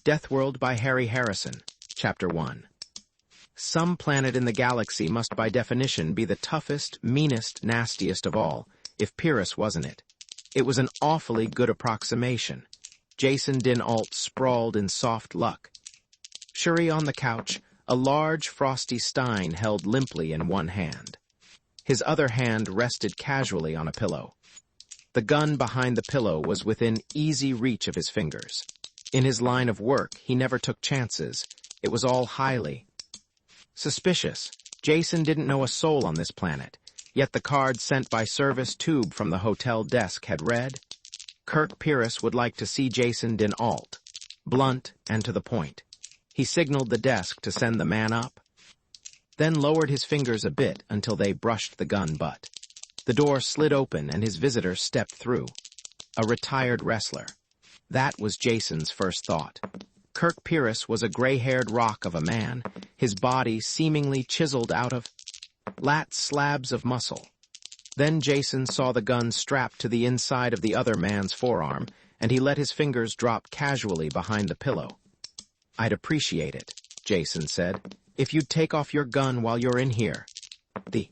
Deathworld by Harry Harrison, Chapter 1. Some planet in the galaxy must by definition be the toughest, meanest, nastiest of all, if Pyrrus wasn't it. It was an awfully good approximation. Jason dinAlt sprawled in soft luck. Shuri on the couch, a large frosty stein held limply in one hand. His other hand rested casually on a pillow. The gun behind the pillow was within easy reach of his fingers. In his line of work, he never took chances. It was all highly suspicious. Jason didn't know a soul on this planet, yet the card sent by service tube from the hotel desk had read, Kerk Pyrrus would like to see Jason dinAlt. Blunt and to the point. He signaled the desk to send the man up, then lowered his fingers a bit until they brushed the gun butt. The door slid open and his visitor stepped through. A retired wrestler. That was Jason's first thought. Kerk Pyrrus was a gray-haired rock of a man, his body seemingly chiseled out of lat slabs of muscle. Then Jason saw the gun strapped to the inside of the other man's forearm, and he let his fingers drop casually behind the pillow. I'd appreciate it, Jason said, if you'd take off your gun while you're in here. The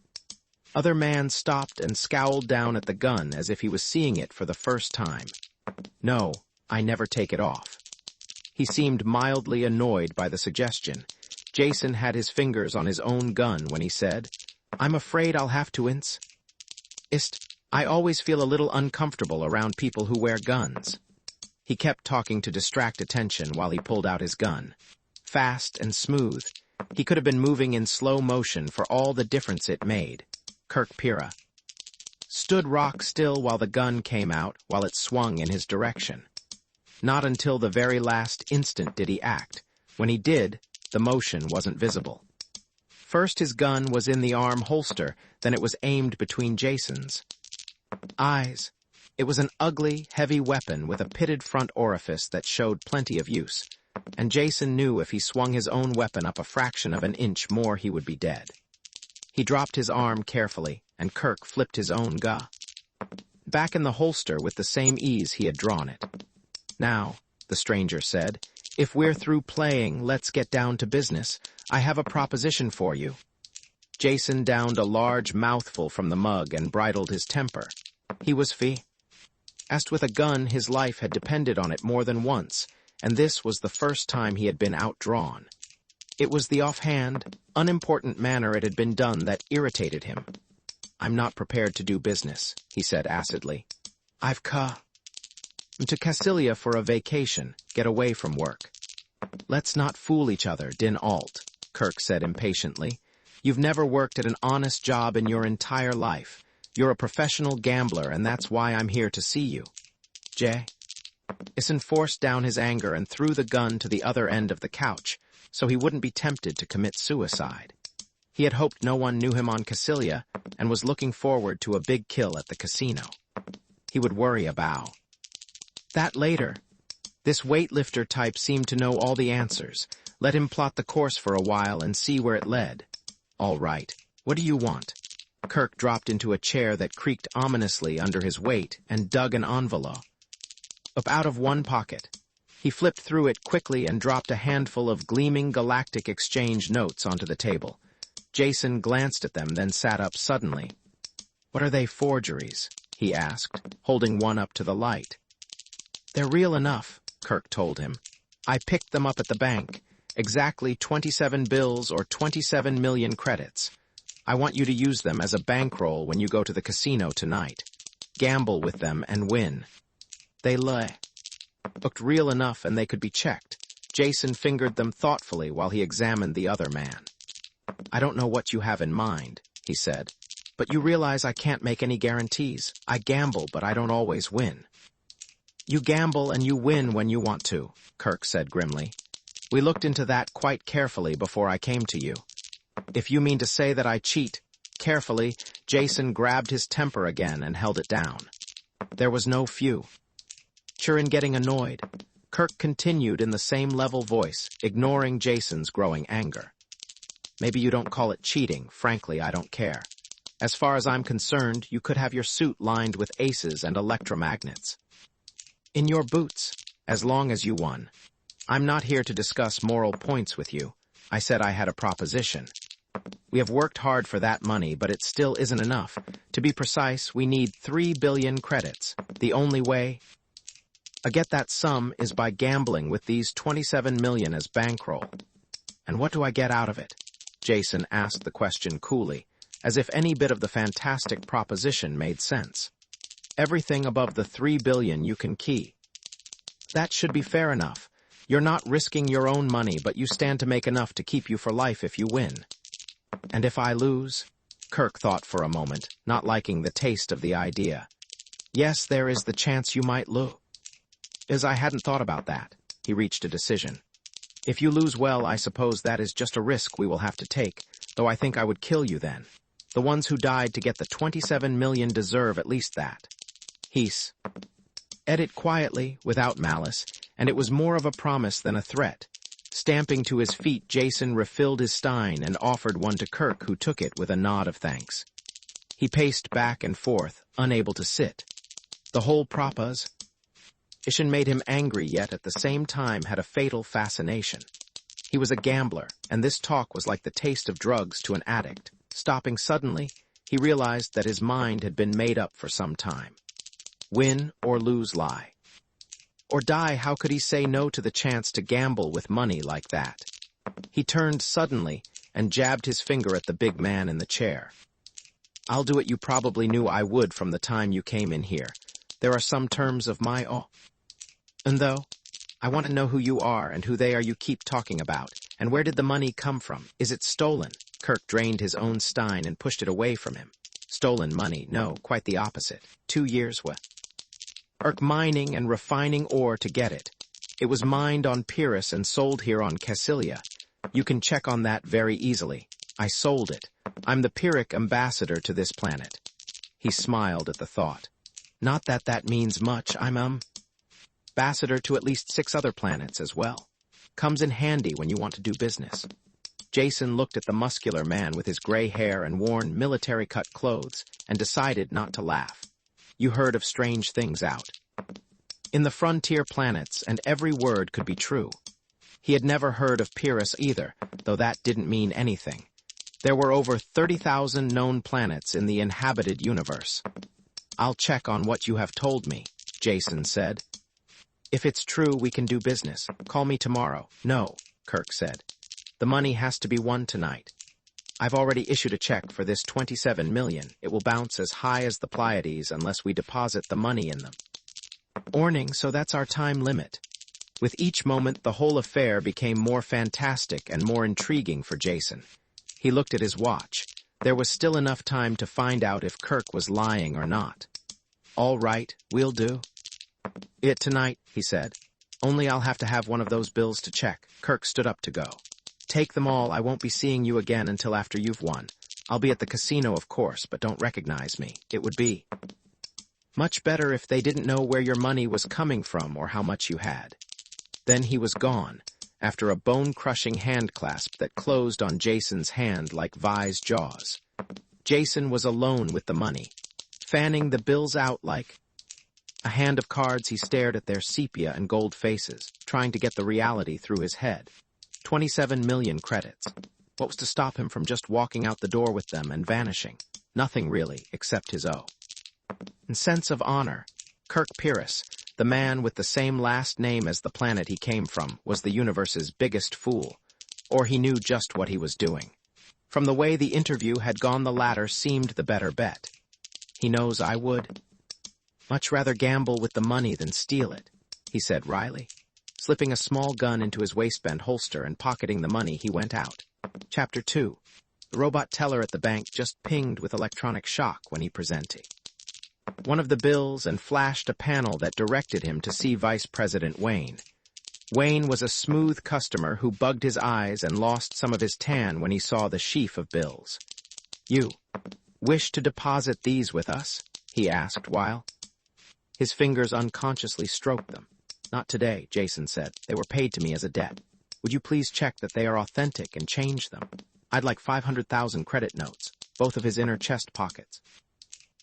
other man stopped and scowled down at the gun as if he was seeing it for the first time. No, I never take it off. He seemed mildly annoyed by the suggestion. Jason had his fingers on his own gun when he said, I'm afraid I'll have to I always feel a little uncomfortable around people who wear guns. He kept talking to distract attention while he pulled out his gun. Fast and smooth. He could have been moving in slow motion for all the difference it made. Kerk Pyrrus stood rock still while the gun came out, while it swung in his direction. Not until the very last instant did he act. When he did, the motion wasn't visible. First his gun was in the arm holster, then it was aimed between Jason's eyes. It was an ugly, heavy weapon with a pitted front orifice that showed plenty of use, and Jason knew if he swung his own weapon up a fraction of an inch more he would be dead. He dropped his arm carefully, and Kerk flipped his own gun back in the holster with the same ease he had drawn it. Now, the stranger said, if we're through playing, let's get down to business. I have a proposition for you. Jason downed a large mouthful from the mug and bridled his temper. He was As with a gun, his life had depended on it more than once, and this was the first time he had been outdrawn. It was the offhand, unimportant manner it had been done that irritated him. I'm not prepared to do business, he said acidly. I've come to Cassilia for a vacation, get away from work. Let's not fool each other, dinAlt, Kerk said impatiently. You've never worked at an honest job in your entire life. You're a professional gambler, and that's why I'm here to see you. Jason forced down his anger and threw the gun to the other end of the couch, so he wouldn't be tempted to commit suicide. He had hoped no one knew him on Cassilia, and was looking forward to a big kill at the casino. He would worry about that later. This weightlifter type seemed to know all the answers. Let him plot the course for a while and see where it led. All right, what do you want? Kerk dropped into a chair that creaked ominously under his weight and dug an envelope up out of one pocket. He flipped through it quickly and dropped a handful of gleaming galactic exchange notes onto the table. Jason glanced at them, then sat up suddenly. What are they forgeries? He asked, holding one up to the light. They're real enough, Kerk told him. I picked them up at the bank. Exactly 27 bills or 27 million credits. I want you to use them as a bankroll when you go to the casino tonight. Gamble with them and win. They looked real enough and they could be checked. Jason fingered them thoughtfully while he examined the other man. I don't know what you have in mind, he said, but you realize I can't make any guarantees. I gamble, but I don't always win. You gamble and you win when you want to, Kerk said grimly. We looked into that quite carefully before I came to you. If you mean to say that I cheat, carefully, Jason grabbed his temper again and held it down. There was no few. Churin getting annoyed. Kerk continued in the same level voice, ignoring Jason's growing anger. Maybe you don't call it cheating. Frankly, I don't care. As far as I'm concerned, you could have your suit lined with aces and electromagnets in your boots, as long as you won. I'm not here to discuss moral points with you. I said I had a proposition. We have worked hard for that money, but it still isn't enough. To be precise, we need 3 billion credits. The only way I get that sum is by gambling with these 27 million as bankroll. And what do I get out of it? Jason asked the question coolly, as if any bit of the fantastic proposition made sense. Everything above the 3 billion you can key. That should be fair enough. You're not risking your own money, but you stand to make enough to keep you for life if you win. And if I lose? Kerk thought for a moment, not liking the taste of the idea. Yes, there is the chance you might lose. As I hadn't thought about that, he reached a decision. If you lose, well, I suppose that is just a risk we will have to take, though I think I would kill you then. The ones who died to get the 27 million deserve at least that. He's edit quietly, without malice, and it was more of a promise than a threat. Stamping to his feet, Jason refilled his stein and offered one to Kerk, who took it with a nod of thanks. He paced back and forth, unable to sit. The whole proposition made him angry, yet at the same time had a fatal fascination. He was a gambler, and this talk was like the taste of drugs to an addict. Stopping suddenly, he realized that his mind had been made up for some time. Win or lose, lie or die, how could he say no to the chance to gamble with money like that? He turned suddenly and jabbed his finger at the big man in the chair. I'll do what you probably knew I would from the time you came in here. There are some terms of my and though, I want to know who you are and who they are you keep talking about, and where did the money come from? Is it stolen? Kerk drained his own stein and pushed it away from him. Stolen money? No, quite the opposite. 2 years worth. Mining and refining ore to get it. It was mined on Pyrrus and sold here on Cassilia. You can check on that very easily. I sold it. I'm the Pyrrhic ambassador to this planet. He smiled at the thought. Not that that means much. I'm ambassador to at least 6 other planets as well. Comes in handy when you want to do business. Jason looked at the muscular man with his gray hair and worn military-cut clothes and decided not to laugh. You heard of strange things out in the frontier planets, and every word could be true. He had never heard of Pyrrhus either, though that didn't mean anything. There were over 30,000 known planets in the inhabited universe. I'll check on what you have told me, Jason said. If it's true, we can do business. Call me tomorrow. No, Kerk said. The money has to be won tonight. I've already issued a check for this 27 million. It will bounce as high as the Pleiades unless we deposit the money in them. Orning, so that's our time limit. With each moment, the whole affair became more fantastic and more intriguing for Jason. He looked at his watch. There was still enough time to find out if Kerk was lying or not. All right, we'll do it tonight, he said. Only I'll have to have one of those bills to check. Kerk stood up to go. Take them all. I won't be seeing you again until after you've won. I'll be at the casino, of course, but don't recognize me. It would be much better if they didn't know where your money was coming from or how much you had. Then he was gone, after a bone-crushing handclasp that closed on Jason's hand like Vi's jaws. Jason was alone with the money. Fanning the bills out like a hand of cards, he stared at their sepia and gold faces, trying to get the reality through his head. 27 million credits. What was to stop him from just walking out the door with them and vanishing? Nothing really, except his sense of honor. Kerk Pyrrus, the man with the same last name as the planet he came from, was the universe's biggest fool. Or he knew just what he was doing. From the way the interview had gone, the latter seemed the better bet. He knows I would much rather gamble with the money than steal it, he said wryly. Slipping a small gun into his waistband holster and pocketing the money, he went out. Chapter 2. The robot teller at the bank just pinged with electronic shock when he presented one of the bills and flashed a panel that directed him to see Vice President Wayne. Wayne was a smooth customer who bugged his eyes and lost some of his tan when he saw the sheaf of bills. You wish to deposit these with us? He asked while his fingers unconsciously stroked them. Not today, Jason said. They were paid to me as a debt. Would you please check that they are authentic and change them? I'd like 500,000 credit notes. Both of his inner chest pockets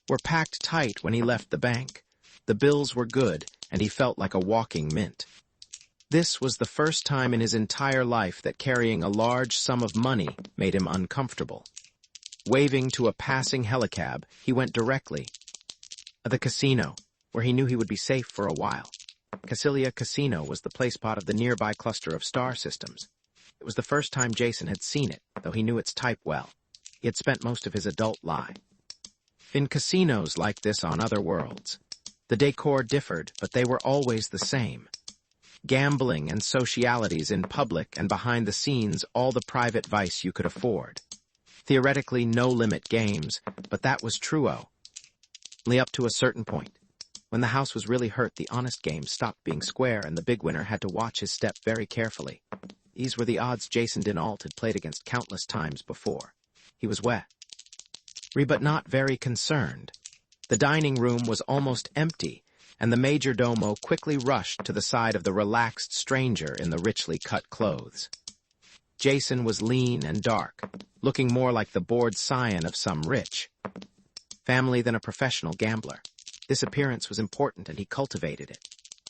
were packed tight when he left the bank. The bills were good, and he felt like a walking mint. This was the first time in his entire life that carrying a large sum of money made him uncomfortable. Waving to a passing helicab, he went directly to the casino, where he knew he would be safe for a while. Cassilia Casino was the playspot of the nearby cluster of star systems. It was the first time Jason had seen it, though he knew its type well. He had spent most of his adult life in casinos like this on other worlds. The decor differed, but they were always the same. Gambling and socialities in public and behind the scenes, all the private vice you could afford. Theoretically, no-limit games, but that was true-o. Only up to a certain point. When the house was really hurt, the honest games stopped being square, and the big winner had to watch his step very carefully. These were the odds Jason dinAlt had played against countless times before. He was wary, but not very concerned. The dining room was almost empty, and the majordomo quickly rushed to the side of the relaxed stranger in the richly cut clothes. Jason was lean and dark, looking more like the bored scion of some rich family than a professional gambler. This appearance was important, and he cultivated it.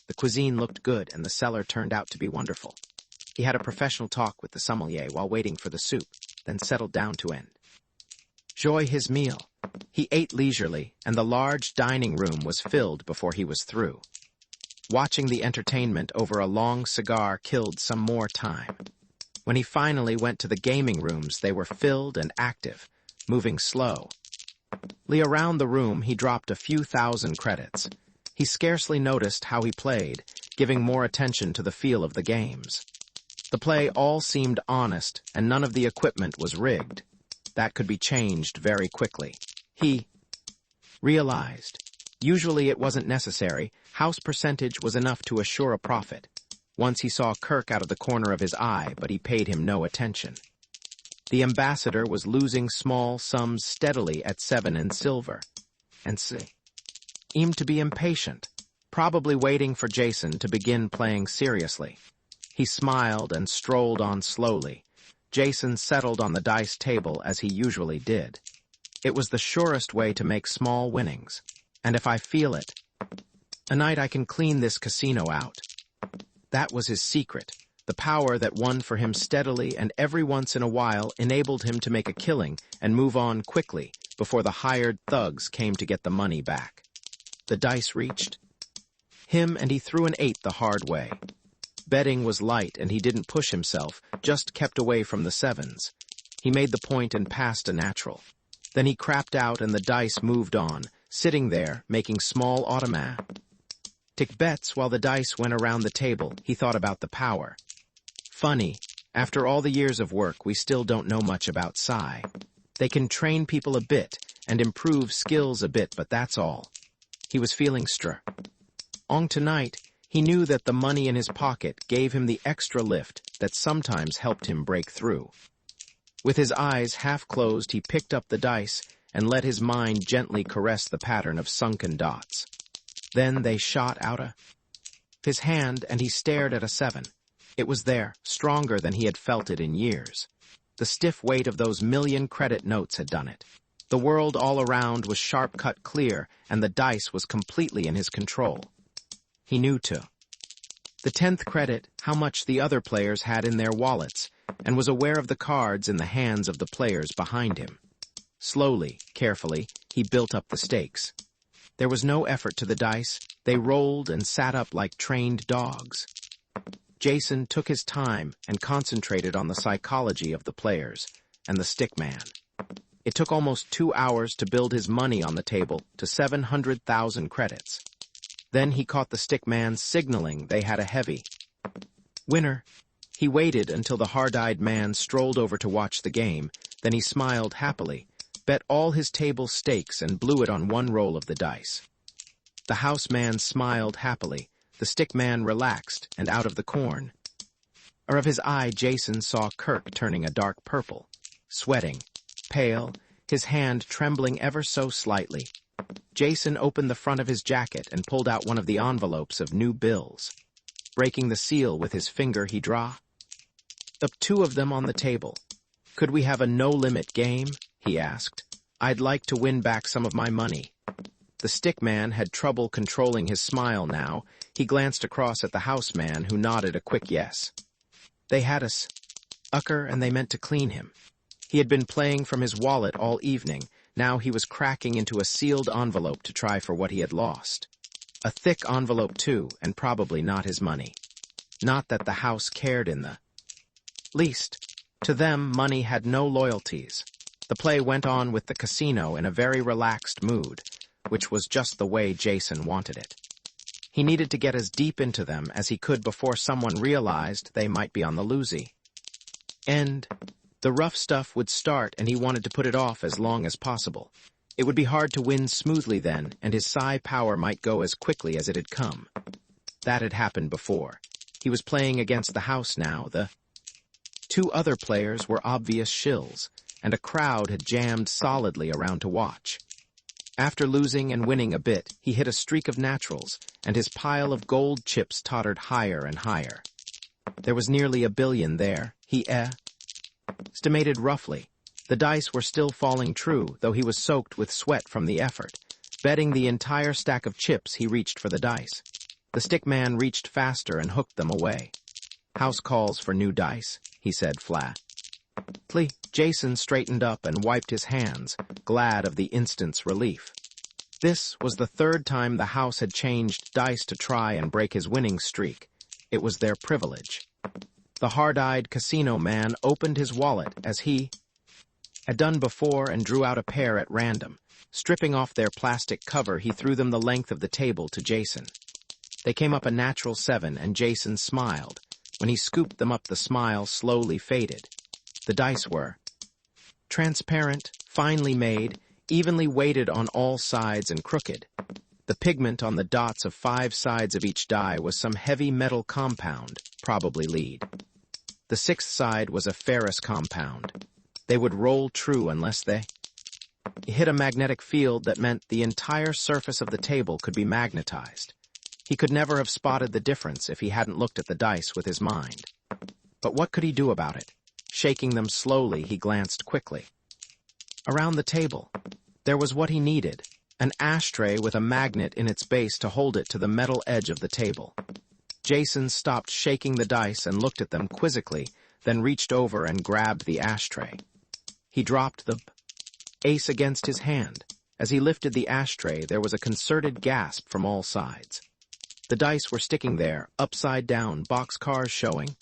The cuisine looked good, and the cellar turned out to be wonderful. He had a professional talk with the sommelier while waiting for the soup, then settled down to enjoy his meal. He ate leisurely, and the large dining room was filled before he was through. Watching the entertainment over a long cigar killed some more time. When he finally went to the gaming rooms, they were filled and active, moving slow. Around the room, he dropped a few thousand credits. He scarcely noticed how he played, giving more attention to the feel of the games. The play all seemed honest, and none of the equipment was rigged. That could be changed very quickly. He realized. Usually it wasn't necessary. House percentage was enough to assure a profit. Once he saw Kerk out of the corner of his eye, but he paid him no attention. The ambassador was losing small sums steadily at 7 in silver, and seemed to be impatient, probably waiting for Jason to begin playing seriously. He smiled and strolled on slowly. Jason settled on the dice table as he usually did. It was the surest way to make small winnings, and if I feel it, a night I can clean this casino out. That was his secret. The power that won for him steadily and every once in a while enabled him to make a killing and move on quickly before the hired thugs came to get the money back. The dice reached him, and he threw an 8 the hard way. Betting was light, and he didn't push himself, just kept away from the 7s. He made the point and passed a natural. Then he crapped out, and the dice moved on, sitting there, making small automatic bets while the dice went around the table. He thought about the power. Funny, after all the years of work, we still don't know much about sci. They can train people a bit and improve skills a bit, but that's all. He was feeling strong tonight. He knew that the money in his pocket gave him the extra lift that sometimes helped him break through. With his eyes half closed, he picked up the dice and let his mind gently caress the pattern of sunken dots. Then they shot out of his hand, and he stared at a 7. It was there, stronger than he had felt it in years. The stiff weight of those million-credit notes had done it. The world all around was sharp-cut clear, and the dice was completely in his control. He knew the 10th credit how much the other players had in their wallets, and was aware of the cards in the hands of the players behind him. Slowly, carefully, he built up the stakes. There was no effort to the dice. They rolled and sat up like trained dogs. Jason took his time and concentrated on the psychology of the players and the stickman. It took almost 2 hours to build his money on the table to 700,000 credits. Then he caught the stickman signaling they had a heavy winner. He waited until the hard-eyed man strolled over to watch the game, then he smiled happily, bet all his table stakes and blew it on one roll of the dice. The houseman smiled happily. The stickman relaxed, and out of the corner of his eye, Jason saw Kerk turning a dark purple, sweating, pale, his hand trembling ever so slightly. Jason opened the front of his jacket and pulled out one of the envelopes of new bills. Breaking the seal with his finger, he dropped up 2 of them on the table. "Could we have a no-limit game?" he asked. "I'd like to win back some of my money." The stick man had trouble controlling his smile now. He glanced across at the house man, who nodded a quick yes. They had a sucker, and they meant to clean him. He had been playing from his wallet all evening. Now he was cracking into a sealed envelope to try for what he had lost. A thick envelope, too, and probably not his money. Not that the house cared in the least. To them, money had no loyalties. The play went on with the casino in a very relaxed mood, which was just the way Jason wanted it. He needed to get as deep into them as he could before someone realized they might be on the losey. And the rough stuff would start, and he wanted to put it off as long as possible. It would be hard to win smoothly then, and his psi power might go as quickly as it had come. That had happened before. He was playing against the house now. The two other players were obvious shills, and a crowd had jammed solidly around to watch. After losing and winning a bit, he hit a streak of naturals, and his pile of gold chips tottered higher and higher. There was nearly $1 billion there, he estimated roughly. The dice were still falling true, though he was soaked with sweat from the effort. Betting the entire stack of chips, he reached for the dice. The stick man reached faster and hooked them away. "House calls for new dice," he said flat. Jason straightened up and wiped his hands, glad of the instant's relief. This was the third time the house had changed dice to try and break his winning streak. It was their privilege. The hard-eyed casino man opened his wallet as he had done before and drew out a pair at random. Stripping off their plastic cover, he threw them the length of the table to Jason. They came up a natural 7, and Jason smiled. When he scooped them up, the smile slowly faded. The dice were transparent, finely made, evenly weighted on all sides and crooked. The pigment on the dots of 5 sides of each die was some heavy metal compound, probably lead. The 6th side was a ferrous compound. They would roll true unless they hit a magnetic field that meant the entire surface of the table could be magnetized. He could never have spotted the difference if he hadn't looked at the dice with his mind. But what could he do about it? Shaking them slowly, he glanced quickly. Around the table, there was what he needed, an ashtray with a magnet in its base to hold it to the metal edge of the table. Jason stopped shaking the dice and looked at them quizzically, then reached over and grabbed the ashtray. He dropped the ace against his hand. As he lifted the ashtray, there was a concerted gasp from all sides. The dice were sticking there, upside down, boxcars showing.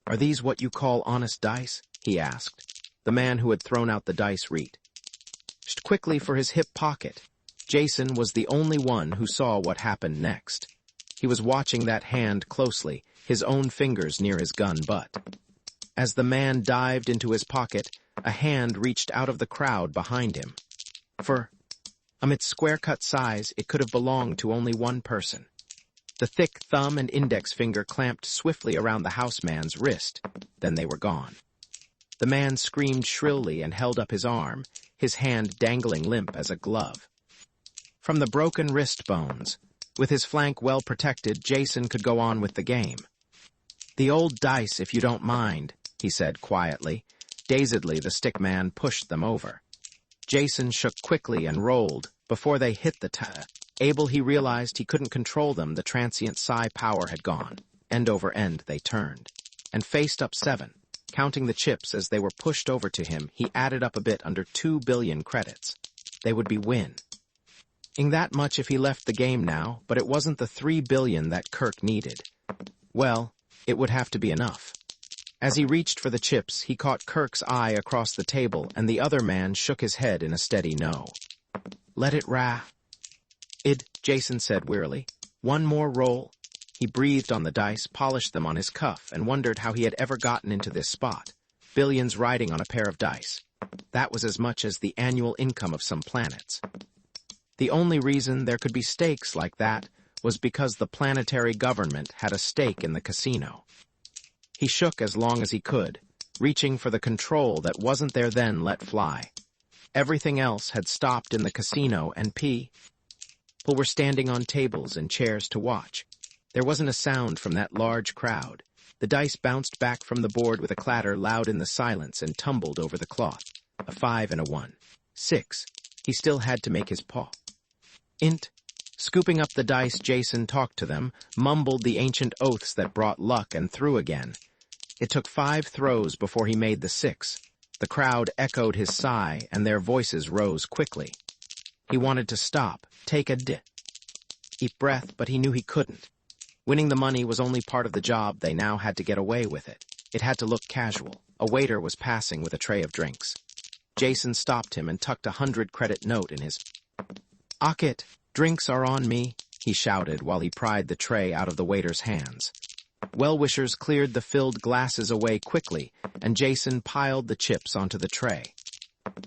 "Are these what you call honest dice?" he asked. The man who had thrown out the dice reached quickly for his hip pocket. Jason was the only one who saw what happened next. He was watching that hand closely, his own fingers near his gun butt. As the man dived into his pocket, a hand reached out of the crowd behind him. For its square-cut size, it could have belonged to only one person. The thick thumb and index finger clamped swiftly around the houseman's wrist. Then they were gone. The man screamed shrilly and held up his arm, his hand dangling limp as a glove. From the broken wrist bones, with his flank well protected, Jason could go on with the game. "The old dice, if you don't mind," he said quietly. Dazedly, the stick man pushed them over. Jason shook quickly and rolled. Before they hit the table, he realized he couldn't control them. The transient psi power had gone. End over end they turned, and faced up 7. Counting the chips as they were pushed over to him, he added up a bit under 2 billion credits. They would be winning that much if he left the game now, but it wasn't the 3 billion that Kerk needed. Well, it would have to be enough. As he reached for the chips, he caught Kerk's eye across the table, and the other man shook his head in a steady no. "Let it Jason said wearily. "One more roll." He breathed on the dice, polished them on his cuff, and wondered how he had ever gotten into this spot. Billions riding on a pair of dice. That was as much as the annual income of some planets. The only reason there could be stakes like that was because the planetary government had a stake in the casino. He shook as long as he could, reaching for the control that wasn't there then let fly. Everything else had stopped in the casino, and people were standing on tables and chairs to watch. There wasn't a sound from that large crowd. The dice bounced back from the board with a clatter loud in the silence and tumbled over the cloth. A 5 and a 1. 6. He still had to make his paw. Int. Scooping up the dice, Jason talked to them, mumbled the ancient oaths that brought luck, and threw again. It took 5 throws before he made the 6. The crowd echoed his sigh, and their voices rose quickly. He wanted to stop, take a deep breath, but he knew he couldn't. Winning the money was only part of the job. They now had to get away with it. It had to look casual. A waiter was passing with a tray of drinks. Jason stopped him and tucked a 100-credit note in his pocket. "Drinks are on me," he shouted while he pried the tray out of the waiter's hands. Well-wishers cleared the filled glasses away quickly, and Jason piled the chips onto the tray.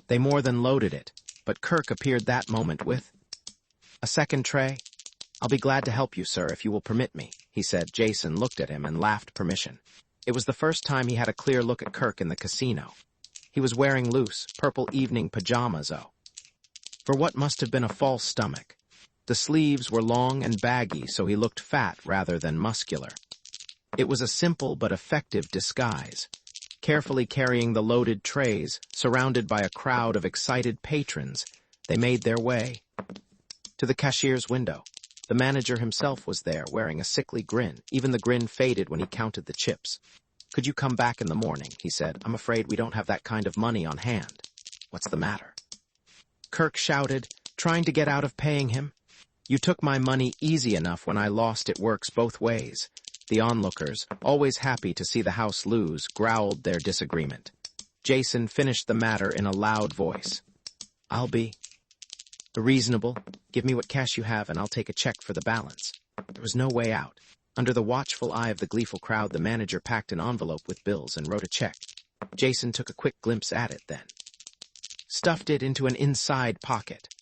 They more than loaded it, but Kerk appeared that moment with a second tray. "I'll be glad to help you, sir, if you will permit me," he said. Jason looked at him and laughed permission. It was the first time he had a clear look at Kerk in the casino. He was wearing loose, purple evening pajamas, for what must have been a false stomach. The sleeves were long and baggy, so he looked fat rather than muscular. It was a simple but effective disguise. Carefully carrying the loaded trays, surrounded by a crowd of excited patrons, they made their way to the cashier's window. The manager himself was there, wearing a sickly grin. Even the grin faded when he counted the chips. "Could you come back in the morning?" he said. "I'm afraid we don't have that kind of money on hand." "What's the matter?" Kerk shouted, trying to get out of paying him. "You took my money easy enough when I lost. It works both ways." The onlookers, always happy to see the house lose, growled their disagreement. Jason finished the matter in a loud voice. "I'll be reasonable. Give me what cash you have, and I'll take a check for the balance." There was no way out. Under the watchful eye of the gleeful crowd, the manager packed an envelope with bills and wrote a check. Jason took a quick glimpse at it, then stuffed it into an inside pocket.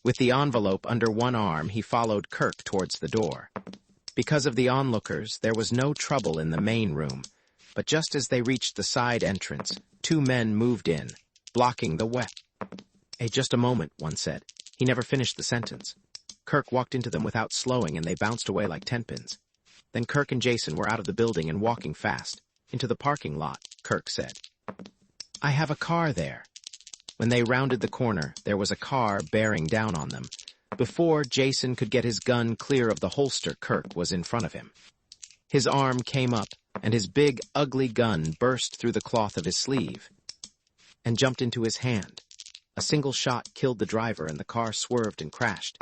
With the envelope under one arm, he followed Kerk towards the door. Because of the onlookers, there was no trouble in the main room, but just as they reached the side entrance, 2 men moved in, blocking the way. "Hey, just a moment," one said. He never finished the sentence. Kerk walked into them without slowing, and they bounced away like 10 pins. Then Kerk and Jason were out of the building and walking fast. "Into the parking lot," Kerk said. "I have a car there." When they rounded the corner, there was a car bearing down on them. Before Jason could get his gun clear of the holster, Kerk was in front of him. His arm came up, and his big, ugly gun burst through the cloth of his sleeve and jumped into his hand. A single shot killed the driver, and the car swerved and crashed.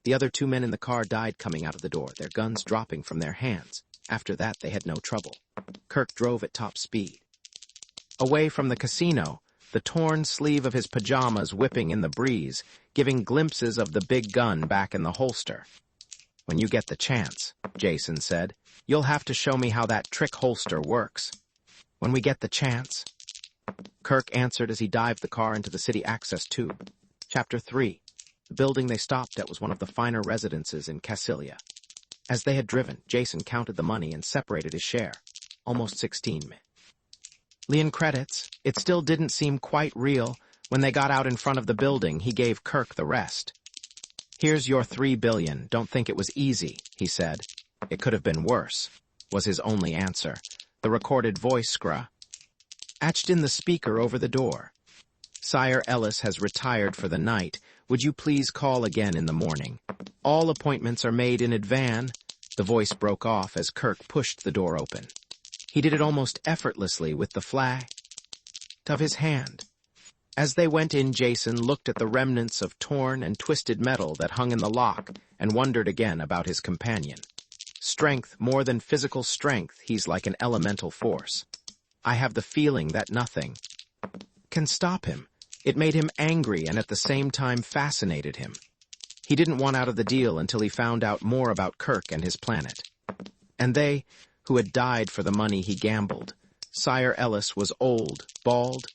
The other 2 men in the car died coming out of the door, their guns dropping from their hands. After that, they had no trouble. Kerk drove at top speed. Away from the casino, the torn sleeve of his pajamas whipping in the breeze, giving glimpses of the big gun back in the holster. "When you get the chance," Jason said, "you'll have to show me how that trick holster works." "When we get the chance," Kerk answered as he dived the car into the city access tube. Chapter 3. The building they stopped at was one of the finer residences in Cassilia. As they had driven, Jason counted the money and separated his share. Almost 16 million credits. It still didn't seem quite real. When they got out in front of the building, he gave Kerk the rest. "Here's your 3 billion. Don't think it was easy," he said. "It could have been worse," was his only answer. The recorded voice etched in the speaker over the door. "Sire Ellis has retired for the night. Would you please call again in the morning? All appointments are made in advance." The voice broke off as Kerk pushed the door open. He did it almost effortlessly with the flag of his hand. As they went in, Jason looked at the remnants of torn and twisted metal that hung in the lock and wondered again about his companion. Strength, more than physical strength, he's like an elemental force. I have the feeling that nothing can stop him. It made him angry and at the same time fascinated him. He didn't want out of the deal until he found out more about Kerk and his planet. And they, who had died for the money he gambled. Sire Ellis was old, bald,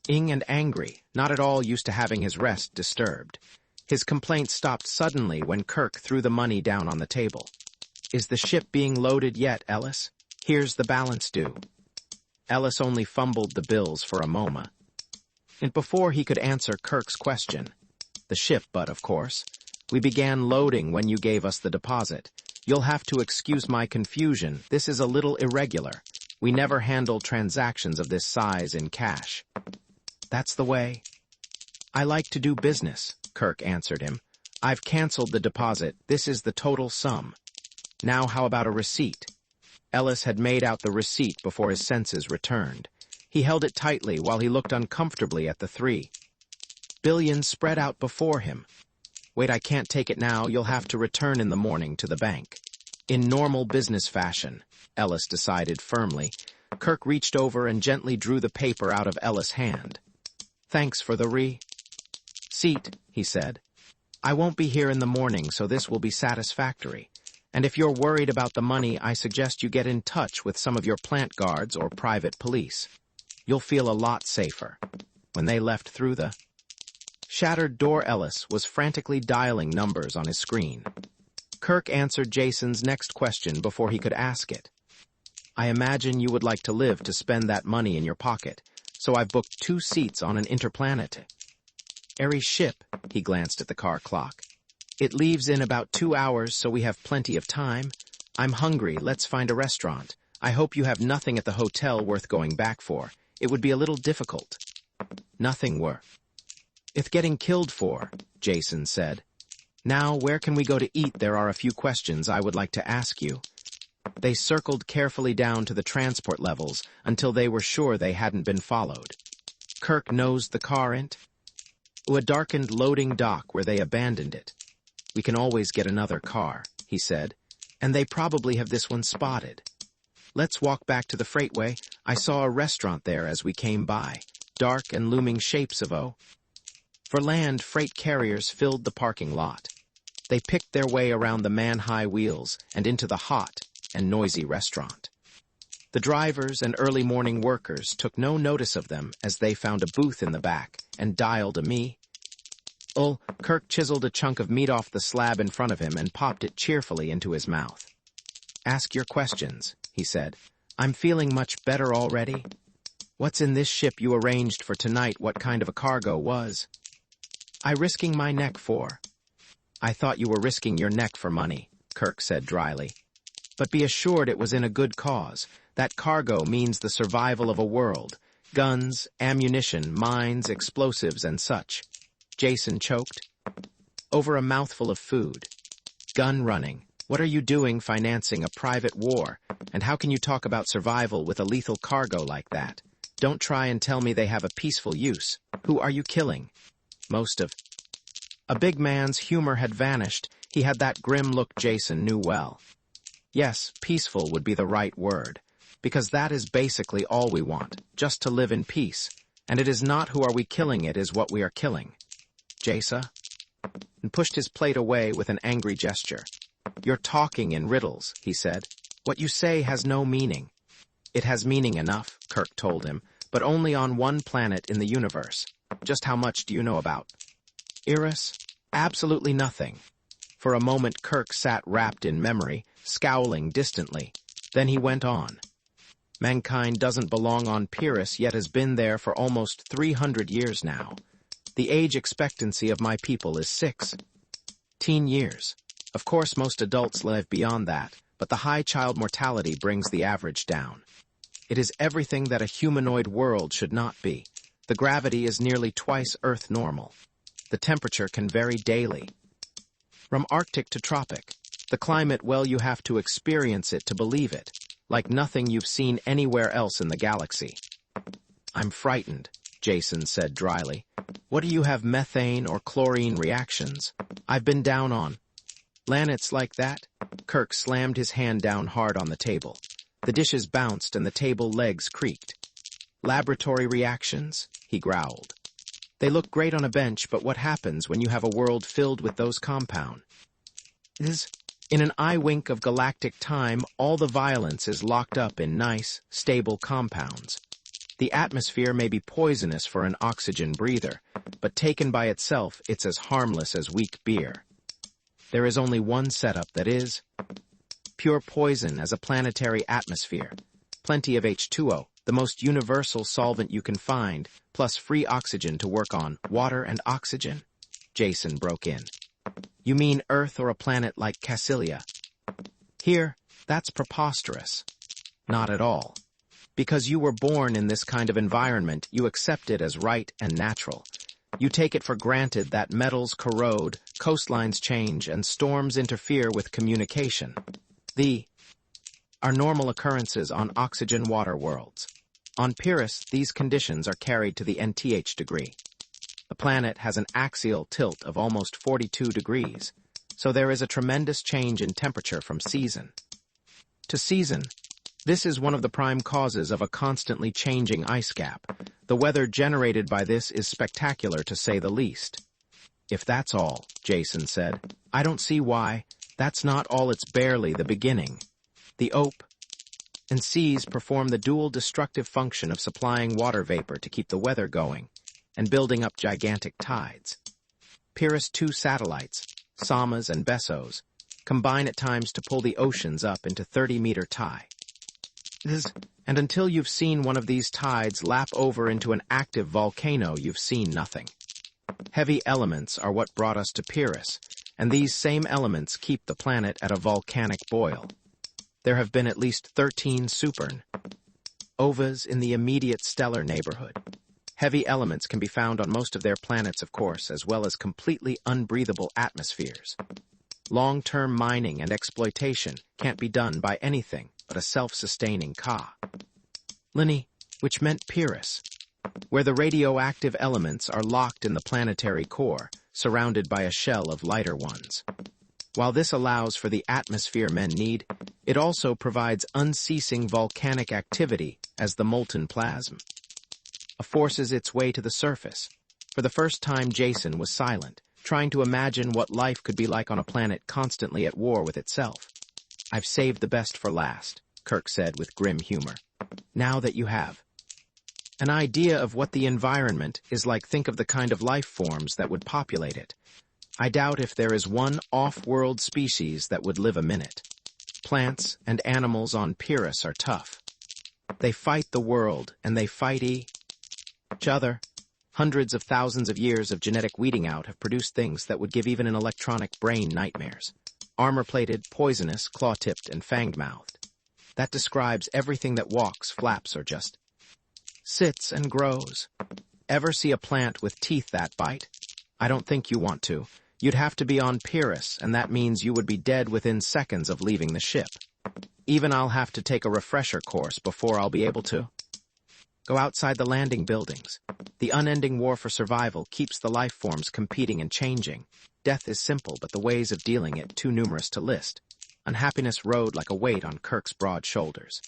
and angry, not at all used to having his rest disturbed. His complaint stopped suddenly when Kerk threw the money down on the table. "Is the ship being loaded yet, Ellis? Here's the balance due." Ellis only fumbled the bills for a moment. And before he could answer Kerk's question, "The ship, but of course. We began loading when you gave us the deposit. You'll have to excuse my confusion. This is a little irregular. We never handle transactions of this size in cash." "That's the way I like to do business," Kerk answered him. I've canceled the deposit. This is the total sum. Now how about a receipt? Ellis had made out the receipt before his senses returned. He held it tightly while he looked uncomfortably at the $3 billion spread out before him. Wait, I can't take it now. You'll have to return in the morning to the bank. In normal business fashion, Ellis decided firmly. Kerk reached over and gently drew the paper out of Ellis' hand. Thanks for the receipt, he said. I won't be here in the morning, so this will be satisfactory. And if you're worried about the money, I suggest you get in touch with some of your plant guards or private police. You'll feel a lot safer. When they left through the shattered door, Ellis was frantically dialing numbers on his screen. Kerk answered Jason's next question before he could ask it. I imagine you would like to live to spend that money in your pocket, so I've booked 2 seats on an interplanetary ship. He glanced at the car clock. It leaves in about 2 hours, so we have plenty of time. I'm hungry. Let's find a restaurant. I hope you have nothing at the hotel worth going back for. It would be a little difficult. Nothing worth getting killed for, Jason said. Now, where can we go to eat? There are a few questions I would like to ask you. They circled carefully down to the transport levels until they were sure they hadn't been followed. Kerk nosed the car into a darkened loading dock where they abandoned it. We can always get another car, he said, and they probably have this one spotted. Let's walk back to the freightway. I saw a restaurant there as we came by. Dark and looming shapes of for land, freight carriers filled the parking lot. They picked their way around the man-high wheels and into the hot and noisy restaurant. The drivers and early morning workers took no notice of them as they found a booth in the back and dialed a Kerk chiseled a chunk of meat off the slab in front of him and popped it cheerfully into his mouth. Ask your questions, he said. I'm feeling much better already. What's in this ship you arranged for tonight? What kind of a cargo was I risking my neck for? I thought you were risking your neck for money, Kerk said dryly. But be assured it was in a good cause. That cargo means the survival of a world. Guns, ammunition, mines, explosives, and such. Jason choked over a mouthful of food. Gun running. What are you doing financing a private war? And how can you talk about survival with a lethal cargo like that? Don't try and tell me they have a peaceful use. Who are you killing? Most of a big man's humor had vanished. He had that grim look Jason knew well. Yes, peaceful would be the right word, because that is basically all we want, just to live in peace. And it is not who are we killing, it is what we are killing. Jason? And pushed his plate away with an angry gesture. You're talking in riddles, he said. What you say has no meaning. It has meaning enough, Kerk told him, but only on one planet in the universe. Just how much do you know about Pyrrus? Absolutely nothing. For a moment Kerk sat wrapped in memory, scowling distantly. Then he went on. Mankind doesn't belong on Pyrrus, yet has been there for almost 300 years now. The age expectancy of my people is 16 years. Of course, most adults live beyond that, but the high child mortality brings the average down. It is everything that a humanoid world should not be. The gravity is nearly twice Earth normal. The temperature can vary daily. From Arctic to tropic. The climate, well, you have to experience it to believe it, like nothing you've seen anywhere else in the galaxy. I'm frightened, Jason said dryly. What do you have, methane or chlorine reactions? I've been down on planets like that. Kerk slammed his hand down hard on the table. The dishes bounced and the table legs creaked. Laboratory reactions? He growled. They look great on a bench, but what happens when you have a world filled with those compounds? In an eye wink of galactic time, all the violence is locked up in nice, stable compounds. The atmosphere may be poisonous for an oxygen breather, but taken by itself, it's as harmless as weak beer. There is only one setup that is pure poison as a planetary atmosphere. Plenty of H2O, the most universal solvent you can find, plus free oxygen to work on. Water and oxygen? Jason broke in. You mean Earth or a planet like Cassilia? Here, that's preposterous. Not at all. Because you were born in this kind of environment, you accept it as right and natural. You take it for granted that metals corrode, coastlines change, and storms interfere with communication. Are normal occurrences on oxygen-water worlds. On Pyrrus, these conditions are carried to the nth degree. The planet has an axial tilt of almost 42 degrees, so there is a tremendous change in temperature from season to season. This is one of the prime causes of a constantly changing ice gap. The weather generated by this is spectacular, to say the least. If that's all, Jason said, I don't see why. That's not all, it's barely the beginning. The OP and seas perform the dual destructive function of supplying water vapor to keep the weather going and building up gigantic tides. Pyrrus' two satellites, Samas and Bessos, combine at times to pull the oceans up into 30-meter tide. And until you've seen one of these tides lap over into an active volcano, you've seen nothing. Heavy elements are what brought us to Pyrrus, and these same elements keep the planet at a volcanic boil. There have been at least 13 supernovas in the immediate stellar neighborhood. Heavy elements can be found on most of their planets, of course, as well as completely unbreathable atmospheres. Long-term mining and exploitation can't be done by anything but a self-sustaining colony, which meant Pyrrus, where the radioactive elements are locked in the planetary core, surrounded by a shell of lighter ones. While this allows for the atmosphere men need, it also provides unceasing volcanic activity as the molten plasma forces its way to the surface. For the first time, Jason was silent, trying to imagine what life could be like on a planet constantly at war with itself. I've saved the best for last, Kerk said with grim humor. Now that you have an idea of what the environment is like, think of the kind of life forms that would populate it. I doubt if there is one off-world species that would live a minute. Plants and animals on Pyrrus are tough. They fight the world, and they fight each other. Hundreds of thousands of years of genetic weeding out have produced things that would give even an electronic brain nightmares. Armor-plated, poisonous, claw-tipped, and fanged-mouthed. That describes everything that walks, flaps, or just sits and grows. Ever see a plant with teeth that bite? I don't think you want to. You'd have to be on Pyrrus, and that means you would be dead within seconds of leaving the ship. Even I'll have to take a refresher course before I'll be able to go outside the landing buildings. The unending war for survival keeps the life forms competing and changing. Death is simple, but the ways of dealing it too numerous to list. Unhappiness rode like a weight on Kerk's broad shoulders.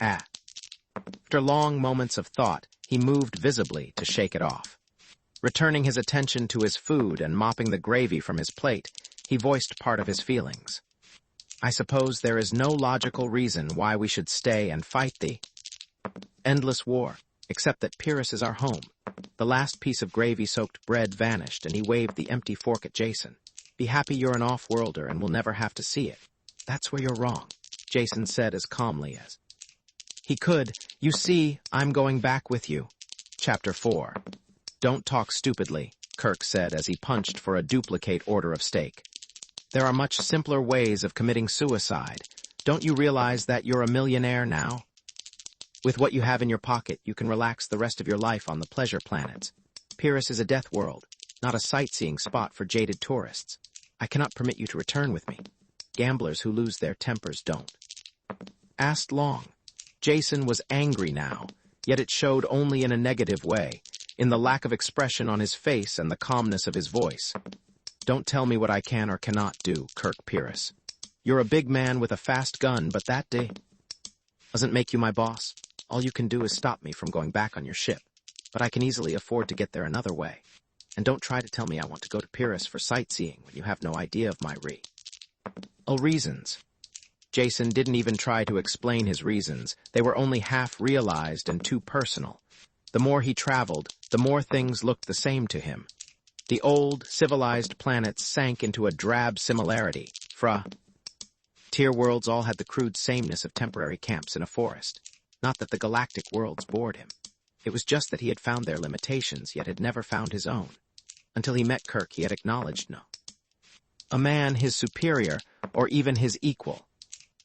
After long moments of thought, he moved visibly to shake it off. Returning his attention to his food and mopping the gravy from his plate, he voiced part of his feelings. I suppose there is no logical reason why we should stay and fight the endless war, except that Pyrrus is our home. The last piece of gravy-soaked bread vanished, and he waved the empty fork at Jason. Be happy you're an off-worlder and we'll never have to see it. That's where you're wrong, Jason said as calmly as he could. You see, I'm going back with you. Chapter 4. Don't talk stupidly, Kerk said as he punched for a duplicate order of steak. There are much simpler ways of committing suicide. Don't you realize that you're a millionaire now? With what you have in your pocket, you can relax the rest of your life on the pleasure planets. Pyrrus is a death world, not a sightseeing spot for jaded tourists. I cannot permit you to return with me. Gamblers who lose their tempers don't last long. Jason was angry now, yet it showed only in a negative way, in the lack of expression on his face and the calmness of his voice. Don't tell me what I can or cannot do, Kerk Pyrrus. You're a big man with a fast gun, but that doesn't make you my boss. All you can do is stop me from going back on your ship, but I can easily afford to get there another way. And don't try to tell me I want to go to Pyrrus for sightseeing when you have no idea of my reasons. Jason didn't even try to explain his reasons. They were only half-realized and too personal. The more he traveled, the more things looked the same to him. The old, civilized planets sank into a drab similarity. Tier worlds all had the crude sameness of temporary camps in a forest. Not that the galactic worlds bored him. It was just that he had found their limitations, yet had never found his own. Until he met Kerk, he had acknowledged a man his superior, or even his equal.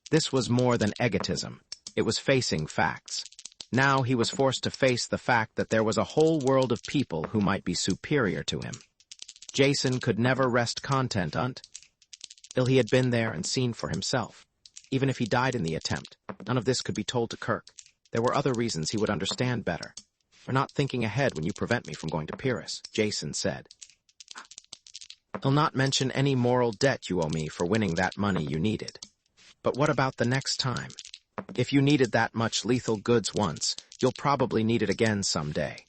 This was more than egotism. It was facing facts. Now he was forced to face the fact that there was a whole world of people who might be superior to him. Jason could never rest content until he had been there and seen for himself. Even if he died in the attempt, none of this could be told to Kerk. There were other reasons he would understand better. "You're not thinking ahead when you prevent me from going to Pyrrus," Jason said. "I'll not mention any moral debt you owe me for winning that money you needed. But what about the next time? If you needed that much lethal goods once, you'll probably need it again someday.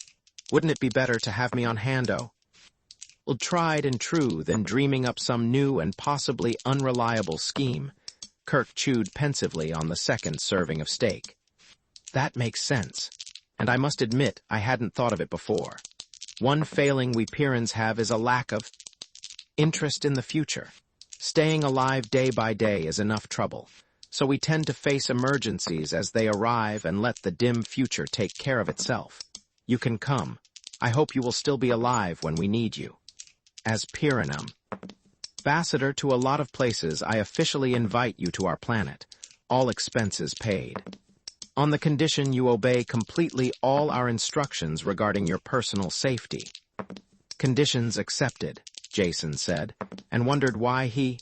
Wouldn't it be better to have me on hando? Well, tried and true than dreaming up some new and possibly unreliable scheme." Kerk chewed pensively on the second serving of steak. "That makes sense, and I must admit I hadn't thought of it before. One failing we Pyrrans have is a lack of interest in the future. Staying alive day by day is enough trouble, so we tend to face emergencies as they arrive and let the dim future take care of itself. You can come. I hope you will still be alive when we need you. As Pyrranum, ambassador to a lot of places, I officially invite you to our planet, all expenses paid. On the condition you obey completely all our instructions regarding your personal safety." "Conditions accepted," Jason said, and wondered why he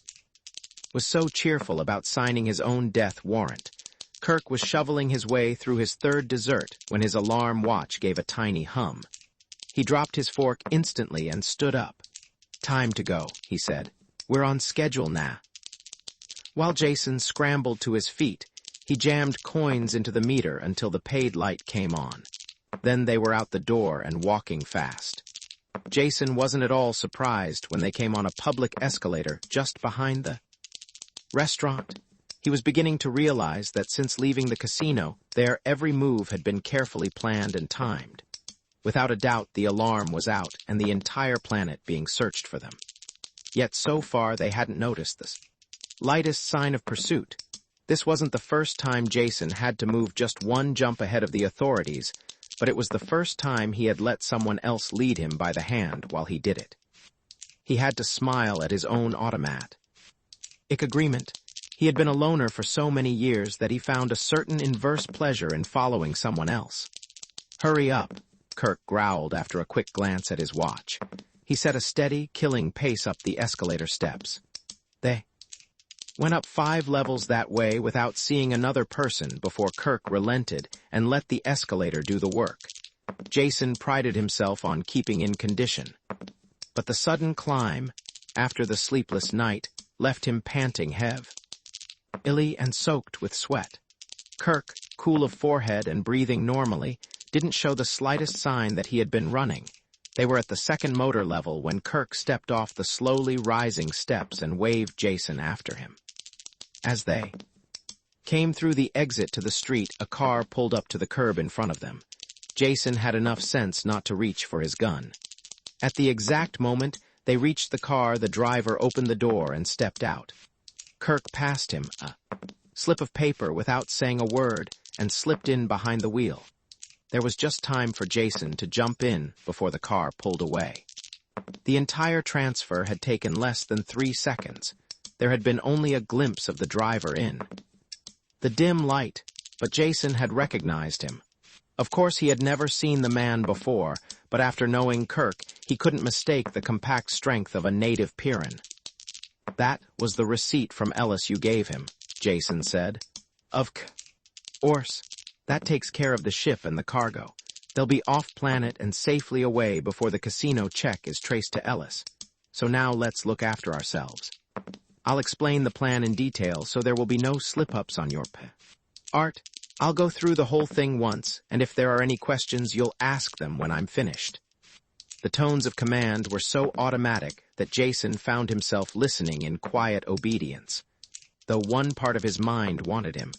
was so cheerful about signing his own death warrant. Kerk was shoveling his way through his third dessert when his alarm watch gave a tiny hum. He dropped his fork instantly and stood up. "Time to go," he said. "We're on schedule now." While Jason scrambled to his feet, he jammed coins into the meter until the paid light came on. Then they were out the door and walking fast. Jason wasn't at all surprised when they came on a public escalator just behind the restaurant. He was beginning to realize that since leaving the casino, their every move had been carefully planned and timed. Without a doubt, the alarm was out and the entire planet being searched for them. Yet so far they hadn't noticed the lightest sign of pursuit. This wasn't the first time Jason had to move just one jump ahead of the authorities, but it was the first time he had let someone else lead him by the hand while he did it. He had to smile at his own automat. Agreement. He had been a loner for so many years that he found a certain inverse pleasure in following someone else. "Hurry up," Kerk growled after a quick glance at his watch. He set a steady, killing pace up the escalator steps. They went up 5 levels that way without seeing another person before Kerk relented and let the escalator do the work. Jason prided himself on keeping in condition. But the sudden climb, after the sleepless night, left him panting illy and soaked with sweat. Kerk, cool of forehead and breathing normally, didn't show the slightest sign that he had been running. They were at the second motor level when Kerk stepped off the slowly rising steps and waved Jason after him. As they came through the exit to the street, a car pulled up to the curb in front of them. Jason had enough sense not to reach for his gun. At the exact moment they reached the car, the driver opened the door and stepped out. Kerk passed him a slip of paper without saying a word and slipped in behind the wheel. There was just time for Jason to jump in before the car pulled away. The entire transfer had taken less than 3 seconds. There had been only a glimpse of the driver in the dim light, but Jason had recognized him. Of course, he had never seen the man before, but after knowing Kerk, he couldn't mistake the compact strength of a native Pyrran. "That was the receipt from Ellis you gave him," Jason said. "Of course. That takes care of the ship and the cargo. They'll be off-planet and safely away before the casino check is traced to Ellis. So now let's look after ourselves. I'll explain the plan in detail so there will be no slip-ups on your part. I'll go through the whole thing once, and if there are any questions, you'll ask them when I'm finished." The tones of command were so automatic that Jason found himself listening in quiet obedience, though one part of his mind wanted him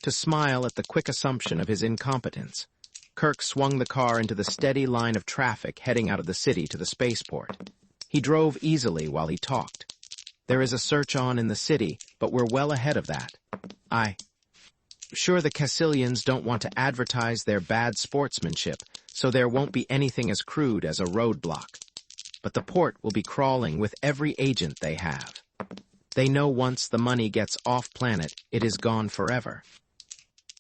to smile at the quick assumption of his incompetence. Kerk swung the car into the steady line of traffic heading out of the city to the spaceport. He drove easily while he talked. "There is a search on in the city, but we're well ahead of that. I'm sure the Cassilians don't want to advertise their bad sportsmanship, so there won't be anything as crude as a roadblock. But the port will be crawling with every agent they have. They know once the money gets off-planet, it is gone forever.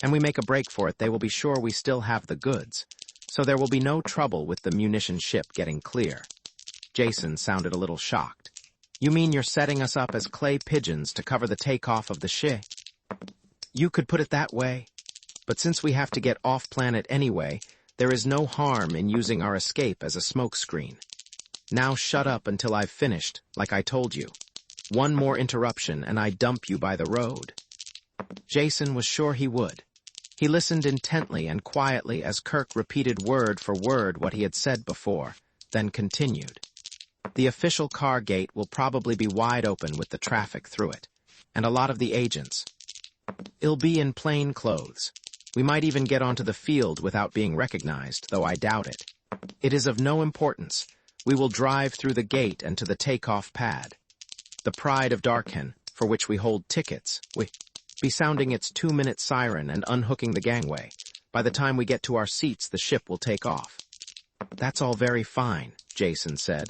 and we make a break for it, they will be sure we still have the goods, so there will be no trouble with the munition ship getting clear. Jason sounded a little shocked. You mean you're setting us up as clay pigeons to cover the takeoff of the ship? You could put it that way. But since we have to get off-planet anyway, there is no harm in using our escape as a smokescreen. Now shut up until I've finished, like I told you. One more interruption and I dump you by the road. Jason was sure he would. He listened intently and quietly as Kerk repeated word for word what he had said before, then continued. The official car gate will probably be wide open with the traffic through it, and a lot of the agents. It'll be in plain clothes. We might even get onto the field without being recognized, though I doubt it. It is of no importance. We will drive through the gate and to the takeoff pad. The Pride of Darkhan, for which we hold tickets, we be sounding its 2-minute siren and unhooking the gangway. By the time we get to our seats, the ship will take off. That's all very fine, Jason said.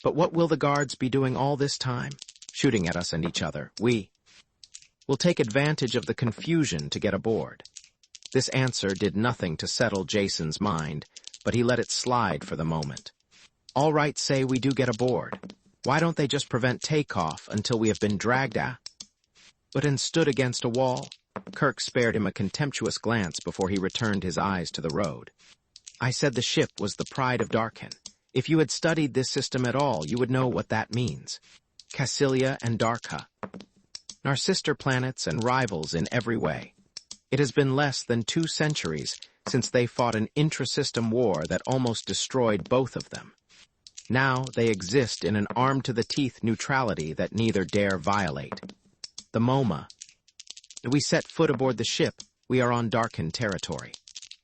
But what will the guards be doing all this time? Shooting at us and each other. We will take advantage of the confusion to get aboard. This answer did nothing to settle Jason's mind, but he let it slide for the moment. All right, say we do get aboard. Why don't they just prevent takeoff until we have been dragged out? But and stood against a wall. Kerk spared him a contemptuous glance before he returned his eyes to the road. I said the ship was the Pride of Darkhan. If you had studied this system at all, you would know what that means. Cassilia and Darkha. Our sister planets and rivals in every way. It has been less than 2 centuries since they fought an intra-system war that almost destroyed both of them. Now they exist in an armed-to-the-teeth neutrality that neither dare violate. The MoMA. If we set foot aboard the ship, we are on Darkhan territory.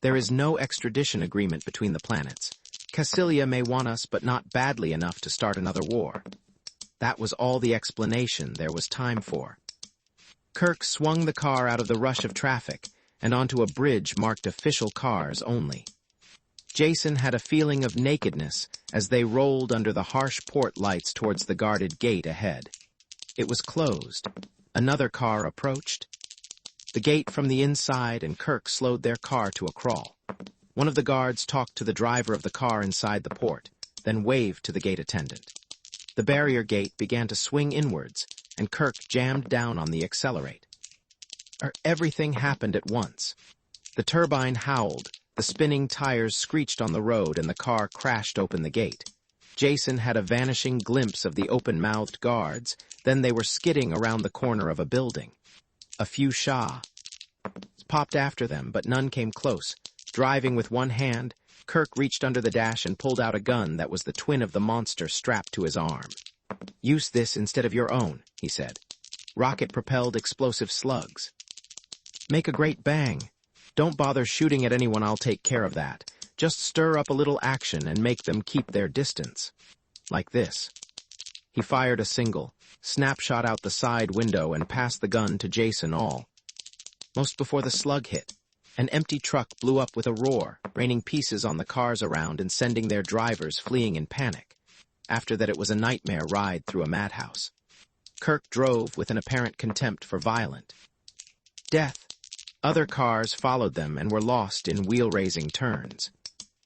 There is no extradition agreement between the planets. Cassilia may want us, but not badly enough to start another war. That was all the explanation there was time for. Kerk swung the car out of the rush of traffic and onto a bridge marked official cars only. Jason had a feeling of nakedness as they rolled under the harsh port lights towards the guarded gate ahead. It was closed. Another car approached. The gate from the inside, and Kerk slowed their car to a crawl. One of the guards talked to the driver of the car inside the port, then waved to the gate attendant. The barrier gate began to swing inwards, and Kerk jammed down on the accelerate. Everything happened at once. The turbine howled, the spinning tires screeched on the road, and the car crashed open the gate. Jason had a vanishing glimpse of the open-mouthed guards, then they were skidding around the corner of a building. A few Shah popped after them, but none came close. Driving with one hand, Kerk reached under the dash and pulled out a gun that was the twin of the monster strapped to his arm. Use this instead of your own, he said. Rocket-propelled explosive slugs. Make a great bang. Don't bother shooting at anyone, I'll take care of that. Just stir up a little action and make them keep their distance. Like this. He fired a single, snapshot out the side window and passed the gun to Jason most before the slug hit. An empty truck blew up with a roar, raining pieces on the cars around and sending their drivers fleeing in panic. After that, it was a nightmare ride through a madhouse. Kerk drove with an apparent contempt for violent death. Other cars followed them and were lost in wheel-raising turns.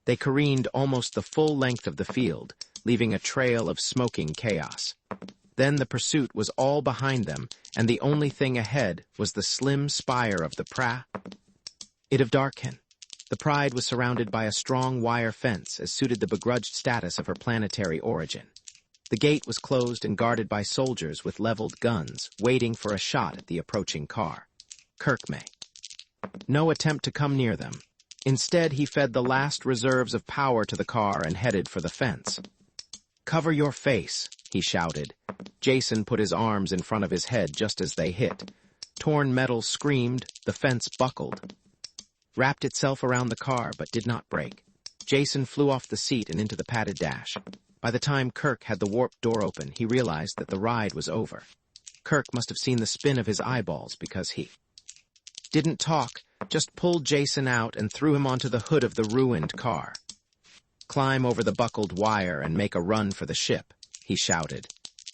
They careened almost the full length of the field, leaving a trail of smoking chaos. Then the pursuit was all behind them, and the only thing ahead was the slim spire of the Pride of Darkhan. The Pride was surrounded by a strong wire fence, as suited the begrudged status of her planetary origin. The gate was closed and guarded by soldiers with leveled guns, waiting for a shot at the approaching car. Kerk made no attempt to come near them. Instead, he fed the last reserves of power to the car and headed for the fence. Cover your face, he shouted. Jason put his arms in front of his head just as they hit. Torn metal screamed, the fence buckled. Wrapped itself around the car, but did not break. Jason flew off the seat and into the padded dash. By the time Kerk had the warp door open, he realized that the ride was over. Kerk must have seen the spin of his eyeballs because he didn't talk, just pulled Jason out and threw him onto the hood of the ruined car. Climb over the buckled wire and make a run for the ship, he shouted.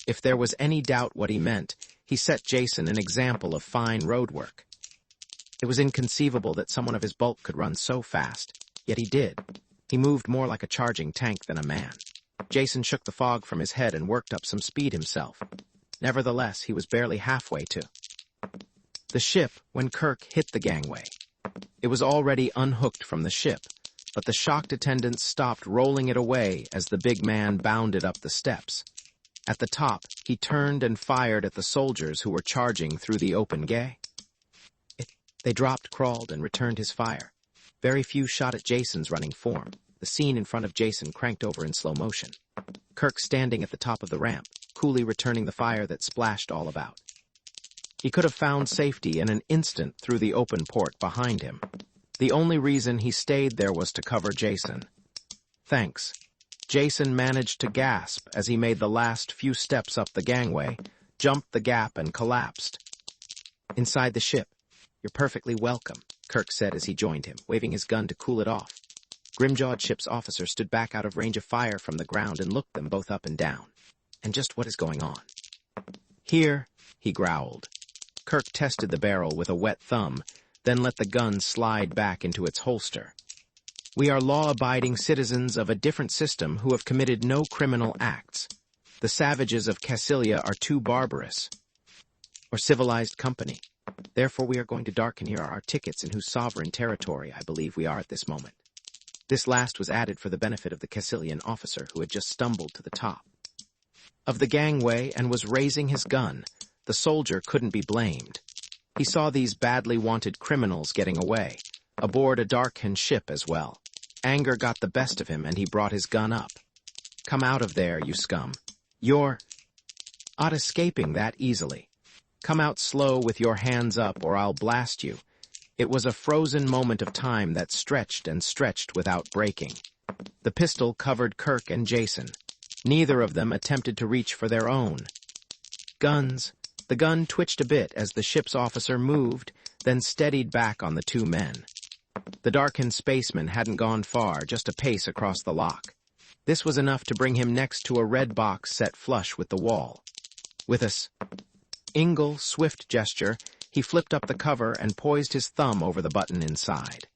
If there was any doubt what he meant, he set Jason an example of fine road work. It was inconceivable that someone of his bulk could run so fast, yet he did. He moved more like a charging tank than a man. Jason shook the fog from his head and worked up some speed himself. Nevertheless, he was barely halfway to the ship when Kerk hit the gangway. It was already unhooked from the ship, but the shocked attendants stopped rolling it away as the big man bounded up the steps. At the top, he turned and fired at the soldiers who were charging through the open gate. They dropped, crawled, and returned his fire. Very few shot at Jason's running form. The scene in front of Jason cranked over in slow motion. Kerk standing at the top of the ramp, coolly returning the fire that splashed all about. He could have found safety in an instant through the open port behind him. The only reason he stayed there was to cover Jason. Thanks. Jason managed to gasp as he made the last few steps up the gangway, jumped the gap, and collapsed. Inside the ship, "You're perfectly welcome," Kerk said as he joined him, waving his gun to cool it off. Grim-jawed ship's officer stood back out of range of fire from the ground and looked them both up and down. "And just what is going on?" "Here," he growled. Kerk tested the barrel with a wet thumb, then let the gun slide back into its holster. "We are law-abiding citizens of a different system who have committed no criminal acts. The savages of Cassilia are too barbarous, or civilized company. Therefore we are going to darken here our tickets in whose sovereign territory I believe we are at this moment." This last was added for the benefit of the Cassilian officer who had just stumbled to the top of the gangway and was raising his gun. The soldier couldn't be blamed. He saw these badly wanted criminals getting away, aboard a Darkhan ship as well. Anger got the best of him and he brought his gun up. "Come out of there, you scum. You're not escaping that easily. Come out slow with your hands up or I'll blast you." It was a frozen moment of time that stretched and stretched without breaking. The pistol covered Kerk and Jason. Neither of them attempted to reach for their own guns. The gun twitched a bit as the ship's officer moved, then steadied back on the two men. The Darkhan spaceman hadn't gone far, just a pace across the lock. This was enough to bring him next to a red box set flush with the wall. With a swift gesture, he flipped up the cover and poised his thumb over the button inside.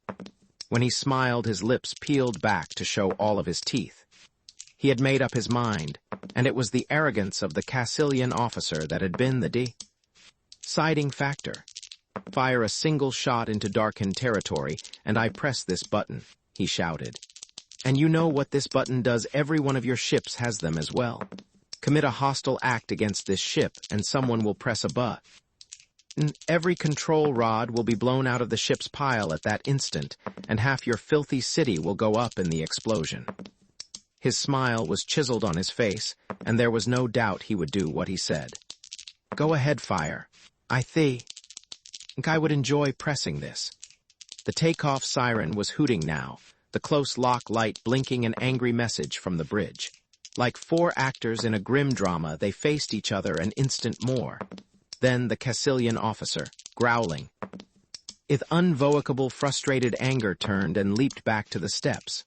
When he smiled, his lips peeled back to show all of his teeth. He had made up his mind, and it was the arrogance of the Cassilian officer that had been the deciding factor. "Fire a single shot into Darkhan territory, and I press this button," he shouted. "And you know what this button does. Every one of your ships has them as well. Commit a hostile act against this ship, and someone will press a button. Every control rod will be blown out of the ship's pile at that instant, and half your filthy city will go up in the explosion." His smile was chiseled on his face, and there was no doubt he would do what he said. "Go ahead, fire. I think I would enjoy pressing this." The takeoff siren was hooting now, the close lock light blinking an angry message from the bridge. Like four actors in a grim drama, they faced each other an instant more. Then the Cassilian officer, growling, with unvocable frustrated anger, turned and leaped back to the steps.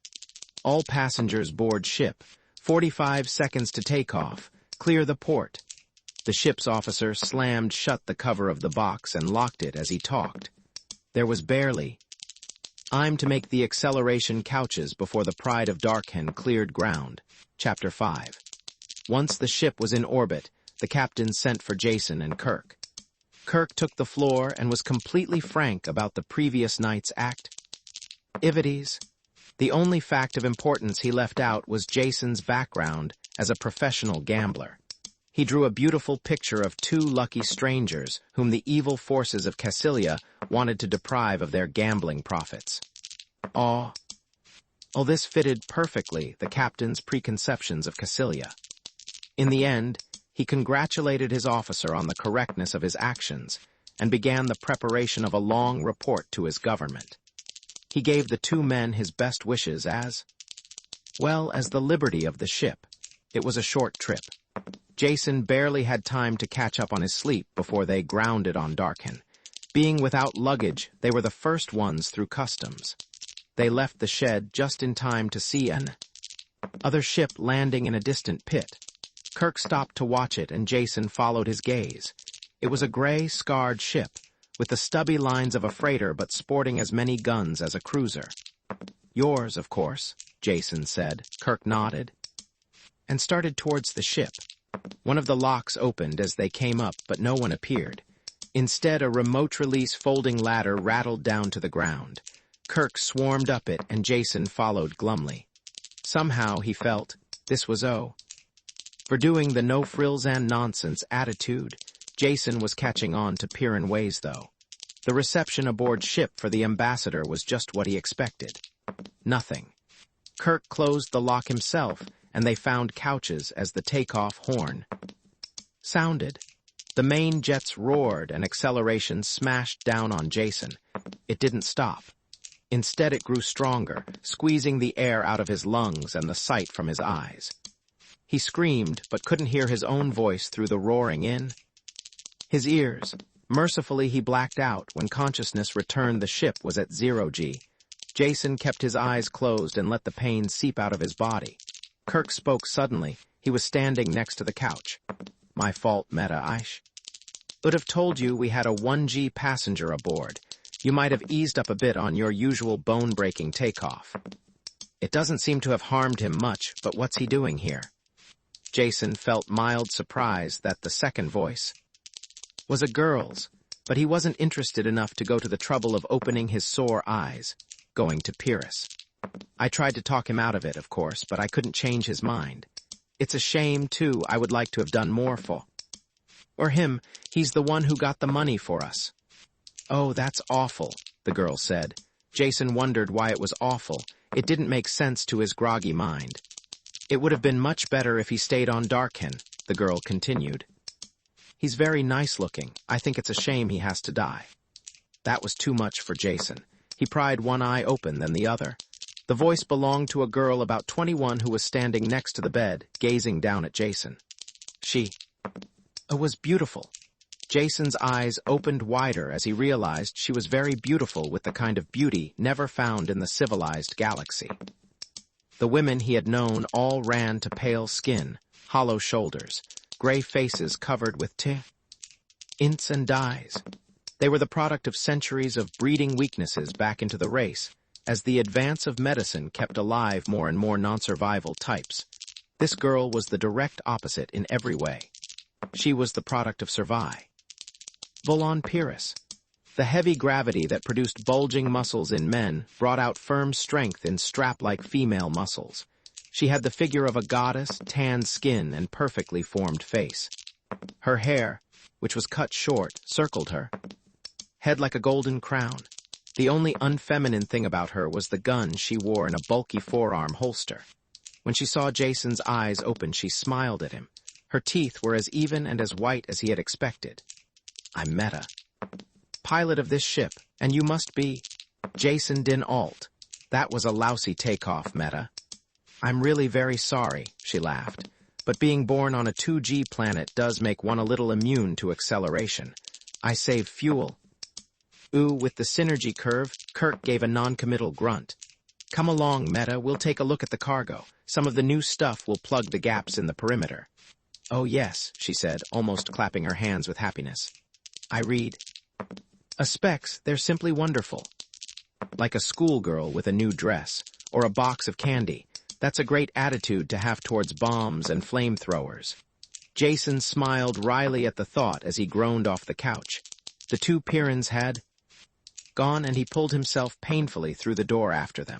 "All passengers board ship. 45 seconds to take off. Clear the port." The ship's officer slammed shut the cover of the box and locked it as he talked. There was barely time to make the acceleration couches before the Pride of Darkhan cleared ground. Chapter 5. Once the ship was in orbit, the captain sent for Jason and Kerk. Kerk took the floor and was completely frank about the previous night's activities. The only fact of importance he left out was Jason's background as a professional gambler. He drew a beautiful picture of two lucky strangers whom the evil forces of Cassilia wanted to deprive of their gambling profits. All this fitted perfectly the captain's preconceptions of Cassilia. In the end, he congratulated his officer on the correctness of his actions and began the preparation of a long report to his government. He gave the two men his best wishes as well as the liberty of the ship. It was a short trip. Jason barely had time to catch up on his sleep before they grounded on Darkhan. Being without luggage, they were the first ones through customs. They left the shed just in time to see an other ship landing in a distant pit. Kerk stopped to watch it, and Jason followed his gaze. It was a gray, scarred ship, with the stubby lines of a freighter but sporting as many guns as a cruiser. Yours, of course, Jason said. Kerk nodded and started towards the ship. One of the locks opened as they came up, but no one appeared. Instead, a remote-release folding ladder rattled down to the ground. Kerk swarmed up it, and Jason followed glumly. Somehow, he felt, this was for doing the no-frills-and-nonsense attitude. Jason was catching on to Pyrran ways, though. The reception aboard ship for the ambassador was just what he expected. Nothing. Kerk closed the lock himself, and they found couches as the takeoff horn sounded. The main jets roared and acceleration smashed down on Jason. It didn't stop. Instead, it grew stronger, squeezing the air out of his lungs and the sight from his eyes. He screamed, but couldn't hear his own voice through the roaring in his ears. Mercifully, he blacked out. When consciousness returned, the ship was at 0G. Jason kept his eyes closed and let the pain seep out of his body. Kerk spoke suddenly. He was standing next to the couch. My fault, Meta. I would have told you we had a 1G passenger aboard. You might have eased up a bit on your usual bone-breaking takeoff. It doesn't seem to have harmed him much, but what's he doing here? Jason felt mild surprise that the second voice was a girl's, but he wasn't interested enough to go to the trouble of opening his sore eyes, going to Pyrrus. I tried to talk him out of it, of course, but I couldn't change his mind. It's a shame, too. I would like to have done more for him. He's the one who got the money for us. Oh, that's awful, the girl said. Jason wondered why it was awful. It didn't make sense to his groggy mind. It would have been much better if he stayed on Darkhan, the girl continued. He's very nice-looking. I think it's a shame he has to die. That was too much for Jason. He pried one eye open, then the other. The voice belonged to a girl about 21 who was standing next to the bed, gazing down at Jason. She was beautiful. Jason's eyes opened wider as he realized she was very beautiful, with the kind of beauty never found in the civilized galaxy. The women he had known all ran to pale skin, hollow shoulders, gray faces covered with tints and dyes. They were the product of centuries of breeding weaknesses back into the race, as the advance of medicine kept alive more and more non-survival types. This girl was the direct opposite in every way. She was the product of survival on Pyrrus. The heavy gravity that produced bulging muscles in men brought out firm strength in strap-like female muscles. She had the figure of a goddess, tanned skin, and perfectly formed face. Her hair, which was cut short, circled her head like a golden crown. The only unfeminine thing about her was the gun she wore in a bulky forearm holster. When she saw Jason's eyes open, she smiled at him. Her teeth were as even and as white as he had expected. I'm Meta, pilot of this ship, and you must be Jason dinAlt. That was a lousy takeoff, Meta. I'm really very sorry, she laughed. But being born on a 2G planet does make one a little immune to acceleration. I save fuel. Ooh, with the synergy curve, Kerk gave a non-committal grunt. Come along, Meta, we'll take a look at the cargo. Some of the new stuff will plug the gaps in the perimeter. Oh yes, she said, almost clapping her hands with happiness. I read specs, they're simply wonderful. Like a schoolgirl with a new dress, or a box of candy. That's a great attitude to have towards bombs and flamethrowers. Jason smiled wryly at the thought as he groaned off the couch. The two Pyrrans had gone, and he pulled himself painfully through the door after them.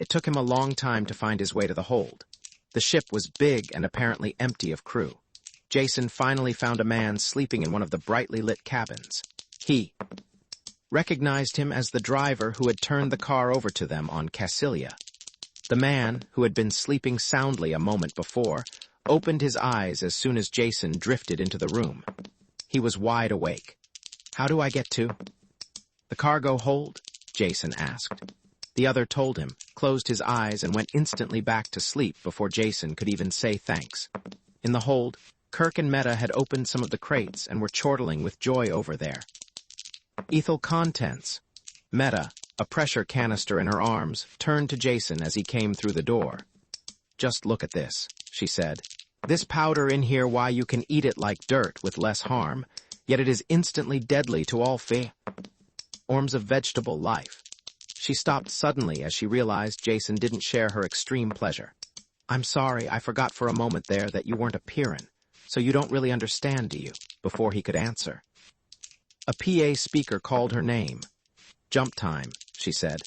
It took him a long time to find his way to the hold. The ship was big and apparently empty of crew. Jason finally found a man sleeping in one of the brightly lit cabins. He recognized him as the driver who had turned the car over to them on Cassilia. The man, who had been sleeping soundly a moment before, opened his eyes as soon as Jason drifted into the room. He was wide awake. How do I get to the cargo hold? Jason asked. The other told him, closed his eyes, and went instantly back to sleep before Jason could even say thanks. In the hold, Kerk and Meta had opened some of the crates and were chortling with joy over there. Ethyl contents. Meta, a pressure canister in her arms, turned to Jason as he came through the door. Just look at this, she said. This powder in here, why, you can eat it like dirt with less harm. yet it is instantly deadly to all forms of vegetable life. She stopped suddenly as she realized Jason didn't share her extreme pleasure. I'm sorry, I forgot for a moment there that you weren't a Pyrran, so you don't really understand, do you? Before he could answer. A PA speaker called her name. Jump time, she said.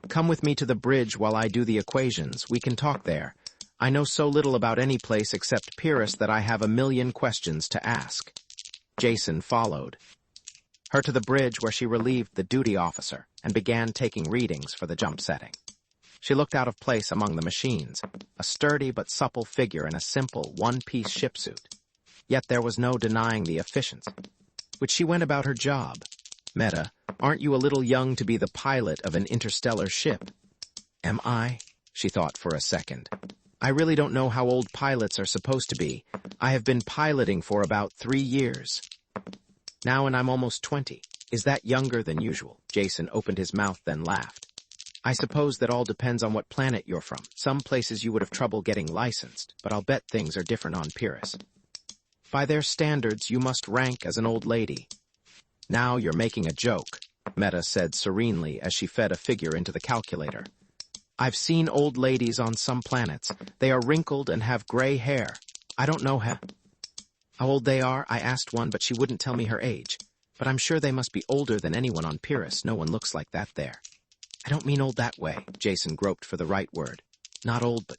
Come with me to the bridge while I do the equations. We can talk there. I know so little about any place except Pyrrus that I have a million questions to ask. Jason followed her to the bridge where she relieved the duty officer and began taking readings for the jump setting. She looked out of place among the machines, a sturdy but supple figure in a simple one-piece shipsuit. Yet there was no denying the efficiency, which she went about her job. Meta, aren't you a little young to be the pilot of an interstellar ship? Am I? She thought for a second. I really don't know how old pilots are supposed to be. I have been piloting for about 3 years. Now and I'm almost 20. Is that younger than usual? Jason opened his mouth, then laughed. I suppose that all depends on what planet you're from. Some places you would have trouble getting licensed, but I'll bet things are different on Pyrrus. By their standards, you must rank as an old lady. Now you're making a joke, Meta said serenely as she fed a figure into the calculator. I've seen old ladies on some planets. They are wrinkled and have gray hair. I don't know how old they are. I asked one, but she wouldn't tell me her age. But I'm sure they must be older than anyone on Pyrrus. No one looks like that there. I don't mean old that way. Jason groped for the right word. Not old, but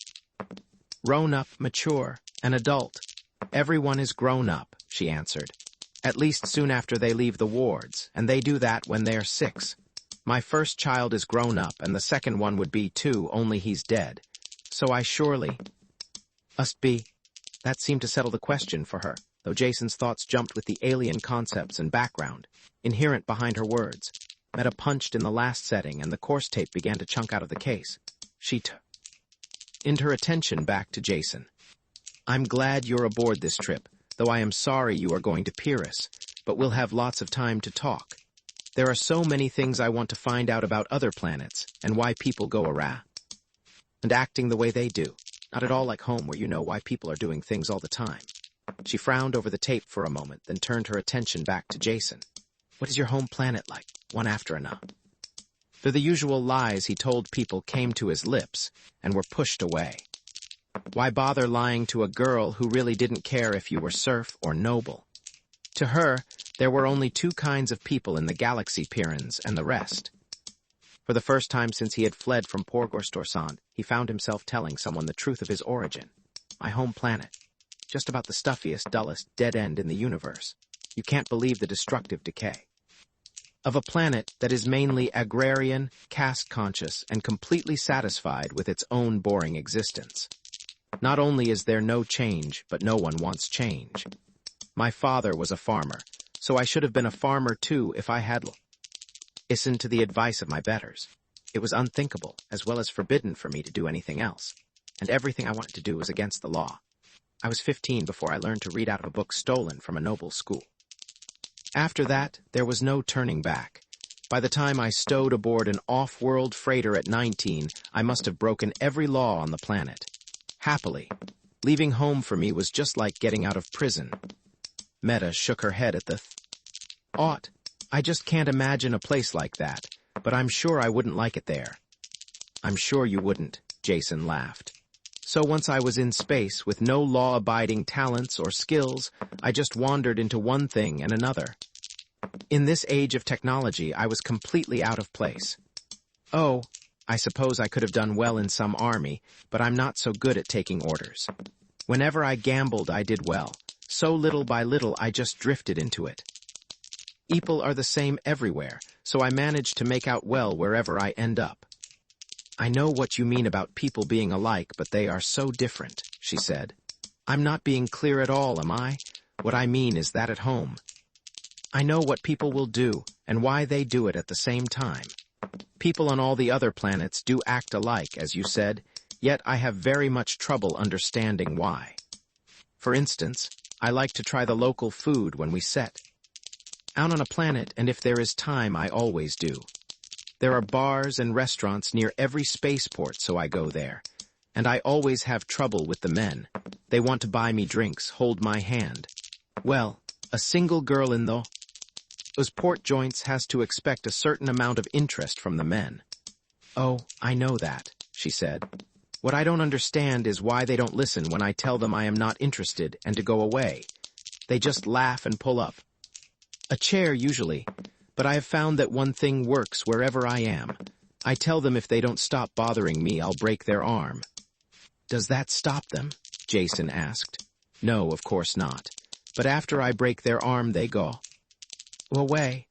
grown up, mature, an adult. Everyone is grown up, she answered. At least soon after they leave the wards, and they do that when they're 6. My first child is grown up, and the second one would be too, only he's dead. So I surely must be. That seemed to settle the question for her, though Jason's thoughts jumped with the alien concepts and background, inherent behind her words. Meta punched in the last setting, and the course tape began to chunk out of the case. She turned her attention back to Jason. I'm glad you're aboard this trip, though I am sorry you are going to Pyrrus, but we'll have lots of time to talk. There are so many things I want to find out about other planets, and why people go around and acting the way they do. Not at all like home, where you know why people are doing things all the time. She frowned over the tape for a moment, then turned her attention back to Jason. What is your home planet like? One after another. For the usual lies he told people came to his lips and were pushed away. Why bother lying to a girl who really didn't care if you were serf or noble? To her, there were only 2 kinds of people in the galaxy, Pyrrans and the rest. For the first time since he had fled from Porgorstorsan, he found himself telling someone the truth of his origin. My home planet. Just about the stuffiest, dullest, dead end in the universe. You can't believe the destructive decay. Of a planet that is mainly agrarian, caste-conscious, and completely satisfied with its own boring existence. Not only is there no change, but no one wants change. My father was a farmer, so I should have been a farmer too if I had listened to the advice of my betters. It was unthinkable, as well as forbidden for me to do anything else, and everything I wanted to do was against the law. I was 15 before I learned to read out of a book stolen from a noble school. After that, there was no turning back. By the time I stowed aboard an off-world freighter at 19, I must have broken every law on the planet. Happily, leaving home for me was just like getting out of prison. Meta shook her head at the thought. I just can't imagine a place like that, but I'm sure I wouldn't like it there. I'm sure you wouldn't, Jason laughed. So once I was in space, with no law-abiding talents or skills, I just wandered into one thing and another. In this age of technology, I was completely out of place. Oh, I suppose I could have done well in some army, but I'm not so good at taking orders. Whenever I gambled, I did well. So little by little, I just drifted into it. People are the same everywhere, so I managed to make out well wherever I end up. I know what you mean about people being alike, but they are so different, she said. I'm not being clear at all, am I? What I mean is that at home. I know what people will do, and why they do it at the same time. People on all the other planets do act alike, as you said, yet I have very much trouble understanding why. For instance, I like to try the local food when we set out on a planet, and if there is time, I always do. There are bars and restaurants near every spaceport, so I go there. And I always have trouble with the men. They want to buy me drinks, hold my hand. Well, A single girl in those port joints has to expect a certain amount of interest from the men. Oh, I know that, she said. What I don't understand is why they don't listen when I tell them I am not interested and to go away. They just laugh and pull up. A chair, usually, but I have found that one thing works wherever I am. I tell them if they don't stop bothering me, I'll break their arm. Does that stop them? Jason asked. No, of course not. But after I break their arm, they go away.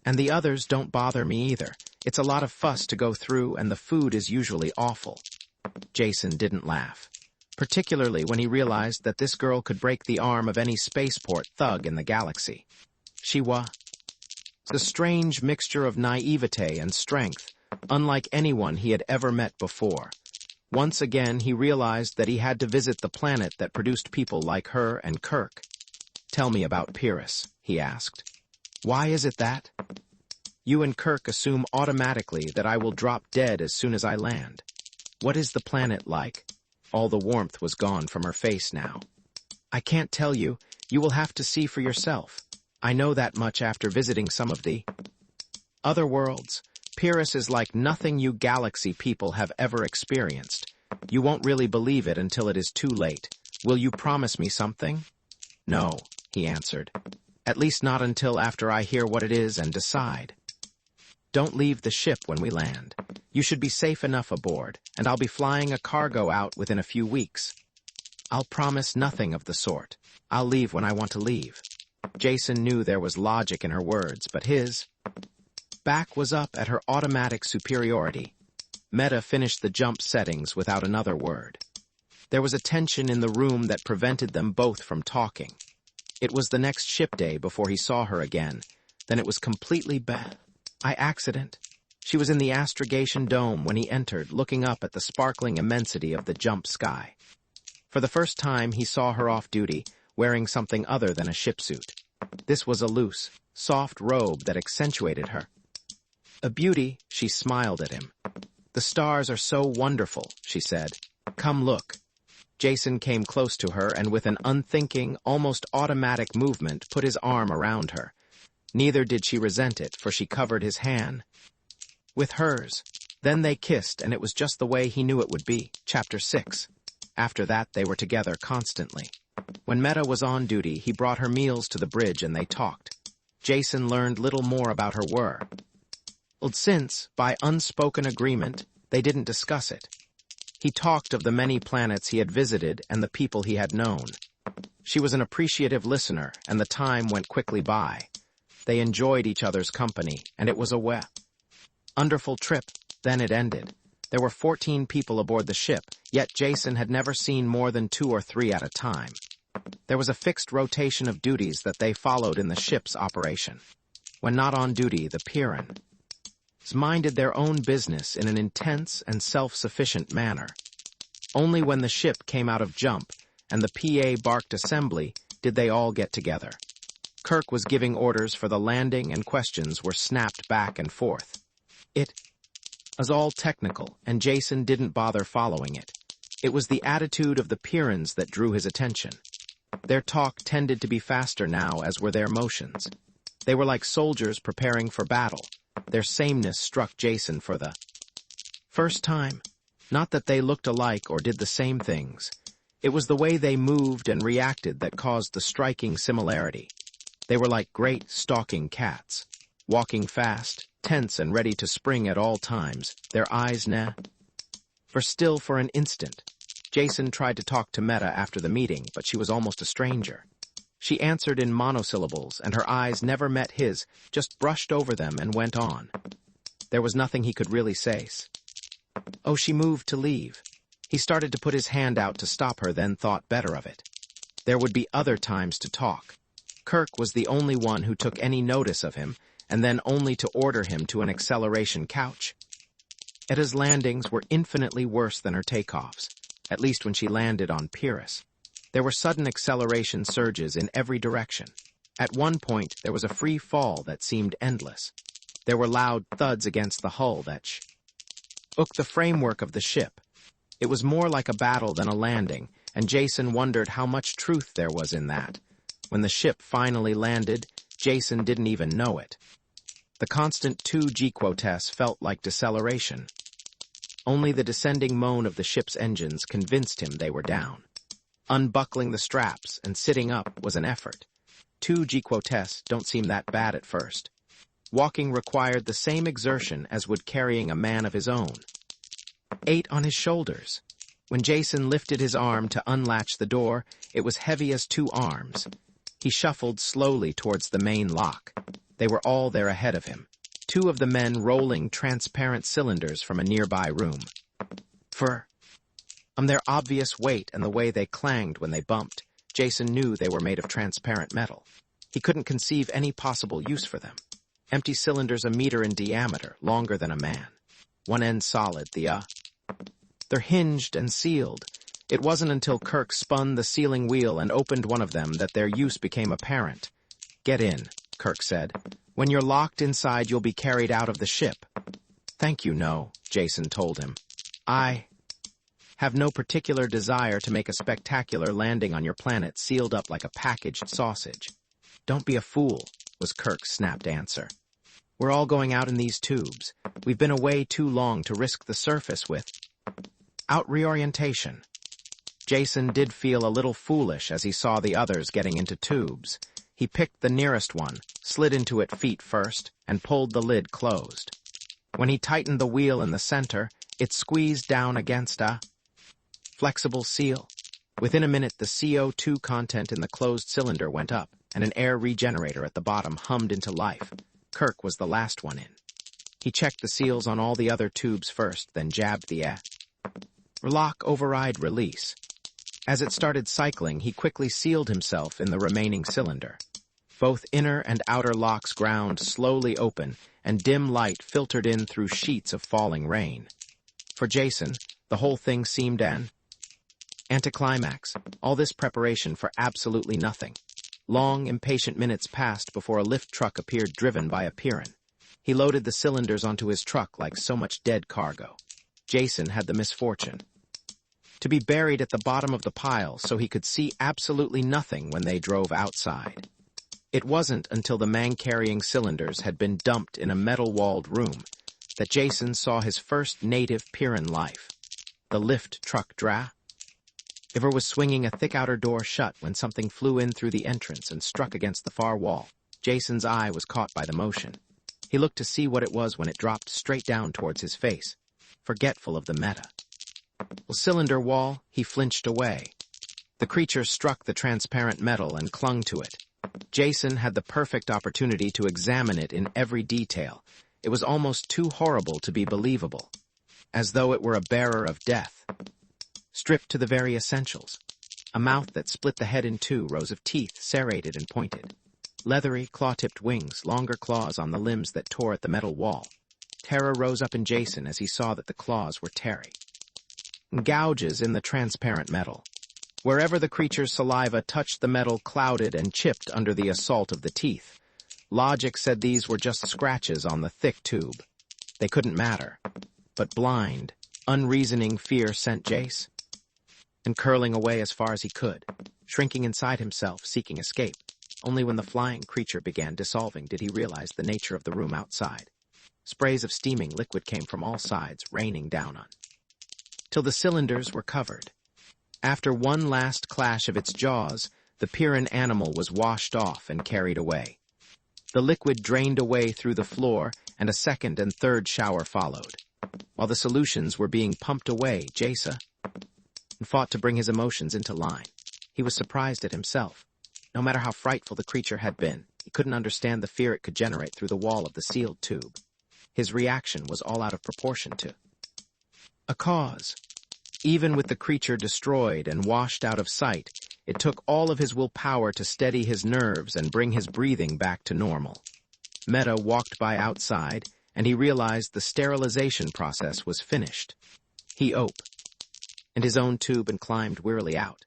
And the others don't bother me either. It's a lot of fuss to go through, and the food is usually awful. Jason didn't laugh, particularly when he realized that this girl could break the arm of any spaceport thug in the galaxy. She was a strange mixture of naivete and strength, unlike anyone he had ever met before. Once again, he realized that he had to visit the planet that produced people like her and Kerk. Tell me about Pyrrus, he asked. Why is it that? You and Kerk assume automatically that I will drop dead as soon as I land. What is the planet like? All the warmth was gone from her face now. I can't tell you. You will have to see for yourself. I know that much after visiting some of the other worlds. Pyrrus is like nothing you galaxy people have ever experienced. You won't really believe it until it is too late. Will you promise me something? No, he answered. At least not until after I hear what it is and decide. Don't leave the ship when we land. You should be safe enough aboard, and I'll be flying a cargo out within a few weeks. I'll promise nothing of the sort. I'll leave when I want to leave. Jason knew there was logic in her words, but his back was up at her automatic superiority. Meta finished the jump settings without another word. There was a tension in the room that prevented them both from talking. It was the next ship day before he saw her again. Then it was completely bad. By accident. She was in the astrogation dome when he entered, looking up at the sparkling immensity of the jump sky. For the first time, he saw her off duty, wearing something other than a ship suit. This was a loose, soft robe that accentuated her. A beauty, she smiled at him. The stars are so wonderful, she said. Come look. Jason came close to her and with an unthinking, almost automatic movement put his arm around her. Neither did she resent it, for she covered his hand with hers. Then they kissed, and it was just the way he knew it would be. Chapter 6. After that, they were together constantly. When Meta was on duty, he brought her meals to the bridge and they talked. Jason learned little more about her world, since, by unspoken agreement, they didn't discuss it. He talked of the many planets he had visited and the people he had known. She was an appreciative listener, and the time went quickly by. They enjoyed each other's company, and it was a wonderful trip. Then it ended. There were 14 people aboard the ship, yet Jason had never seen more than 2 or 3 at a time. There was a fixed rotation of duties that they followed in the ship's operation. When not on duty, the Pyrrans minded their own business in an intense and self-sufficient manner. Only when the ship came out of jump and the PA barked assembly did they all get together. Kerk was giving orders for the landing and questions were snapped back and forth. It was all technical, and Jason didn't bother following it. It was the attitude of the Pyrrans that drew his attention. Their talk tended to be faster now, as were their motions. They were like soldiers preparing for battle. Their sameness struck Jason for the first time. Not that they looked alike or did the same things. It was the way they moved and reacted that caused the striking similarity. They were like great stalking cats, walking fast, tense and ready to spring at all times, their eyes for an instant. Jason tried to talk to Meta after the meeting, but she was almost a stranger. She answered in monosyllables, and her eyes never met his, just brushed over them and went on. There was nothing he could really say. Oh, she moved to leave. He started to put his hand out to stop her, then thought better of it. There would be other times to talk. Kerk was the only one who took any notice of him, and then only to order him to an acceleration couch. Etta's landings were infinitely worse than her takeoffs, at least when she landed on Pyrrus. There were sudden acceleration surges in every direction. At one point, there was a free fall that seemed endless. There were loud thuds against the hull that shook the framework of the ship. It was more like a battle than a landing, and Jason wondered how much truth there was in that. When the ship finally landed, Jason didn't even know it. The constant 2G quotes felt like deceleration. Only the descending moan of the ship's engines convinced him they were down. Unbuckling the straps and sitting up was an effort. 2G quotes don't seem that bad at first. Walking required the same exertion as would carrying a man of his own. 8 on his shoulders. When Jason lifted his arm to unlatch the door, it was heavy as 2 arms. He shuffled slowly towards the main lock. They were all there ahead of him, 2 of the men rolling transparent cylinders from a nearby room. From their obvious weight and the way they clanged when they bumped, Jason knew they were made of transparent metal. He couldn't conceive any possible use for them. Empty cylinders a meter in diameter, longer than a man. One end solid, They're hinged and sealed. It wasn't until Kerk spun the sealing wheel and opened one of them that their use became apparent. "Get in," Kerk said. "When you're locked inside, you'll be carried out of the ship." "Thank you, no," Jason told him. "I have no particular desire to make a spectacular landing on your planet sealed up like a packaged sausage." "Don't be a fool," was Kerk's snapped answer. "We're all going out in these tubes. We've been away too long to risk the surface without reorientation." Jason did feel a little foolish as he saw the others getting into tubes. He picked the nearest one, slid into it feet first, and pulled the lid closed. When he tightened the wheel in the center, it squeezed down against a flexible seal. Within a minute, the CO2 content in the closed cylinder went up, and an air regenerator at the bottom hummed into life. Kerk was the last one in. He checked the seals on all the other tubes first, then jabbed the lock override release. As it started cycling, he quickly sealed himself in the remaining cylinder. Both inner and outer locks ground slowly open, and dim light filtered in through sheets of falling rain. For Jason, the whole thing seemed an anticlimax, all this preparation for absolutely nothing. Long, impatient minutes passed before a lift truck appeared driven by a Pyrrus. He loaded the cylinders onto his truck like so much dead cargo. Jason had the misfortune to be buried at the bottom of the pile so he could see absolutely nothing when they drove outside. It wasn't until the man-carrying cylinders had been dumped in a metal-walled room that Jason saw his first native Pyrrhus life. The lift truck driver was swinging a thick outer door shut when something flew in through the entrance and struck against the far wall. Jason's eye was caught by the motion. He looked to see what it was when it dropped straight down towards his face, forgetful of the cylinder wall. He flinched away. The creature struck the transparent metal and clung to it. Jason had the perfect opportunity to examine it in every detail. It was almost too horrible to be believable, as though it were a bearer of death. Stripped to the very essentials. A mouth that split the head in 2, rows of teeth, serrated and pointed. Leathery, claw-tipped wings, longer claws on the limbs that tore at the metal wall. Terror rose up in Jason as he saw that the claws were tearing gouges in the transparent metal. Wherever the creature's saliva touched the metal clouded and chipped under the assault of the teeth. Logic said these were just scratches on the thick tube. They couldn't matter. But blind, unreasoning fear sent Jace, and curling away as far as he could, shrinking inside himself, seeking escape. Only when the flying creature began dissolving did he realize the nature of the room outside. Sprays of steaming liquid came from all sides, raining down on, till the cylinders were covered. After one last clash of its jaws, the Pyrrhus animal was washed off and carried away. The liquid drained away through the floor, and a second and third shower followed. While the solutions were being pumped away, Jason fought to bring his emotions into line. He was surprised at himself. No matter how frightful the creature had been, he couldn't understand the fear it could generate through the wall of the sealed tube. His reaction was all out of proportion to a cause. Even with the creature destroyed and washed out of sight, it took all of his willpower to steady his nerves and bring his breathing back to normal. Meta walked by outside, and he realized the sterilization process was finished. He opened his own tube and climbed wearily out.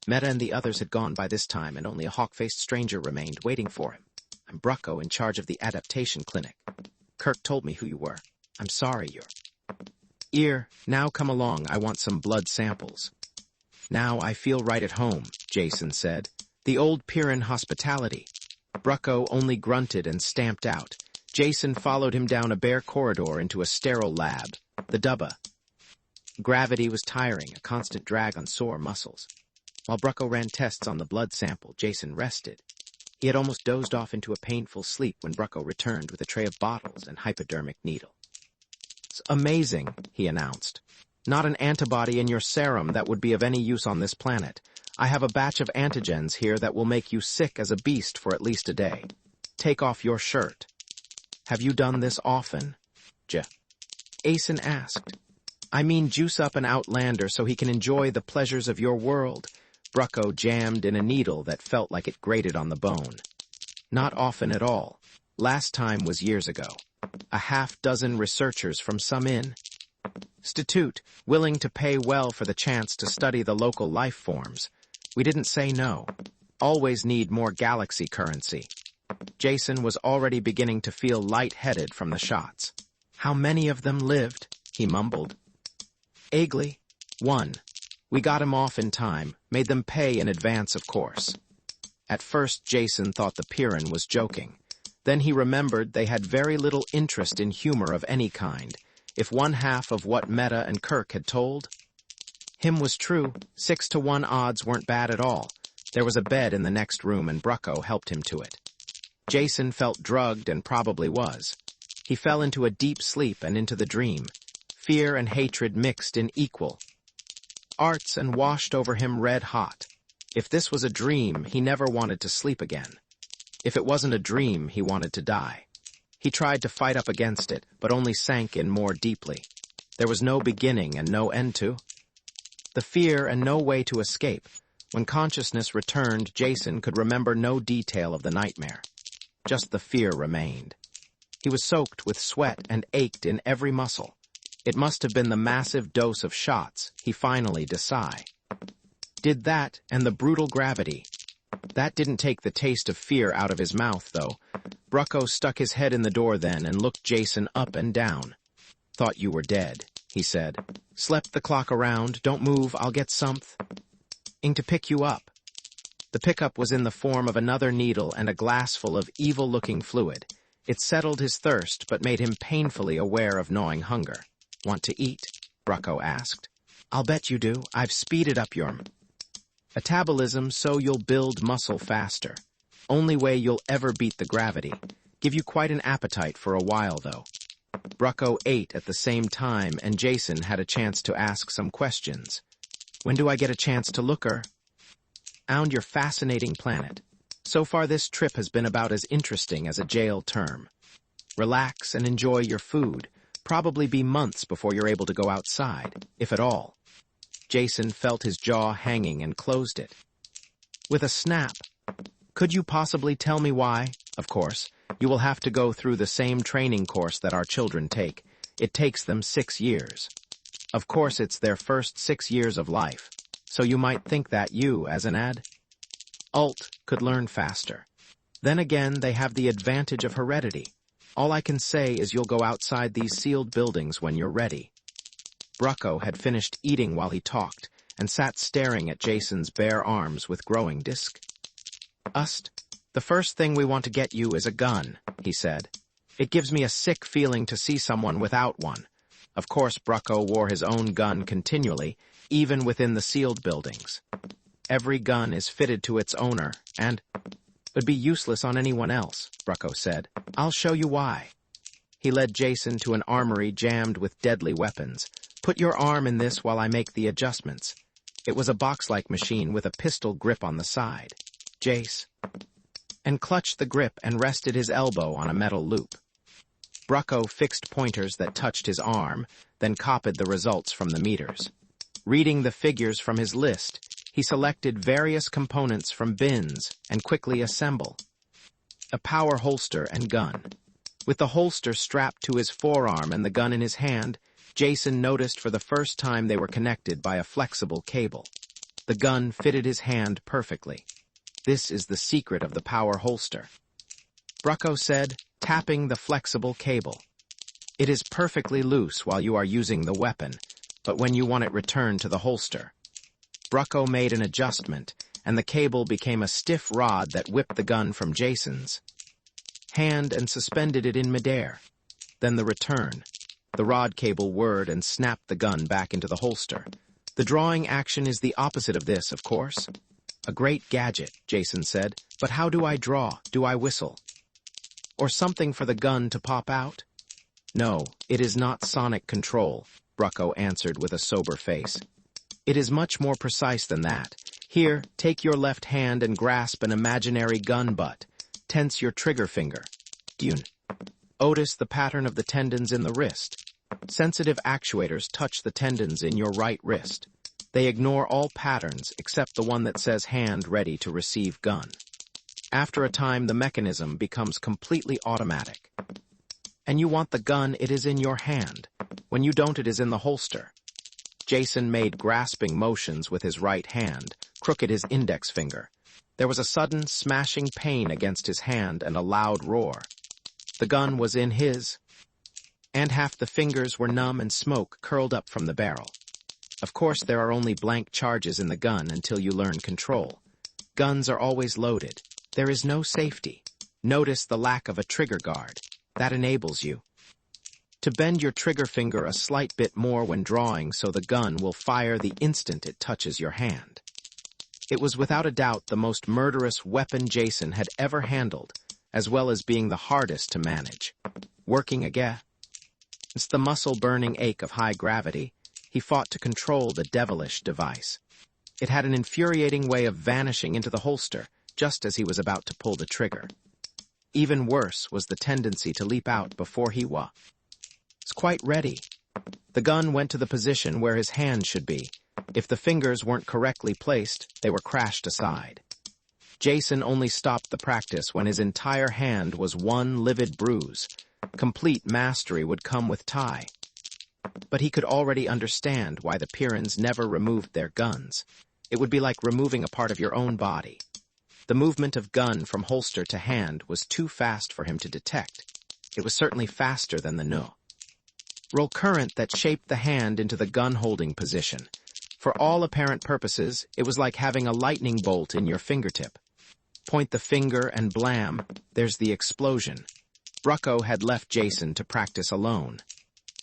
Meta and the others had gone by this time, and only a hawk-faced stranger remained, waiting for him. "I'm Brucko, in charge of the adaptation clinic. Kerk told me who you were. I'm sorry you're now come along, I want some blood samples." "Now I feel right at home," Jason said. The old Pyrrhan hospitality. Brucko only grunted and stamped out. Jason followed him down a bare corridor into a sterile lab, the Dubba. Gravity was tiring, a constant drag on sore muscles. While Brucko ran tests on the blood sample, Jason rested. He had almost dozed off into a painful sleep when Brucko returned with a tray of bottles and hypodermic needle. "It's amazing," he announced. "Not an antibody in your serum that would be of any use on this planet. I have a batch of antigens here that will make you sick as a beast for at least a day. Take off your shirt." "Have you done this often?" Asen asked. "I mean juice up an outlander so he can enjoy the pleasures of your world." Brucko jammed in a needle that felt like it grated on the bone. "Not often at all. Last time was years ago. A half-dozen researchers from some institute, willing to pay well for the chance to study the local life forms. We didn't say no. Always need more galaxy currency." Jason was already beginning to feel light-headed from the shots. "How many of them lived?" he mumbled. "Agley, 1. We got him off in time, made them pay in advance, of course." At first, Jason thought the Pyrrhan was joking. Then he remembered they had very little interest in humor of any kind, if one half of what Meta and Kerk had told. Him was true. 6-to-1 odds weren't bad at all. There was a bed in the next room and Brucko helped him to it. Jason felt drugged and probably was. He fell into a deep sleep and into the dream. Fear and hatred mixed in equal arts and washed over him red hot. If this was a dream, he never wanted to sleep again. If it wasn't a dream, he wanted to die. He tried to fight up against it, but only sank in more deeply. There was no beginning and no end to the fear and no way to escape. When consciousness returned, Jason could remember no detail of the nightmare. Just the fear remained. He was soaked with sweat and ached in every muscle. It must have been the massive dose of shots, he finally decided. Did that and the brutal gravity. That didn't take the taste of fear out of his mouth, though. Brucko stuck his head in the door then and looked Jason up and down. "Thought you were dead," he said. "Slept the clock around. Don't move, I'll get something to pick you up." The pickup was in the form of another needle and a glassful of evil-looking fluid. It settled his thirst, but made him painfully aware of gnawing hunger. "Want to eat?" Brucko asked. "I'll bet you do. I've speeded up your metabolism so you'll build muscle faster. Only way you'll ever beat the gravity. Give you quite an appetite for a while, though." Brucko ate at the same time, and Jason had a chance to ask some questions. "When do I get a chance to look around your fascinating planet? So far this trip has been about as interesting as a jail term. Relax and enjoy your food. Probably be months before you're able to go outside, if at all." Jason felt his jaw hanging and closed it. With a snap. "Could you possibly tell me why?" "Of course. You will have to go through the same training course that our children take. It takes them 6 years. Of course, it's their first 6 years of life. So you might think that you, as an adult, could learn faster. Then again, they have the advantage of heredity. All I can say is you'll go outside these sealed buildings when you're ready." Brucko had finished eating while he talked, and sat staring at Jason's bare arms with growing disgust. "The first thing we want to get you is a gun," he said. "It gives me a sick feeling to see someone without one." Of course, Brucko wore his own gun continually, even within the sealed buildings. Every gun is fitted to its owner, and would be useless on anyone else, Brucko said. "I'll show you why." He led Jason to an armory jammed with deadly weapons. "Put your arm in this while I make the adjustments." It was a box-like machine with a pistol grip on the side. Jace and clutched the grip and rested his elbow on a metal loop. Brucko fixed pointers that touched his arm, then copied the results from the meters. Reading the figures from his list, he selected various components from bins and quickly assembled a power holster and gun. With the holster strapped to his forearm and the gun in his hand, Jason noticed for the first time they were connected by a flexible cable. The gun fitted his hand perfectly. "This is the secret of the power holster," Brucko said, tapping the flexible cable. "It is perfectly loose while you are using the weapon, but when you want it returned to the holster." Brucko made an adjustment, and the cable became a stiff rod that whipped the gun from Jason's hand and suspended it in midair. Then the return. The rod cable whirred and snapped the gun back into the holster. The drawing action is the opposite of this, of course. A great gadget, Jason said, but how do I draw? Do I whistle? Or something for the gun to pop out? No, it is not sonic control, Brucko answered with a sober face. It is much more precise than that. Here, take your left hand and grasp an imaginary gun butt. Tense your trigger finger. Dune. Notice the pattern of the tendons in the wrist. Sensitive actuators touch the tendons in your right wrist. They ignore all patterns except the one that says hand ready to receive gun. After a time, the mechanism becomes completely automatic. And you want the gun, it is in your hand. When you don't, it is in the holster. Jason made grasping motions with his right hand, crooked his index finger. There was a sudden, smashing pain against his hand and a loud roar. The gun was in his, and half the fingers were numb and smoke curled up from the barrel. Of course, there are only blank charges in the gun until you learn control. Guns are always loaded. There is no safety. Notice the lack of a trigger guard. That enables you to bend your trigger finger a slight bit more when drawing so the gun will fire the instant it touches your hand. It was without a doubt the most murderous weapon Jason had ever handled, as well as being the hardest to manage. Working against the muscle-burning ache of high gravity, he fought to control the devilish device. It had an infuriating way of vanishing into the holster just as he was about to pull the trigger. Even worse was the tendency to leap out before he was quite ready. The gun went to the position where his hand should be. If the fingers weren't correctly placed, they were crashed aside. Jason only stopped the practice when his entire hand was one livid bruise. Complete mastery would come with time. But he could already understand why the Pyrrans never removed their guns. It would be like removing a part of your own body. The movement of gun from holster to hand was too fast for him to detect. It was certainly faster than the roll current that shaped the hand into the gun-holding position. For all apparent purposes, it was like having a lightning bolt in your fingertip. Point the finger and blam, there's the explosion. Brucko had left Jason to practice alone.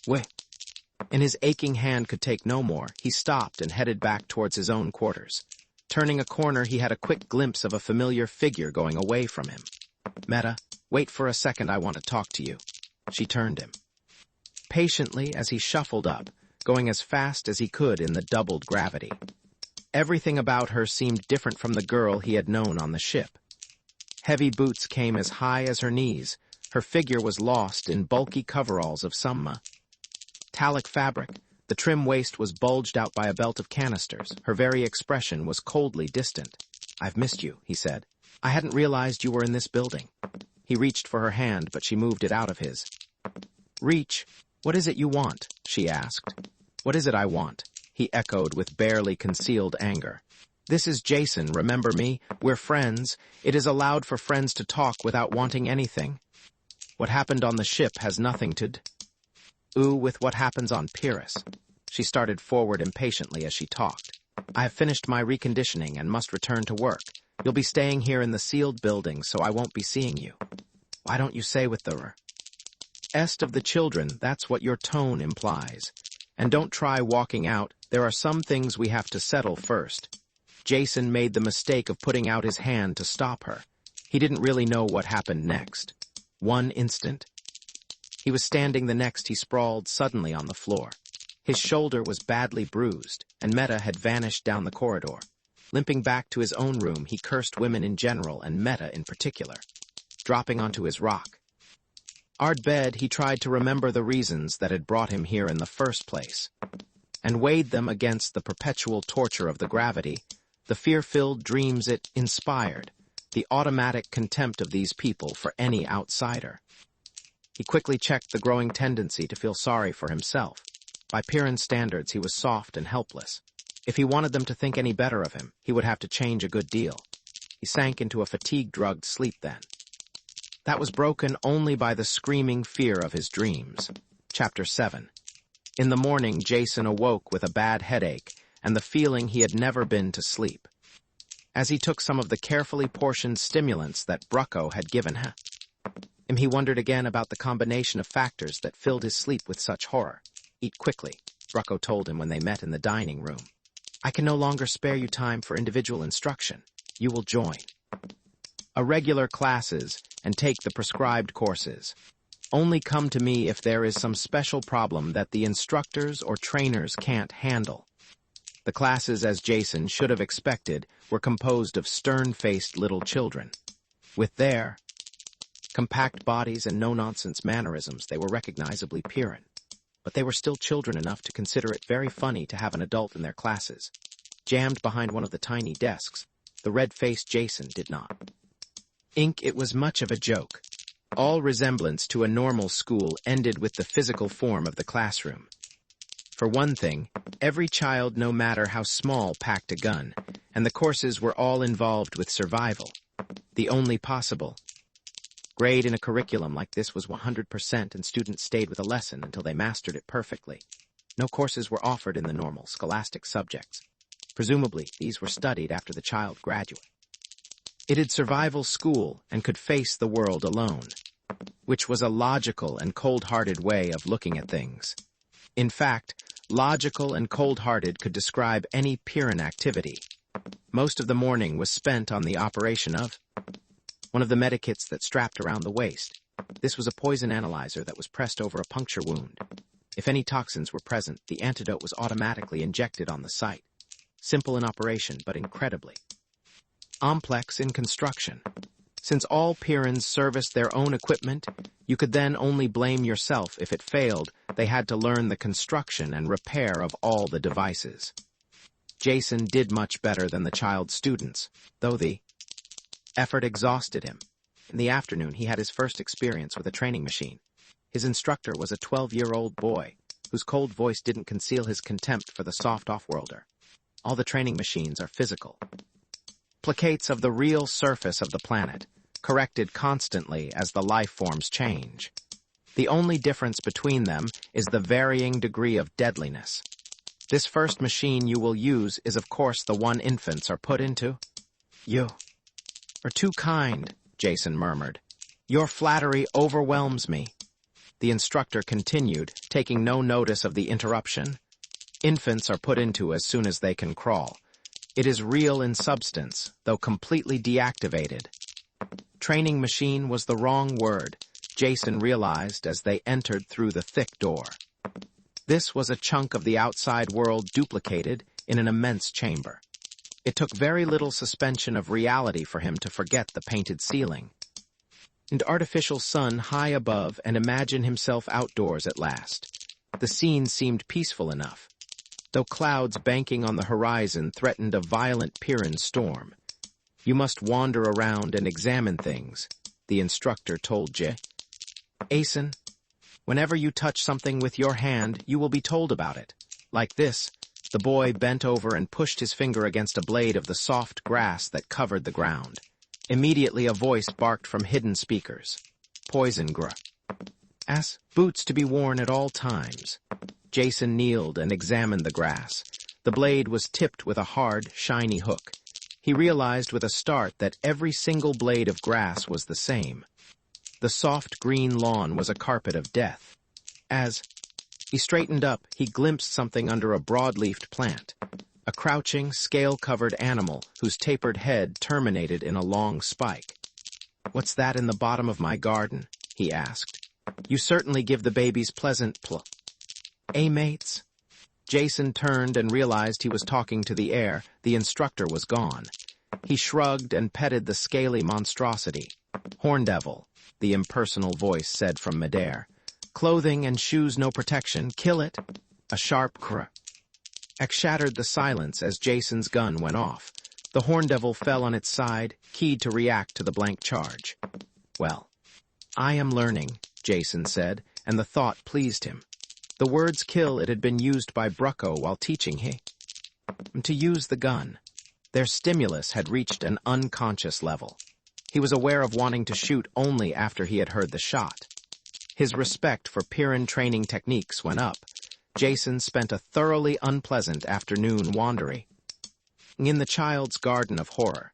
And his aching hand could take no more. He stopped and headed back towards his own quarters. Turning a corner, he had a quick glimpse of a familiar figure going away from him. Meta, wait for a second, I want to talk to you. She turned him. Patiently as he shuffled up, going as fast as he could in the doubled gravity. Everything about her seemed different from the girl he had known on the ship. Heavy boots came as high as her knees. Her figure was lost in bulky coveralls of some metallic fabric. The trim waist was bulged out by a belt of canisters. Her very expression was coldly distant. I've missed you, he said. I hadn't realized you were in this building. He reached for her hand, but she moved it out of his reach. What is it you want? She asked. What is it I want? He echoed with barely concealed anger. This is Jason, remember me? We're friends. It is allowed for friends to talk without wanting anything. What happened on the ship has nothing to do with what happens on Pyrrus. She started forward impatiently as she talked. I have finished my reconditioning and must return to work. You'll be staying here in the sealed building, so I won't be seeing you. Why don't you say with the rest of the children? That's what your tone implies. And don't try walking out. There are some things we have to settle first. Jason made the mistake of putting out his hand to stop her. He didn't really know what happened next. One instant. He was standing, the next he sprawled suddenly on the floor. His shoulder was badly bruised, and Meta had vanished down the corridor. Limping back to his own room, he cursed women in general and Meta in particular. Dropping onto his rock. Bed, he tried to remember the reasons that had brought him here in the first place, and weighed them against the perpetual torture of the gravity, the fear-filled dreams it inspired, the automatic contempt of these people for any outsider. He quickly checked the growing tendency to feel sorry for himself. By Pyrran standards, he was soft and helpless. If he wanted them to think any better of him, he would have to change a good deal. He sank into a fatigue-drugged sleep then. That was broken only by the screaming fear of his dreams. Chapter 7. In the morning, Jason awoke with a bad headache and the feeling he had never been to sleep. as he took some of the carefully portioned stimulants that Brucko had given him. He wondered again about the combination of factors that filled his sleep with such horror. "Eat quickly," Brucko told him when they met in the dining room. "I can no longer spare you time for individual instruction. You will join irregular classes and take the prescribed courses. Only come to me if there is some special problem that the instructors or trainers can't handle." The classes, as Jason should have expected, were composed of stern-faced little children. With their compact bodies and no-nonsense mannerisms, they were recognizably Pyrran. But they were still children enough to consider it very funny to have an adult in their classes. Jammed behind one of the tiny desks, the red-faced Jason did not. It was much of a joke. All resemblance to a normal school ended with the physical form of the classroom. For one thing, every child, no matter how small, packed a gun, and the courses were all involved with survival. The only possible grade in a curriculum like this was 100%, and students stayed with a lesson until they mastered it perfectly. No courses were offered in the normal scholastic subjects. Presumably, these were studied after the child graduated. It had survival school and could face the world alone, which was a logical and cold-hearted way of looking at things. In fact, logical and cold-hearted could describe any Pyrran activity. Most of the morning was spent on the operation of one of the medikits that strapped around the waist. This was a poison analyzer that was pressed over a puncture wound. If any toxins were present, the antidote was automatically injected on the site. Simple in operation, but incredibly complex in construction. Since all Pyrrans serviced their own equipment, you could then only blame yourself if it failed. They had to learn the construction and repair of all the devices. Jason did much better than the child students, though the effort exhausted him. In the afternoon, he had his first experience with a training machine. His instructor was a 12-year-old boy, whose cold voice didn't conceal his contempt for the soft off-worlder. All the training machines are physical placates of the real surface of the planet, corrected constantly as the life forms change. The only difference between them is the varying degree of deadliness. This first machine you will use is, of course, the one infants are put into. "You are too kind," Jason murmured. "Your flattery overwhelms me." The instructor continued, taking no notice of the interruption. "Infants are put into as soon as they can crawl. It is real in substance, though completely deactivated." Training machine was the wrong word, Jason realized as they entered through the thick door. This was a chunk of the outside world duplicated in an immense chamber. It took very little suspension of reality for him to forget the painted ceiling and artificial sun high above and imagine himself outdoors at last. The scene seemed peaceful enough, though clouds banking on the horizon threatened a violent Pyrran storm. "You must wander around and examine things," the instructor told Jason. "Whenever you touch something with your hand, you will be told about it. Like this." The boy bent over and pushed his finger against a blade of the soft grass that covered the ground. Immediately a voice barked from hidden speakers. "Poison grass. Boots to be worn at all times." Jason kneeled and examined the grass. The blade was tipped with a hard, shiny hook. He realized with a start that every single blade of grass was the same. The soft green lawn was a carpet of death. As he straightened up, he glimpsed something under a broad-leafed plant. A crouching, scale-covered animal whose tapered head terminated in a long spike. "What's that in the bottom of my garden?" he asked. "You certainly give the babies pleasant mates?" Jason turned and realized he was talking to the air. The instructor was gone. He shrugged and petted the scaly monstrosity. "Horndevil," the impersonal voice said from midair. "Clothing and shoes no protection. Kill it." A sharp crack shattered the silence as Jason's gun went off. The Horndevil fell on its side, keyed to react to the blank charge. "Well, I am learning," Jason said, and the thought pleased him. The words "kill" it had been used by Brucko while teaching him to use the gun. Their stimulus had reached an unconscious level. He was aware of wanting to shoot only after he had heard the shot. His respect for Pyrran training techniques went up. Jason spent a thoroughly unpleasant afternoon wandering In the child's garden of horror,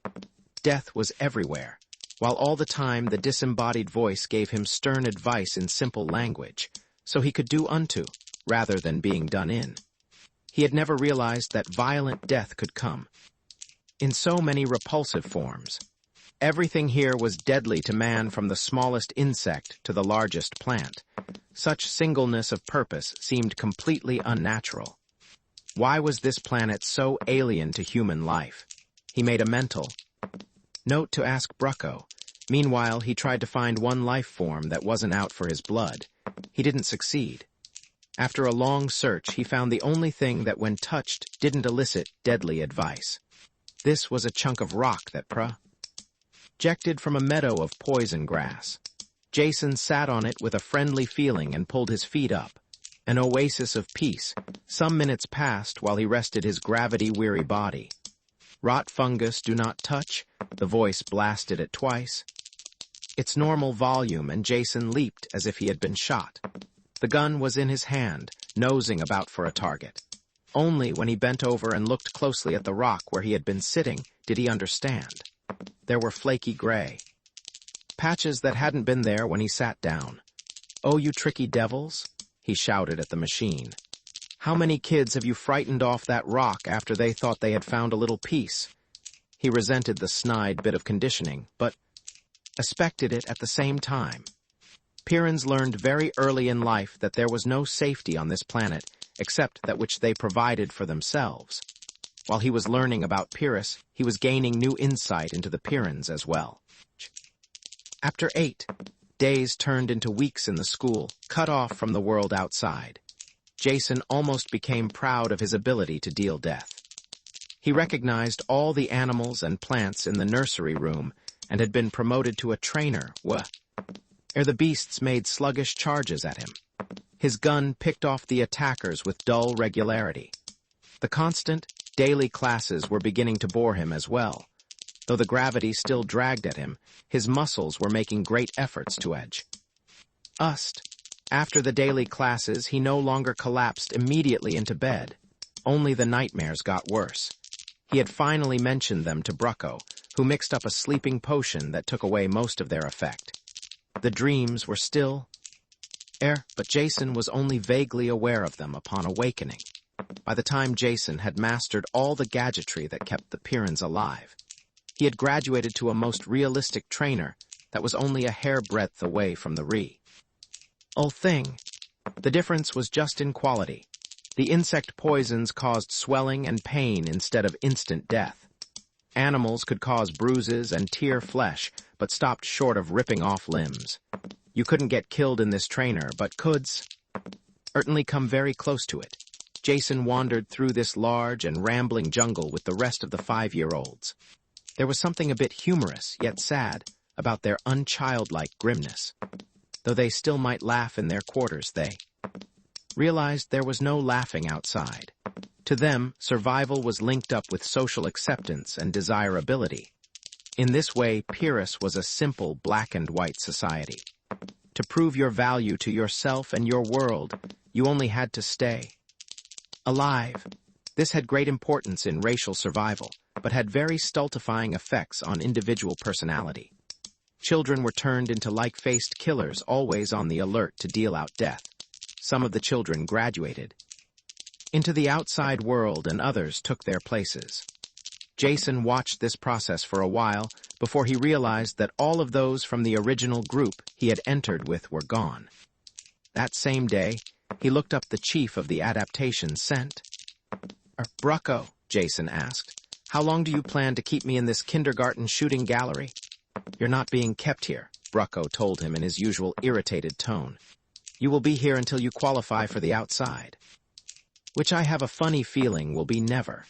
death was everywhere, while all the time the disembodied voice gave him stern advice in simple language, so he could do unto, rather than being done in. He had never realized that violent death could come in so many repulsive forms. Everything here was deadly to man, from the smallest insect to the largest plant. Such singleness of purpose seemed completely unnatural. Why was this planet so alien to human life? He made a mental note to ask Brucko. Meanwhile, he tried to find one life form that wasn't out for his blood. He didn't succeed. After a long search, he found the only thing that, when touched, didn't elicit deadly advice. This was a chunk of rock that projected from a meadow of poison grass. Jason sat on it with a friendly feeling and pulled his feet up. An oasis of peace. Some minutes passed while he rested his gravity-weary body. Rot fungus, do not touch, the voice blasted it twice. Its normal volume, and Jason leaped as if he had been shot. The gun was in his hand, nosing about for a target. Only when he bent over and looked closely at the rock where he had been sitting did he understand. There were flaky gray patches that hadn't been there when he sat down. "Oh, you tricky devils," he shouted at the machine. "How many kids have you frightened off that rock after they thought they had found a little peace?" He resented the snide bit of conditioning, but expected it at the same time. Pyrrans learned very early in life that there was no safety on this planet except that which they provided for themselves. While he was learning about Pyrrus, he was gaining new insight into the Pyrrans as well. After 8 days turned into weeks in the school, cut off from the world outside, Jason almost became proud of his ability to deal death. He recognized all the animals and plants in the nursery room and had been promoted to a trainer, ere the beasts made sluggish charges at him. His gun picked off the attackers with dull regularity. The constant, daily classes were beginning to bore him as well. Though the gravity still dragged at him, his muscles were making great efforts to edge. After the daily classes, he no longer collapsed immediately into bed. Only the nightmares got worse. He had finally mentioned them to Brucko, who mixed up a sleeping potion that took away most of their effect. The dreams were still but Jason was only vaguely aware of them upon awakening. By the time Jason had mastered all the gadgetry that kept the Pyrrans alive, he had graduated to a most realistic trainer that was only a hairbreadth away from the real thing. The difference was just in quality. The insect poisons caused swelling and pain instead of instant death. Animals could cause bruises and tear flesh, but stopped short of ripping off limbs. You couldn't get killed in this trainer, but could certainly come very close to it. Jason wandered through this large and rambling jungle with the rest of the 5-year-olds. There was something a bit humorous, yet sad, about their unchildlike grimness. Though they still might laugh in their quarters, they realized there was no laughing outside. To them, survival was linked up with social acceptance and desirability. In this way, Pyrrus was a simple black and white society. To prove your value to yourself and your world, you only had to stay alive. This had great importance in racial survival, but had very stultifying effects on individual personality. Children were turned into like-faced killers, always on the alert to deal out death. Some of the children graduated into the outside world, and others took their places. Jason watched this process for a while before he realized that all of those from the original group he had entered with were gone. That same day, he looked up the chief of the adaptation sent. "Brucko," Jason asked, "how long do you plan to keep me in this kindergarten shooting gallery?" "You're not being kept here," Brucko told him in his usual irritated tone. "You will be here until you qualify for the outside. Which I have a funny feeling will be never.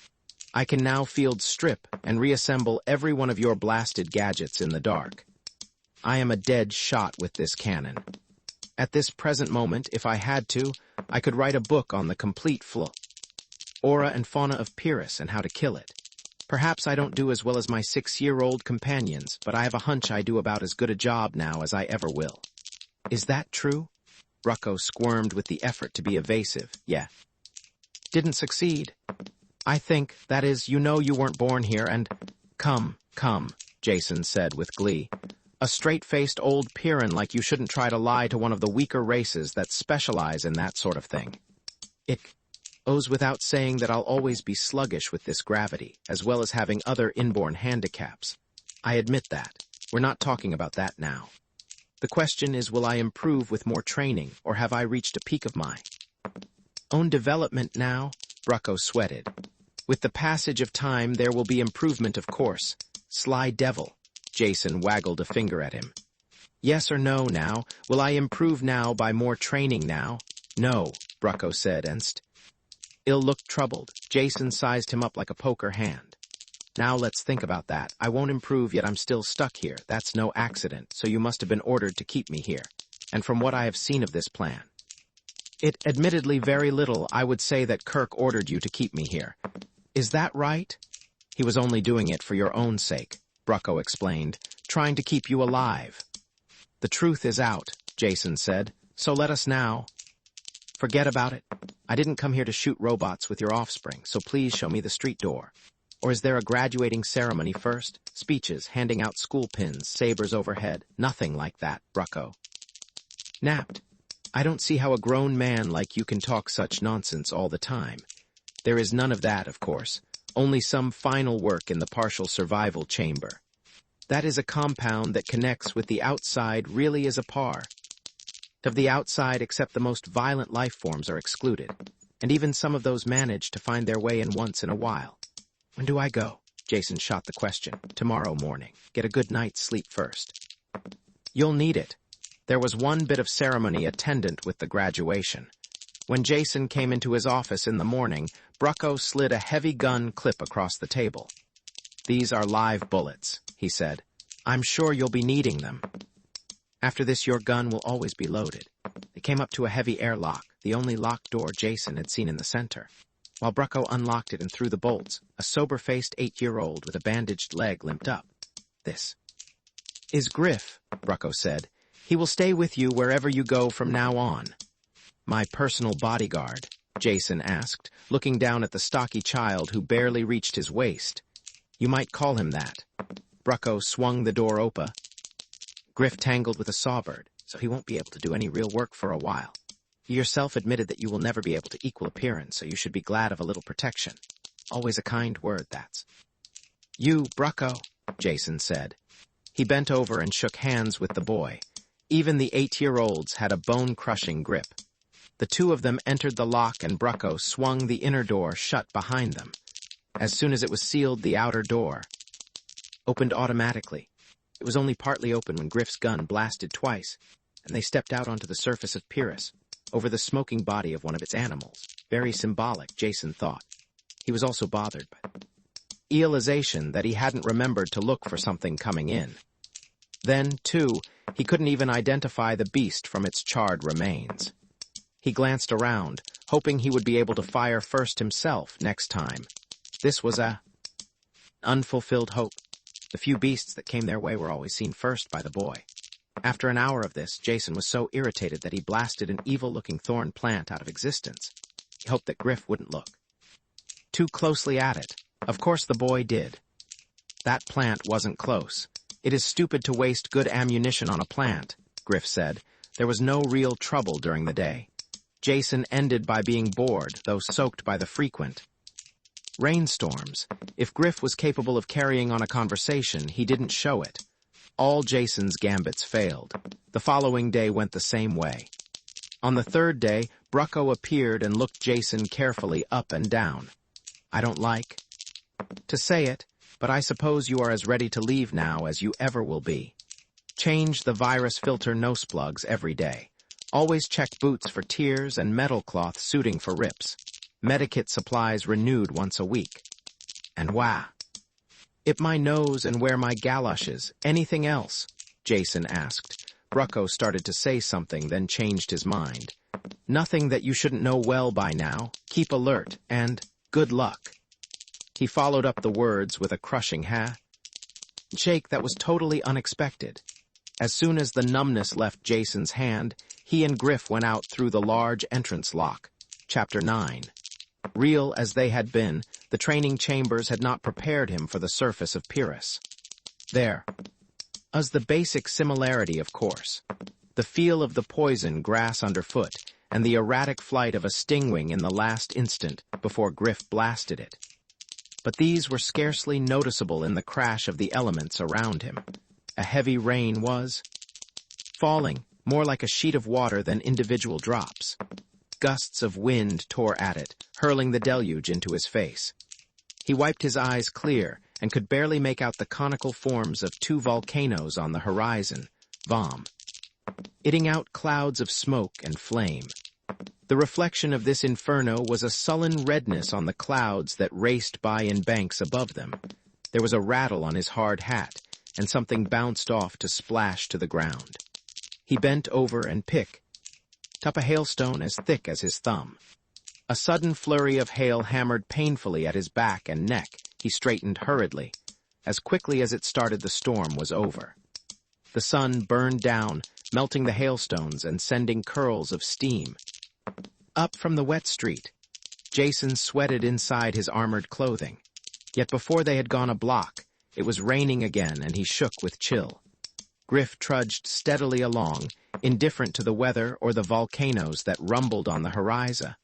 I can now field strip and reassemble every one of your blasted gadgets in the dark. I am a dead shot with this cannon. At this present moment, if I had to, I could write a book on the complete flora and fauna of Pyrrus and how to kill it. Perhaps I don't do as well as my 6-year-old companions, but I have a hunch I do about as good a job now as I ever will." "Is that true?" Brucko squirmed with the effort to be evasive. "Yeah." "Didn't succeed." That is, you know you weren't born here and— Come, Jason said with glee. A straight-faced old Pyrran like you shouldn't try to lie to one of the weaker races that specialize in that sort of thing. It goes without saying that I'll always be sluggish with this gravity, as well as having other inborn handicaps. I admit that. We're not talking about that now. The question is, will I improve with more training, or have I reached a peak of my own development now? Brucko sweated. With the passage of time, there will be improvement, of course. Sly devil. Jason waggled a finger at him. Yes or no now? Will I improve now by more training now? No, Brucko said, Il looked troubled. Jason sized him up like a poker hand. Now let's think about that. I won't improve, yet I'm still stuck here. That's no accident, so you must have been ordered to keep me here. And from what I have seen of this plan, it admittedly very little, I would say that Kerk ordered you to keep me here. Is that right? He was only doing it for your own sake, Brucko explained, trying to keep you alive. The truth is out, Jason said, so let us now. Forget about it. I didn't come here to shoot robots with your offspring, so please show me the street door. Or is there a graduating ceremony first? Speeches, handing out school pins, sabers overhead. Nothing like that, Brucko napped. I don't see how a grown man like you can talk such nonsense all the time. There is none of that, of course. Only some final work in the partial survival chamber. That is a compound that connects with the outside really is a par. Of the outside, except the most violent life forms are excluded, and even some of those manage to find their way in once in a while. When do I go? Jason shot the question. Tomorrow morning. Get a good night's sleep first. You'll need it. There was one bit of ceremony attendant with the graduation. When Jason came into his office in the morning, Brucko slid a heavy gun clip across the table. These are live bullets, he said. I'm sure you'll be needing them. After this, your gun will always be loaded. They came up to a heavy airlock, the only locked door Jason had seen in the center. While Brucko unlocked it and threw the bolts, a sober-faced 8-year-old with a bandaged leg limped up. This is Griff, Brucko said. He will stay with you wherever you go from now on. My personal bodyguard, Jason asked, looking down at the stocky child who barely reached his waist. You might call him that. Brucko swung the door open. Griff tangled with a sawbird, so he won't be able to do any real work for a while. You yourself admitted that you will never be able to equal appearance, so you should be glad of a little protection. Always a kind word, that's. You, Brucko, Jason said. He bent over and shook hands with the boy. Even the 8-year-olds had a bone-crushing grip. The two of them entered the lock and Brucko swung the inner door shut behind them. As soon as it was sealed, the outer door opened automatically. It was only partly open when Griff's gun blasted twice, and they stepped out onto the surface of Pyrrus, over the smoking body of one of its animals. Very symbolic, Jason thought. He was also bothered by the realization that he hadn't remembered to look for something coming in. Then, too, he couldn't even identify the beast from its charred remains. He glanced around, hoping he would be able to fire first himself next time. This was an unfulfilled hope. The few beasts that came their way were always seen first by the boy. After an hour of this, Jason was so irritated that he blasted an evil-looking thorn plant out of existence. He hoped that Griff wouldn't look too closely at it. Of course the boy did. That plant wasn't close. It is stupid to waste good ammunition on a plant, Griff said. There was no real trouble during the day. Jason ended by being bored, though soaked by the frequent rainstorms. If Griff was capable of carrying on a conversation, he didn't show it. All Jason's gambits failed. The following day went the same way. On the third day, Brucko appeared and looked Jason carefully up and down. I don't like to say it, but I suppose you are as ready to leave now as you ever will be. Change the virus filter nose plugs every day. Always check boots for tears and metal cloth suiting for rips. Medikit supplies renewed once a week. And Ip my nose and wear my galoshes. Anything else? Jason asked. Brucko started to say something, then changed his mind. Nothing that you shouldn't know well by now. Keep alert, and good luck. He followed up the words with a crushing shake that was totally unexpected. As soon as the numbness left Jason's hand, he and Griff went out through the large entrance lock. Chapter 9. Real as they had been, The training chambers had not prepared him for the surface of Pyrrus. There was the basic similarity, of course. The feel of the poison grass underfoot, and the erratic flight of a stingwing in the last instant before Griff blasted it. But these were scarcely noticeable in the crash of the elements around him. A heavy rain was falling, more like a sheet of water than individual drops. Gusts of wind tore at it, hurling the deluge into his face. He wiped his eyes clear and could barely make out the conical forms of two volcanoes on the horizon, eating out clouds of smoke and flame. The reflection of this inferno was a sullen redness on the clouds that raced by in banks above them. There was a rattle on his hard hat, and something bounced off to splash to the ground. He bent over and picked up a hailstone as thick as his thumb. A sudden flurry of hail hammered painfully at his back and neck. He straightened hurriedly. As quickly as it started, the storm was over. The sun burned down, melting the hailstones and sending curls of steam up from the wet street. Jason sweated inside his armored clothing. Yet before they had gone a block, it was raining again and he shook with chill. Griff trudged steadily along, indifferent to the weather or the volcanoes that rumbled on the horizon,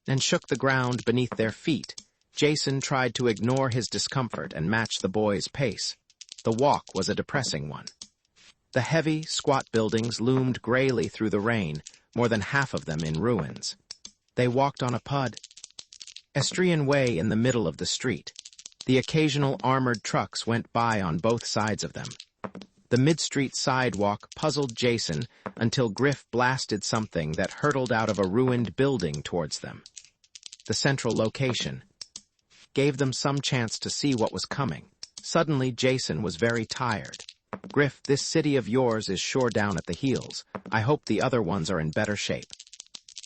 and shook the ground beneath their feet. Jason tried to ignore his discomfort and match the boy's pace. The walk was a depressing one. The heavy, squat buildings loomed grayly through the rain, more than half of them in ruins. They walked on a pedestrian way in the middle of the street. The occasional armored trucks went by on both sides of them. The mid-street sidewalk puzzled Jason until Griff blasted something that hurtled out of a ruined building towards them. The central location gave them some chance to see what was coming. Suddenly, Jason was very tired. Griff, this city of yours is sure down at the heels. I hope the other ones are in better shape.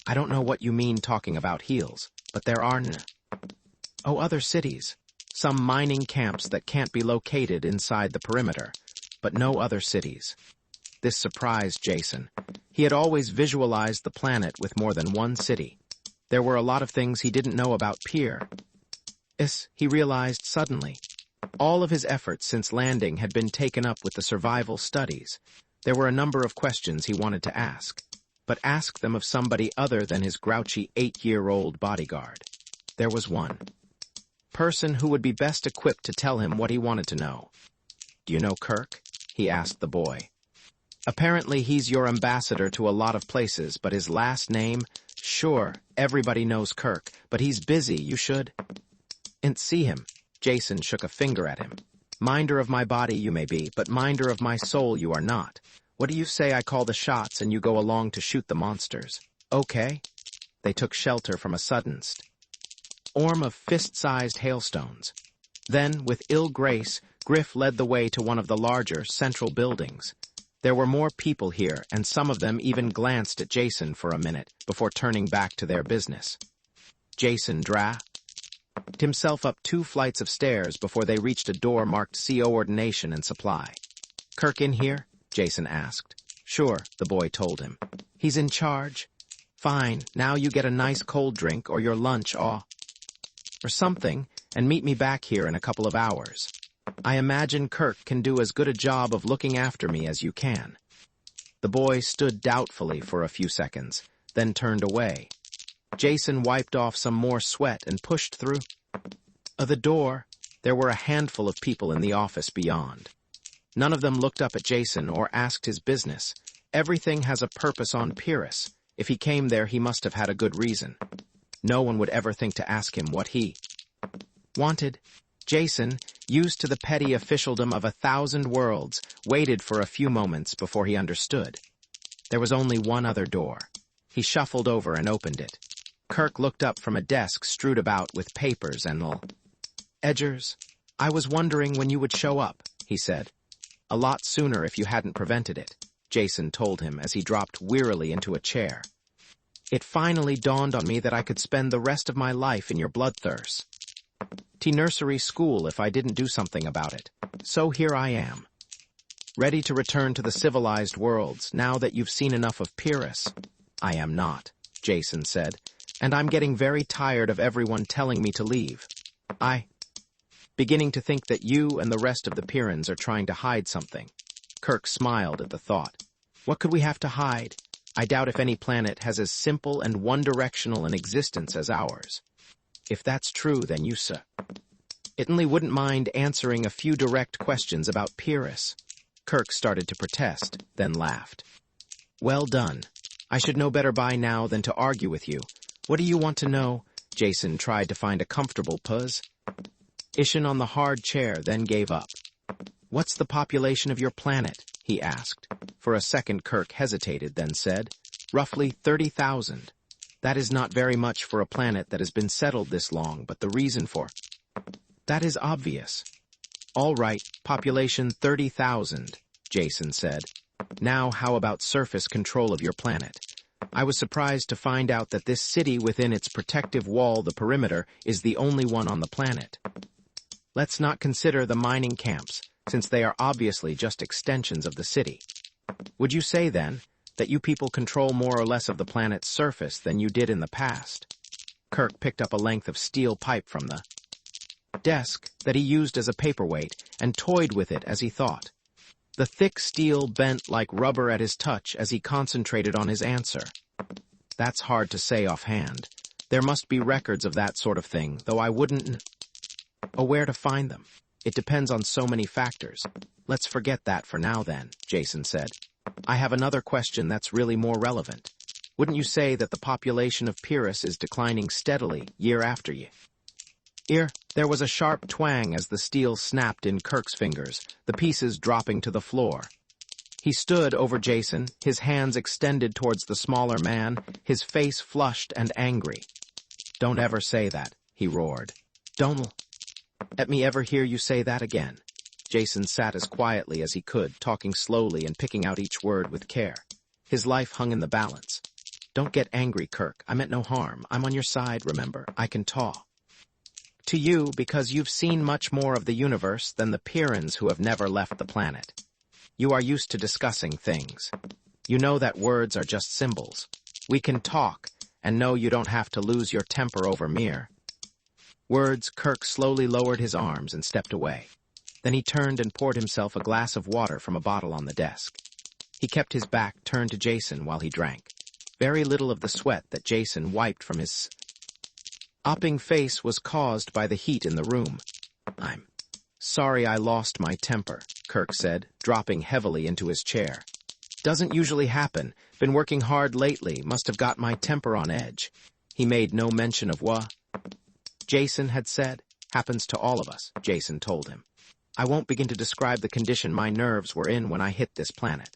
I don't know what you mean talking about heels, but there are other cities. Some mining camps that can't be located inside the perimeter, but no other cities. This surprised Jason. He had always visualized the planet with more than one city. There were a lot of things he didn't know about Pyrrus, he realized suddenly. All of his efforts since landing had been taken up with the survival studies. There were a number of questions he wanted to ask, but ask them of somebody other than his grouchy 8-year-old bodyguard. There was one person who would be best equipped to tell him what he wanted to know. "Do you know Kerk?" he asked the boy. "Apparently he's your ambassador to a lot of places, but his last name? Sure, everybody knows Kerk, but he's busy. You should see him." Jason shook a finger at him. "Minder of my body you may be, but minder of my soul you are not. What do you say I call the shots and you go along to shoot the monsters?" "Okay." They took shelter from a sudden storm of fist-sized hailstones. Then, with ill grace, Griff led the way to one of the larger, central buildings. There were more people here, and some of them even glanced at Jason for a minute before turning back to their business. Jason dragged himself up 2 flights of stairs before they reached a door marked CO Ordination and Supply. "Kerk in here?" Jason asked. "Sure," the boy told him. "He's in charge?" "Fine, now you get a nice cold drink or your lunch or something, and meet me back here in a couple of hours. I imagine Kerk can do as good a job of looking after me as you can." The boy stood doubtfully for a few seconds, then turned away. Jason wiped off some more sweat and pushed through the door. There were a handful of people in the office beyond. None of them looked up at Jason or asked his business. Everything has a purpose on Pyrrus. If he came there, he must have had a good reason. No one would ever think to ask him what he wanted. Jason, used to the petty officialdom of 1,000 worlds, waited for a few moments before he understood. There was only one other door. He shuffled over and opened it. Kerk looked up from a desk strewed about with papers and edgers. "I was wondering when you would show up," he said. "A lot sooner if you hadn't prevented it," Jason told him as he dropped wearily into a chair. "It finally dawned on me that I could spend the rest of my life in your bloodthirst nursery school if I didn't do something about it. So here I am, ready to return to the civilized worlds now that you've seen enough of Pyrrus." "I am not," Jason said, "and I'm getting very tired of everyone telling me to leave." I, beginning to think that you and the rest of the Pyrrans are trying to hide something. Kerk smiled at the thought. What could we have to hide? I doubt if any planet has as simple and one-directional an existence as ours. If that's true, then you certainly wouldn't mind answering a few direct questions about Pyrrus. Kerk started to protest, then laughed. Well done. I should know better by now than to argue with you. What do you want to know? Jason tried to find a comfortable position on the hard chair, then gave up. What's the population of your planet? He asked. For a second Kerk hesitated, then said, roughly 30,000. That is not very much for a planet that has been settled this long, but the reason for that is obvious. All right, population 30,000, Jason said. Now how about surface control of your planet? I was surprised to find out that this city within its protective wall, the perimeter, is the only one on the planet. Let's not consider the mining camps, since they are obviously just extensions of the city. Would you say, then, that you people control more or less of the planet's surface than you did in the past? Kerk picked up a length of steel pipe from the desk that he used as a paperweight and toyed with it as he thought. The thick steel bent like rubber at his touch as he concentrated on his answer. That's hard to say offhand. There must be records of that sort of thing, though I wouldn't know where to find them. It depends on so many factors. Let's forget that for now then, Jason said. I have another question that's really more relevant. Wouldn't you say that the population of Pyrrus is declining steadily year after year? There was a sharp twang as the steel snapped in Kerk's fingers, the pieces dropping to the floor. He stood over Jason, his hands extended towards the smaller man, his face flushed and angry. Don't ever say that, he roared. Don't let me ever hear you say that again. Jason sat as quietly as he could, talking slowly and picking out each word with care. His life hung in the balance. Don't get angry, Kerk. I meant no harm. I'm on your side, remember. I can talk to you because you've seen much more of the universe than the Pyrrans who have never left the planet. You are used to discussing things. You know that words are just symbols. We can talk, and know you don't have to lose your temper over mere words. Kerk slowly lowered his arms and stepped away. Then he turned and poured himself a glass of water from a bottle on the desk. He kept his back turned to Jason while he drank. Very little of the sweat that Jason wiped from his opping face was caused by the heat in the room. I'm sorry I lost my temper, Kerk said, dropping heavily into his chair. Doesn't usually happen. Been working hard lately. Must have got my temper on edge. He made no mention of what Jason had said. Happens to all of us, Jason told him. I won't begin to describe the condition my nerves were in when I hit this planet.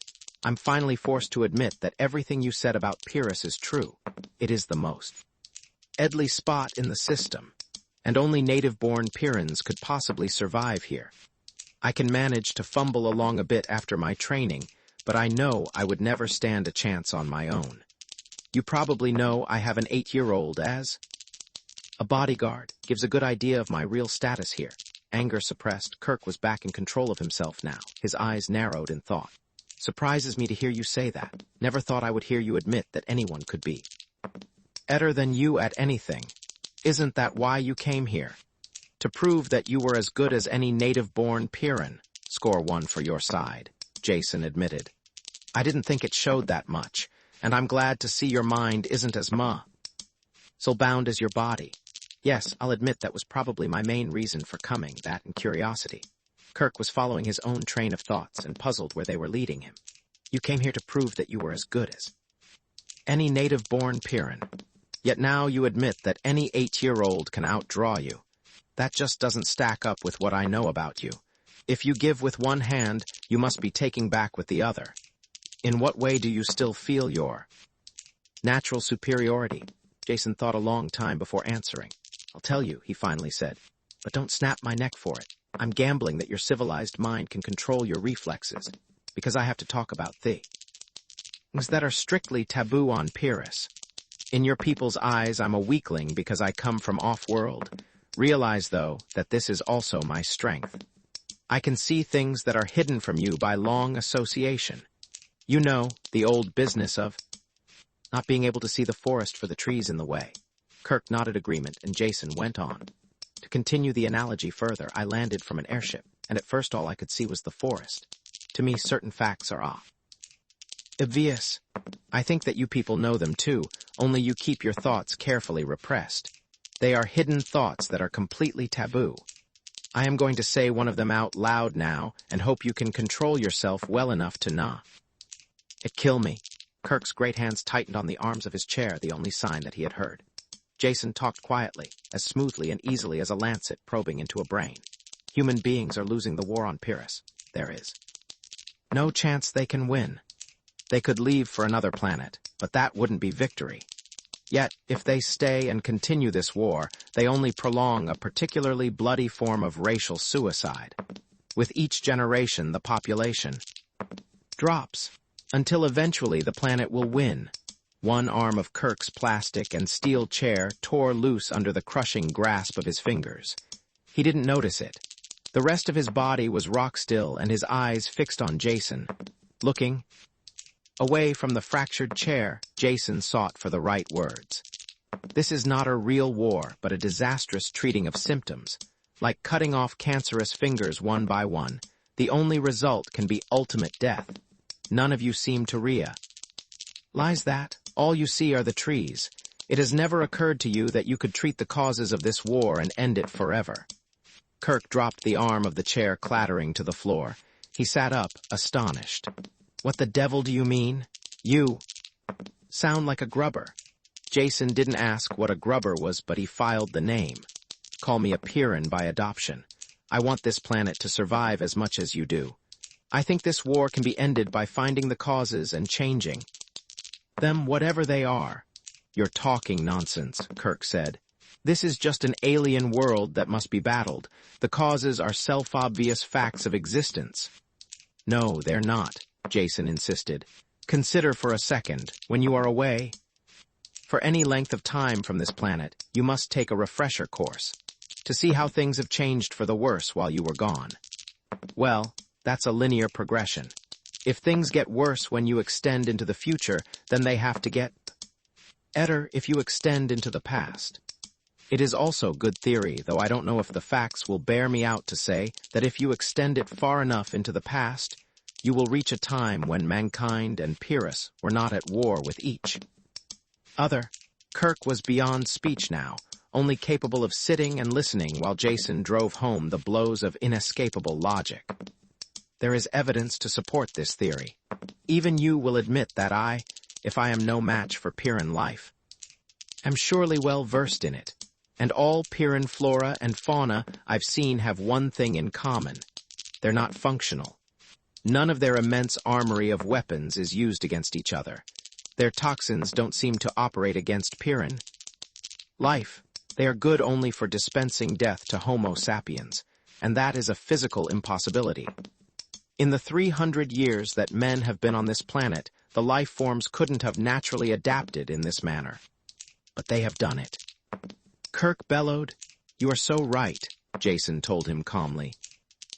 I'm finally forced to admit that everything you said about Pyrrus is true. It is the most deadly spot in the system, and only native-born Pyrrans could possibly survive here. I can manage to fumble along a bit after my training, but I know I would never stand a chance on my own. You probably know I have an 8-year-old as a bodyguard. Gives a good idea of my real status here. Anger suppressed, Kerk was back in control of himself now, his eyes narrowed in thought. Surprises me to hear you say that. Never thought I would hear you admit that anyone could be better than you at anything. Isn't that why you came here? To prove that you were as good as any native-born Pyrran. Score 1 for your side, Jason admitted. I didn't think it showed that much, and I'm glad to see your mind isn't as muscle-bound as your body. Yes, I'll admit that was probably my main reason for coming, that and curiosity. Kerk was following his own train of thoughts and puzzled where they were leading him. You came here to prove that you were as good as any native-born Pyrran. Yet now you admit that any 8-year-old can outdraw you. That just doesn't stack up with what I know about you. If you give with one hand, you must be taking back with the other. In what way do you still feel your natural superiority? Jason thought a long time before answering. I'll tell you, he finally said, but don't snap my neck for it. I'm gambling that your civilized mind can control your reflexes, because I have to talk about things that are strictly taboo on Pyrrus. In your people's eyes, I'm a weakling because I come from off-world. Realize, though, that this is also my strength. I can see things that are hidden from you by long association. You know, the old business of not being able to see the forest for the trees in the way. Kerk nodded agreement, and Jason went on. To continue the analogy further, I landed from an airship, and at first all I could see was the forest. To me, certain facts are obvious. I think that you people know them too, only you keep your thoughts carefully repressed. They are hidden thoughts that are completely taboo. I am going to say one of them out loud now, and hope you can control yourself well enough to not. It kill me. Kerk's great hands tightened on the arms of his chair, the only sign that he had heard. Jason talked quietly, as smoothly and easily as a lancet probing into a brain. Human beings are losing the war on Pyrrus. There is no chance they can win. They could leave for another planet, but that wouldn't be victory. Yet, if they stay and continue this war, they only prolong a particularly bloody form of racial suicide. With each generation, the population drops, until eventually the planet will win. One arm of Kerk's plastic and steel chair tore loose under the crushing grasp of his fingers. He didn't notice it. The rest of his body was rock still and his eyes fixed on Jason. Looking away from the fractured chair, Jason sought for the right words. This is not a real war, but a disastrous treating of symptoms. Like cutting off cancerous fingers one by one, the only result can be ultimate death. None of you seem to realize that. All you see are the trees. It has never occurred to you that you could treat the causes of this war and end it forever. Kerk dropped the arm of the chair clattering to the floor. He sat up, astonished. What the devil do you mean? You sound like a grubber. Jason didn't ask what a grubber was, but he filed the name. Call me a Pyrran by adoption. I want this planet to survive as much as you do. I think this war can be ended by finding the causes and changing them, whatever they are. You're talking nonsense, Kerk said. This is just an alien world that must be battled. The causes are self-obvious facts of existence. No, they're not, Jason insisted. Consider for a second, when you are away for any length of time from this planet, you must take a refresher course to see how things have changed for the worse while you were gone. Well, that's a linear progression. If things get worse when you extend into the future, then they have to get better if you extend into the past. It is also good theory, though I don't know if the facts will bear me out to say that if you extend it far enough into the past, you will reach a time when mankind and Pyrrus were not at war with each other. Kerk was beyond speech now, only capable of sitting and listening while Jason drove home the blows of inescapable logic. There is evidence to support this theory. Even you will admit that if I am no match for Pyrran life, am surely well versed in it. And all Pyrran flora and fauna I've seen have one thing in common. They're not functional. None of their immense armory of weapons is used against each other. Their toxins don't seem to operate against Pyrran life. They are good only for dispensing death to Homo sapiens, and that is a physical impossibility. In the 300 years that men have been on this planet, the life forms couldn't have naturally adapted in this manner. But they have done it. Kerk bellowed. You are so right, Jason told him calmly.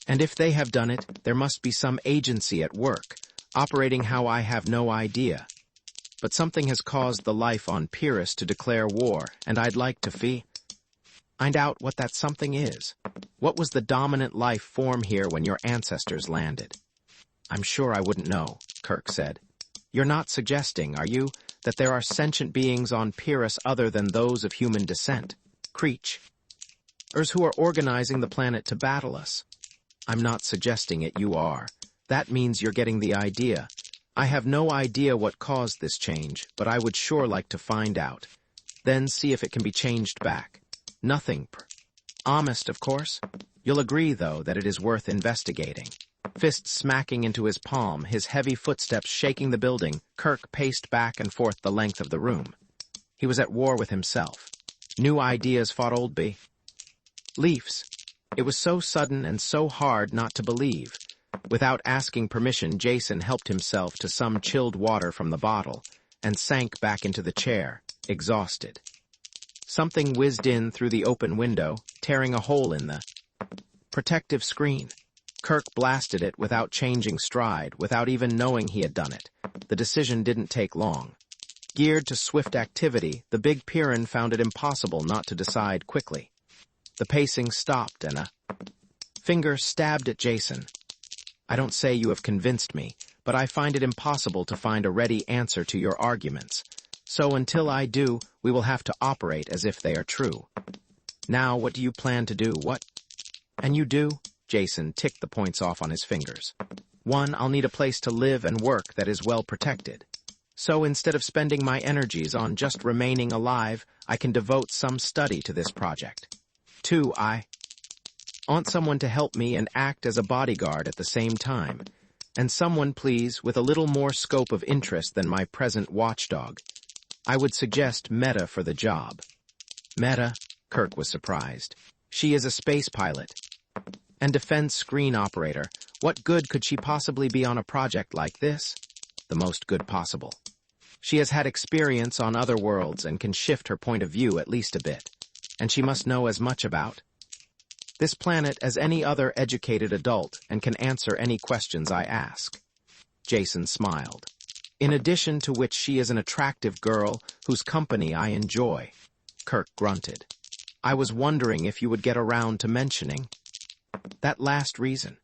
And if they have done it, there must be some agency at work, operating how I have no idea. But something has caused the life on Pyrrus to declare war, and I'd like to find out what that something is. What was the dominant life form here when your ancestors landed? I'm sure I wouldn't know, Kerk said. You're not suggesting, are you, that there are sentient beings on Pyrrus other than those of human descent? Creatures who are organizing the planet to battle us? I'm not suggesting it, you are. That means you're getting the idea. I have no idea what caused this change, but I would sure like to find out. Then see if it can be changed back. Nothing honest, of course. You'll agree, though, that it is worth investigating. Fist smacking into his palm, his heavy footsteps shaking the building, Kerk paced back and forth the length of the room. He was at war with himself. New ideas fought old beliefs. It was so sudden and so hard not to believe. Without asking permission, Jason helped himself to some chilled water from the bottle and sank back into the chair, exhausted. Something whizzed in through the open window, tearing a hole in the protective screen. Kerk blasted it without changing stride, without even knowing he had done it. The decision didn't take long. Geared to swift activity, the big Pyrran found it impossible not to decide quickly. The pacing stopped and a finger stabbed at Jason. I don't say you have convinced me, but I find it impossible to find a ready answer to your arguments. So until I do, we will have to operate as if they are true. Now, what do you plan to do? What? And you do? Jason ticked the points off on his fingers. 1, I'll need a place to live and work that is well protected. So instead of spending my energies on just remaining alive, I can devote some study to this project. 2, I want someone to help me and act as a bodyguard at the same time. And someone, please, with a little more scope of interest than my present watchdog. I would suggest Meta for the job. Meta? Kerk was surprised. She is a space pilot and defense screen operator. What good could she possibly be on a project like this? The most good possible. She has had experience on other worlds and can shift her point of view at least a bit. And she must know as much about this planet as any other educated adult and can answer any questions I ask. Jason smiled. In addition to which she is an attractive girl whose company I enjoy. Kerk grunted. I was wondering if you would get around to mentioning that last reason.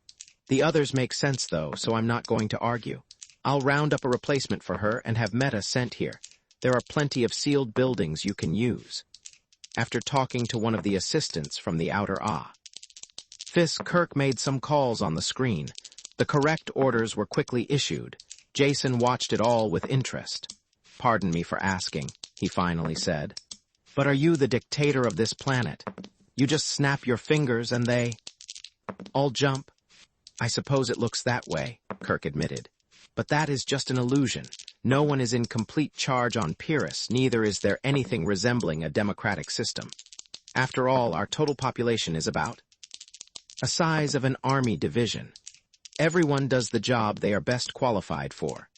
The others make sense though, so I'm not going to argue. I'll round up a replacement for her and have Meta sent here. There are plenty of sealed buildings you can use. After talking to one of the assistants from the outer Kerk made some calls on the screen. The correct orders were quickly issued. Jason watched it all with interest. Pardon me for asking, he finally said. But are you the dictator of this planet? You just snap your fingers and they all jump? I suppose it looks that way, Kerk admitted. But that is just an illusion. No one is in complete charge on Pyrrus, neither is there anything resembling a democratic system. After all, our total population is about a size of an army division. Everyone does the job they are best qualified for.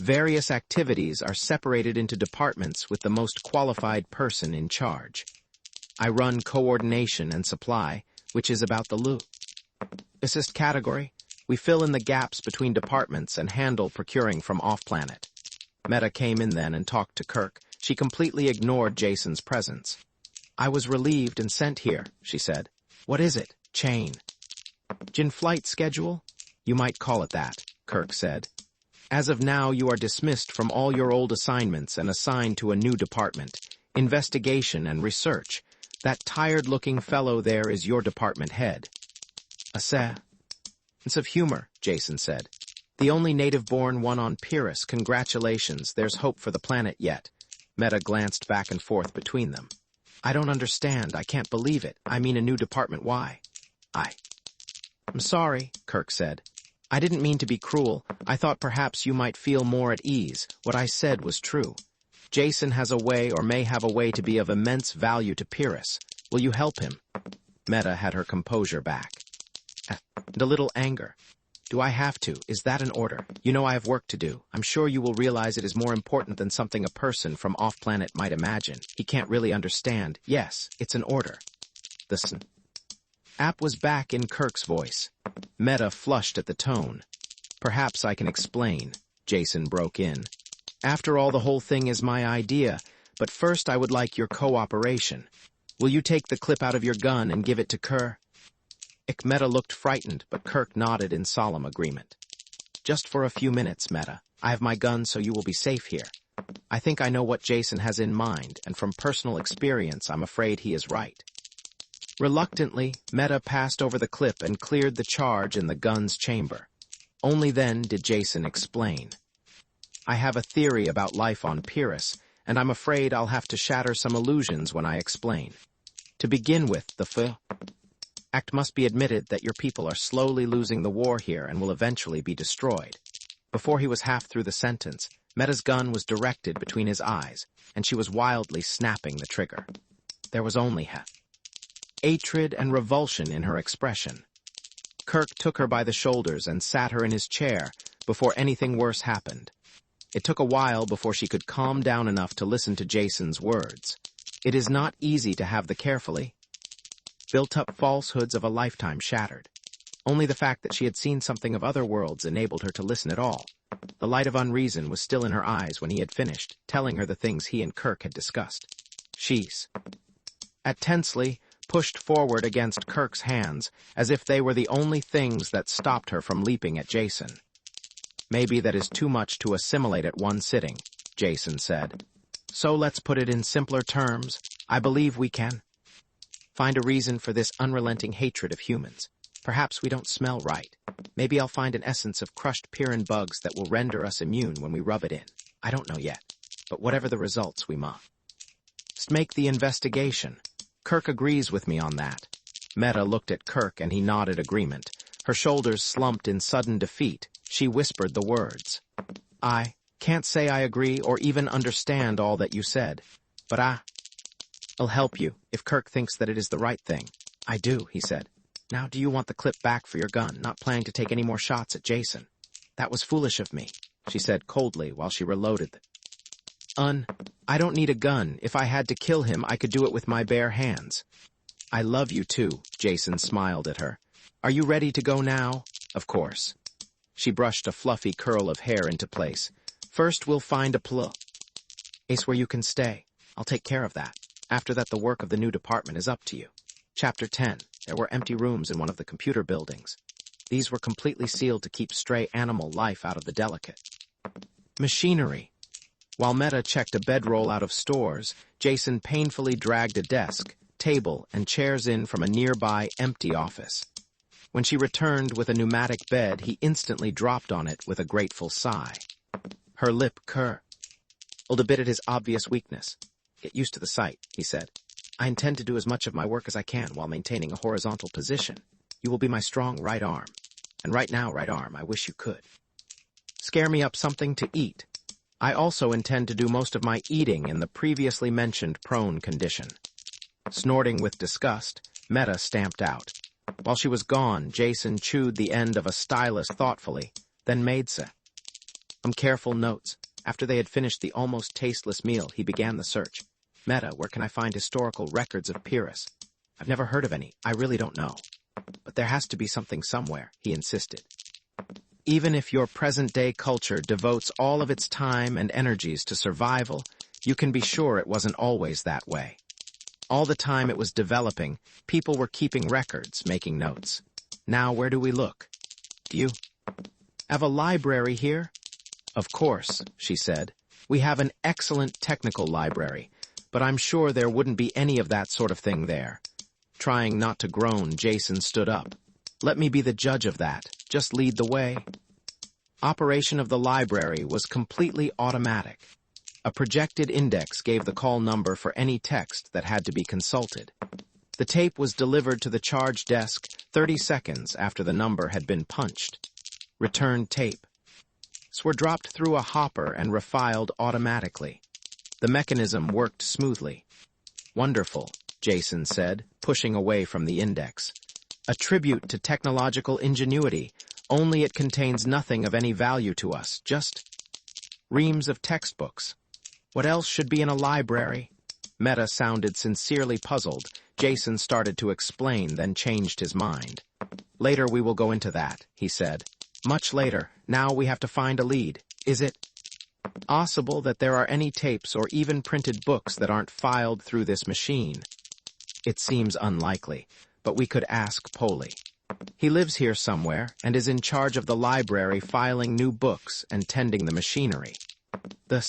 Various activities are separated into departments with the most qualified person in charge. I run coordination and supply, which is about the assist category. We fill in the gaps between departments and handle procuring from off-planet. Meta came in then and talked to Kerk. She completely ignored Jason's presence. I was relieved and sent here, she said. What is it? Chain. Jin flight schedule? You might call it that, Kerk said. As of now, you are dismissed from all your old assignments and assigned to a new department, investigation and research. That tired-looking fellow there is your department head. A sense of humor, Jason said. The only native-born one on Pyrrus. Congratulations, there's hope for the planet yet. Meta glanced back and forth between them. I don't understand. I can't believe it. I mean a new department. Why? I'm sorry, Kerk said. I didn't mean to be cruel. I thought perhaps you might feel more at ease. What I said was true. Jason has a way or may have a way to be of immense value to Pyrrus. Will you help him? Meta had her composure back. And a little anger. Do I have to? Is that an order? You know I have work to do. I'm sure you will realize it is more important than something a person from off-planet might imagine. He can't really understand. Yes, it's an order. The app was back in Kerk's voice. Meta flushed at the tone. Perhaps I can explain, Jason broke in. After all, the whole thing is my idea, but first I would like your cooperation. Will you take the clip out of your gun and give it to Kerk? Meta looked frightened, but Kerk nodded in solemn agreement. Just for a few minutes, Meta. I have my gun, so you will be safe here. I think I know what Jason has in mind, and from personal experience, I'm afraid he is right. Reluctantly, Meta passed over the clip and cleared the charge in the gun's chamber. Only then did Jason explain. I have a theory about life on Pyrrus, and I'm afraid I'll have to shatter some illusions when I explain. To begin with, the fact must be admitted that your people are slowly losing the war here and will eventually be destroyed. Before he was half through the sentence, Meta's gun was directed between his eyes, and she was wildly snapping the trigger. There was only hatred and revulsion in her expression. Kerk took her by the shoulders and sat her in his chair before anything worse happened. It took a while before she could calm down enough to listen to Jason's words. It is not easy to have the carefully built-up falsehoods of a lifetime shattered. Only the fact that she had seen something of other worlds enabled her to listen at all. The light of unreason was still in her eyes when he had finished, telling her the things he and Kerk had discussed. She sat tensely, pushed forward against Kerk's hands, as if they were the only things that stopped her from leaping at Jason. "Maybe that is too much to assimilate at one sitting," Jason said. "So let's put it in simpler terms. I believe we can find a reason for this unrelenting hatred of humans. Perhaps we don't smell right. Maybe I'll find an essence of crushed Pyrrhon bugs that will render us immune when we rub it in. I don't know yet, but whatever the results, we must make the investigation. Kerk agrees with me on that." Meta looked at Kerk and he nodded agreement. Her shoulders slumped in sudden defeat. She whispered the words. "I can't say I agree or even understand all that you said, but I'll help you if Kerk thinks that it is the right thing." "I do," he said. "Now do you want the clip back for your gun, not planning to take any more shots at Jason?" "That was foolish of me," she said coldly while she reloaded the I don't need a gun. If I had to kill him, I could do it with my bare hands." "I love you too," Jason smiled at her. "Are you ready to go now?" "Of course." She brushed a fluffy curl of hair into place. "First we'll find a place where you can stay. I'll take care of that. After that, the work of the new department is up to you." Chapter 10. There were empty rooms in one of the computer buildings. These were completely sealed to keep stray animal life out of the delicate machinery. While Meta checked a bedroll out of stores, Jason painfully dragged a desk, table, and chairs in from a nearby empty office. When she returned with a pneumatic bed, he instantly dropped on it with a grateful sigh. Her lip curled a bit at his obvious weakness. "Get used to the sight," he said. "I intend to do as much of my work as I can while maintaining a horizontal position. You will be my strong right arm. And right now, right arm, I wish you could scare me up something to eat. I also intend to do most of my eating in the previously mentioned prone condition." Snorting with disgust, Meta stamped out. While she was gone, Jason chewed the end of a stylus thoughtfully, then made some careful notes. After they had finished the almost tasteless meal, he began the search. "Meta, where can I find historical records of Pyrrhus? I've never heard of any. I really don't know. But there has to be something somewhere," he insisted. "Even if your present-day culture devotes all of its time and energies to survival, you can be sure it wasn't always that way. All the time it was developing, people were keeping records, making notes. Now where do we look? Do you have a library here?" "Of course," she said. "We have an excellent technical library, but I'm sure there wouldn't be any of that sort of thing there." Trying not to groan, Jason stood up. "Let me be the judge of that. Just lead the way." Operation of the library was completely automatic. A projected index gave the call number for any text that had to be consulted. The tape was delivered to the charge desk 30 seconds after the number had been punched. Returned tape were dropped through a hopper and refiled automatically. The mechanism worked smoothly. "Wonderful," Jason said, pushing away from the index. "A tribute to technological ingenuity, only it contains nothing of any value to us, just reams of textbooks. What else should be in a library?" Meta sounded sincerely puzzled. Jason started to explain, then changed his mind. "Later we will go into that," he said. "Much later. Now we have to find a lead. Is it possible that there are any tapes or even printed books that aren't filed through this machine?" "It seems unlikely, but we could ask Polly. He lives here somewhere and is in charge of the library, filing new books and tending the machinery." The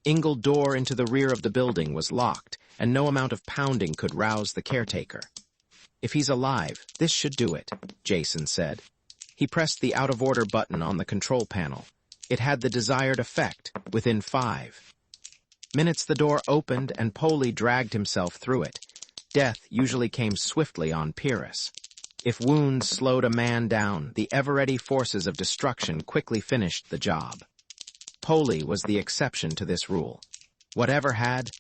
single door into the rear of the building was locked, and no amount of pounding could rouse the caretaker. "If he's alive, this should do it," Jason said. He pressed the out-of-order button on the control panel. It had the desired effect. Within 5 minutes the door opened and Polly dragged himself through it. Death usually came swiftly on Pyrrhus. If wounds slowed a man down, the ever-ready forces of destruction quickly finished the job. Polly was the exception to this rule. Whatever had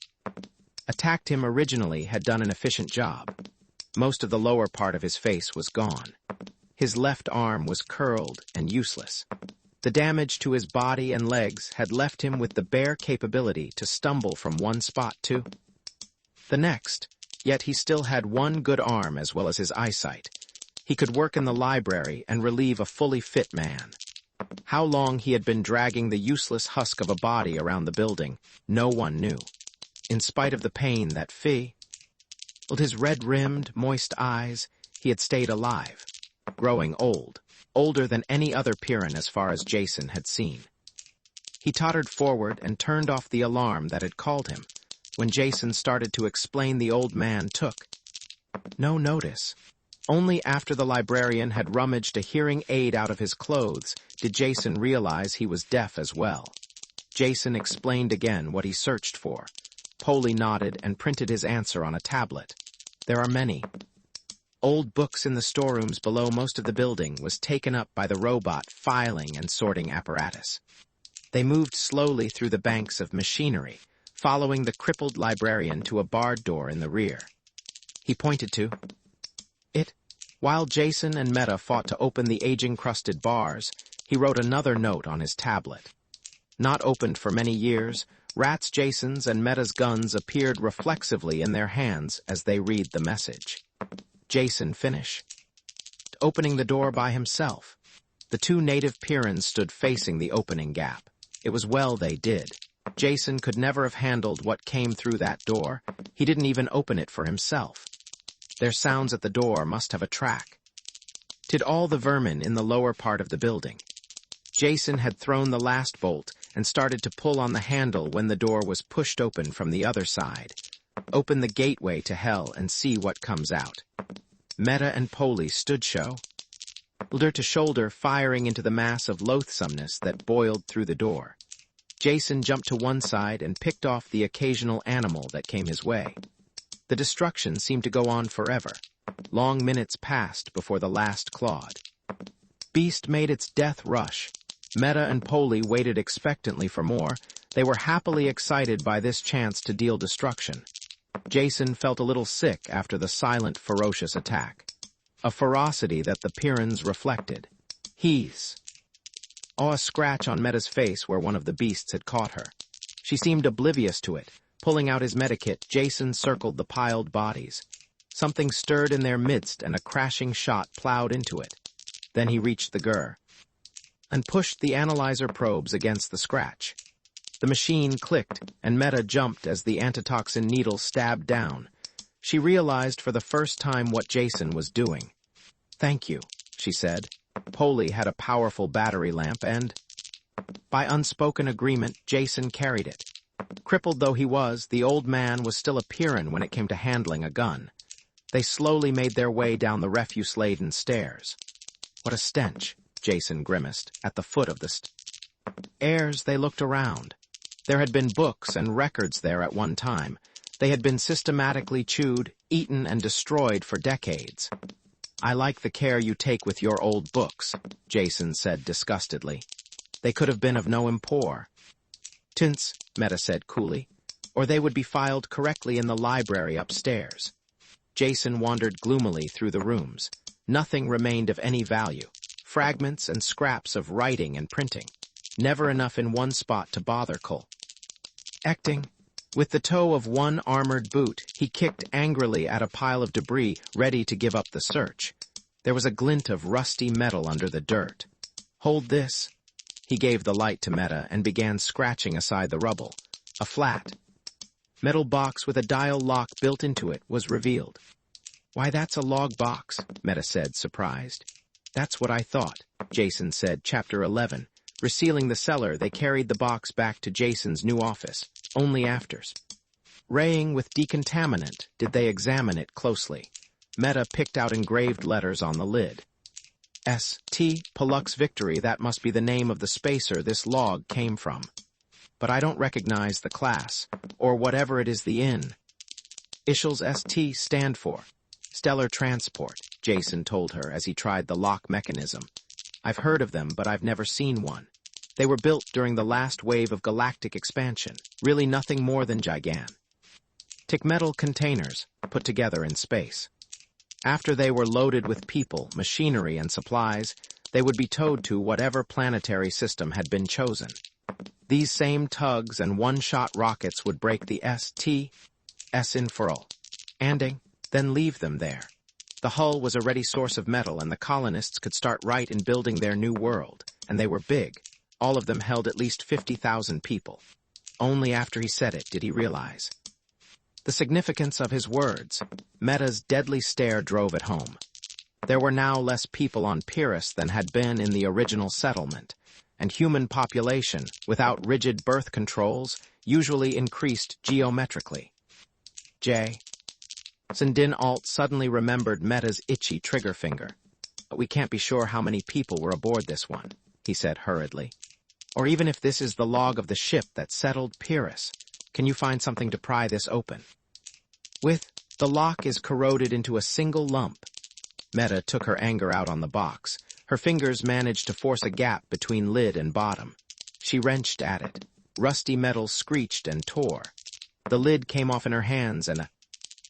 attacked him originally had done an efficient job. Most of the lower part of his face was gone. His left arm was curled and useless. The damage to his body and legs had left him with the bare capability to stumble from one spot to the next, yet he still had one good arm as well as his eyesight. He could work in the library and relieve a fully fit man. How long he had been dragging the useless husk of a body around the building, no one knew. In spite of the pain that With his red-rimmed, moist eyes, he had stayed alive, growing old, older than any other Pyrran as far as Jason had seen. He tottered forward and turned off the alarm that had called him, when Jason started to explain. The old man took no notice. Only after the librarian had rummaged a hearing aid out of his clothes did Jason realize he was deaf as well. Jason explained again what he searched for. Polly nodded and printed his answer on a tablet. There are many. Old books in the storerooms below most of the building was taken up by the robot filing and sorting apparatus. They moved slowly through the banks of machinery, following the crippled librarian to a barred door in the rear. He pointed to it. While Jason and Meta fought to open the aging-crusted bars, he wrote another note on his tablet. Not opened for many years, Rat's, Jason's, and Meta's guns appeared reflexively in their hands as they read the message. Jason finished, opening the door by himself. The two native Pyrrans stood facing the opening gap. It was well they did. Jason could never have handled what came through that door. He didn't even open it for himself. Their sounds at the door must have a track. Did all the vermin in the lower part of the building. Jason had thrown the last bolt and started to pull on the handle when the door was pushed open from the other side. Open the gateway to hell and see what comes out. Meta and Polly stood shoulder to shoulder, firing into the mass of loathsomeness that boiled through the door. Jason jumped to one side and picked off the occasional animal that came his way. The destruction seemed to go on forever. Long minutes passed before the last clawed beast made its death rush. Meta and Polly waited expectantly for more. They were happily excited by this chance to deal destruction. Jason felt a little sick after the silent, ferocious attack. A ferocity that the Pyrrans reflected. A scratch on Meta's face where one of the beasts had caught her. She seemed oblivious to it. Pulling out his medikit, Jason circled the piled bodies. Something stirred in their midst and a crashing shot plowed into it. Then he reached the gur and pushed the analyzer probes against the scratch. The machine clicked, and Meta jumped as the antitoxin needle stabbed down. She realized for the first time what Jason was doing. "Thank you," she said. Polly had a powerful battery lamp and, by unspoken agreement, Jason carried it. Crippled though he was, the old man was still a Pyrran when it came to handling a gun. They slowly made their way down the refuse-laden stairs. What a stench, Jason grimaced, at the foot of the stairs. They looked around. There had been books and records there at one time. They had been systematically chewed, eaten, and destroyed for decades. "I like the care you take with your old books," Jason said disgustedly. "They could have been of no importance," Meta said coolly, "or they would be filed correctly in the library upstairs." Jason wandered gloomily through the rooms. Nothing remained of any value. Fragments and scraps of writing and printing. Never enough in one spot to bother collecting. With the toe of one armored boot, he kicked angrily at a pile of debris, ready to give up the search. There was a glint of rusty metal under the dirt. "Hold this." He gave the light to Meta and began scratching aside the rubble. A flat metal box with a dial lock built into it was revealed. "Why, that's a log box," Meta said, surprised. "That's what I thought," Jason said. Chapter 11. Resealing the cellar, they carried the box back to Jason's new office. Only after spraying with decontaminant did they examine it closely. Meta picked out engraved letters on the lid. "St. Pollux Victory, that must be the name of the spacer this log came from. But I don't recognize the class, or whatever it is the initials ST stand for." "Stellar Transport," Jason told her as he tried the lock mechanism. "I've heard of them, but I've never seen one. They were built during the last wave of galactic expansion, really nothing more than gigantic metal containers put together in space. After they were loaded with people, machinery, and supplies, they would be towed to whatever planetary system had been chosen. These same tugs and one-shot rockets would break the STS in furl, and then leave them there. The hull was a ready source of metal, and the colonists could start right in building their new world, and they were big. All of them held at least 50,000 people. Only after he said it did he realize The significance of his words. Meta's deadly stare drove it home. There were now less people on Pyrrus than had been in the original settlement, and human population, without rigid birth controls, usually increased geometrically. dinAlt suddenly remembered Meta's itchy trigger finger. But we can't be sure how many people were aboard this one, he said hurriedly. Or even if this is the log of the ship that settled Pyrrus. Can you find something to pry this open? The lock is corroded into a single lump. Meta took her anger out on the box. Her fingers managed to force a gap between lid and bottom. She wrenched at it. Rusty metal screeched and tore. The lid came off in her hands and a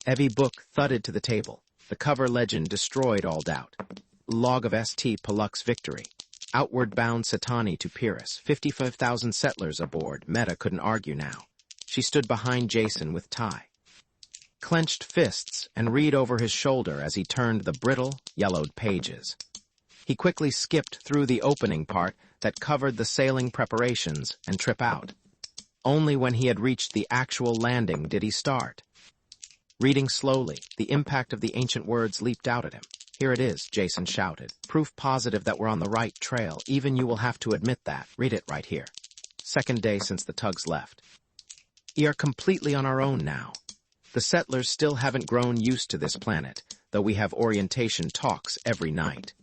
heavy book thudded to the table. The cover legend destroyed all doubt. Log of St. Pollux victory. Outward bound Satani to Pyrrus. 55,000 settlers aboard. Meta couldn't argue now. She stood behind Jason with Ty, clenched fists, and read over his shoulder as he turned the brittle, yellowed pages. He quickly skipped through the opening part that covered the sailing preparations and trip out. Only when he had reached the actual landing did he start. Reading slowly, the impact of the ancient words leaped out at him. Here it is, Jason shouted. Proof positive that we're on the right trail. Even you will have to admit that. Read it right here. Second day since the tugs left. We are completely on our own now. The settlers still haven't grown used to this planet, though we have orientation talks every night.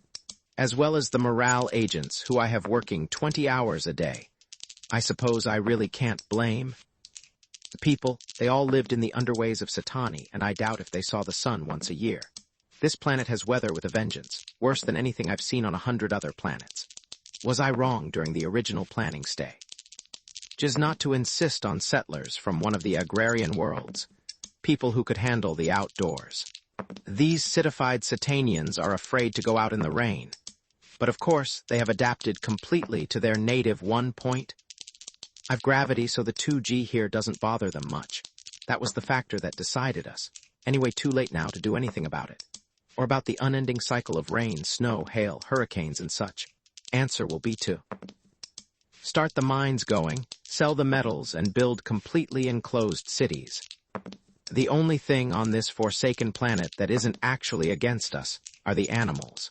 As well as the morale agents who I have working 20 hours a day. I suppose I really can't blame. The people, they all lived in the underways of Satani, and I doubt if they saw the sun once a year. This planet has weather with a vengeance, worse than anything I've seen on 100 other planets. Was I wrong during the original planning stay? 'Tis not to insist on settlers from one of the agrarian worlds, people who could handle the outdoors. These citified Satanians are afraid to go out in the rain, but of course they have adapted completely to their native 1 point. I've gravity so the 2G here doesn't bother them much. That was the factor that decided us. Anyway, too late now to do anything about it. Or about the unending cycle of rain, snow, hail, hurricanes, and such. Answer will be to start the mines going, sell the metals, and build completely enclosed cities. The only thing on this forsaken planet that isn't actually against us are the animals.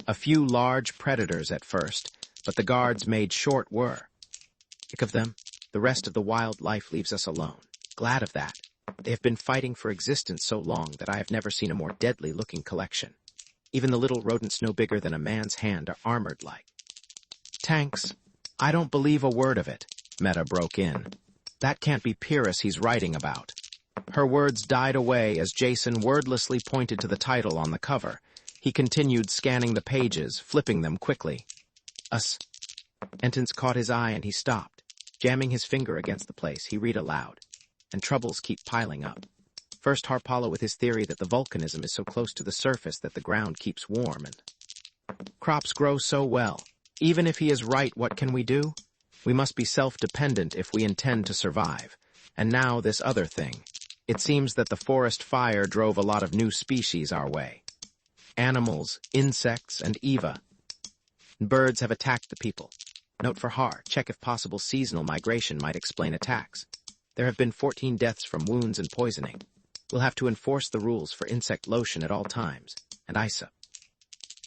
A few large predators at first, but the guards made short work of them. The rest of the wildlife leaves us alone. Glad of that. They have been fighting for existence so long that I have never seen a more deadly-looking collection. Even the little rodents no bigger than a man's hand are armored like tanks. I don't believe a word of it, Meta broke in. That can't be Pyrrus he's writing about. Her words died away as Jason wordlessly pointed to the title on the cover. He continued scanning the pages, flipping them quickly. Sentence caught his eye and he stopped. Jamming his finger against the place, he read aloud. And troubles keep piling up. First Harpala with his theory that the volcanism is so close to the surface that the ground keeps warm and crops grow so well. Even if he is right, what can we do? We must be self-dependent if we intend to survive. And now this other thing. It seems that the forest fire drove a lot of new species our way. Animals, insects, and Eva. Birds have attacked the people. Note for Har, check if possible seasonal migration might explain attacks. There have been 14 deaths from wounds and poisoning. We'll have to enforce the rules for insect lotion at all times. And Isa.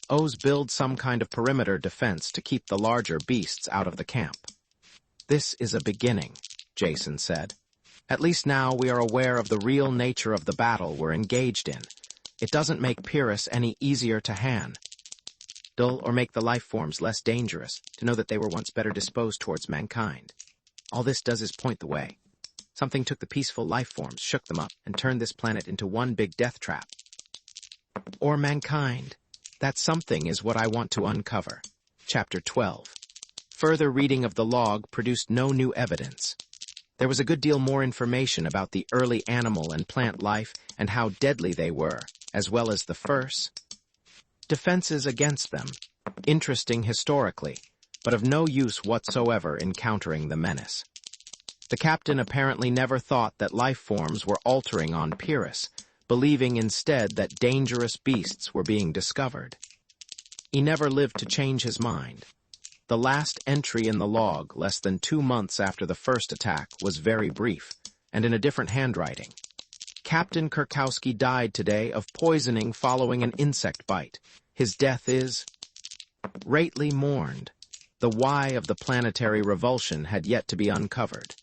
O's build some kind of perimeter defense to keep the larger beasts out of the camp. This is a beginning, Jason said. At least now we are aware of the real nature of the battle we're engaged in. It doesn't make Pyrrus any easier to handle, or make the life forms less dangerous, to know that they were once better disposed towards mankind. All this does is point the way. Something took the peaceful life forms, shook them up, and turned this planet into one big death trap. Or mankind. That something is what I want to uncover. Chapter 12. Further reading of the log produced no new evidence. There was a good deal more information about the early animal and plant life and how deadly they were, as well as the first defenses against them. Interesting historically, but of no use whatsoever in countering the menace. The captain apparently never thought that life forms were altering on Pyrrus, believing instead that dangerous beasts were being discovered. He never lived to change his mind. The last entry in the log, less than 2 months after the first attack, was very brief, and in a different handwriting. Captain Kurkowski died today of poisoning following an insect bite. His death is greatly mourned. The why of the planetary revulsion had yet to be uncovered.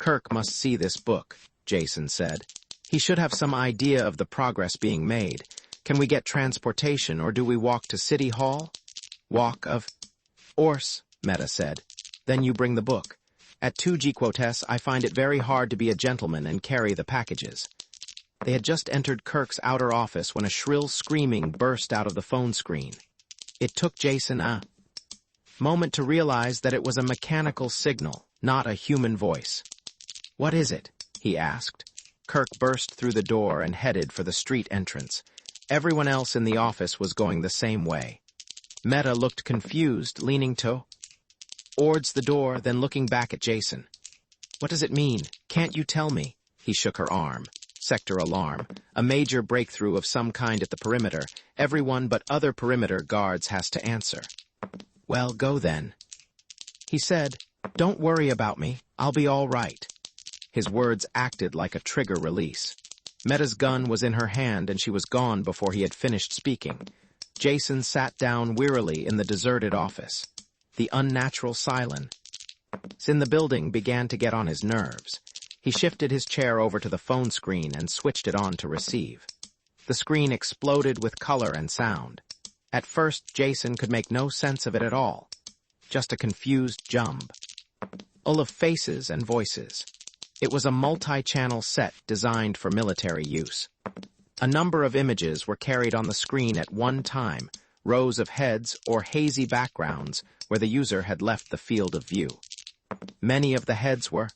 Kerk must see this book, Jason said. He should have some idea of the progress being made. Can we get transportation, or do we walk to City Hall? Walk, of course, Meta said. Then you bring the book. At 2G Quotes, I find it very hard to be a gentleman and carry the packages. They had just entered Kirk's outer office when a shrill screaming burst out of the phone screen. It took Jason a moment to realize that it was a mechanical signal, not a human voice. "What is it?" he asked. Kerk burst through the door and headed for the street entrance. Everyone else in the office was going the same way. Meta looked confused, leaning towards the door, then looking back at Jason. "What does it mean? Can't you tell me?" He shook her arm. Sector alarm. A major breakthrough of some kind at the perimeter. Everyone but other perimeter guards has to answer. "Well, go then," he said. "Don't worry about me. I'll be all right." His words acted like a trigger release. Meta's gun was in her hand and she was gone before he had finished speaking. Jason sat down wearily in the deserted office. The unnatural silence in the building began to get on his nerves. He shifted his chair over to the phone screen and switched it on to receive. The screen exploded with color and sound. At first, Jason could make no sense of it at all. Just a confused jumble of faces and voices. It was a multi-channel set designed for military use. A number of images were carried on the screen at one time, rows of heads or hazy backgrounds where the user had left the field of view. Many of the heads were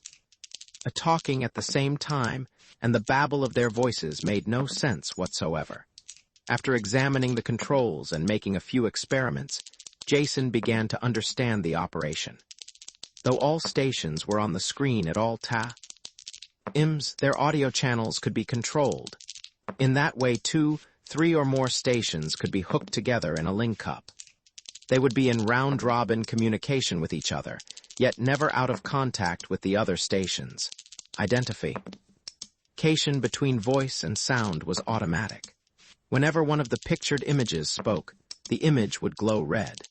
talking at the same time, and the babble of their voices made no sense whatsoever. After examining the controls and making a few experiments, Jason began to understand the operation. Though all stations were on the screen at all times, their audio channels could be controlled. In that way, 2, 3 or more stations could be hooked together in a link-up. They would be in round-robin communication with each other, yet never out of contact with the other stations. Identification between voice and sound was automatic. Whenever one of the pictured images spoke, the image would glow red.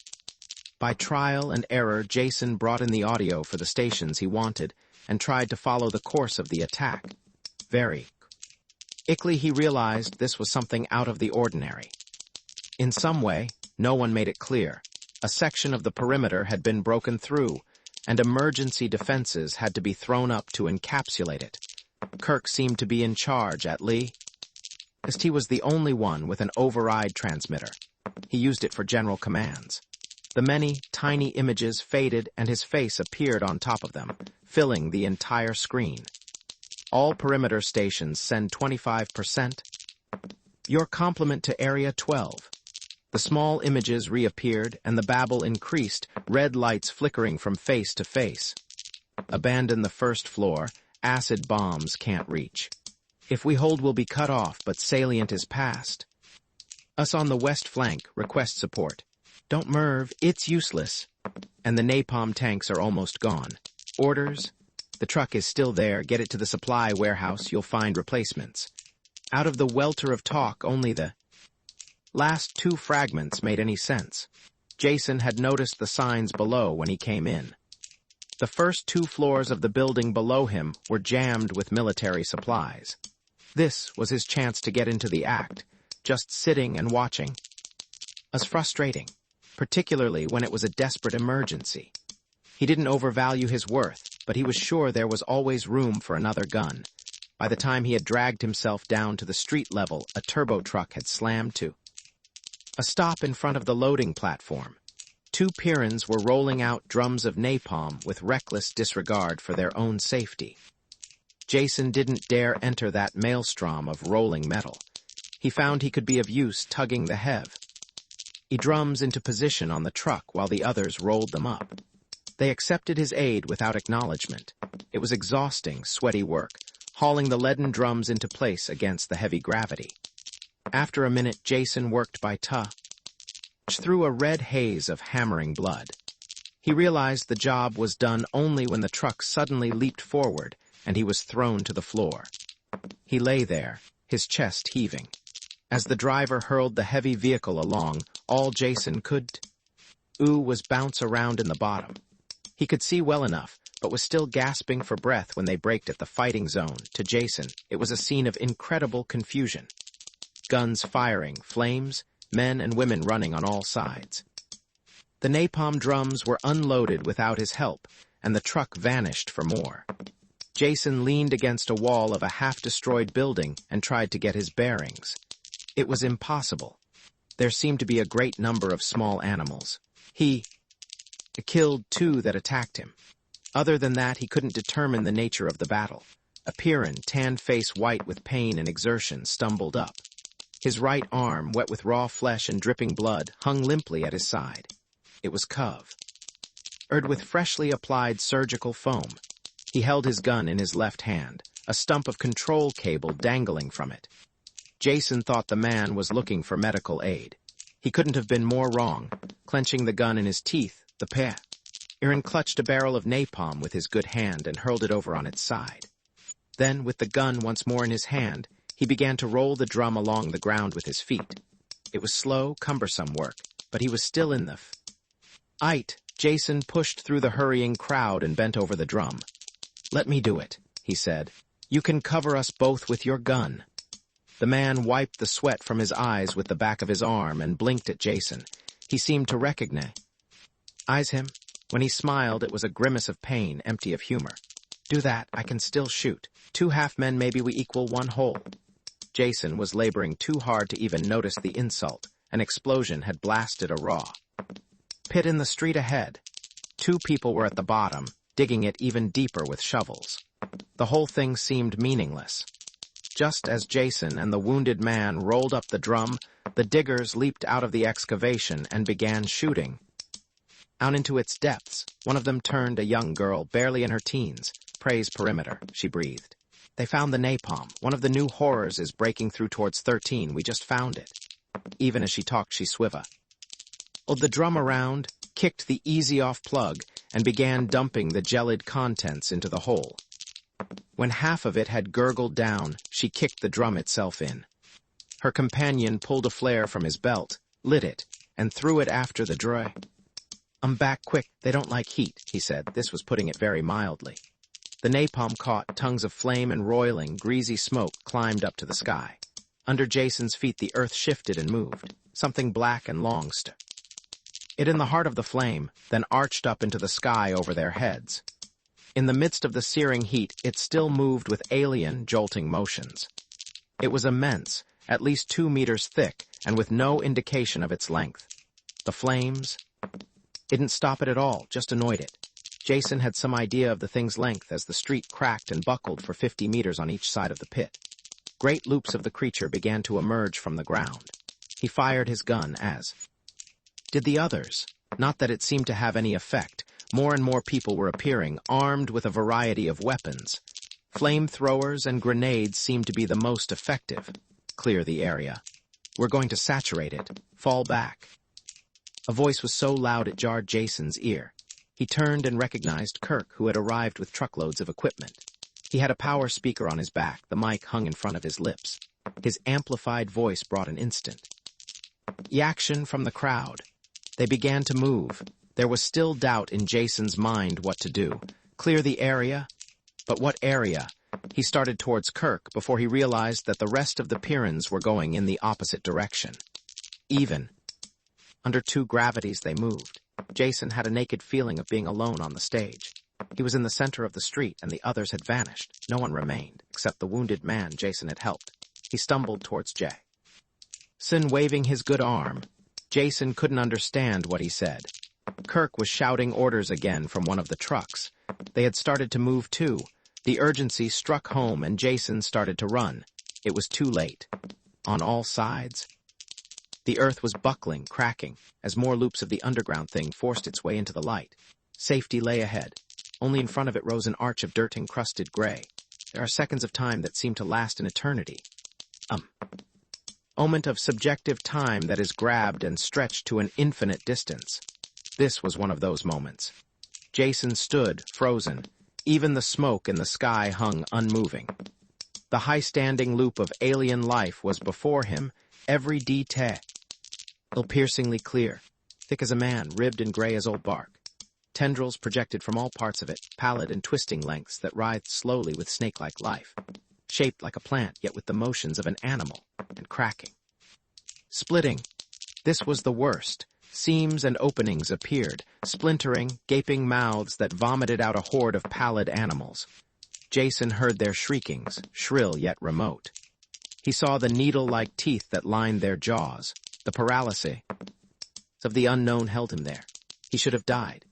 By trial and error, Jason brought in the audio for the stations he wanted and tried to follow the course of the attack. Very quickly he realized this was something out of the ordinary. In some way, no one made it clear. A section of the perimeter had been broken through, and emergency defenses had to be thrown up to encapsulate it. Kerk seemed to be in charge at least he was the only one with an override transmitter. He used it for general commands. The many, tiny images faded and his face appeared on top of them, filling the entire screen. All perimeter stations send 25%. Your complement to Area 12. The small images reappeared, and the babble increased, red lights flickering from face to face. Abandon the first floor. Acid bombs can't reach. If we hold, we'll be cut off, but salient is past. Us on the west flank. Request support. Don't move, it's useless. And the napalm tanks are almost gone. Orders? The truck is still there. Get it to the supply warehouse. You'll find replacements. Out of the welter of talk, only the last 2 fragments made any sense. Jason had noticed the signs below when he came in. The first 2 floors of the building below him were jammed with military supplies. This was his chance to get into the act. Just sitting and watching was frustrating, particularly when it was a desperate emergency. He didn't overvalue his worth, but he was sure there was always room for another gun. By the time he had dragged himself down to the street level, a turbo truck had slammed to a stop in front of the loading platform. 2 Pyrrans were rolling out drums of napalm with reckless disregard for their own safety. Jason didn't dare enter that maelstrom of rolling metal. He found he could be of use tugging the heavy drums into position on the truck while the others rolled them up. They accepted his aid without acknowledgement. It was exhausting, sweaty work, hauling the leaden drums into place against the heavy gravity. After a minute, Jason worked by touch through a red haze of hammering blood. He realized the job was done only when the truck suddenly leaped forward and he was thrown to the floor. He lay there, his chest heaving. As the driver hurled the heavy vehicle along, all Jason could was bounce around in the bottom. He could see well enough, but was still gasping for breath when they braked at the fighting zone. To Jason, it was a scene of incredible confusion. Guns firing, flames, men and women running on all sides. The napalm drums were unloaded without his help, and the truck vanished for more. Jason leaned against a wall of a half-destroyed building and tried to get his bearings. It was impossible. There seemed to be a great number of small animals. He killed 2 that attacked him. Other than that, he couldn't determine the nature of the battle. A Pyrrhon, tanned face white with pain and exertion, stumbled up. His right arm, wet with raw flesh and dripping blood, hung limply at his side. It was Cov. With freshly applied surgical foam. He held his gun in his left hand, a stump of control cable dangling from it. Jason thought the man was looking for medical aid. He couldn't have been more wrong. Clenching the gun in his teeth, the Pyrrhon clutched a barrel of napalm with his good hand and hurled it over on its side. Then, with the gun once more in his hand, he began to roll the drum along the ground with his feet. It was slow, cumbersome work, but he was still in the fight. Jason pushed through the hurrying crowd and bent over the drum. "Let me do it," he said. "You can cover us both with your gun." The man wiped the sweat from his eyes with the back of his arm and blinked at Jason. He seemed to recognize him. When he smiled, it was a grimace of pain, empty of humor. "Do that, I can still shoot. 2 half-men, maybe we equal 1 whole." Jason was laboring too hard to even notice the insult. An explosion had blasted a raw pit in the street ahead. 2 people were at the bottom, digging it even deeper with shovels. The whole thing seemed meaningless. Just as Jason and the wounded man rolled up the drum, the diggers leaped out of the excavation and began shooting. Out into its depths, one of them turned, a young girl, barely in her teens. "Praise perimeter," she breathed. "They found the napalm. One of the new horrors is breaking through towards 13. We just found it." Even as she talked, she swiva. The drum around, kicked the easy-off plug, and began dumping the gelid contents into the hole. When half of it had gurgled down, she kicked the drum itself in. Her companion pulled a flare from his belt, lit it, and threw it after the dry. Back quick, they don't like heat," he said. This was putting it very mildly. The napalm caught, tongues of flame and roiling, greasy smoke climbed up to the sky. Under Jason's feet the earth shifted and moved. Something black and long stood in the heart of the flame, then arched up into the sky over their heads. In the midst of the searing heat, it still moved with alien, jolting motions. It was immense, at least 2 meters thick, and with no indication of its length. The flames didn't stop it at all, just annoyed it. Jason had some idea of the thing's length as the street cracked and buckled for 50 meters on each side of the pit. Great loops of the creature began to emerge from the ground. He fired his gun as did the others. Not that it seemed to have any effect. More and more people were appearing, armed with a variety of weapons. Flamethrowers and grenades seemed to be the most effective. "Clear the area. We're going to saturate it. Fall back." A voice was so loud it jarred Jason's ear. He turned and recognized Kerk, who had arrived with truckloads of equipment. He had a power speaker on his back, the mic hung in front of his lips. His amplified voice brought an instant reaction from the crowd. They began to move. There was still doubt in Jason's mind what to do. Clear the area? But what area? He started towards Kerk before he realized that the rest of the Pyrrhons were going in the opposite direction. Even under 2 gravities they moved. Jason had a naked feeling of being alone on the stage. He was in the center of the street, and the others had vanished. No one remained, except the wounded man Jason had helped. He stumbled towards Jason, waving his good arm. Jason couldn't understand what he said. Kerk was shouting orders again from one of the trucks. They had started to move too. The urgency struck home, and Jason started to run. It was too late. On all sides, the earth was buckling, cracking, as more loops of the underground thing forced its way into the light. Safety lay ahead. Only in front of it rose an arch of dirt-encrusted gray. There are seconds of time that seem to last an eternity. Moment of subjective time that is grabbed and stretched to an infinite distance. This was one of those moments. Jason stood, frozen. Even the smoke in the sky hung unmoving. The high-standing loop of alien life was before him, every detail piercingly clear, thick as a man, ribbed and gray as old bark. Tendrils projected from all parts of it, pallid and twisting lengths that writhed slowly with snake-like life, shaped like a plant, yet with the motions of an animal, and cracking. Splitting. This was the worst. Seams and openings appeared, splintering, gaping mouths that vomited out a horde of pallid animals. Jason heard their shriekings, shrill yet remote. He saw the needle-like teeth that lined their jaws. The paralysis of the unknown held him there. He should have died.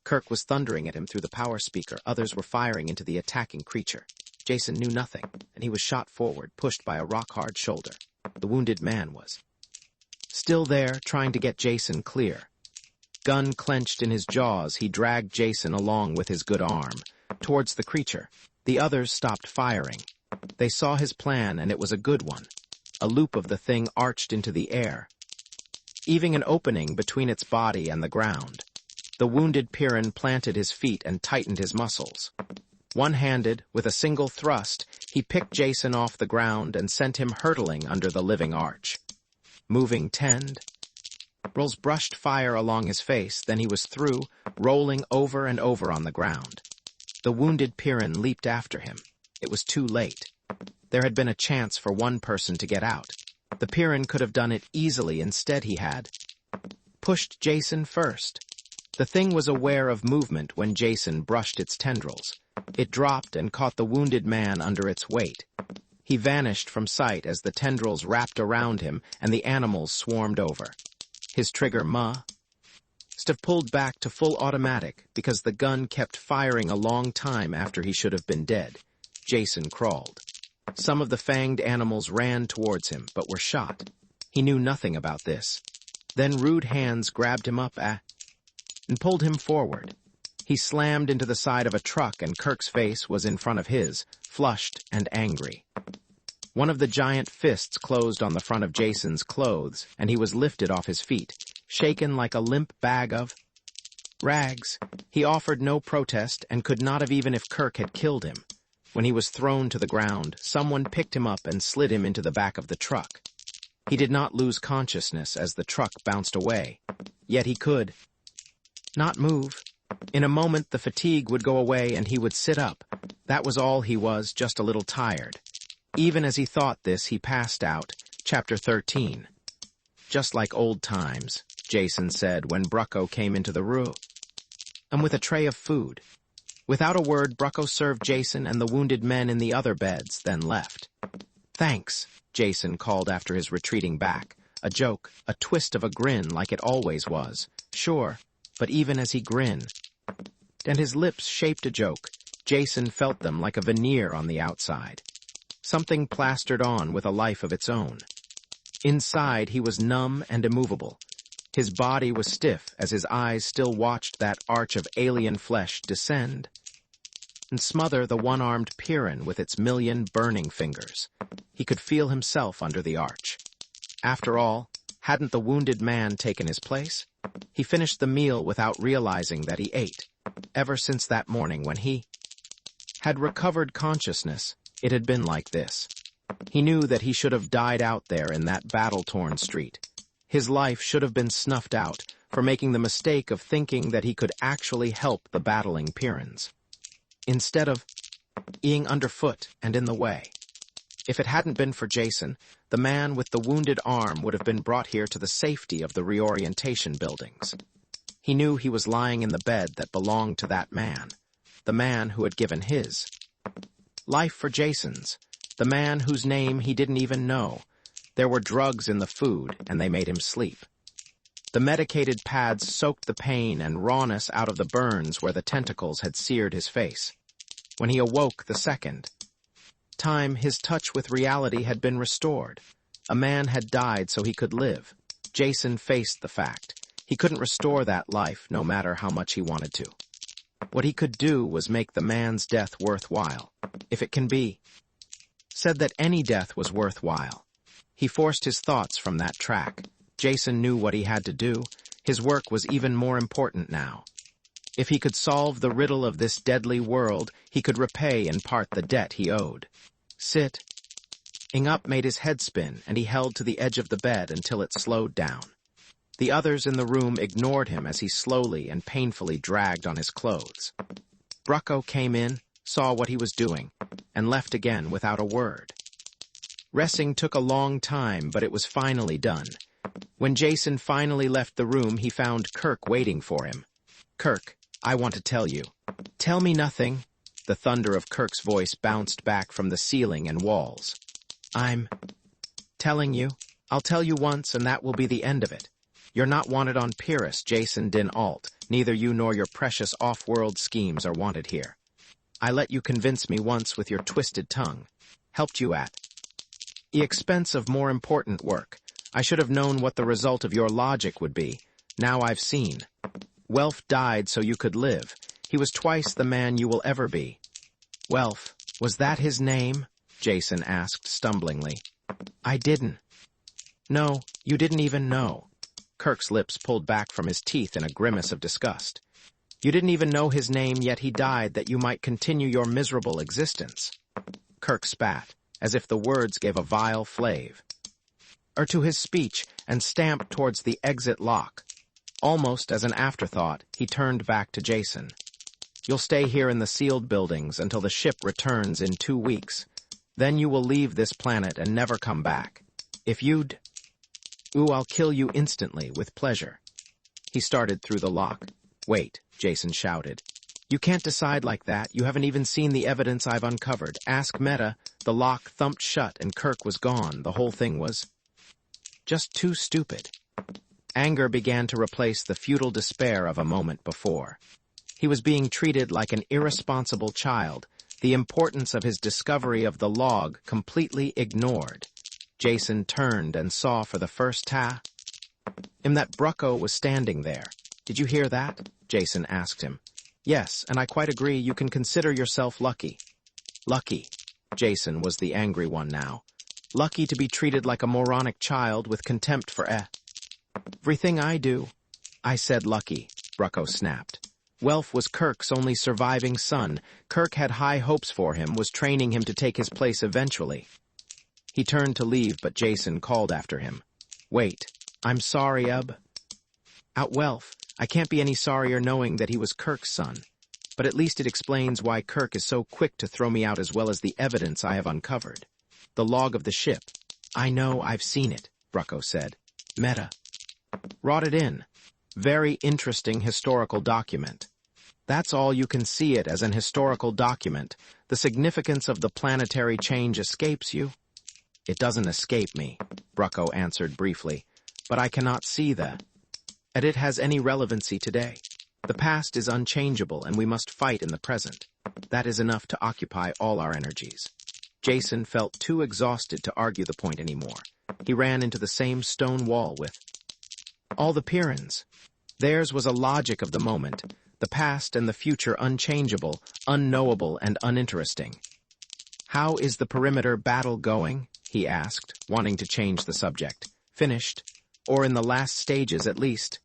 Kerk was thundering at him through the power speaker. Others were firing into the attacking creature. Jason knew nothing, and he was shot forward, pushed by a rock-hard shoulder. The wounded man was still there, trying to get Jason clear. Gun clenched in his jaws, he dragged Jason along with his good arm. Towards the creature, the others stopped firing. They saw his plan, and it was a good one. A loop of the thing arched into the air, heaving an opening between its body and the ground. The wounded Pyrrus planted his feet and tightened his muscles. One-handed, with a single thrust, he picked Jason off the ground and sent him hurtling under the living arch. Moving tendrils brushed fire along his face, then he was through, rolling over and over on the ground. The wounded Pyrrus leaped after him. It was too late. There had been a chance for one person to get out. The Pyrrus could have done it easily. Instead, he had pushed Jason first. The thing was aware of movement when Jason brushed its tendrils. It dropped and caught the wounded man under its weight. He vanished from sight as the tendrils wrapped around him and the animals swarmed over. His trigger must have pulled back to full automatic because the gun kept firing a long time after he should have been dead. Jason crawled. Some of the fanged animals ran towards him, but were shot. He knew nothing about this. Then rude hands grabbed him up and pulled him forward. He slammed into the side of a truck, and Kerk's face was in front of his, flushed and angry. One of the giant fists closed on the front of Jason's clothes, and he was lifted off his feet, shaken like a limp bag of rags. He offered no protest and could not have even if Kerk had killed him. When he was thrown to the ground, someone picked him up and slid him into the back of the truck. He did not lose consciousness as the truck bounced away, yet he could not move. In a moment, the fatigue would go away and he would sit up. That was all he was, just a little tired. Even as he thought this, he passed out. Chapter 13. Just like old times, Jason said when Brucko came into the room, and with a tray of food. Without a word, Brucko served Jason and the wounded men in the other beds, then left. Thanks, Jason called after his retreating back. A joke, a twist of a grin like it always was. Sure, but even as he grinned, and his lips shaped a joke, Jason felt them like a veneer on the outside. Something plastered on with a life of its own. Inside, he was numb and immovable. His body was stiff as his eyes still watched that arch of alien flesh descend and smother the one-armed Pyrrus with its million burning fingers. He could feel himself under the arch. After all, hadn't the wounded man taken his place? He finished the meal without realizing that he ate. Ever since that morning when he had recovered consciousness, it had been like this. He knew that he should have died out there in that battle-torn street. His life should have been snuffed out for making the mistake of thinking that he could actually help the battling Pyrrhans, instead of being underfoot and in the way. If it hadn't been for Jason, the man with the wounded arm would have been brought here to the safety of the reorientation buildings. He knew he was lying in the bed that belonged to that man, the man who had given his life for Jason's, the man whose name he didn't even know. There were drugs in the food, and they made him sleep. The medicated pads soaked the pain and rawness out of the burns where the tentacles had seared his face. When he awoke the second time, his touch with reality had been restored. A man had died so he could live. Jason faced the fact. He couldn't restore that life, no matter how much he wanted to. What he could do was make the man's death worthwhile. If it can be said that any death was worthwhile. He forced his thoughts from that track. Jason knew what he had to do. His work was even more important now. If he could solve the riddle of this deadly world, he could repay in part the debt he owed. Sit Up made his head spin, and he held to the edge of the bed until it slowed down. The others in the room ignored him as he slowly and painfully dragged on his clothes. Brucko came in, saw what he was doing, and left again without a word. Ressing took a long time, but it was finally done. When Jason finally left the room, he found Kerk waiting for him. "Kerk, I want to tell you." "Tell me nothing." The thunder of Kerk's voice bounced back from the ceiling and walls. "I'm telling you. I'll tell you once, and that will be the end of it. You're not wanted on Pyrrus, Jason dinAlt. Neither you nor your precious off-world schemes are wanted here. I let you convince me once with your twisted tongue. Helped you at the expense of more important work. I should have known what the result of your logic would be. Now I've seen. Welf died so you could live. He was twice the man you will ever be." "Welf, was that his name?" Jason asked stumblingly. "I didn't." "No, you didn't even know." Kerk's lips pulled back from his teeth in a grimace of disgust. "You didn't even know his name, yet he died that you might continue your miserable existence." Kerk spat, as if the words gave a vile flavour to his speech, and stamped towards the exit lock. Almost as an afterthought, he turned back to Jason. "You'll stay here in the sealed buildings until the ship returns in 2 weeks. Then you will leave this planet and never come back. If you'd... I'll kill you instantly, with pleasure." He started through the lock. "Wait," Jason shouted. "You can't decide like that. You haven't even seen the evidence I've uncovered. Ask Meta." The lock thumped shut and Kerk was gone. The whole thing was just too stupid. Anger began to replace the futile despair of a moment before. He was being treated like an irresponsible child, the importance of his discovery of the log completely ignored. Jason turned and saw for the first time that Brucko was standing there. "Did you hear that?" Jason asked him. "Yes, and I quite agree. You can consider yourself lucky." "Lucky." Jason was the angry one now. "Lucky to be treated like a moronic child with contempt for everything I do." "I said lucky," Brucko snapped. Welf was Kerk's only surviving son. Kerk had high hopes for him, was training him to take his place eventually. He turned to leave, but Jason called after him. "Wait, I'm sorry, Welf. I can't be any sorrier knowing that he was Kerk's son. But at least it explains why Kerk is so quick to throw me out as well as the evidence I have uncovered. The log of the ship." "I know, I've seen it," Brucko said. "Meta brought it in. Very interesting historical document." "That's all you can see it as an historical document. The significance of the planetary change escapes you?" "It doesn't escape me," Brucko answered briefly, "but I cannot see that it has any relevancy today. The past is unchangeable, and we must fight in the present. That is enough to occupy all our energies." Jason felt too exhausted to argue the point anymore. He ran into the same stone wall with all the Pyrrans. Theirs was a logic of the moment, the past and the future unchangeable, unknowable, and uninteresting. "How is the perimeter battle going?" he asked, wanting to change the subject. "Finished? Or in the last stages, at least?"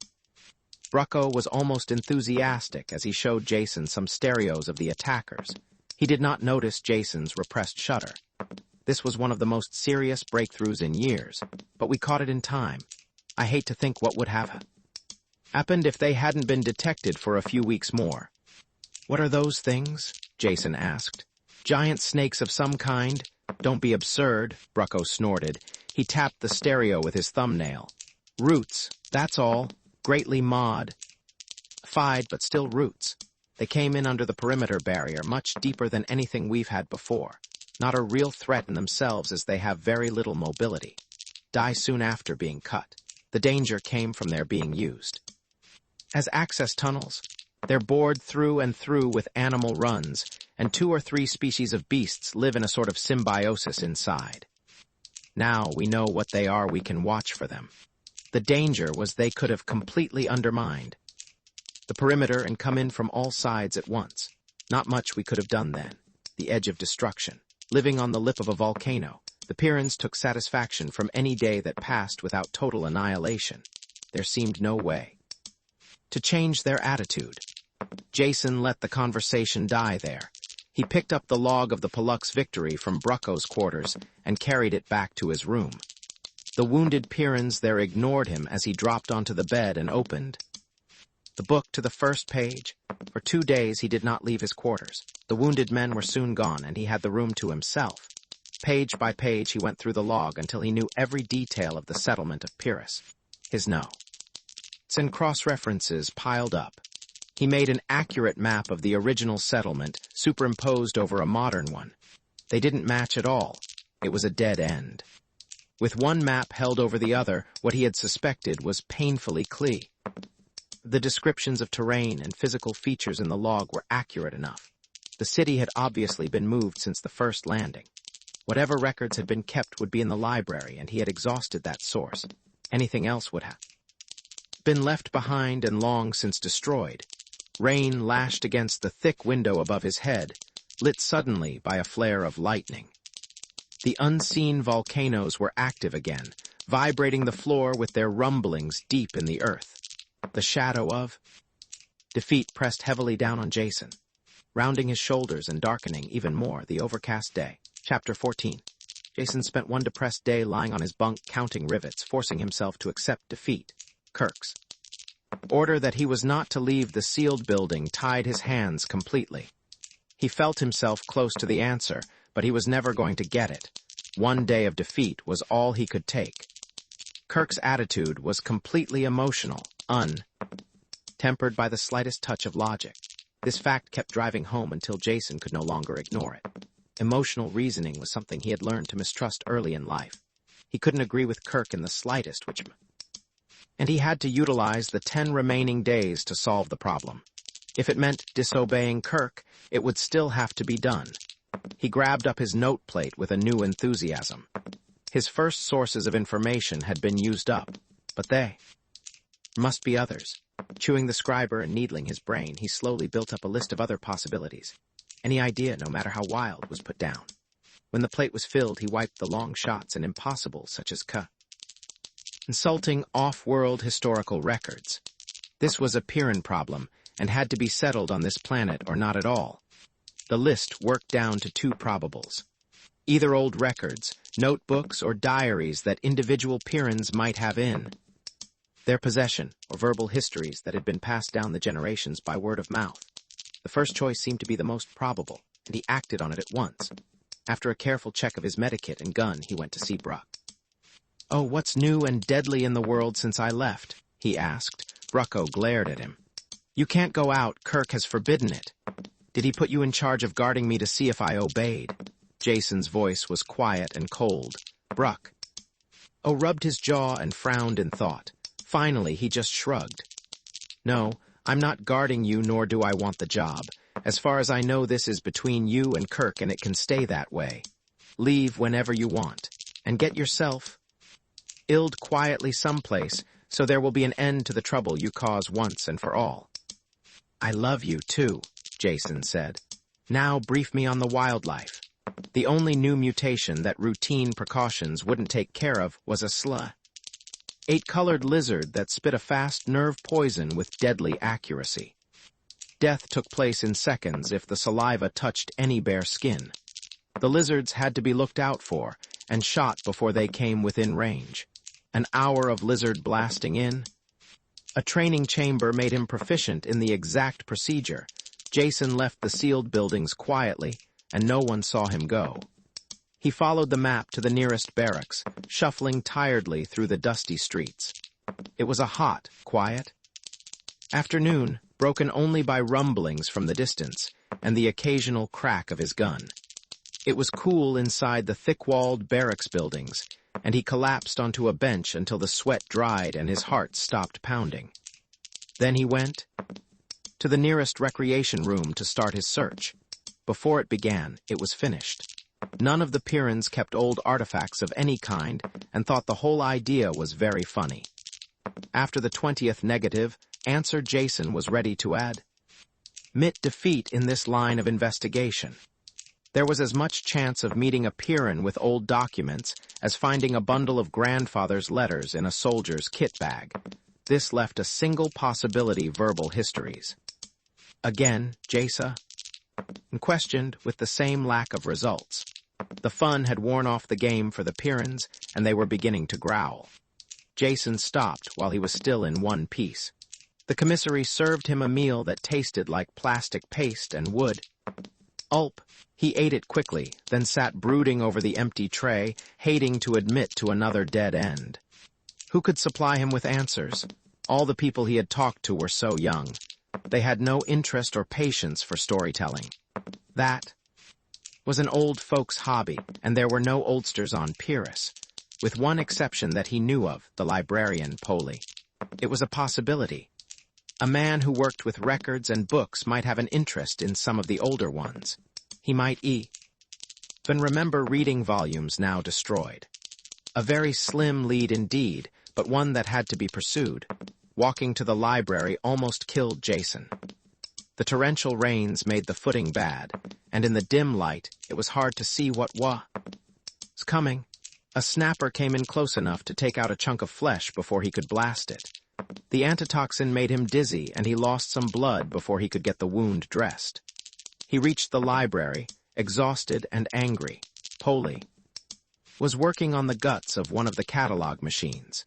Brucko was almost enthusiastic as he showed Jason some stereos of the attackers. He did not notice Jason's repressed shudder. "This was one of the most serious breakthroughs in years, but we caught it in time. I hate to think what would have happened if they hadn't been detected for a few weeks more." "What are those things?" Jason asked. "Giant snakes of some kind?" "Don't be absurd," Brucko snorted. He tapped the stereo with his thumbnail. "Roots, that's all. Greatly modified, but still roots. They came in under the perimeter barrier, much deeper than anything we've had before. Not a real threat in themselves, as they have very little mobility. Die soon after being cut. The danger came from their being used as access tunnels. They're bored through and through with animal runs, and 2 or 3 species of beasts live in a sort of symbiosis inside. Now we know what they are, we can watch for them. The danger was they could have completely undermined the perimeter and come in from all sides at once. Not much we could have done then. The edge of destruction. Living on the lip of a volcano, the Pyrrans took satisfaction from any day that passed without total annihilation. There seemed no way to change their attitude. Jason let the conversation die there. He picked up the log of the Pollux victory from Brucko's quarters and carried it back to his room. The wounded Pyrrans there ignored him as he dropped onto the bed and opened the book to the first page. For 2 days he did not leave his quarters. The wounded men were soon gone, and he had the room to himself. Page by page he went through the log until he knew every detail of the settlement of Pyrrus. His notes and cross-references piled up. He made an accurate map of the original settlement, superimposed over a modern one. They didn't match at all. It was a dead end. With one map held over the other, what he had suspected was painfully clear. The descriptions of terrain and physical features in the log were accurate enough. The city had obviously been moved since the first landing. Whatever records had been kept would be in the library, and he had exhausted that source. Anything else would have been left behind and long since destroyed. Rain lashed against the thick window above his head, lit suddenly by a flare of lightning. The unseen volcanoes were active again, vibrating the floor with their rumblings deep in the earth. The shadow of defeat pressed heavily down on Jason, rounding his shoulders and darkening even more the overcast day. Chapter 14. Jason spent one depressed day lying on his bunk counting rivets, forcing himself to accept defeat. Kerk's order that he was not to leave the sealed building tied his hands completely. He felt himself close to the answer, but he was never going to get it. One day of defeat was all he could take. Kerk's attitude was completely emotional, tempered by the slightest touch of logic. This fact kept driving home until Jason could no longer ignore it. Emotional reasoning was something he had learned to mistrust early in life. He couldn't agree with Kerk in the slightest, and he had to utilize the 10 remaining days to solve the problem. If it meant disobeying Kerk, it would still have to be done. He grabbed up his note plate with a new enthusiasm. His first sources of information had been used up, but there must be others. Chewing the scriber and needling his brain, he slowly built up a list of other possibilities. Any idea, no matter how wild, was put down. When the plate was filled, he wiped the long shots and impossibles such as consulting off-world historical records. This was a Pyrran problem and had to be settled on this planet or not at all. The list worked down to 2 probables. Either old records, notebooks, or diaries that individual Pyrrans might have in their possession, or verbal histories that had been passed down the generations by word of mouth. The first choice seemed to be the most probable, and he acted on it at once. After a careful check of his medikit and gun, he went to see Bruck. "Oh, what's new and deadly in the world since I left?" he asked. Brucko glared at him. "You can't go out. Kerk has forbidden it. Did he put you in charge of guarding me to see if I obeyed?" Jason's voice was quiet and cold. Bruck rubbed his jaw and frowned in thought. Finally, he just shrugged. "No, I'm not guarding you, nor do I want the job. As far as I know, this is between you and Kerk, and it can stay that way. Leave whenever you want, and get yourself illed quietly someplace, so there will be an end to the trouble you cause once and for all." "I love you, too," Jason said. "Now brief me on the wildlife." The only new mutation that routine precautions wouldn't take care of was a 8-colored lizard that spit a fast nerve poison with deadly accuracy. Death took place in seconds if the saliva touched any bare skin. The lizards had to be looked out for and shot before they came within range. An hour of lizard blasting in. A training chamber made him proficient in the exact procedure. Jason left the sealed buildings quietly, and no one saw him go. He followed the map to the nearest barracks, shuffling tiredly through the dusty streets. It was a hot, quiet afternoon, broken only by rumblings from the distance and the occasional crack of his gun. It was cool inside the thick-walled barracks buildings, and he collapsed onto a bench until the sweat dried and his heart stopped pounding. Then he went to the nearest recreation room to start his search. Before it began, it was finished. None of the Pyrrans kept old artifacts of any kind and thought the whole idea was very funny. After the 20th negative, answer Jason was ready to admit defeat in this line of investigation. There was as much chance of meeting a Pyrran with old documents as finding a bundle of grandfather's letters in a soldier's kit bag. This left a single possibility: verbal histories. Again, Jason and questioned with the same lack of results. The fun had worn off the game for the Pyrrans, and they were beginning to growl. Jason stopped while he was still in one piece. The commissary served him a meal that tasted like plastic paste and wood. Ulp. He ate it quickly, then sat brooding over the empty tray, hating to admit to another dead end. Who could supply him with answers? All the people he had talked to were so young. They had no interest or patience for storytelling. That was an old folks' hobby, and there were no oldsters on Pyrrus, with one exception that he knew of, the librarian Polly. It was a possibility. A man who worked with records and books might have an interest in some of the older ones. He might even remember reading volumes now destroyed. A very slim lead indeed, but one that had to be pursued. Walking to the library almost killed Jason. The torrential rains made the footing bad, and in the dim light, it was hard to see what was coming. A snapper came in close enough to take out a chunk of flesh before he could blast it. The antitoxin made him dizzy, and he lost some blood before he could get the wound dressed. He reached the library, exhausted and angry. Polly was working on the guts of one of the catalog machines.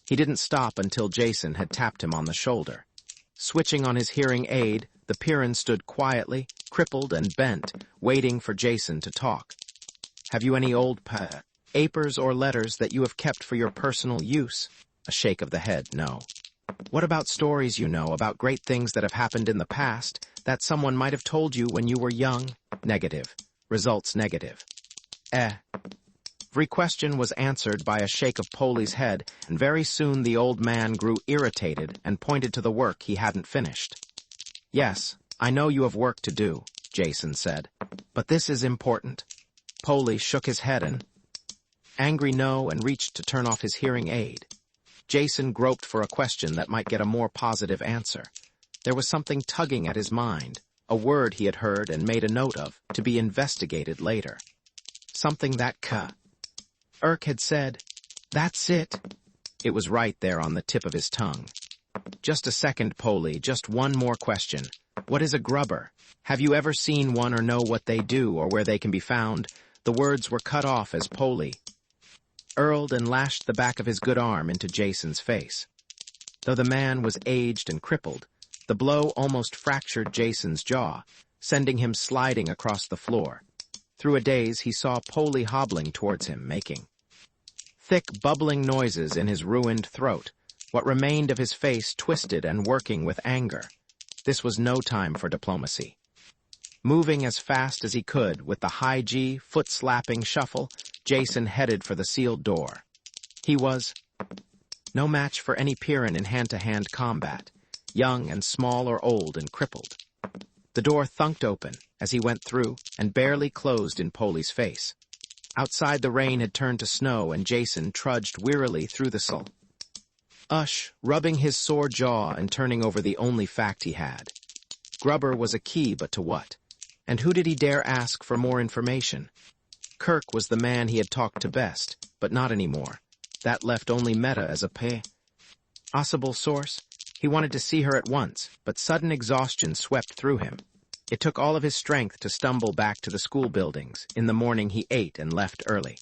He didn't stop until Jason had tapped him on the shoulder. Switching on his hearing aid, the Pyrran stood quietly, crippled and bent, waiting for Jason to talk. "Have you any old papers or letters that you have kept for your personal use?" A shake of the head, no. "What about stories you know about great things that have happened in the past that someone might have told you when you were young?" Negative. Results negative. Every question was answered by a shake of Polly's head, and very soon the old man grew irritated and pointed to the work he hadn't finished. "Yes, I know you have work to do," Jason said, "but this is important." Polly shook his head and angry no and reached to turn off his hearing aid. Jason groped for a question that might get a more positive answer. There was something tugging at his mind, a word he had heard and made a note of, to be investigated later. Something that Kerk had said. "That's it." It was right there on the tip of his tongue. "Just a second, Polly, just one more question. What is a grubber? Have you ever seen one or know what they do or where they can be found?" The words were cut off as Polly hurled and lashed the back of his good arm into Jason's face. Though the man was aged and crippled, the blow almost fractured Jason's jaw, sending him sliding across the floor. Through a daze, he saw Polly hobbling towards him, making thick, bubbling noises in his ruined throat, what remained of his face twisted and working with anger. This was no time for diplomacy. Moving as fast as he could, with the high G, foot-slapping shuffle, Jason headed for the sealed door. He was no match for any Pyrran in hand-to-hand combat, young and small or old and crippled. The door thunked open as he went through and barely closed in Polly's face. Outside, the rain had turned to snow, and Jason trudged wearily through the rubbing his sore jaw and turning over the only fact he had. Grubber was a key, but to what? And who did he dare ask for more information? Kerk was the man he had talked to best, but not anymore. That left only Meta as a possible source. He wanted to see her at once, but sudden exhaustion swept through him. It took all of his strength to stumble back to the school buildings. In the morning he ate and left early.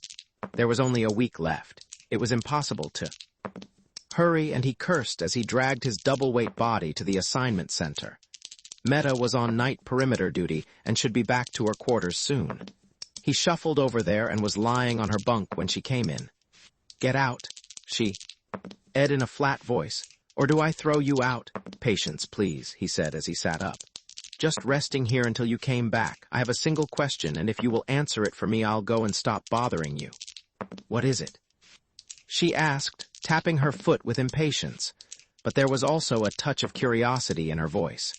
There was only a week left. It was impossible to hurry, and he cursed as he dragged his double-weight body to the assignment center. Meta was on night perimeter duty and should be back to her quarters soon. He shuffled over there and was lying on her bunk when she came in. "Get out," she said in a flat voice. "Or do I throw you out?" "Patience, please," he said as he sat up. "Just resting here until you came back. I have a single question, and if you will answer it for me, I'll go and stop bothering you." "What is it?" she asked, tapping her foot with impatience, but there was also a touch of curiosity in her voice.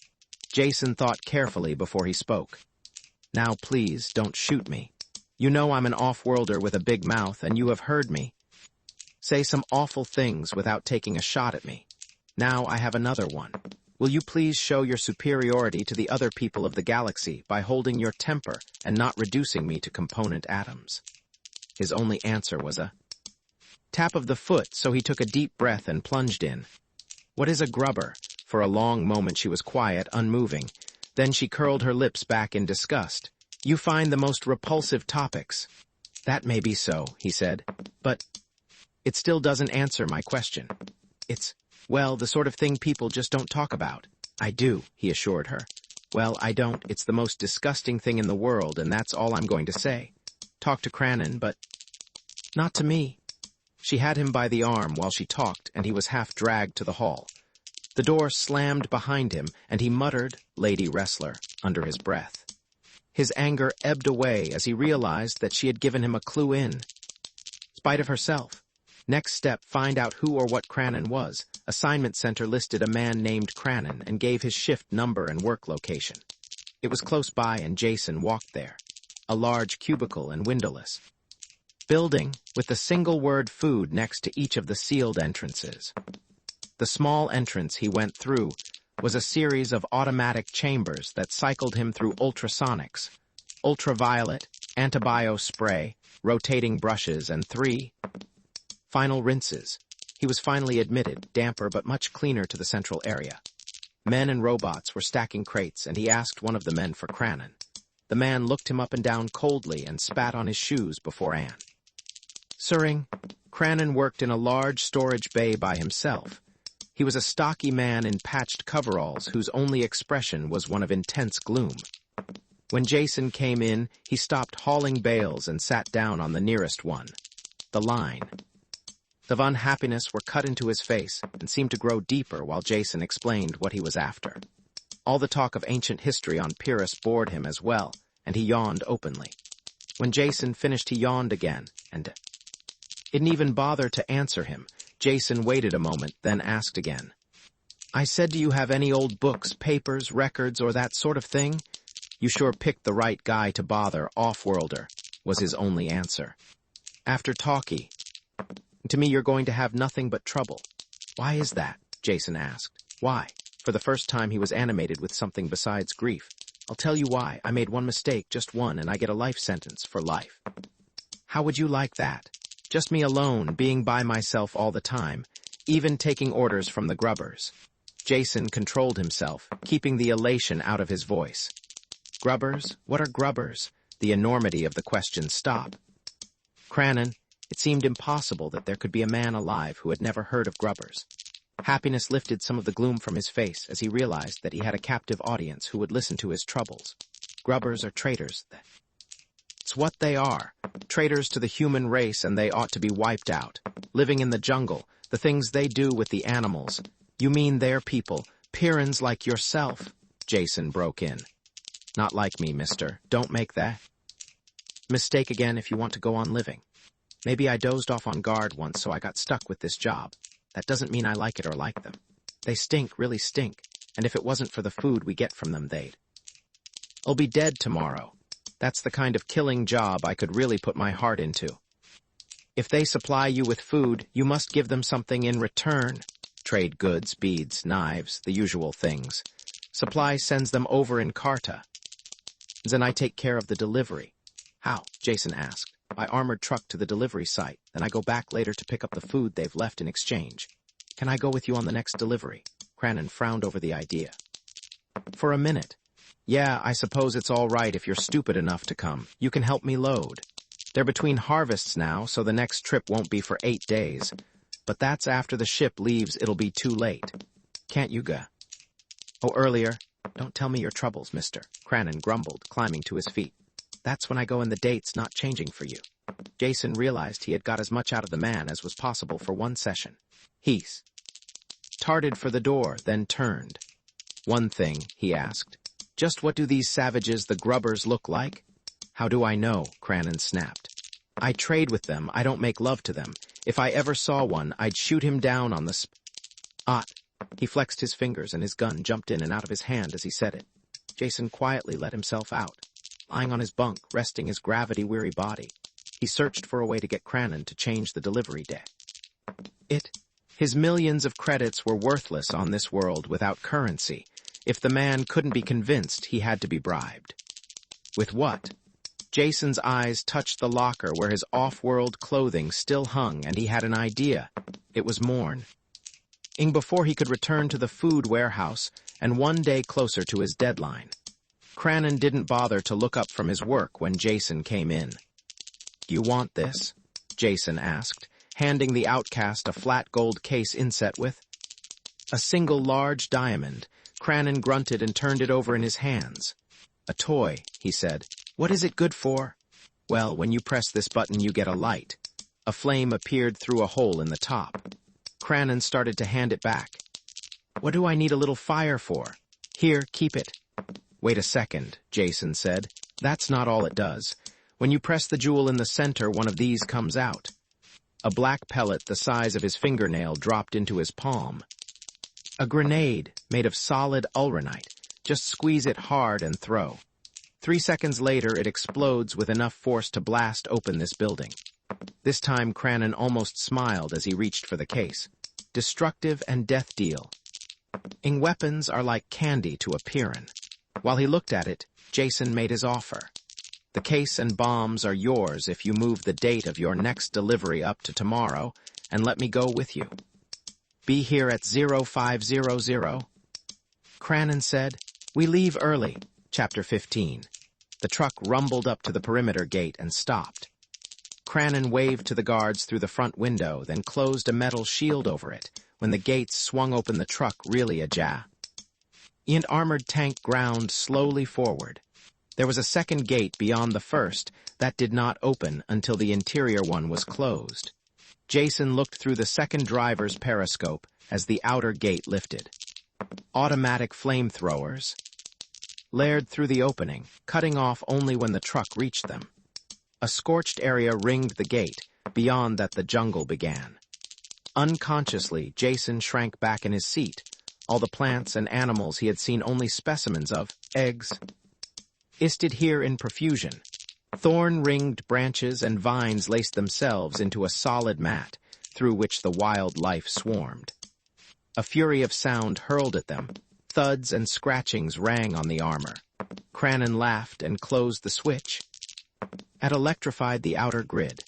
Jason thought carefully before he spoke. "Now, please, don't shoot me. You know I'm an off-worlder with a big mouth, and you have heard me say some awful things without taking a shot at me. Now I have another one. Will you please show your superiority to the other people of the galaxy by holding your temper and not reducing me to component atoms?" His only answer was a tap of the foot, so he took a deep breath and plunged in. "What is a grubber?" For a long moment she was quiet, unmoving. Then she curled her lips back in disgust. You find the most repulsive topics. That may be so, he said, but it still doesn't answer my question. It's, well, the sort of thing people just don't talk about. I do, he assured her. Well, I don't. It's the most disgusting thing in the world, and that's all I'm going to say. Talk to Cranon, but not to me. She had him by the arm while she talked, and he was half dragged to the hall. The door slammed behind him, and he muttered, "Lady Wrestler," under his breath. His anger ebbed away as he realized that she had given him a clue in spite of herself. Next step, find out who or what Cranon was. Assignment Center listed a man named Cranon and gave his shift number and work location. It was close by and Jason walked there. A large cubicle and windowless building with the single word food next to each of the sealed entrances. The small entrance he went through was a series of automatic chambers that cycled him through ultrasonics, ultraviolet, antibio spray, rotating brushes, and 3 final rinses. He was finally admitted, damper but much cleaner, to the central area. Men and robots were stacking crates, and he asked one of the men for Cranon. The man looked him up and down coldly and spat on his shoes before answering. Cranon worked in a large storage bay by himself. He was a stocky man in patched coveralls whose only expression was one of intense gloom. When Jason came in, he stopped hauling bales and sat down on the nearest one. The line of unhappiness were cut into his face and seemed to grow deeper while Jason explained what he was after. All the talk of ancient history on Pyrrus bored him as well, and he yawned openly. When Jason finished, he yawned again, and didn't even bother to answer him. Jason waited a moment, then asked again. I said, do you have any old books, papers, records, or that sort of thing? You sure picked the right guy to bother, off-worlder, was his only answer. After talkie, to me you're going to have nothing but trouble. Why is that? Jason asked. Why? For the first time he was animated with something besides grief. I'll tell you why. I made one mistake, just one, and I get a life sentence for life. How would you like that? Just me alone, being by myself all the time, even taking orders from the grubbers. Jason controlled himself, keeping the elation out of his voice. Grubbers? What are grubbers? The enormity of the question stopped. Cranon, it seemed impossible that there could be a man alive who had never heard of grubbers. Happiness lifted some of the gloom from his face as he realized that he had a captive audience who would listen to his troubles. Grubbers are traitors. It's what they are. Traitors to the human race, and they ought to be wiped out. Living in the jungle, the things they do with the animals. You mean they're people, Pyrrans like yourself? Jason broke in. Not like me, mister. Don't make that mistake again if you want to go on living. Maybe I dozed off on guard once, so I got stuck with this job. That doesn't mean I like it or like them. They stink, really stink, and if it wasn't for the food we get from them, I'll be dead tomorrow. That's the kind of killing job I could really put my heart into. If they supply you with food, you must give them something in return. Trade goods, beads, knives, the usual things. Supply sends them over in Carta. Then I take care of the delivery. How? Jason asked. By armored truck to the delivery site. Then I go back later to pick up the food they've left in exchange. Can I go with you on the next delivery? Cranon frowned over the idea. For a minute. Yeah, I suppose it's all right if you're stupid enough to come. You can help me load. They're between harvests now, so the next trip won't be for 8 days. But that's after the ship leaves, it'll be too late. Can't you go? Oh, earlier. Don't tell me your troubles, mister. Cranon grumbled, climbing to his feet. That's when I go, and the date's not changing for you. Jason realized he had got as much out of the man as was possible for one session. He started for the door, then turned. One thing, he asked. Just what do these savages, the grubbers, look like? How do I know? Cranon snapped. I trade with them, I don't make love to them. If I ever saw one, I'd shoot him down on the spot. He flexed his fingers and his gun jumped in and out of his hand as he said it. Jason quietly let himself out. Lying on his bunk, resting his gravity-weary body, he searched for a way to get Cranon to change the delivery day. His millions of credits were worthless on this world without currency. If the man couldn't be convinced, he had to be bribed. With what? Jason's eyes touched the locker where his off-world clothing still hung, and he had an idea. It was morning before he could return to the food warehouse and one day closer to his deadline. Cranon didn't bother to look up from his work when Jason came in. "You want this?" Jason asked, handing the outcast a flat gold case inset with a single large diamond. Cranon grunted and turned it over in his hands. "A toy," he said. "What is it good for?" "Well, when you press this button you get a light." A flame appeared through a hole in the top. Cranon started to hand it back. "What do I need a little fire for?" "Here, keep it." "Wait a second," Jason said. "That's not all it does. When you press the jewel in the center, one of these comes out." A black pellet the size of his fingernail dropped into his palm. "A grenade made of solid ulranite. Just squeeze it hard and throw. 3 seconds later, it explodes with enough force to blast open this building." This time, Cranon almost smiled as he reached for the case. "Destructive and death deal. Weapons are like candy to a Pyrrhon." While he looked at it, Jason made his offer. "The case and bombs are yours if you move the date of your next delivery up to tomorrow and let me go with you. Be here at 0500. Cranon said, "We leave early." Chapter 15. The truck rumbled up to the perimeter gate and stopped. Cranon waved to the guards through the front window, then closed a metal shield over it. When the gates swung open, the truck really ajar. An armored tank ground slowly forward. There was a second gate beyond the first that did not open until the interior one was closed. Jason looked through the second driver's periscope as the outer gate lifted. Automatic flamethrowers layered through the opening, cutting off only when the truck reached them. A scorched area ringed the gate. Beyond that, the jungle began. Unconsciously, Jason shrank back in his seat. All the plants and animals he had seen only specimens of, eggs, isted here in profusion. Thorn-ringed branches and vines laced themselves into a solid mat through which the wild life swarmed. A fury of sound hurled at them. Thuds and scratchings rang on the armor. Cranon laughed and closed the switch. It electrified the outer grid.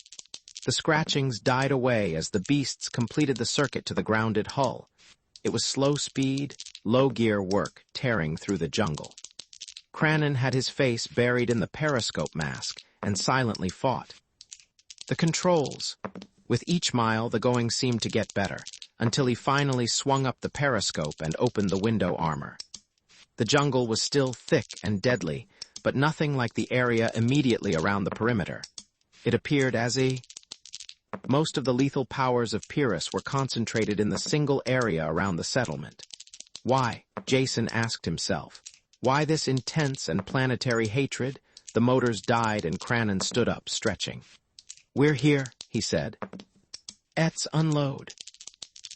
The scratchings died away as the beasts completed the circuit to the grounded hull. It was slow-speed, low-gear work tearing through the jungle. Cranon had his face buried in the periscope mask and silently fought. The controls. With each mile, the going seemed to get better, until he finally swung up the periscope and opened the window armor. The jungle was still thick and deadly, but nothing like the area immediately around the perimeter. It appeared as most of the lethal powers of Pyrrhus were concentrated in the single area around the settlement. Why? Jason asked himself. Why this intense and planetary hatred? The motors died and Cranon stood up, stretching. "We're here," he said. "Let's unload."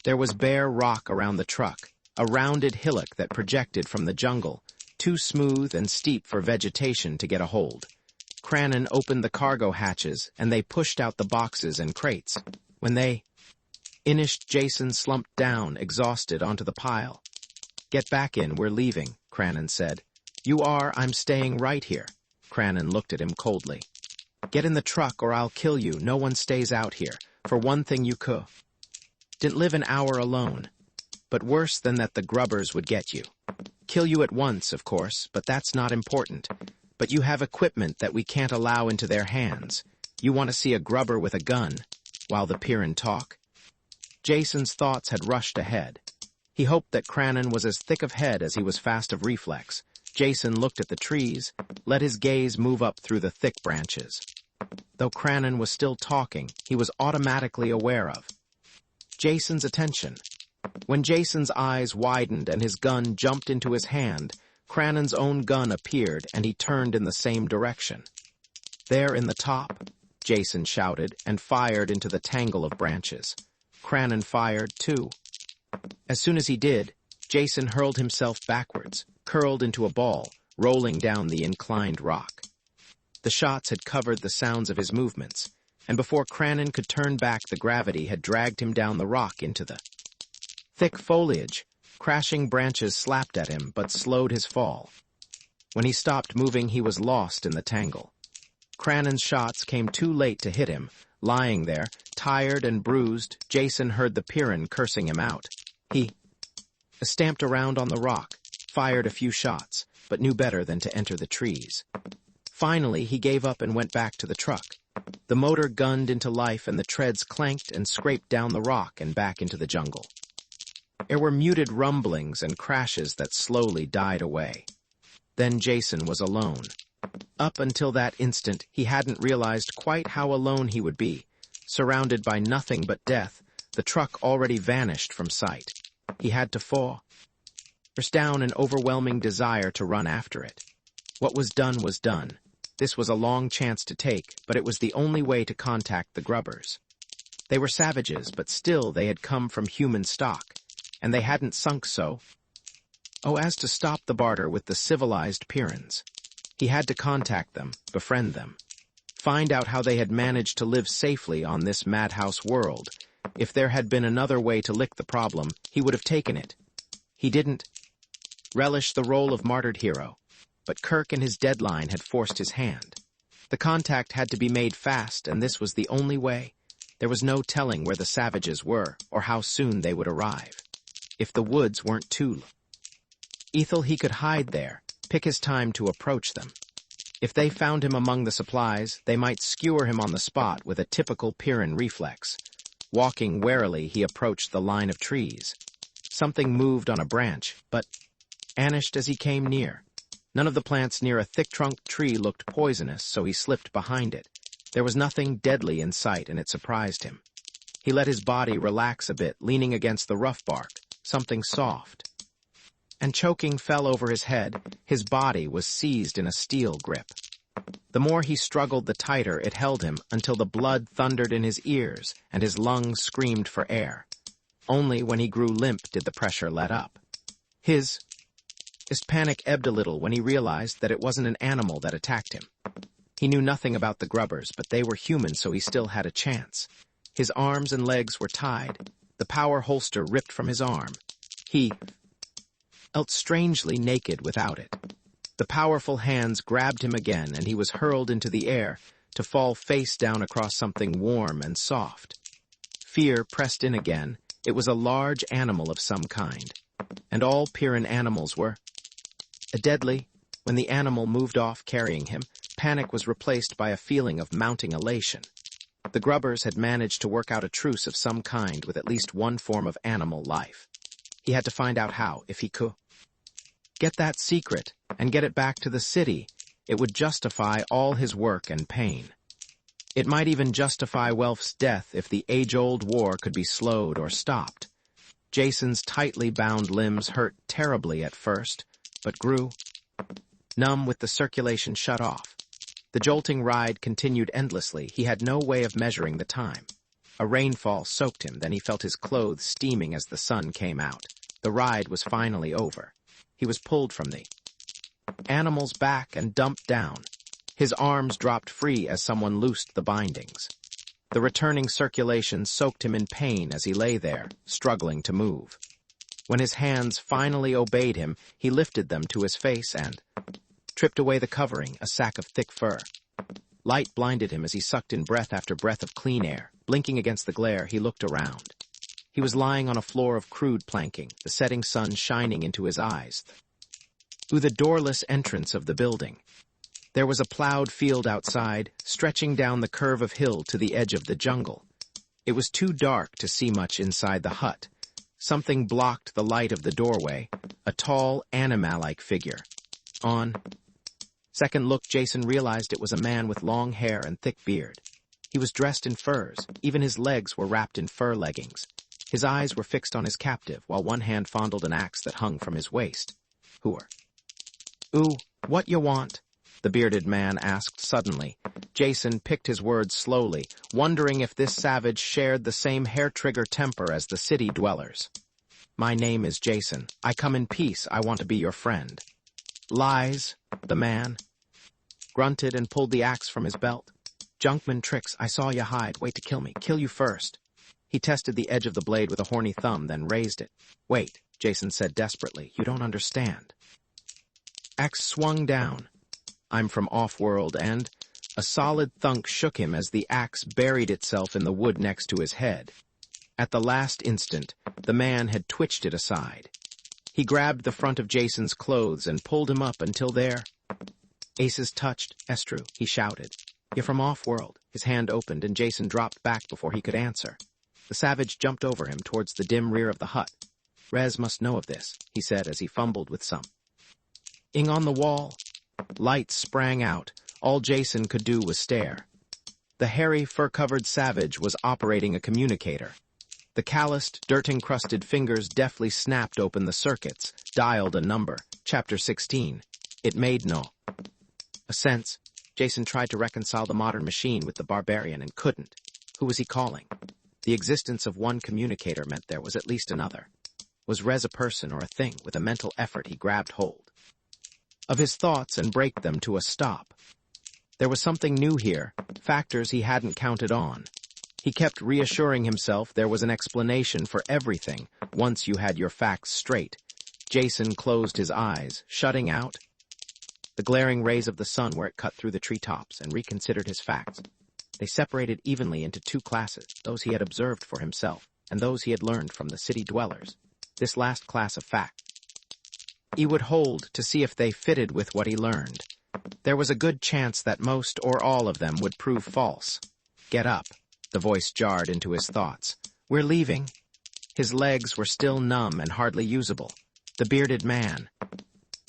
There was bare rock around the truck, a rounded hillock that projected from the jungle, too smooth and steep for vegetation to get a hold. Cranon opened the cargo hatches, and they pushed out the boxes and crates. When they finished, Jason slumped down, exhausted, onto the pile. "Get back in, we're leaving," Cranon said. "You are, I'm staying right here." Cranon looked at him coldly. "Get in the truck or I'll kill you. No one stays out here. For one thing you didn't live an hour alone. But worse than that, the grubbers would get you. Kill you at once, of course, but that's not important. But you have equipment that we can't allow into their hands. You want to see a grubber with a gun while the Pyrrhon talk?" Jason's thoughts had rushed ahead. He hoped that Cranon was as thick of head as he was fast of reflex. Jason looked at the trees, let his gaze move up through the thick branches. Though Cranon was still talking, he was automatically aware of Jason's attention. When Jason's eyes widened and his gun jumped into his hand, Cranon's own gun appeared and he turned in the same direction. "There in the top," Jason shouted and fired into the tangle of branches. Cranon fired too. As soon as he did, Jason hurled himself backwards, curled into a ball, rolling down the inclined rock. The shots had covered the sounds of his movements, and before Cranon could turn back, the gravity had dragged him down the rock into the thick foliage. Crashing branches slapped at him, but slowed his fall. When he stopped moving, he was lost in the tangle. Cranon's shots came too late to hit him. Lying there, tired and bruised, Jason heard the Pyrrhon cursing him out. He stamped around on the rock. fired a few shots, but knew better than to enter the trees. Finally, he gave up and went back to the truck. The motor gunned into life and the treads clanked and scraped down the rock and back into the jungle. There were muted rumblings and crashes that slowly died away. Then Jason was alone. Up until that instant, he hadn't realized quite how alone he would be. Surrounded by nothing but death, the truck already vanished from sight. He had to force down an overwhelming desire to run after it. What was done was done. This was a long chance to take, but it was the only way to contact the grubbers. They were savages, but still they had come from human stock, and they hadn't sunk so as to stop the barter with the civilized Pyrrans. He had to contact them, befriend them, find out how they had managed to live safely on this madhouse world. If there had been another way to lick the problem, he would have taken it. He didn't relish the role of martyred hero, but Kerk and his deadline had forced his hand. The contact had to be made fast, and this was the only way. There was no telling where the savages were or how soon they would arrive. If the woods weren't too lethal, he could hide there, pick his time to approach them. If they found him among the supplies, they might skewer him on the spot with a typical Pyrran reflex. Walking warily, he approached the line of trees. Something moved on a branch, but vanished as he came near. None of the plants near a thick-trunked tree looked poisonous, so he slipped behind it. There was nothing deadly in sight, and it surprised him. He let his body relax a bit, leaning against the rough bark. Something soft and choking fell over his head. His body was seized in a steel grip. The more he struggled, the tighter it held him, until the blood thundered in his ears and his lungs screamed for air. Only when he grew limp did the pressure let up. His panic ebbed a little when he realized that it wasn't an animal that attacked him. He knew nothing about the grubbers, but they were human, so he still had a chance. His arms and legs were tied, the power holster ripped from his arm. He felt strangely naked without it. The powerful hands grabbed him again, and he was hurled into the air, to fall face down across something warm and soft. Fear pressed in again. It was a large animal of some kind, and all Pyrran animals were deadly. When the animal moved off carrying him, panic was replaced by a feeling of mounting elation. The grubbers had managed to work out a truce of some kind with at least one form of animal life. He had to find out how. If he could get that secret and get it back to the city, it would justify all his work and pain. It might even justify Welf's death if the age-old war could be slowed or stopped. Jason's tightly bound limbs hurt terribly at first, but grew numb with the circulation shut off. The jolting ride continued endlessly. He had no way of measuring the time. A rainfall soaked him, then he felt his clothes steaming as the sun came out. The ride was finally over. He was pulled from the animal's back and dumped down. His arms dropped free as someone loosed the bindings. The returning circulation soaked him in pain as he lay there, struggling to move. When his hands finally obeyed him, he lifted them to his face and tripped away the covering, a sack of thick fur. Light blinded him as he sucked in breath after breath of clean air. Blinking against the glare, he looked around. He was lying on a floor of crude planking, the setting sun shining into his eyes through the doorless entrance of the building. There was a plowed field outside, stretching down the curve of hill to the edge of the jungle. It was too dark to see much inside the hut. Something blocked the light of the doorway, a tall, animal-like figure. On second look, Jason realized it was a man with long hair and thick beard. He was dressed in furs. Even his legs were wrapped in fur leggings. His eyes were fixed on his captive, while one hand fondled an axe that hung from his waist. "Who are? Ooh, what you want?" the bearded man asked suddenly. Jason picked his words slowly, wondering if this savage shared the same hair-trigger temper as the city dwellers. "My name is Jason. I come in peace. I want to be your friend." "Lies," the man grunted and pulled the axe from his belt. "Junkman tricks. I saw you hide. Wait to kill me. Kill you first." He tested the edge of the blade with a horny thumb, then raised it. "Wait," Jason said desperately. "You don't understand." Axe swung down. "I'm from off-world, and—" A solid thunk shook him as the axe buried itself in the wood next to his head. At the last instant, the man had twitched it aside. He grabbed the front of Jason's clothes and pulled him up until there. "Aces touched, Estru," he shouted. "You're from off-world." His hand opened and Jason dropped back before he could answer. The savage jumped over him towards the dim rear of the hut. "Rez must know of this," he said as he fumbled with some. "Ing on the wall." Lights sprang out. All Jason could do was stare. The hairy, fur-covered savage was operating a communicator. The calloused, dirt-encrusted fingers deftly snapped open the circuits, dialed a number, Chapter 16. It made no sense. Jason tried to reconcile the modern machine with the barbarian and couldn't. Who was he calling? The existence of one communicator meant there was at least another. Was Rez a person or a thing? With a mental effort, he grabbed hold of his thoughts and braked them to a stop. There was something new here, factors he hadn't counted on. He kept reassuring himself there was an explanation for everything once you had your facts straight. Jason closed his eyes, shutting out the glaring rays of the sun where it cut through the treetops, and reconsidered his facts. They separated evenly into two classes, those he had observed for himself, and those he had learned from the city dwellers. This last class of facts he would hold to see if they fitted with what he learned. There was a good chance that most or all of them would prove false. "Get up," the voice jarred into his thoughts. "We're leaving." His legs were still numb and hardly usable. The bearded man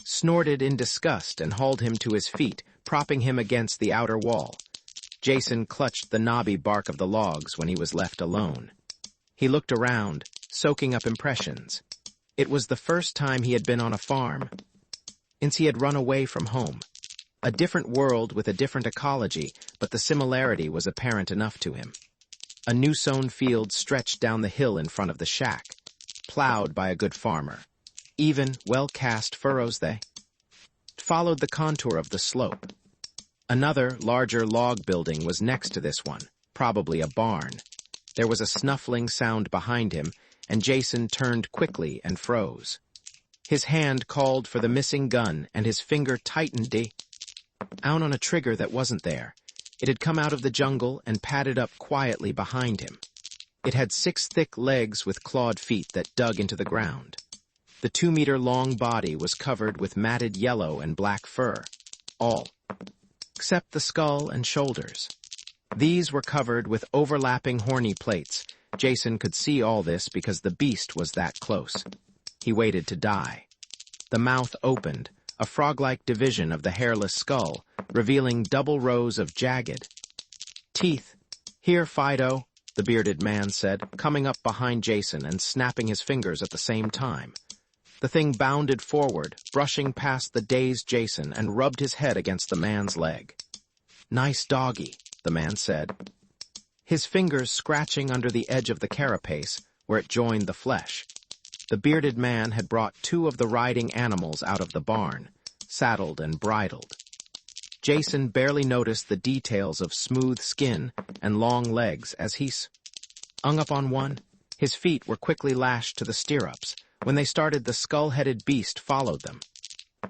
snorted in disgust and hauled him to his feet, propping him against the outer wall. Jason clutched the knobby bark of the logs when he was left alone. He looked around, soaking up impressions. It was the first time he had been on a farm since he had run away from home. A different world with a different ecology, but the similarity was apparent enough to him. A new-sown field stretched down the hill in front of the shack, plowed by a good farmer. Even, well-cast furrows they followed the contour of the slope. Another, larger log building was next to this one, probably a barn. There was a snuffling sound behind him, and Jason turned quickly and froze. His hand called for the missing gun, and his finger tightened down on a trigger that wasn't there. It had come out of the jungle and padded up quietly behind him. It had 6 thick legs with clawed feet that dug into the ground. The 2-meter-long body was covered with matted yellow and black fur, all except the skull and shoulders. These were covered with overlapping horny plates. Jason could see all this because the beast was that close. He waited to die. The mouth opened, a frog-like division of the hairless skull, revealing double rows of jagged teeth. "Here, Fido," the bearded man said, coming up behind Jason and snapping his fingers at the same time. The thing bounded forward, brushing past the dazed Jason, and rubbed his head against the man's leg. "Nice doggy," the man said, his fingers scratching under the edge of the carapace where it joined the flesh. The bearded man had brought 2 of the riding animals out of the barn, saddled and bridled. Jason barely noticed the details of smooth skin and long legs as he hung up on one. His feet were quickly lashed to the stirrups. When they started, the skull-headed beast followed them.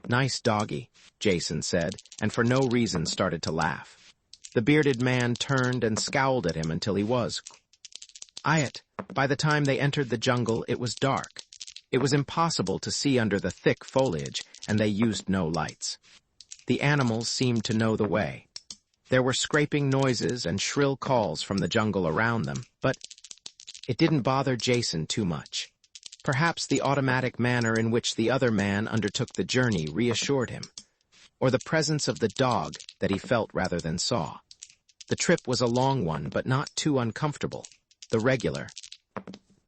"Nice doggy," Jason said, and for no reason started to laugh. The bearded man turned and scowled at him until he was quiet. By the time they entered the jungle, it was dark. It was impossible to see under the thick foliage, and they used no lights. The animals seemed to know the way. There were scraping noises and shrill calls from the jungle around them, but it didn't bother Jason too much. Perhaps the automatic manner in which the other man undertook the journey reassured him, or the presence of the dog that he felt rather than saw. The trip was a long one, but not too uncomfortable. The regular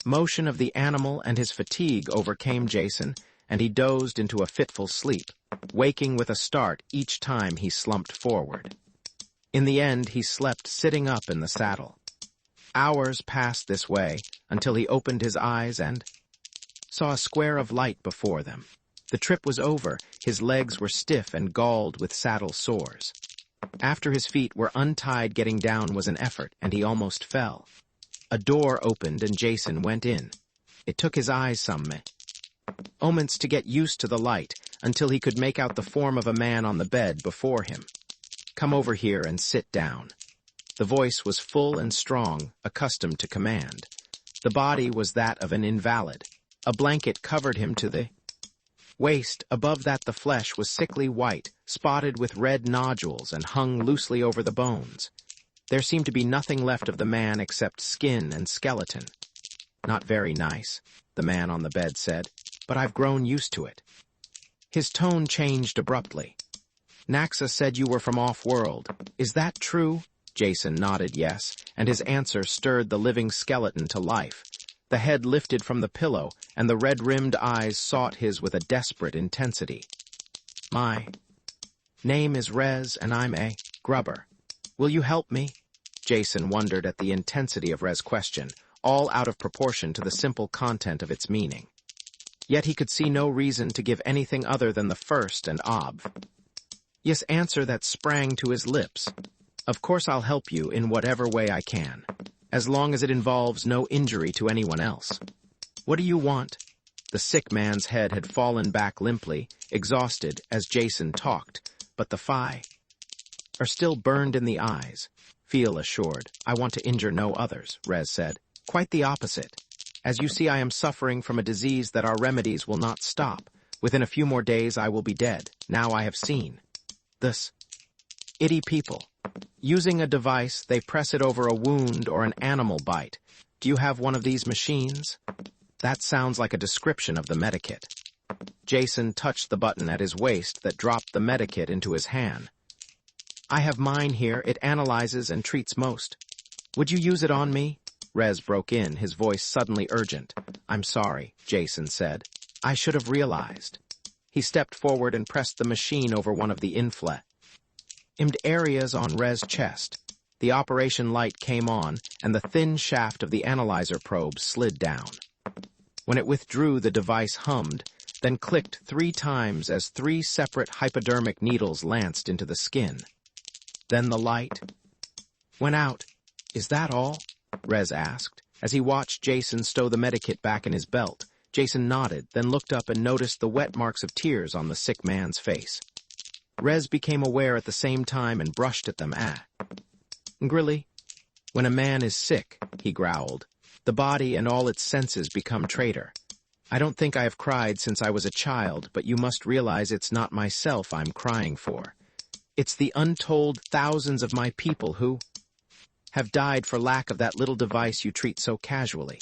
motion of the animal and his fatigue overcame Jason, and he dozed into a fitful sleep, waking with a start each time he slumped forward. In the end, he slept sitting up in the saddle. Hours passed this way until he opened his eyes and saw a square of light before them. The trip was over. His legs were stiff and galled with saddle sores. After his feet were untied, getting down was an effort, and he almost fell. A door opened and Jason went in. It took his eyes some moments to get used to the light, until he could make out the form of a man on the bed before him. "Come over here and sit down." The voice was full and strong, accustomed to command. The body was that of an invalid. A blanket covered him to the Waist, above that the flesh was sickly white, spotted with red nodules and hung loosely over the bones. There seemed to be nothing left of the man except skin and skeleton. "Not very nice," the man on the bed said, "but I've grown used to it." His tone changed abruptly. "Naxa said you were from off-world. Is that true?" Jason nodded yes, and his answer stirred the living skeleton to life. The head lifted from the pillow, and the red-rimmed eyes sought his with a desperate intensity. "My name is Rez, and I'm a grubber. Will you help me?" Jason wondered at the intensity of Rez's question, all out of proportion to the simple content of its meaning. Yet he could see no reason to give anything other than the first and yes answer that sprang to his lips. "Of course I'll help you in whatever way I can, as long as it involves no injury to anyone else. What do you want?" The sick man's head had fallen back limply, exhausted, as Jason talked, but the fire still burned in the eyes. "Feel assured, I want to injure no others," Rez said. "Quite the opposite. As you see, I am suffering from a disease that our remedies will not stop. Within a few more days I will be dead. Now I have seen this itty people. Using a device, they press it over a wound or an animal bite. Do you have one of these machines?" That sounds like a description of the medikit. Jason touched the button at his waist that dropped the medikit into his hand. "I have mine here. It analyzes and treats most. Would you use it on me?" Rez broke in, his voice suddenly urgent. "I'm sorry," Jason said. "I should have realized." He stepped forward and pressed the machine over one of the inflamed areas on Rez's chest. The operation light came on, and the thin shaft of the analyzer probe slid down. When it withdrew, the device hummed, then clicked 3 times as 3 separate hypodermic needles lanced into the skin. Then the light went out. "Is that all?" Rez asked. As he watched Jason stow the medikit back in his belt, Jason nodded, then looked up and noticed the wet marks of tears on the sick man's face. Rez became aware at the same time and brushed at them. Grilly. "When a man is sick," he growled, "the body and all its senses become traitor. I don't think I have cried since I was a child, but you must realize it's not myself I'm crying for. It's the untold thousands of my people who have died for lack of that little device you treat so casually.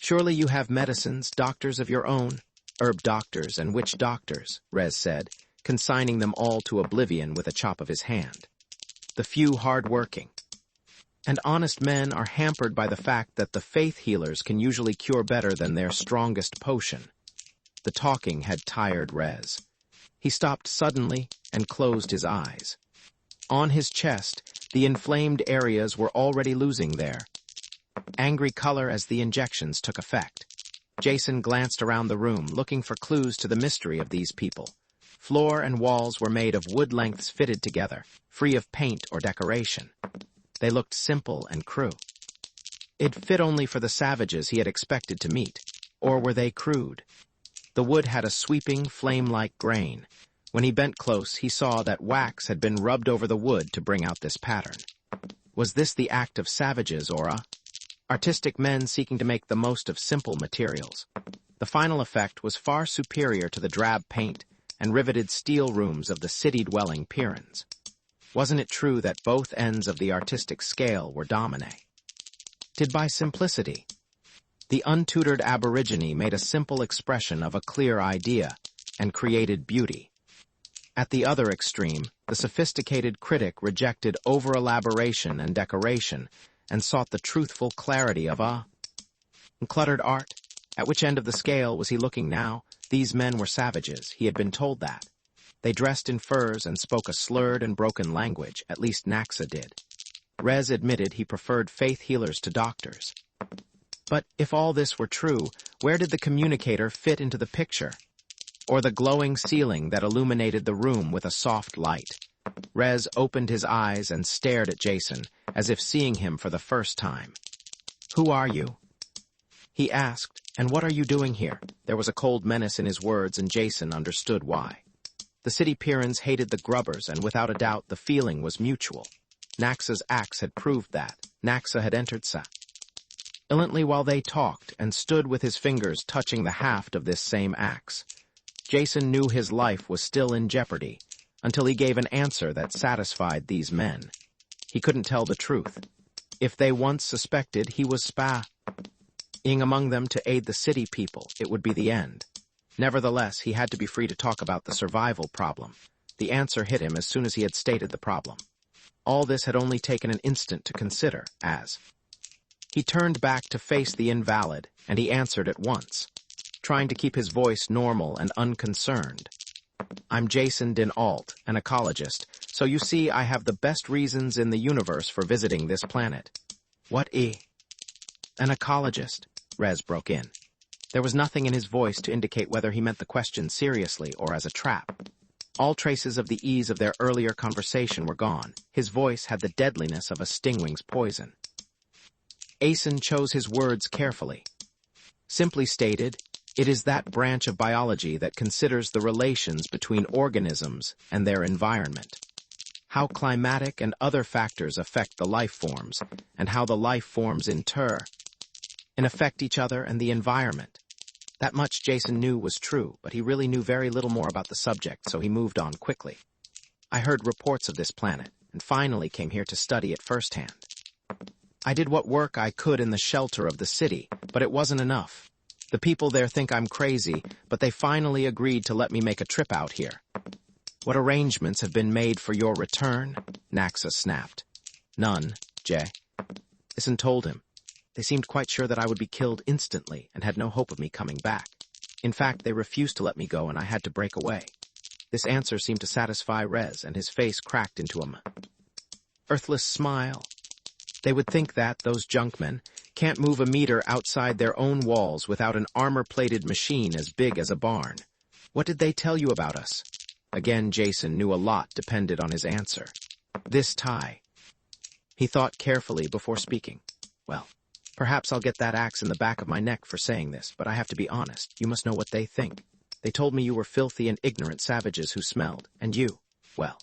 Surely you have medicines, doctors of your own." "Herb doctors and witch doctors," Rez said, consigning them all to oblivion with a chop of his hand. "The few hard-working and honest men are hampered by the fact that the faith healers can usually cure better than their strongest potion." The talking had tired Rez. He stopped suddenly and closed his eyes. On his chest, the inflamed areas were already losing their angry color as the injections took effect. Jason glanced around the room, looking for clues to the mystery of these people. Floor and walls were made of wood lengths fitted together, free of paint or decoration. They looked simple and crude. It fit only for the savages he had expected to meet, or were they crude? The wood had a sweeping, flame-like grain. When he bent close, he saw that wax had been rubbed over the wood to bring out this pattern. Was this the act of savages or artistic men seeking to make the most of simple materials? The final effect was far superior to the drab paint and riveted steel rooms of the city-dwelling Pyrrans. Wasn't it true that both ends of the artistic scale were dominated by simplicity? The untutored aborigine made a simple expression of a clear idea and created beauty. At the other extreme, the sophisticated critic rejected over-elaboration and decoration and sought the truthful clarity of cluttered art. At which end of the scale was he looking now? These men were savages, he had been told that. They dressed in furs and spoke a slurred and broken language, at least Naxa did. Rez admitted he preferred faith healers to doctors. But if all this were true, where did the communicator fit into the picture? Or the glowing ceiling that illuminated the room with a soft light? Rez opened his eyes and stared at Jason, as if seeing him for the first time. "Who are you?" he asked, "and what are you doing here?" There was a cold menace in his words, and Jason understood why. The city Pyrrans hated the grubbers, and without a doubt the feeling was mutual. Naxa's axe had proved that. Naxa had entered silently while they talked, and stood with his fingers touching the haft of this same axe. Jason knew his life was still in jeopardy, until he gave an answer that satisfied these men. He couldn't tell the truth. If they once suspected he was spying among them to aid the city people, it would be the end. Nevertheless, he had to be free to talk about the survival problem. The answer hit him as soon as he had stated the problem. All this had only taken an instant to consider, as he turned back to face the invalid, and he answered at once, trying to keep his voice normal and unconcerned. I'm Jason dinAlt, an ecologist, so you see I have the best reasons in the universe for visiting this planet. An ecologist, Rez broke in. There was nothing in his voice to indicate whether he meant the question seriously or as a trap. All traces of the ease of their earlier conversation were gone. His voice had the deadliness of a stingwing's poison. Asen chose his words carefully. Simply stated, it is that branch of biology that considers the relations between organisms and their environment. How climatic and other factors affect the life forms, and how the life forms in turn affect each other and the environment. That much Jason knew was true, but he really knew very little more about the subject, so he moved on quickly. I heard reports of this planet, and finally came here to study it firsthand. I did what work I could in the shelter of the city, but it wasn't enough. The people there think I'm crazy, but they finally agreed to let me make a trip out here. What arrangements have been made for your return? Naxa snapped. None, Jay. Asen told him. They seemed quite sure that I would be killed instantly and had no hope of me coming back. In fact, they refused to let me go and I had to break away. This answer seemed to satisfy Rez, and his face cracked into a earthless smile. They would think that, those junkmen, can't move a meter outside their own walls without an armor-plated machine as big as a barn. What did they tell you about us? Again, Jason knew a lot depended on his answer. This tie. He thought carefully before speaking. Well, perhaps I'll get that axe in the back of my neck for saying this, but I have to be honest. You must know what they think. They told me you were filthy and ignorant savages who smelled, and you, well,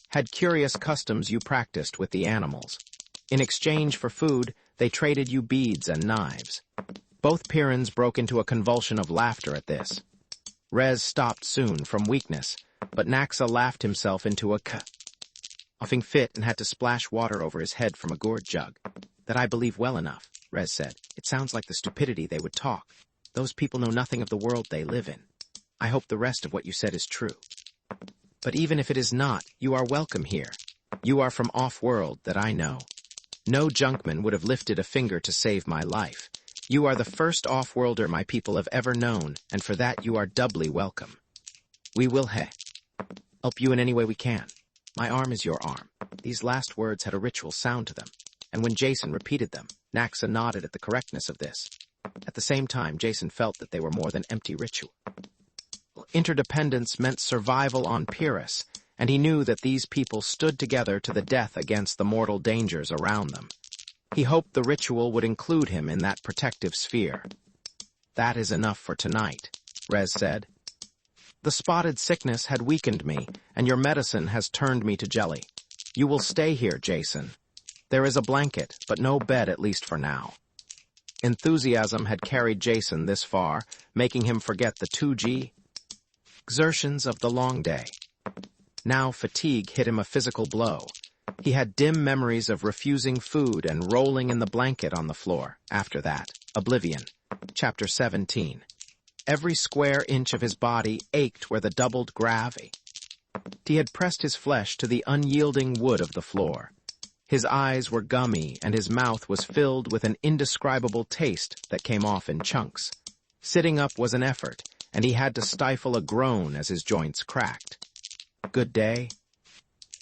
had curious customs you practiced with the animals. In exchange for food, they traded you beads and knives. Both Pyrrans broke into a convulsion of laughter at this. Rez stopped soon from weakness, but Naxa laughed himself into a coughing fit and had to splash water over his head from a gourd jug. That I believe well enough, Rez said. It sounds like the stupidity they would talk. Those people know nothing of the world they live in. I hope the rest of what you said is true. But even if it is not, you are welcome here. You are from off-world that I know. No junkman would have lifted a finger to save my life. You are the first off-worlder my people have ever known, and for that you are doubly welcome. We will help you in any way we can. My arm is your arm. These last words had a ritual sound to them, and when Jason repeated them, Naxa nodded at the correctness of this. At the same time, Jason felt that they were more than empty ritual. Interdependence meant survival on Pyrrus, and he knew that these people stood together to the death against the mortal dangers around them. He hoped the ritual would include him in that protective sphere. That is enough for tonight, Rez said. The spotted sickness had weakened me, and your medicine has turned me to jelly. You will stay here, Jason. There is a blanket, but no bed at least for now. Enthusiasm had carried Jason this far, making him forget the 2G exertions of the long day. Now fatigue hit him a physical blow. He had dim memories of refusing food and rolling in the blanket on the floor. After that, oblivion. Chapter 17. Every square inch of his body ached where the doubled gravity. He had pressed his flesh to the unyielding wood of the floor. His eyes were gummy, and his mouth was filled with an indescribable taste that came off in chunks. Sitting up was an effort, and he had to stifle a groan as his joints cracked. Good day?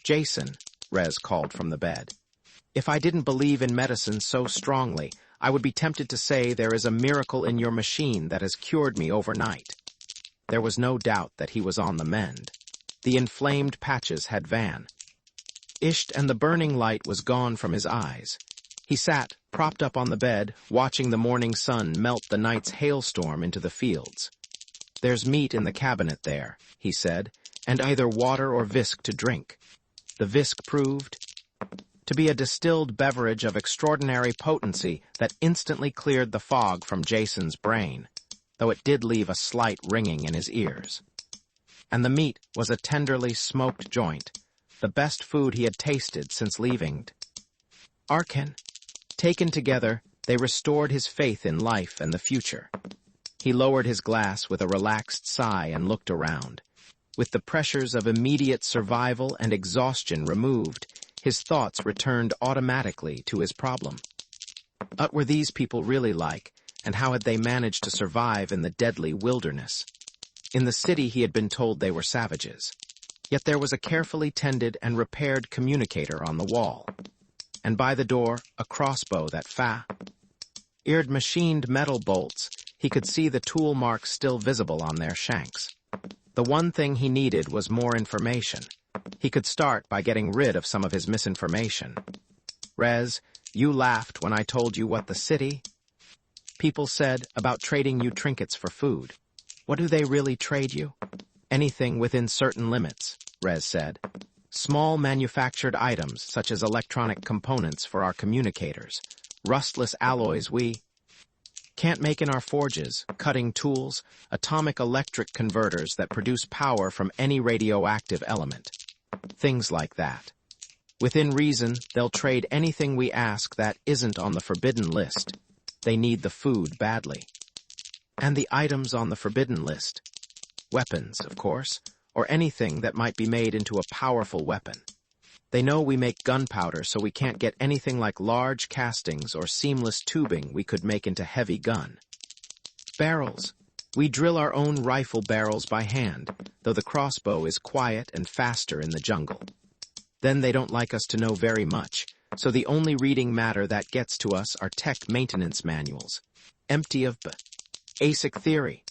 Jason, Rez called from the bed. If I didn't believe in medicine so strongly, I would be tempted to say there is a miracle in your machine that has cured me overnight. There was no doubt that he was on the mend. The inflamed patches had vanished, and the burning light was gone from his eyes. He sat, propped up on the bed, watching the morning sun melt the night's hailstorm into the fields. There's meat in the cabinet there, he said, and either water or visk to drink. The visk proved to be a distilled beverage of extraordinary potency that instantly cleared the fog from Jason's brain. though it did leave a slight ringing in his ears. And the meat was a tenderly smoked joint, the best food he had tasted since leaving. Arkan. Taken together, they restored his faith in life and the future. He lowered his glass with a relaxed sigh and looked around. With the pressures of immediate survival and exhaustion removed, his thoughts returned automatically to his problem. What were these people really like, and how had they managed to survive in the deadly wilderness? In the city he had been told they were savages. Yet there was a carefully tended and repaired communicator on the wall. And by the door, a crossbow that eared machined metal bolts. He could see the tool marks still visible on their shanks. The one thing he needed was more information. He could start by getting rid of some of his misinformation. Rez, you laughed when I told you what the city people said about trading you trinkets for food. What do they really trade you? Anything within certain limits, Rez said. Small manufactured items such as electronic components for our communicators, rustless alloys we can't make in our forges, cutting tools, atomic electric converters that produce power from any radioactive element. Things like that. Within reason, they'll trade anything we ask that isn't on the forbidden list. They need the food badly. And the items on the forbidden list. Weapons, of course, or anything that might be made into a powerful weapon. They know we make gunpowder, so we can't get anything like large castings or seamless tubing we could make into heavy gun. Barrels. We drill our own rifle barrels by hand, though the crossbow is quiet and faster in the jungle. Then they don't like us to know very much, so the only reading matter that gets to us are tech maintenance manuals, empty of basic theory.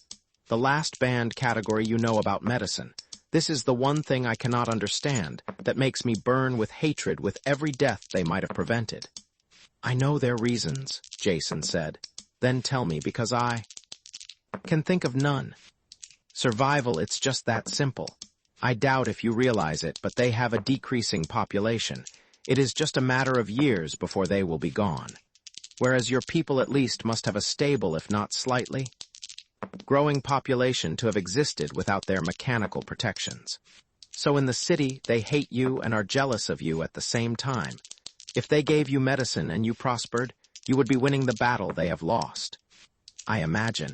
The last banned category you know about medicine. This is the one thing I cannot understand that makes me burn with hatred with every death they might have prevented. I know their reasons, Jason said. Then tell me, because I can think of none. Survival, it's just that simple. I doubt if you realize it, but they have a decreasing population. It is just a matter of years before they will be gone. Whereas your people at least must have a stable, if not slightly growing population to have existed without their mechanical protections. So in the city, they hate you and are jealous of you at the same time. If they gave you medicine and you prospered, you would be winning the battle they have lost. I imagine.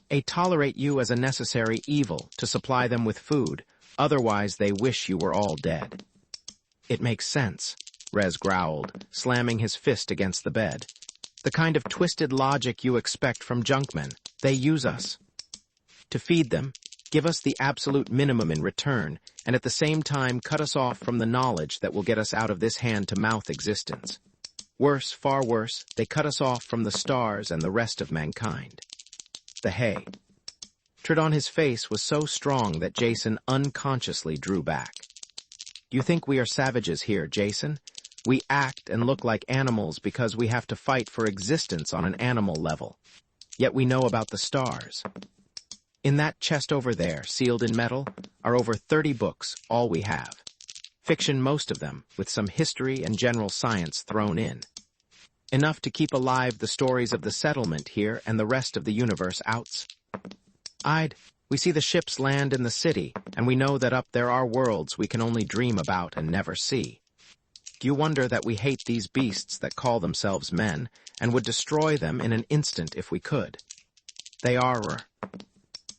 They tolerate you as a necessary evil to supply them with food, otherwise they wish you were all dead. It makes sense, Rez growled, slamming his fist against the bed. The kind of twisted logic you expect from junkmen. They use us to feed them, give us the absolute minimum in return, and at the same time cut us off from the knowledge that will get us out of this hand-to-mouth existence. Worse, far worse, they cut us off from the stars and the rest of mankind. The hatred on his face was so strong that Jason unconsciously drew back. You think we are savages here, Jason? We act and look like animals because we have to fight for existence on an animal level. Yet we know about the stars. In that chest over there, sealed in metal, are over 30 books, all we have. Fiction, most of them, with some history and general science thrown in. Enough to keep alive the stories of the settlement here and the rest of the universe outs. We see the ships land in the city, and we know that up there are worlds we can only dream about and never see. Do you wonder that we hate these beasts that call themselves men, and would destroy them in an instant if we could? They are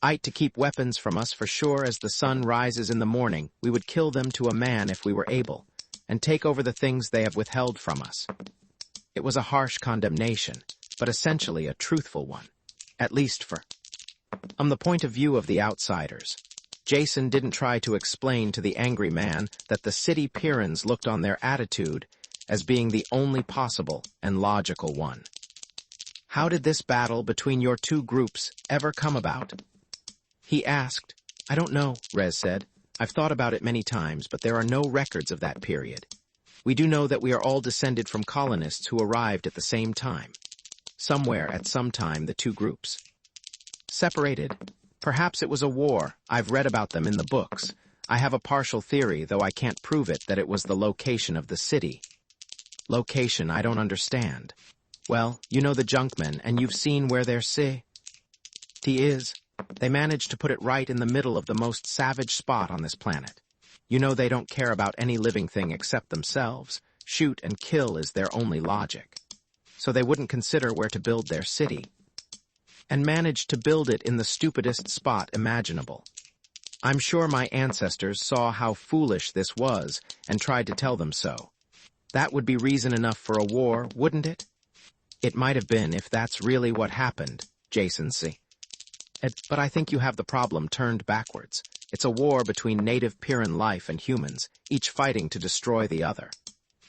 to keep weapons from us, for sure as the sun rises in the morning, we would kill them to a man if we were able, and take over the things they have withheld from us. It was a harsh condemnation, but essentially a truthful one, at least from the point of view of the outsiders. Jason didn't try to explain to the angry man that the city Pyrrans looked on their attitude as being the only possible and logical one. How did this battle between your two groups ever come about? He asked. I don't know, Rez said. I've thought about it many times, but there are no records of that period. We do know that we are all descended from colonists who arrived at the same time. Somewhere at some time the two groups separated. Perhaps it was a war. I've read about them in the books. I have a partial theory, though I can't prove it, that it was the location of the city. Location I don't understand. Well, you know the junkmen, and you've seen where they're He is. They managed to put it right in the middle of the most savage spot on this planet. You know they don't care about any living thing except themselves. Shoot and kill is their only logic. So they wouldn't consider where to build their city. And managed to build it in the stupidest spot imaginable. I'm sure my ancestors saw how foolish this was and tried to tell them so. That would be reason enough for a war, wouldn't it? It might have been if that's really what happened, Jason said. But I think you have the problem turned backwards. It's a war between native Pyrran life and humans, each fighting to destroy the other.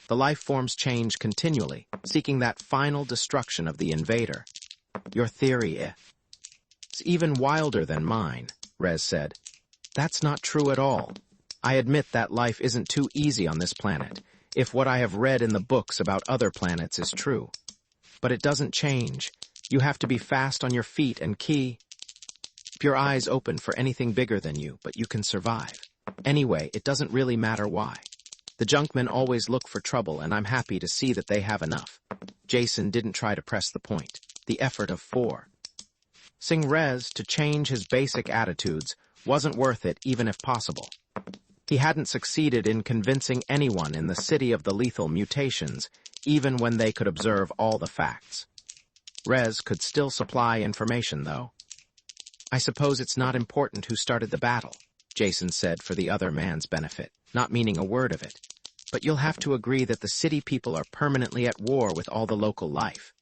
The life forms change continually, seeking that final destruction of the invader. Your theory is even wilder than mine, Rez said. That's not true at all. I admit that life isn't too easy on this planet, if what I have read in the books about other planets is true. But it doesn't change. You have to be fast on your feet and keep your eyes open for anything bigger than you, but you can survive. Anyway, it doesn't really matter why. The junkmen always look for trouble, and I'm happy to see that they have enough. Jason didn't try to press the point. The effort of forcing Rez to change his basic attitudes wasn't worth it, even if possible. He hadn't succeeded in convincing anyone in the city of the lethal mutations, even when they could observe all the facts. Rez could still supply information, though. I suppose it's not important who started the battle, Jason said for the other man's benefit, not meaning a word of it. But you'll have to agree that the city people are permanently at war with all the local life.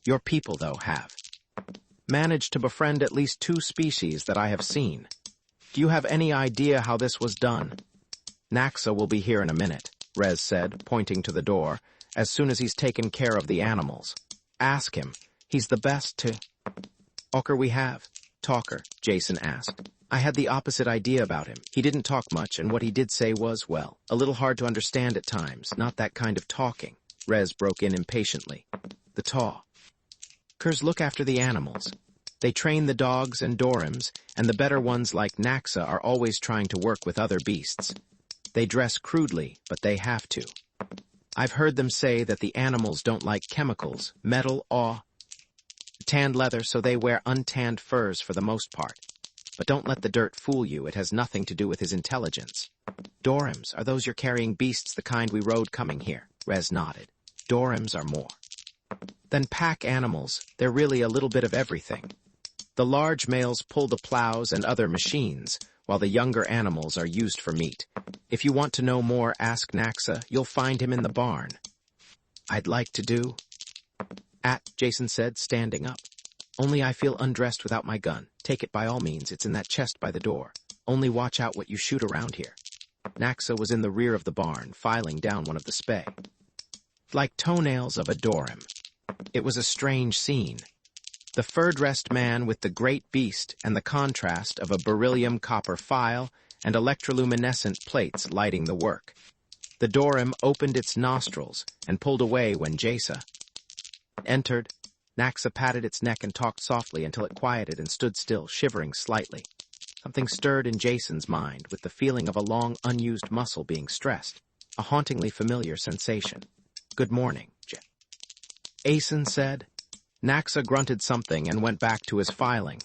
Your people, though, have managed to befriend at least 2 species that I have seen. Do you have any idea how this was done? Naxa will be here in a minute, Rez said, pointing to the door, as soon as he's taken care of the animals. Ask him. He's the best to talker we have. Talker, Jason asked. I had the opposite idea about him. He didn't talk much, and what he did say was, well, a little hard to understand at times, not that kind of talking. Rez broke in impatiently. The talkers look after the animals. They train the dogs and Dorims, and the better ones like Naxa are always trying to work with other beasts. They dress crudely, but they have to. I've heard them say that the animals don't like chemicals, metal, or tanned leather, so they wear untanned furs for the most part. But don't let the dirt fool you, it has nothing to do with his intelligence. Dorims, are those your carrying beasts the kind we rode coming here? Rez nodded. Dorims are more than pack animals, they're really a little bit of everything. The large males pull the plows and other machines, while the younger animals are used for meat. If you want to know more, ask Naxa. You'll find him in the barn. I'd like to do Jason said, standing up. Only I feel undressed without my gun. Take it by all means, it's in that chest by the door. Only watch out what you shoot around here. Naxa was in the rear of the barn, filing down one of the spay. Like toenails of a Dorim. It was a strange scene. The fur-dressed man with the great beast and the contrast of a beryllium copper file and electroluminescent plates lighting the work. The Dorim opened its nostrils and pulled away when Jason entered. Naxa patted its neck and talked softly until it quieted and stood still, shivering slightly. Something stirred in Jason's mind with the feeling of a long, unused muscle being stressed, a hauntingly familiar sensation. Good morning, Jason said. Naxa grunted something and went back to his filing.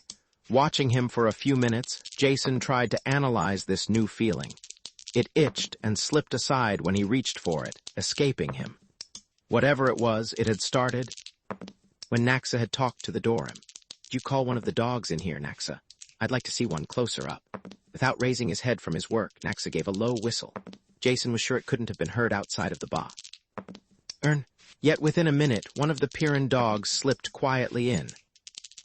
Watching him for a few minutes, Jason tried to analyze this new feeling. It itched and slipped aside when he reached for it, escaping him. Whatever it was, it had started when Naxa had talked to the Dorim. "Did you call one of the dogs in here, Naxa? I'd like to see one closer up." Without raising his head from his work, Naxa gave a low whistle. Jason was sure it couldn't have been heard outside of the barn. Yet within a minute, one of the Pyrran dogs slipped quietly in.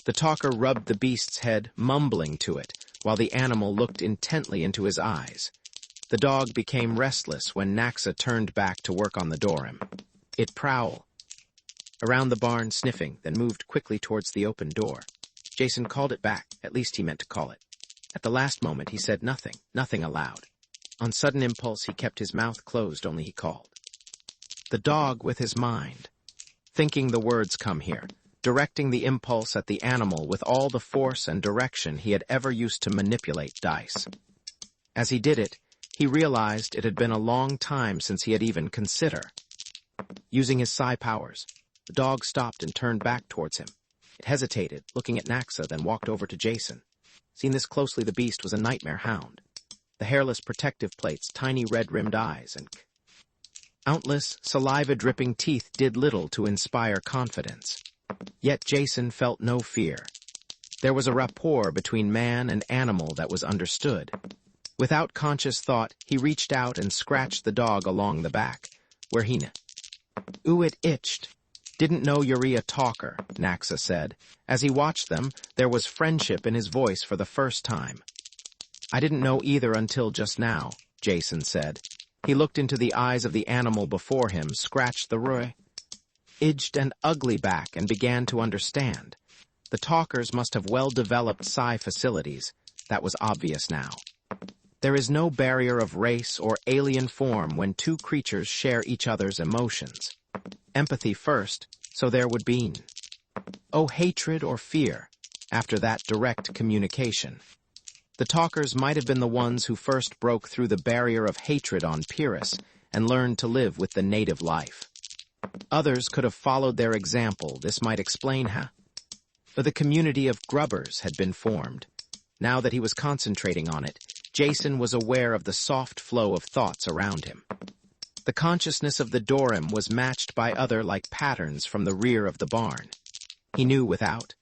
The talker rubbed the beast's head, mumbling to it, while the animal looked intently into his eyes. The dog became restless when Naxa turned back to work on the Dorim. It prowled around the barn, sniffing, then moved quickly towards the open door. Jason called it back, at least he meant to call it. At the last moment, he said nothing aloud. On sudden impulse, he kept his mouth closed, only he called. The dog with his mind, thinking the words come here, directing the impulse at the animal with all the force and direction he had ever used to manipulate dice. As he did it, he realized it had been a long time since he had even considered using his psi powers. The dog stopped and turned back towards him. It hesitated, looking at Naxa, then walked over to Jason. Seen this closely, the beast was a nightmare hound. The hairless protective plates, tiny red-rimmed eyes, and countless, saliva-dripping teeth did little to inspire confidence. Yet Jason felt no fear. There was a rapport between man and animal that was understood. Without conscious thought, he reached out and scratched the dog along the back, where he Ooh, it itched. Didn't know you're a talker, Naxa said. As he watched them, there was friendship in his voice for the first time. I didn't know either until just now, Jason said. He looked into the eyes of the animal before him, scratched the edged and ugly back, and began to understand. The talkers must have well-developed psi facilities. That was obvious now. There is no barrier of race or alien form when two creatures share each other's emotions. Empathy first, so there would be no hatred or fear after that direct communication. The talkers might have been the ones who first broke through the barrier of hatred on Pyrrus and learned to live with the native life. Others could have followed their example. This might explain how the community of grubbers had been formed. Now that he was concentrating on it, Jason was aware of the soft flow of thoughts around him. The consciousness of the Dorim was matched by other like patterns from the rear of the barn. He knew without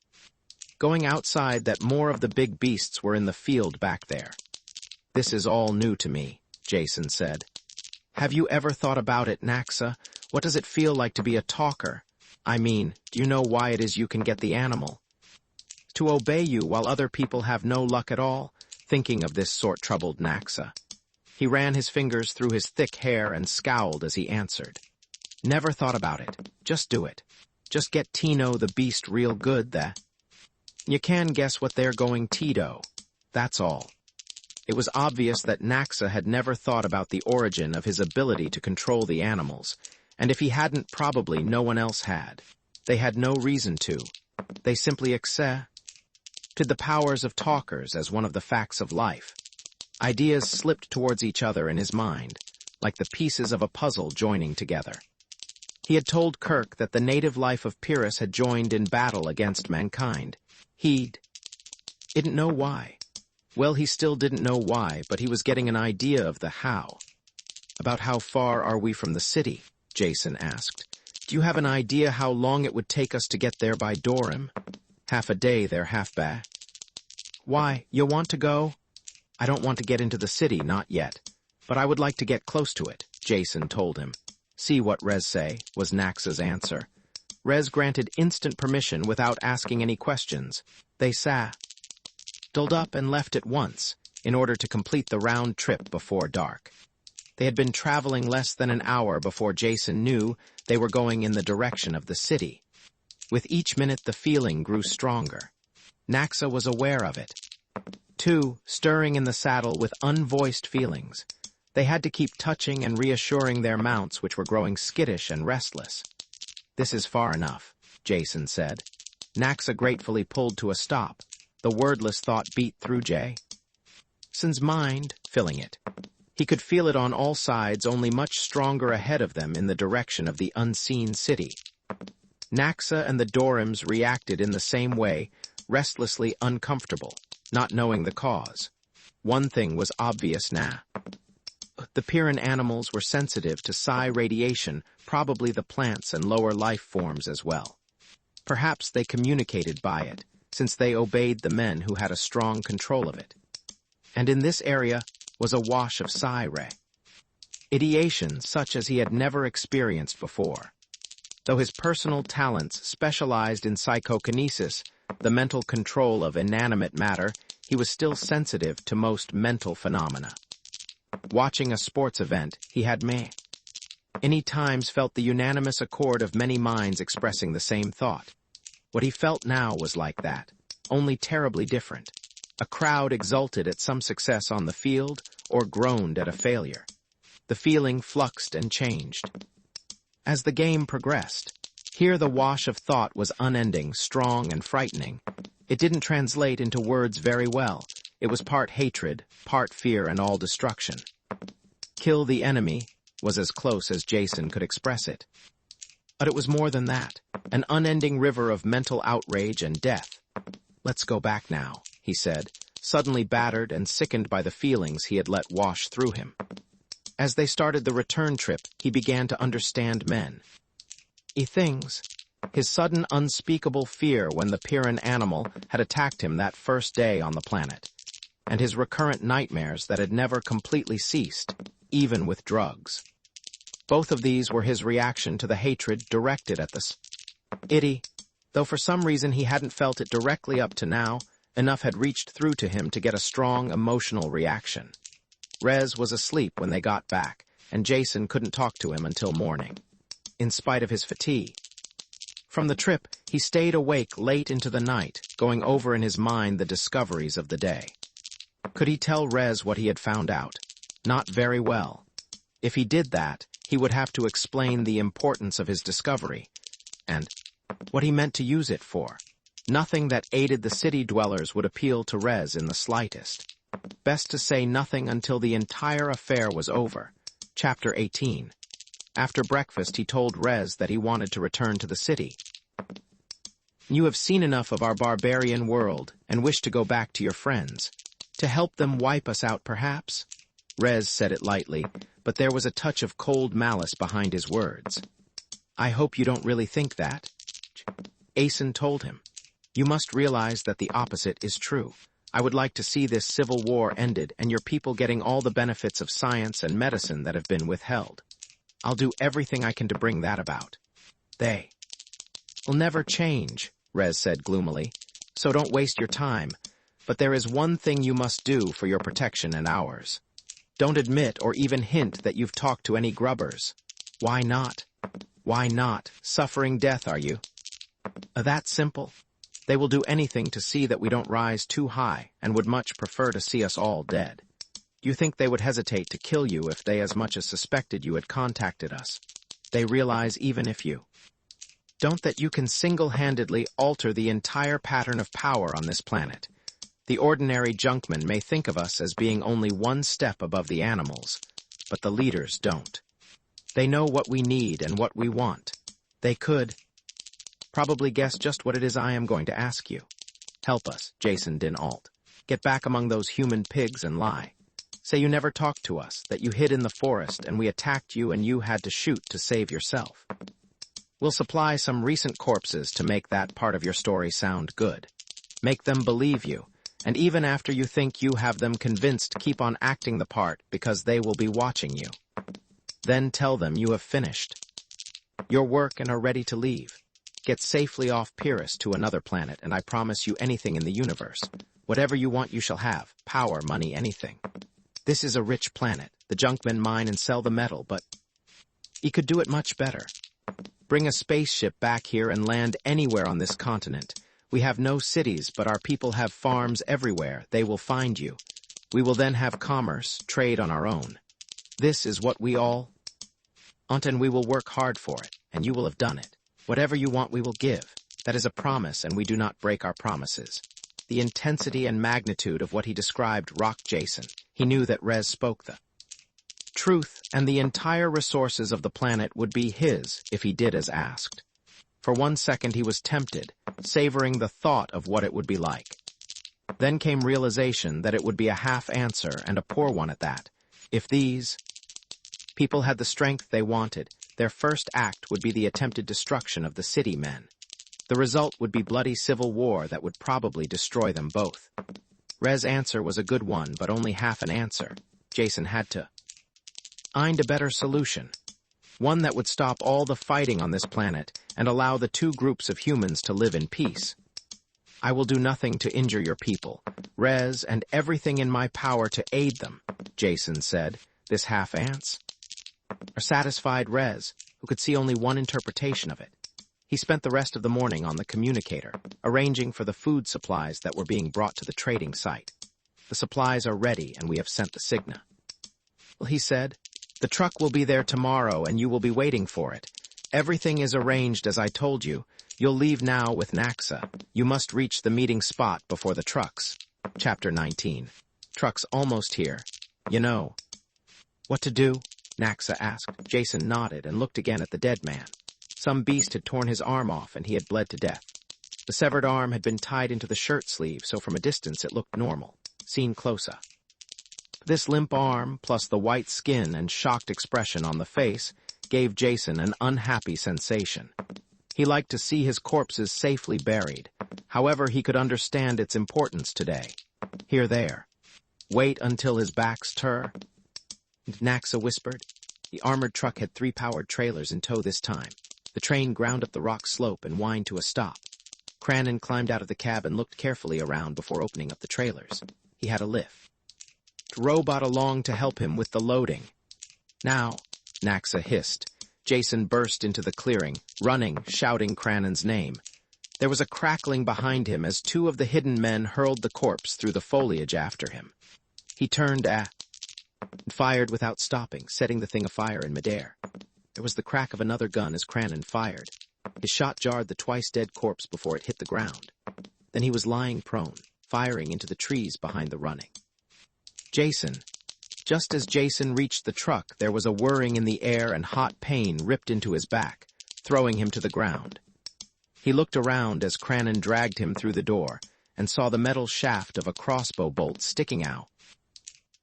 going outside that more of the big beasts were in the field back there. This is all new to me, Jason said. Have you ever thought about it, Naxa? What does it feel like to be a talker? I mean, do you know why it is you can get the animal to obey you while other people have no luck at all? Thinking of this sort troubled Naxa. He ran his fingers through his thick hair and scowled as he answered. Never thought about it. Just do it. Just get Tino the beast real good, You can guess what they're going Tito. That's all. It was obvious that Naxa had never thought about the origin of his ability to control the animals, and if he hadn't, probably no one else had. They had no reason to. They simply accepted the powers of talkers as one of the facts of life. Ideas slipped towards each other in his mind, like the pieces of a puzzle joining together. He had told Kerk that the native life of Pyrrus had joined in battle against mankind. He didn't know why. Well, he still didn't know why, but he was getting an idea of the how. About how far are we from the city? Jason asked. Do you have an idea how long it would take us to get there by Dorim? Half a day there, half back. Why, you want to go? I don't want to get into the city, not yet. But I would like to get close to it, Jason told him. See what Rez say, was Naxa's answer. Rez granted instant permission without asking any questions. They saddled up and left at once, in order to complete the round trip before dark. They had been traveling less than an hour before Jason knew they were going in the direction of the city. With each minute the feeling grew stronger. Naxa was aware of it. Too, stirring in the saddle with unvoiced feelings. They had to keep touching and reassuring their mounts, which were growing skittish and restless. This is far enough, Jason said. Naxa gratefully pulled to a stop. The wordless thought beat through Jason's mind, filling it. He could feel it on all sides, only much stronger ahead of them in the direction of the unseen city. Naxa and the Dorims reacted in the same way, restlessly uncomfortable, not knowing the cause. One thing was obvious now. The Pyrran animals were sensitive to psi radiation, probably the plants and lower life forms as well. Perhaps they communicated by it, since they obeyed the men who had a strong control of it. And in this area was a wash of psi ideation such as he had never experienced before. Though his personal talents specialized in psychokinesis, the mental control of inanimate matter, he was still sensitive to most mental phenomena. Watching a sports event, he had many times felt the unanimous accord of many minds expressing the same thought. What he felt now was like that, only terribly different. A crowd exulted at some success on the field or groaned at a failure. The feeling fluxed and changed. As the game progressed, here the wash of thought was unending, strong and frightening. It didn't translate into words very well. It was part hatred, part fear and all destruction. Kill the enemy was as close as Jason could express it. But it was more than that. An unending river of mental outrage and death. "Let's go back now," he said, suddenly battered and sickened by the feelings he had let wash through him. As they started the return trip, he began to understand men. Things. His sudden unspeakable fear when the Pyrran animal had attacked him that first day on the planet, and his recurrent nightmares that had never completely ceased, even with drugs. Both of these were his reaction to the hatred directed at the Itty. Though for some reason he hadn't felt it directly up to now, enough had reached through to him to get a strong emotional reaction. Rez was asleep when they got back, and Jason couldn't talk to him until morning, in spite of his fatigue. From the trip, he stayed awake late into the night, going over in his mind the discoveries of the day. Could he tell Rez what he had found out? Not very well. If he did that, he would have to explain the importance of his discovery, and what he meant to use it for. Nothing that aided the city dwellers would appeal to Rez in the slightest. Best to say nothing until the entire affair was over. Chapter 18. After breakfast, he told Rez that he wanted to return to the city. "You have seen enough of our barbarian world and wish to go back to your friends. To help them wipe us out, perhaps?" Rez said it lightly, but there was a touch of cold malice behind his words. "I hope you don't really think that." Aeson told him. "You must realize that the opposite is true. I would like to see this civil war ended and your people getting all the benefits of science and medicine that have been withheld. I'll do everything I can to bring that about. They will never change," Rez said gloomily, "so don't waste your time. But there is one thing you must do for your protection and ours. Don't admit or even hint that you've talked to any grubbers." "Why not?" "Why not? Suffering death, are you?" "That simple. They will do anything to see that we don't rise too high and would much prefer to see us all dead. You think they would hesitate to kill you if they as much as suspected you had contacted us? They realize even if you don't that you can single-handedly alter the entire pattern of power on this planet. The ordinary junkman may think of us as being only one step above the animals, but the leaders don't. They know what we need and what we want. They could probably guess just what it is I am going to ask you. Help us, Jason dinAlt. Get back among those human pigs and lie. Say you never talked to us, that you hid in the forest and we attacked you and you had to shoot to save yourself. We'll supply some recent corpses to make that part of your story sound good. Make them believe you, and even after you think you have them convinced, keep on acting the part because they will be watching you. Then tell them you have finished your work and are ready to leave. Get safely off Pyrrus to another planet, and I promise you anything in the universe. Whatever you want you shall have. Power, money, anything. This is a rich planet. The junkmen mine and sell the metal, but he could do it much better. Bring a spaceship back here and land anywhere on this continent. We have no cities, but our people have farms everywhere. They will find you. We will then have commerce, trade on our own. This is what we all want, and we will work hard for it, and you will have done it. Whatever you want we will give. That is a promise, and we do not break our promises." The intensity and magnitude of what he described rocked Jason. He knew that Rez spoke the truth, and the entire resources of the planet would be his if he did as asked. For 1 second he was tempted, savoring the thought of what it would be like. Then came realization that it would be a half answer, and a poor one at that. If these people had the strength they wanted, their first act would be the attempted destruction of the city men. The result would be bloody civil war that would probably destroy them both. Rez's answer was a good one, but only half an answer. Jason had to find a better solution. One that would stop all the fighting on this planet and allow the two groups of humans to live in peace. "I will do nothing to injure your people, Rez, and everything in my power to aid them," Jason said. This half-answer satisfied Rez, who could see only one interpretation of it. He spent the rest of the morning on the communicator, arranging for the food supplies that were being brought to the trading site. "The supplies are ready, and we have sent the signal," he said. "The truck will be there tomorrow, and you will be waiting for it. Everything is arranged as I told you. You'll leave now with Naxa. You must reach the meeting spot before the trucks." Chapter 19. Truck's almost here. You know what to do? Naxa asked. Jason nodded and looked again at the dead man. Some beast had torn his arm off and he had bled to death. The severed arm had been tied into the shirt sleeve, so from a distance it looked normal, seen closer. This limp arm, plus the white skin and shocked expression on the face, gave Jason an unhappy sensation. He liked to see his corpses safely buried. However, he could understand its importance today. Here, there. Wait until his back's turned. Naxa whispered. The armored truck had 3 powered trailers in tow this time. The train ground up the rock slope and whined to a stop. Cranon climbed out of the cab and looked carefully around before opening up the trailers. He had a lift. Robot along to help him with the loading. Now, Naxa hissed. Jason burst into the clearing, running, shouting Cranon's name. There was a crackling behind him as 2 of the hidden men hurled the corpse through the foliage after him. He turned and fired without stopping, setting the thing afire in midair. There was the crack of another gun as Cranon fired. His shot jarred the twice-dead corpse before it hit the ground. Then he was lying prone, firing into the trees behind the running. Just as Jason reached the truck, there was a whirring in the air and hot pain ripped into his back, throwing him to the ground. He looked around as Cranon dragged him through the door and saw the metal shaft of a crossbow bolt sticking out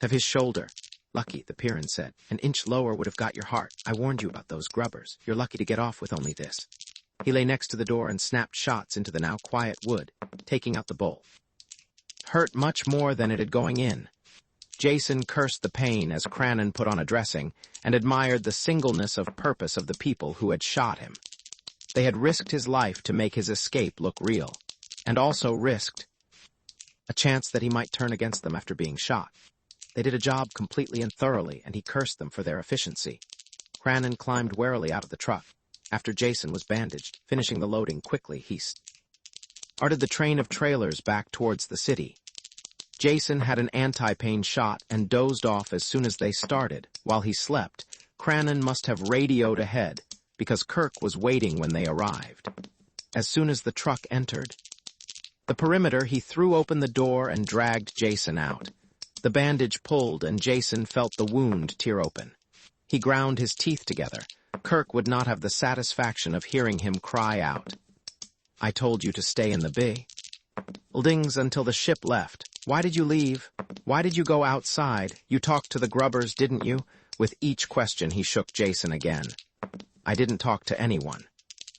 of his shoulder. Lucky, the Pyrrus said. An inch lower would have got your heart. I warned you about those grubbers. You're lucky to get off with only this. He lay next to the door and snapped shots into the now quiet wood, taking out the bolt. Hurt much more than it had going in. Jason cursed the pain as Cranon put on a dressing and admired the singleness of purpose of the people who had shot him. They had risked his life to make his escape look real, and also risked a chance that he might turn against them after being shot. They did a job completely and thoroughly, and he cursed them for their efficiency. Cranon climbed warily out of the truck. After Jason was bandaged, finishing the loading quickly, he started the train of trailers back towards the city. Jason had an anti-pain shot and dozed off as soon as they started. While he slept, Cranon must have radioed ahead, because Kerk was waiting when they arrived. As soon as the truck entered the perimeter, he threw open the door and dragged Jason out. The bandage pulled, and Jason felt the wound tear open. He ground his teeth together. Kerk would not have the satisfaction of hearing him cry out. I told you to stay in the buildings until the ship left. Why did you leave? Why did you go outside? You talked to the grubbers, didn't you? With each question, he shook Jason again. I didn't talk to anyone.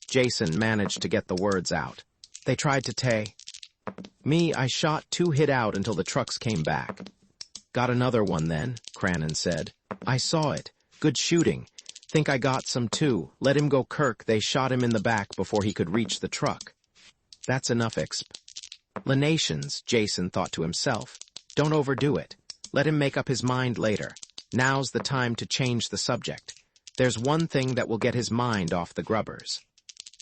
Jason managed to get the words out. They tried to take me. I shot 2 hid out until the trucks came back. Got another one then, Cranon said. I saw it. Good shooting. Think I got some too. Let him go, Kerk. They shot him in the back before he could reach the truck. That's enough explanations, Jason thought to himself. Don't overdo it. Let him make up his mind later. Now's the time to change the subject. There's one thing that will get his mind off the grubbers.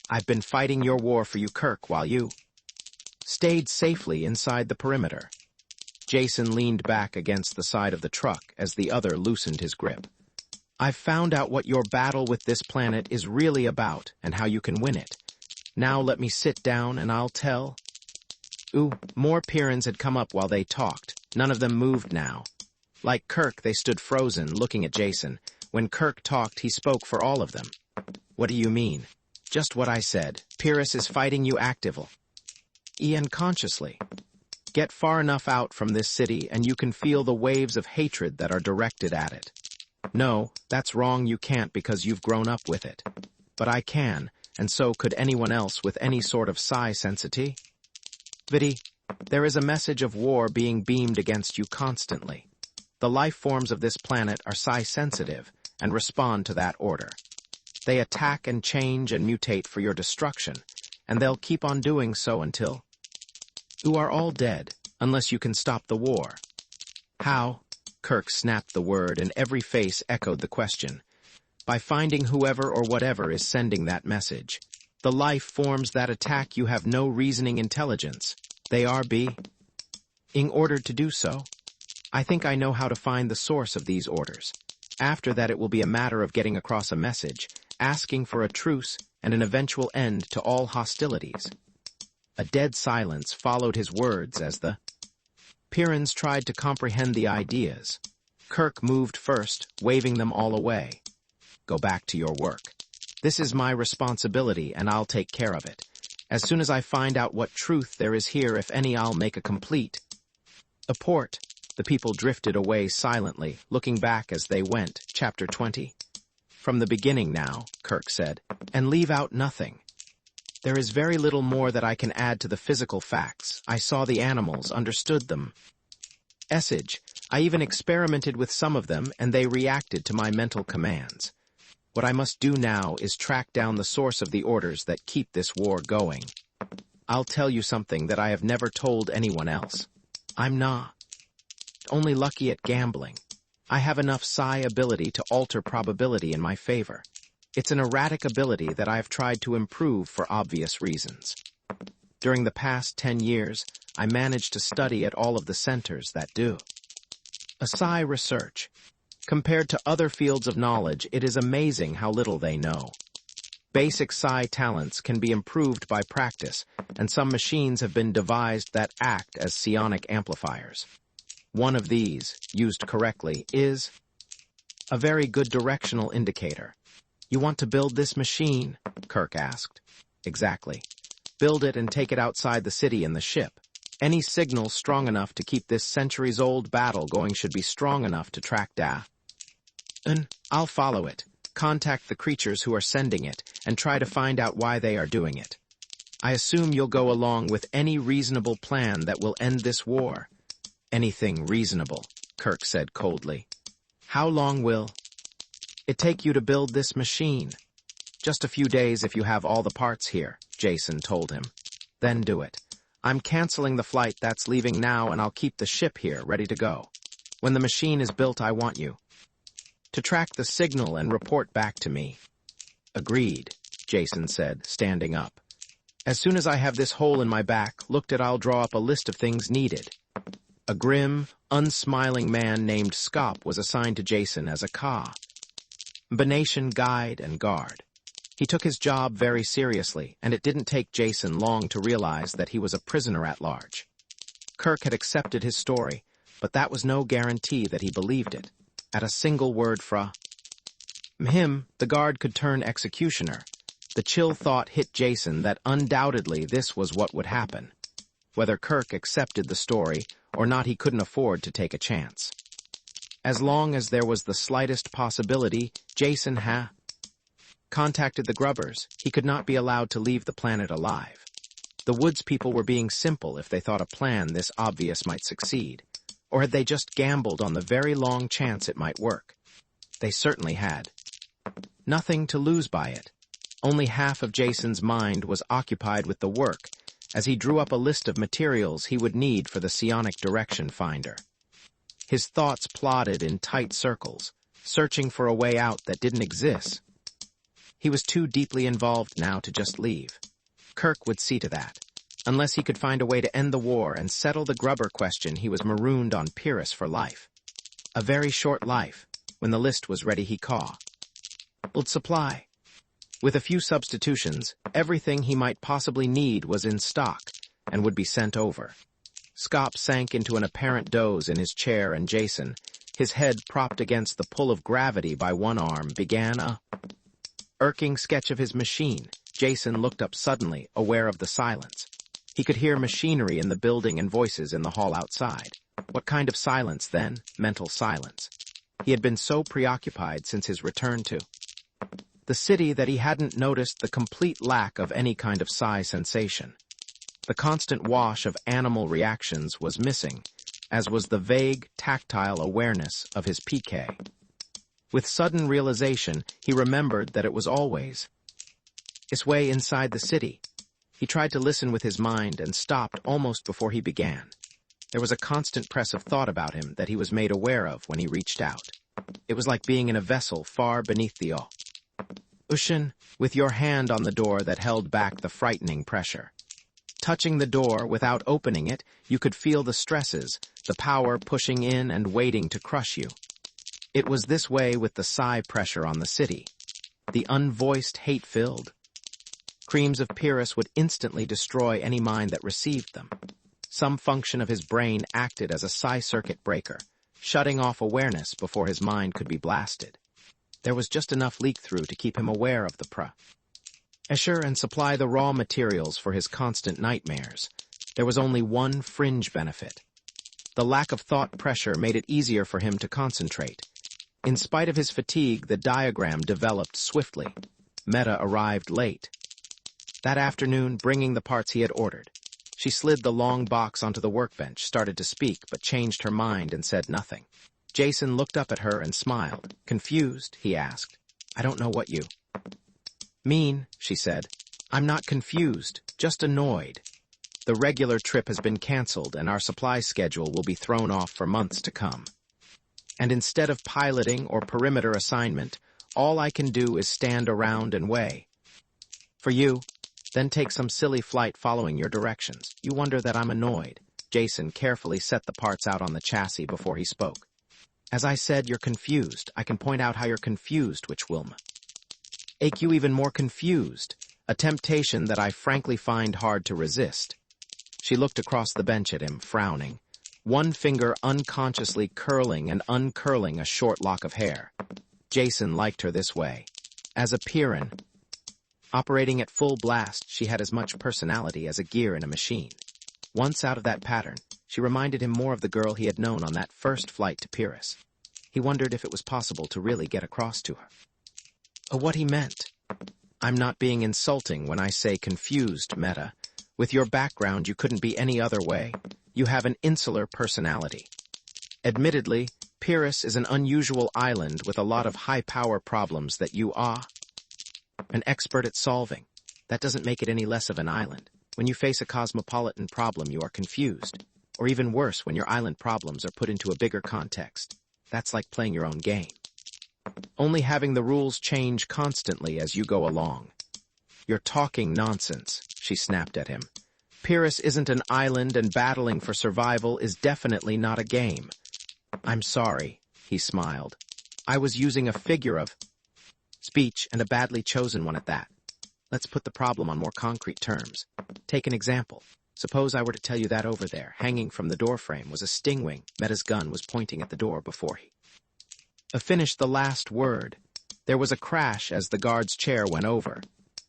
I've been fighting your war for you, Kerk, while you stayed safely inside the perimeter. Jason leaned back against the side of the truck as the other loosened his grip. I've found out what your battle with this planet is really about and how you can win it. Now let me sit down and I'll tell. More Pyrrans had come up while they talked. None of them moved now. Like Kerk, they stood frozen, looking at Jason. When Kerk talked, he spoke for all of them. What do you mean? Just what I said. Pyrrus is fighting you actively. Unconsciously. Get far enough out from this city and you can feel the waves of hatred that are directed at it. No, that's wrong, you can't because you've grown up with it. But I can, and so could anyone else with any sort of psi sensitivity. There is a message of war being beamed against you constantly. The life forms of this planet are psi-sensitive and respond to that order. They attack and change and mutate for your destruction, and they'll keep on doing so until you are all dead, unless you can stop the war. How? Kerk snapped the word, and every face echoed the question. By finding whoever or whatever is sending that message. The life forms that attack you have no reasoning intelligence. They are being ordered to do so. I think I know how to find the source of these orders. After that, it will be a matter of getting across a message, asking for a truce and an eventual end to all hostilities. A dead silence followed his words as the Pyrrans tried to comprehend the ideas. Kerk moved first, waving them all away. Go back to your work. This is my responsibility, and I'll take care of it. As soon as I find out what truth there is here, if any, I'll make a complete. A port. The people drifted away silently, looking back as they went. Chapter 20. From the beginning now, Kerk said, and leave out nothing. There is very little more that I can add to the physical facts. I saw the animals, understood them. Essage. I even experimented with some of them, and they reacted to my mental commands. What I must do now is track down the source of the orders that keep this war going. I'll tell you something that I have never told anyone else. I'm not only lucky at gambling. I have enough psi ability to alter probability in my favor. It's an erratic ability that I have tried to improve for obvious reasons. During the past 10 years, I managed to study at all of the centers that do a psi research. Compared to other fields of knowledge, it is amazing how little they know. Basic psi talents can be improved by practice, and some machines have been devised that act as psionic amplifiers. One of these, used correctly, is a very good directional indicator. You want to build this machine? Kerk asked. Exactly. Build it and take it outside the city in the ship. Any signal strong enough to keep this centuries-old battle going should be strong enough to track down. And I'll follow it, contact the creatures who are sending it, and try to find out why they are doing it. I assume you'll go along with any reasonable plan that will end this war. Anything reasonable, Kerk said coldly. How long will it take you to build this machine? Just a few days if you have all the parts here, Jason told him. Then do it. I'm canceling the flight that's leaving now, and I'll keep the ship here ready to go. When the machine is built, I want you to track the signal and report back to me. Agreed, Jason said, standing up. As soon as I have this hole in my back looked at, I'll draw up a list of things needed. A grim, unsmiling man named Skop was assigned to Jason as a combination guide and guard. He took his job very seriously, and it didn't take Jason long to realize that he was a prisoner at large. Kerk had accepted his story, but that was no guarantee that he believed it. At a single word from him, the guard could turn executioner. The chill thought hit Jason that undoubtedly this was what would happen. Whether Kerk accepted the story or not, he couldn't afford to take a chance. As long as there was the slightest possibility, Jason contacted the grubbers. He could not be allowed to leave the planet alive. The woods people were being simple if they thought a plan this obvious might succeed. Or had they just gambled on the very long chance it might work? They certainly had nothing to lose by it. Only half of Jason's mind was occupied with the work, as he drew up a list of materials he would need for the psionic direction finder. His thoughts plodded in tight circles, searching for a way out that didn't exist. He was too deeply involved now to just leave. Kerk would see to that. Unless he could find a way to end the war and settle the grubber question, he was marooned on Pyrrus for life. A very short life. When the list was ready, he called supply. With a few substitutions, everything he might possibly need was in stock and would be sent over. Skop sank into an apparent doze in his chair, and Jason, his head propped against the pull of gravity by one arm, began a irking sketch of his machine. Jason looked up suddenly, aware of the silence. He could hear machinery in the building and voices in the hall outside. What kind of silence, then? Mental silence. He had been so preoccupied since his return to the city that he hadn't noticed the complete lack of any kind of psi sensation. The constant wash of animal reactions was missing, as was the vague, tactile awareness of his PK. With sudden realization, he remembered that it was always his way inside the city. He tried to listen with his mind and stopped almost before he began. There was a constant press of thought about him that he was made aware of when he reached out. It was like being in a vessel far beneath the ocean, with your hand on the door that held back the frightening pressure. Touching the door without opening it, you could feel the stresses, the power pushing in and waiting to crush you. It was this way with the psi pressure on the city. The unvoiced, hate-filled creams of Pyrrus would instantly destroy any mind that received them. Some function of his brain acted as a psi circuit breaker, shutting off awareness before his mind could be blasted. There was just enough leak-through to keep him aware of the pressure and supply the raw materials for his constant nightmares. There was only one fringe benefit. The lack of thought pressure made it easier for him to concentrate. In spite of his fatigue, the diagram developed swiftly. Meta arrived late that afternoon, bringing the parts he had ordered. She slid the long box onto the workbench, started to speak, but changed her mind and said nothing. Jason looked up at her and smiled. Confused, he asked. I don't know what you mean, she said. I'm not confused, just annoyed. The regular trip has been canceled and our supply schedule will be thrown off for months to come. And instead of piloting or perimeter assignment, all I can do is stand around and weigh. For you, then take some silly flight following your directions. You wonder that I'm annoyed. Jason carefully set the parts out on the chassis before he spoke. As I said, you're confused. I can point out how you're confused, which will make you even more confused, a temptation that I frankly find hard to resist. She looked across the bench at him, frowning, one finger unconsciously curling and uncurling a short lock of hair. Jason liked her this way. As a Pyrrus, operating at full blast, she had as much personality as a gear in a machine. Once out of that pattern, she reminded him more of the girl he had known on that first flight to Pyrrus. He wondered if it was possible to really get across to her. What he meant. I'm not being insulting when I say confused, Meta. With your background, you couldn't be any other way. You have an insular personality. Admittedly, Pyrrus is an unusual island with a lot of high-power problems that you are an expert at solving. That doesn't make it any less of an island. When you face a cosmopolitan problem, you are confused. Or even worse, when your island problems are put into a bigger context. That's like playing your own game. Only having the rules change constantly as you go along. You're talking nonsense, she snapped at him. Pyrrus isn't an island, and battling for survival is definitely not a game. I'm sorry, he smiled. I was using a figure of speech, and a badly chosen one at that. Let's put the problem on more concrete terms. Take an example. Suppose I were to tell you that over there, hanging from the doorframe, was a stingwing. Meta's gun was pointing at the door before he finished the last word. There was a crash as the guard's chair went over.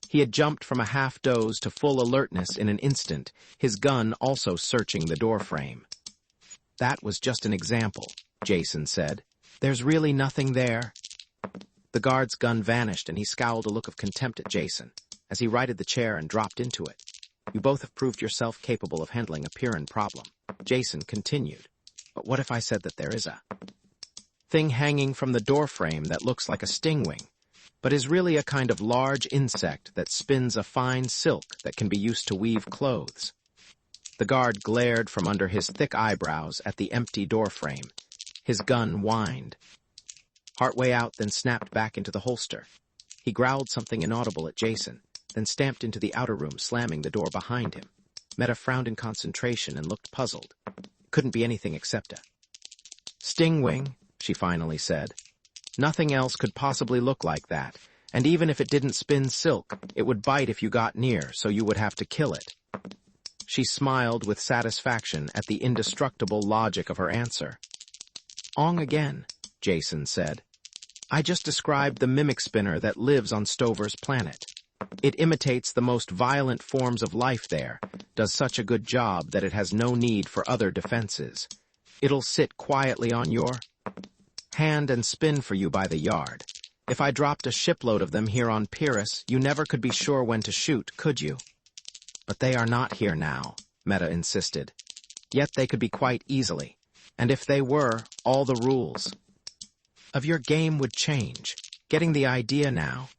He had jumped from a half-doze to full alertness in an instant, his gun also searching the doorframe. That was just an example, Jason said. There's really nothing there. The guard's gun vanished, and he scowled a look of contempt at Jason as he righted the chair and dropped into it. You both have proved yourself capable of handling a Pyrrhus problem. Jason continued. But what if I said that there is a thing hanging from the doorframe that looks like a stingwing, but is really a kind of large insect that spins a fine silk that can be used to weave clothes? The guard glared from under his thick eyebrows at the empty doorframe. His gun whined. Partway out, then snapped back into the holster. He growled something inaudible at Jason, then stamped into the outer room, slamming the door behind him. Meta frowned in concentration and looked puzzled. Couldn't be anything except a stingwing, she finally said. Nothing else could possibly look like that, and even if it didn't spin silk, it would bite if you got near, so you would have to kill it. She smiled with satisfaction at the indestructible logic of her answer. "Ong again," Jason said. "I just described the mimic spinner that lives on Stover's planet. It imitates the most violent forms of life there, does such a good job that it has no need for other defenses. It'll sit quietly on your hand and spin for you by the yard. If I dropped a shipload of them here on Pyrrus, you never could be sure when to shoot, could you?" "But they are not here now," Meta insisted. "Yet they could be quite easily. And if they were, all the rules of your game would change. Getting the idea now?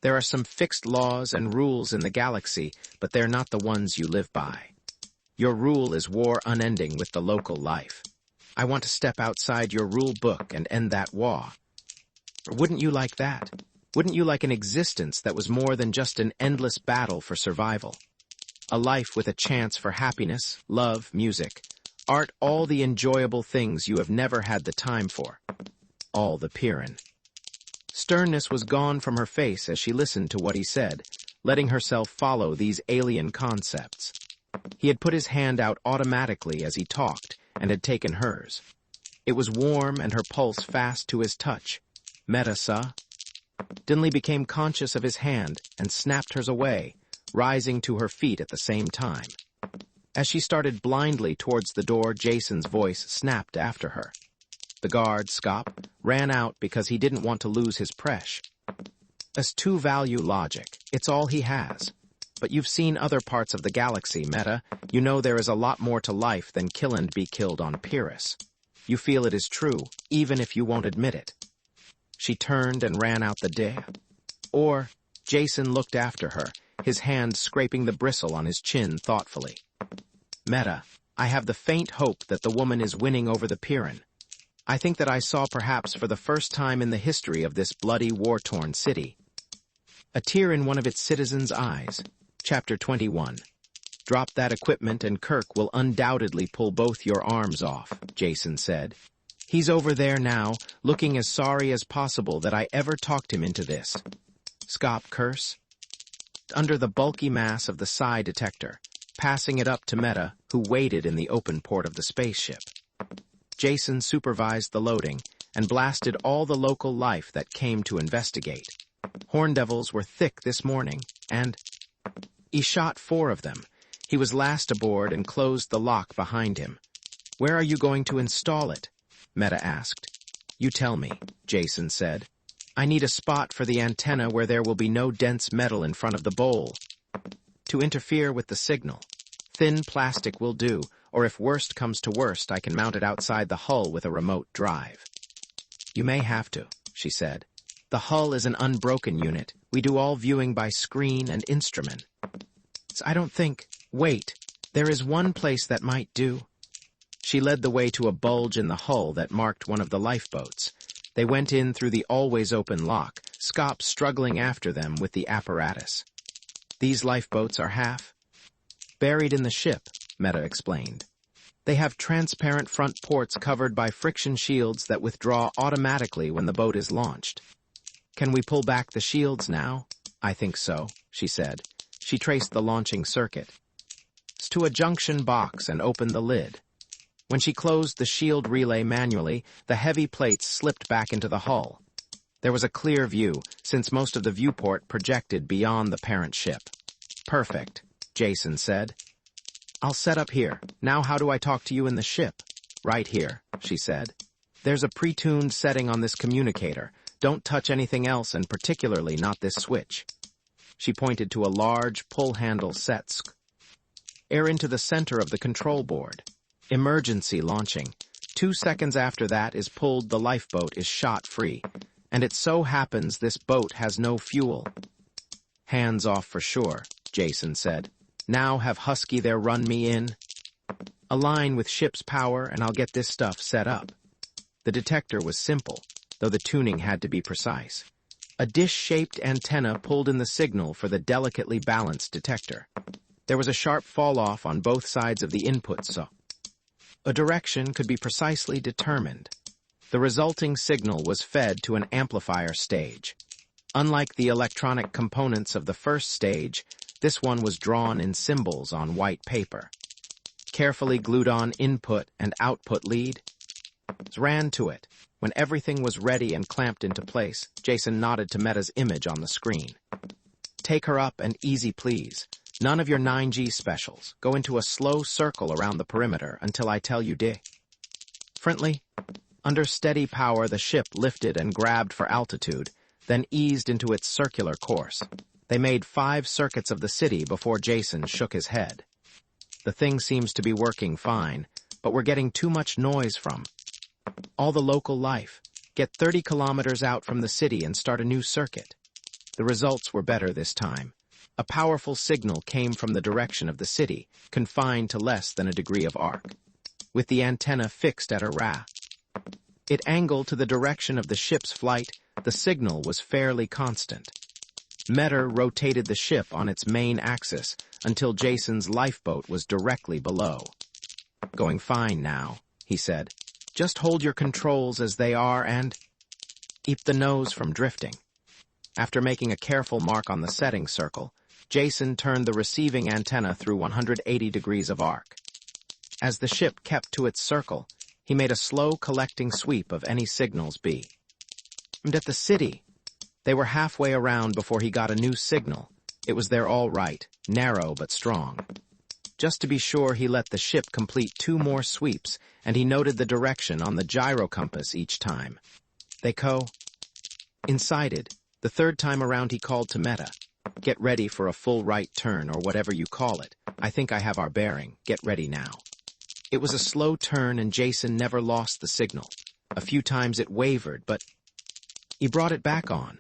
There are some fixed laws and rules in the galaxy, but they're not the ones you live by. Your rule is war unending with the local life. I want to step outside your rule book and end that war. Wouldn't you like that? Wouldn't you like an existence that was more than just an endless battle for survival? A life with a chance for happiness, love, music, art, all the enjoyable things you have never had the time for. All the Pyrrhus." Sternness was gone from her face as she listened to what he said, letting herself follow these alien concepts. He had put his hand out automatically as he talked, and had taken hers. It was warm and her pulse fast to his touch. "Meta, sir?" Dinley became conscious of his hand and snapped hers away, rising to her feet at the same time. As she started blindly towards the door, Jason's voice snapped after her. The guard, Skop, ran out because he didn't want to lose his presh. As two-value logic, it's all he has. But you've seen other parts of the galaxy, Meta. You know there is a lot more to life than kill and be killed on Pyrrus. You feel it is true, even if you won't admit it. She turned and ran out the door. Or, Jason looked after her, his hand scraping the bristle on his chin thoughtfully. Meta, I have the faint hope that the woman is winning over the Pyrran. I think that I saw perhaps for the first time in the history of this bloody war-torn city. A tear in one of its citizens' eyes. Chapter 21. Drop that equipment and Kerk will undoubtedly pull both your arms off, Jason said. He's over there now, looking as sorry as possible that I ever talked him into this. Skop curse. Under the bulky mass of the psi detector, passing it up to Meta, who waited in the open port of the spaceship. Jason supervised the loading and blasted all the local life that came to investigate. Horndevils were thick this morning, and he shot 4 of them. He was last aboard and closed the lock behind him. Where are you going to install it? Meta asked. You tell me, Jason said. I need a spot for the antenna where there will be no dense metal in front of the bowl. To interfere with the signal. Thin plastic will do, or if worst comes to worst, I can mount it outside the hull with a remote drive. You may have to, she said. The hull is an unbroken unit. We do all viewing by screen and instrument. So I don't think... Wait, there is one place that might do. She led the way to a bulge in the hull that marked one of the lifeboats. They went in through the always-open lock, Skop struggling after them with the apparatus. These lifeboats are half buried in the ship, Meta explained. They have transparent front ports covered by friction shields that withdraw automatically when the boat is launched. Can we pull back the shields now? I think so, she said. She traced the launching circuit to a junction box and opened the lid. When she closed the shield relay manually, the heavy plates slipped back into the hull. There was a clear view, since most of the viewport projected beyond the parent ship. Perfect, Jason said. I'll set up here. Now how do I talk to you in the ship? Right here, she said. There's a pre-tuned setting on this communicator. Don't touch anything else, and particularly not this switch. She pointed to a large pull-handle set. Air into the center of the control board. Emergency launching. 2 seconds after that is pulled, the lifeboat is shot free. And it so happens this boat has no fuel. Hands off for sure, Jason said. Now have Husky there run me in. Align with ship's power and I'll get this stuff set up. The detector was simple, though the tuning had to be precise. A dish-shaped antenna pulled in the signal for the delicately balanced detector. There was a sharp fall-off on both sides of the input, so a direction could be precisely determined. The resulting signal was fed to an amplifier stage. Unlike the electronic components of the first stage, this one was drawn in symbols on white paper. Carefully glued on input and output lead. Ran to it. When everything was ready and clamped into place, Jason nodded to Meta's image on the screen. Take her up and easy, please. None of your 9G specials. Go into a slow circle around the perimeter until I tell you to. Friendly. Under steady power, the ship lifted and grabbed for altitude, then eased into its circular course. They made 5 circuits of the city before Jason shook his head. The thing seems to be working fine, but we're getting too much noise from all the local life. Get 30 kilometers out from the city and start a new circuit. The results were better this time. A powerful signal came from the direction of the city, confined to less than a degree of arc. With the antenna fixed at a it angled to the direction of the ship's flight, the signal was fairly constant. Meta rotated the ship on its main axis until Jason's lifeboat was directly below. Going fine now, he said. Just hold your controls as they are and keep the nose from drifting. After making a careful mark on the setting circle, Jason turned the receiving antenna through 180 degrees of arc. As the ship kept to its circle, he made a slow collecting sweep of any signals be. And at the city, They were halfway around before he got a new signal. It was their all right, narrow but strong. Just to be sure, he let the ship complete 2 more sweeps, and he noted the direction on the gyro compass each time. They coincided. The 3rd time around he called to Meta. Get ready for a full right turn, or whatever you call it. I think I have our bearing. Get ready now. It was a slow turn, and Jason never lost the signal. A few times it wavered, but he brought it back on.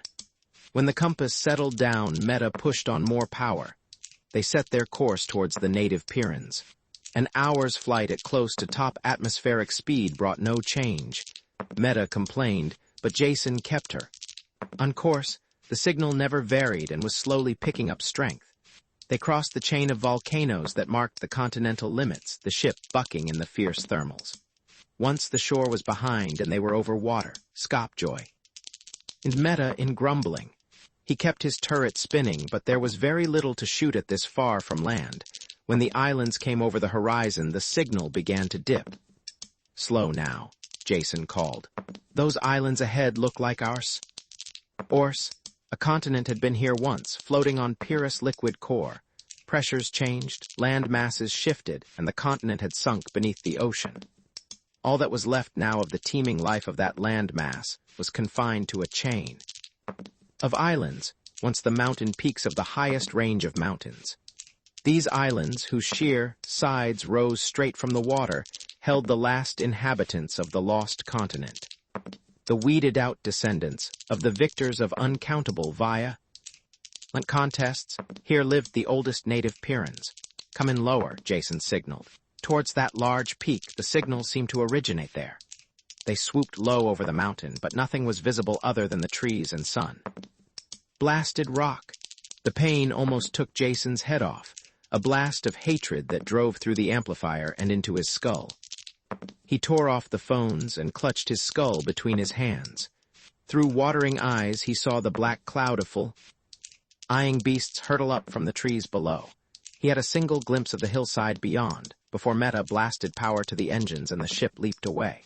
When the compass settled down, Meta pushed on more power. They set their course towards the native Pyrrans. An hour's flight at close to top atmospheric speed brought no change. Meta complained, but Jason kept her. On course, the signal never varied and was slowly picking up strength. They crossed the chain of volcanoes that marked the continental limits, the ship bucking in the fierce thermals. Once the shore was behind and they were over water, Skopjoy. And Meta in grumbling. He kept his turret spinning, but there was very little to shoot at this far from land. When the islands came over the horizon, the signal began to dip. Slow now, Jason called. Those islands ahead look like ours. Ors, a continent had been here once, floating on Pyrrus liquid core. Pressures changed, land masses shifted, and the continent had sunk beneath the ocean. All that was left now of the teeming life of that land mass was confined to a chain of islands, once the mountain peaks of the highest range of mountains. These islands, whose sheer sides rose straight from the water, held the last inhabitants of the lost continent. The weeded-out descendants of the victors of uncountable violent contests. Here lived the oldest native Pyrrans. Come in lower, Jason signaled. Towards that large peak, the signal seemed to originate there. They swooped low over the mountain, but nothing was visible other than the trees and sun. Blasted rock. The pain almost took Jason's head off, a blast of hatred that drove through the amplifier and into his skull. He tore off the phones and clutched his skull between his hands. Through watering eyes, he saw the black cloud of flying beasts hurtle up from the trees below. He had a single glimpse of the hillside beyond, before Meta blasted power to the engines and the ship leaped away.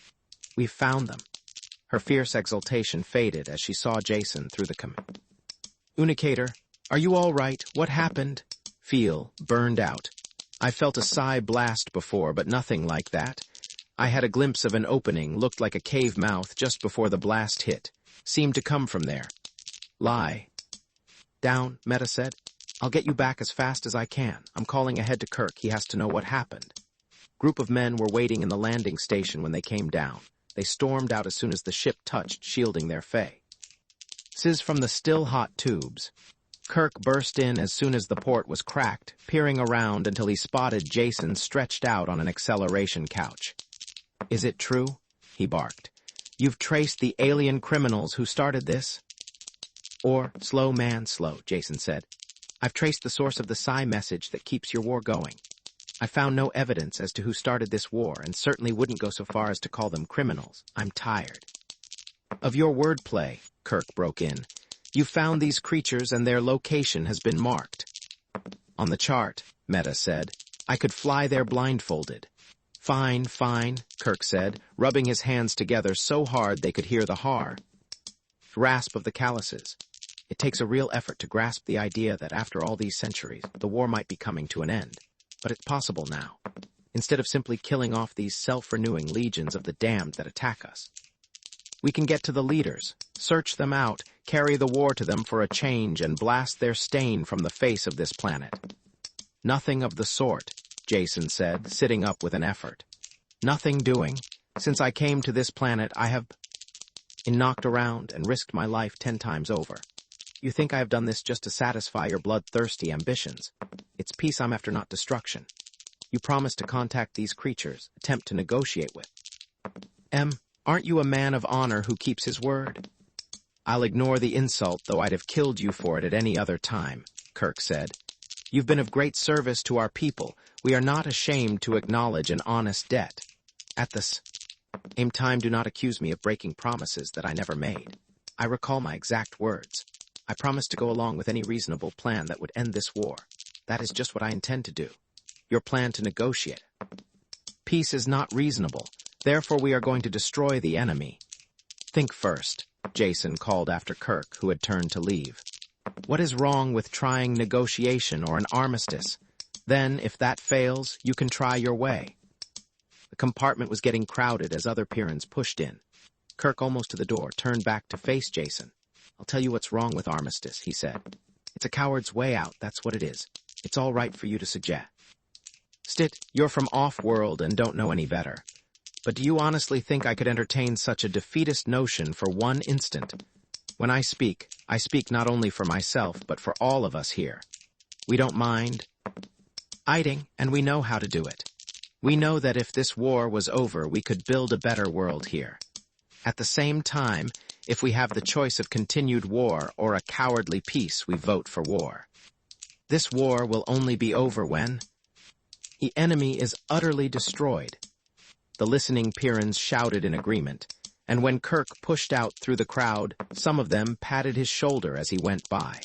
We've found them. Her fierce exultation faded as she saw Jason through the communicator. Are you all right? What happened? Feel burned out. I felt a sigh blast before, but nothing like that. I had a glimpse of an opening, looked like a cave mouth just before the blast hit. Seemed to come from there. Lie down, Meta said. I'll get you back as fast as I can. I'm calling ahead to Kerk. He has to know what happened. Group of men were waiting in the landing station when they came down. They stormed out as soon as the ship touched, shielding their faces from the still-hot tubes. Kerk burst in as soon as the port was cracked, peering around until he spotted Jason stretched out on an acceleration couch. Is it true? He barked. You've traced the alien criminals who started this? Or, slow man, slow, Jason said. I've traced the source of the psi message that keeps your war going. I found no evidence as to who started this war, and certainly wouldn't go so far as to call them criminals. I'm tired of your wordplay, Kerk broke in. You found these creatures and their location has been marked. On the chart, Meta said. I could fly there blindfolded. Fine, fine, Kerk said, rubbing his hands together so hard they could hear the rasp of the calluses. It takes a real effort to grasp the idea that after all these centuries, the war might be coming to an end. But it's possible now. Instead of simply killing off these self-renewing legions of the damned that attack us. We can get to the leaders, search them out, carry the war to them for a change, and blast their stain from the face of this planet. Nothing of the sort, Jason said, sitting up with an effort. Nothing doing. Since I came to this planet, I have been knocked around and risked my life 10 times over. You think I have done this just to satisfy your bloodthirsty ambitions. It's peace I'm after, not destruction. You promised to contact these creatures, attempt to negotiate with. Aren't you a man of honor who keeps his word? I'll ignore the insult, though I'd have killed you for it at any other time, Kerk said. You've been of great service to our people. We are not ashamed to acknowledge an honest debt. At the same time, do not accuse me of breaking promises that I never made. I recall my exact words. I promised to go along with any reasonable plan that would end this war. That is just what I intend to do. Your plan to negotiate. Peace is not reasonable. Therefore, we are going to destroy the enemy. Think first. Jason called after Kerk, who had turned to leave. "What is wrong with trying negotiation or an armistice? Then, if that fails, you can try your way." The compartment was getting crowded as other Pyrrans pushed in. Kerk, almost to the door, turned back to face Jason. "I'll tell you what's wrong with armistice," he said. "It's a coward's way out, that's what it is. It's all right for you to suggest. You're from off-world and don't know any better. But do you honestly think I could entertain such a defeatist notion for one instant? When I speak not only for myself, but for all of us here. We don't mind fighting, and we know how to do it. We know that if this war was over, we could build a better world here. At the same time, if we have the choice of continued war or a cowardly peace, we vote for war. This war will only be over when the enemy is utterly destroyed." The listening Pyrrans shouted in agreement, and when Kerk pushed out through the crowd, some of them patted his shoulder as he went by.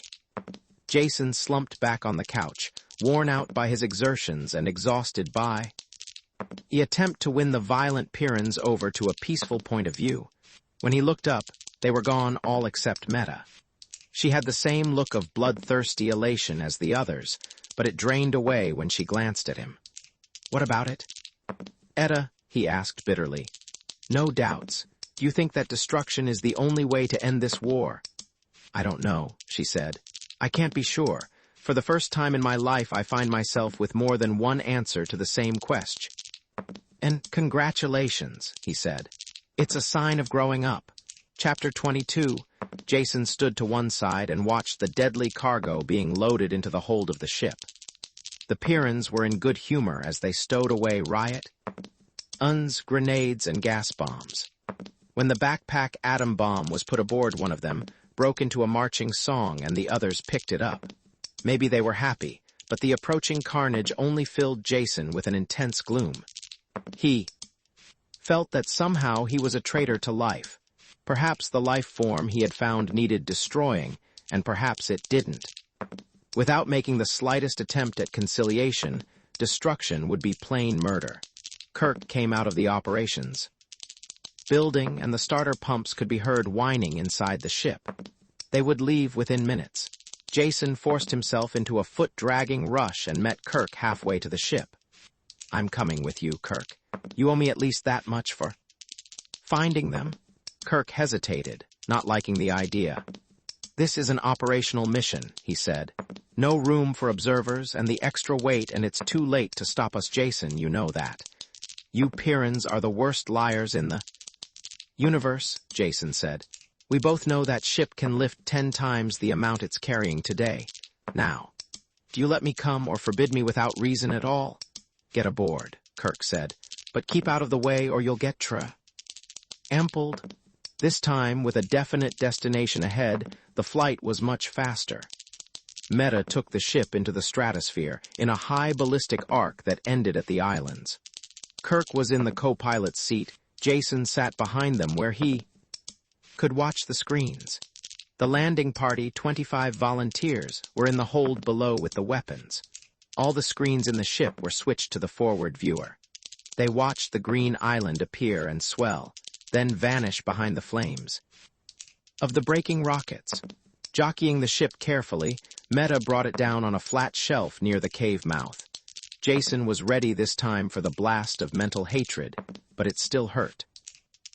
Jason slumped back on the couch, worn out by his exertions and exhausted by the attempt to win the violent Pyrrans over to a peaceful point of view. When he looked up, they were gone all except Meta. She had the same look of bloodthirsty elation as the others, but it drained away when she glanced at him. "What about it?" "Etta," he asked bitterly. "No doubts. Do you think that destruction is the only way to end this war?" "I don't know," she said. "I can't be sure. For the first time in my life, I find myself with more than one answer to the same question." "And congratulations," he said. "It's a sign of growing up." Chapter 22, Jason stood to one side and watched the deadly cargo being loaded into the hold of the ship. The Pyrrans were in good humor as they stowed away riot, grenades, and gas bombs. When the backpack atom bomb was put aboard one of them, broke into a marching song and the others picked it up. Maybe they were happy, but the approaching carnage only filled Jason with an intense gloom. He felt that somehow he was a traitor to life. Perhaps the life form he had found needed destroying, and perhaps it didn't. Without making the slightest attempt at conciliation, destruction would be plain murder. Kerk came out of the operations building, and the starter pumps could be heard whining inside the ship. They would leave within minutes. Jason forced himself into a foot-dragging rush and met Kerk halfway to the ship. "I'm coming with you, Kerk. You owe me at least that much for finding them." Kerk hesitated, not liking the idea. "This is an operational mission," he said. "No room for observers and the extra weight, and it's too late to stop us, Jason, you know that. You Pyrrans are the worst liars in the universe," Jason said. "We both know that ship can lift 10 times the amount it's carrying today. Now, do you let me come or forbid me without reason at all?" "Get aboard," Kerk said, "but keep out of the way or you'll get ampled." This time, with a definite destination ahead, the flight was much faster. Meta took the ship into the stratosphere in a high ballistic arc that ended at the islands. Kerk was in the co-pilot's seat. Jason sat behind them where he could watch the screens. The landing party, 25 volunteers, were in the hold below with the weapons. All the screens in the ship were switched to the forward viewer. They watched the green island appear and swell, then vanish behind the flames of the breaking rockets. Jockeying the ship carefully, Meta brought it down on a flat shelf near the cave mouth. Jason was ready this time for the blast of mental hatred, but it still hurt.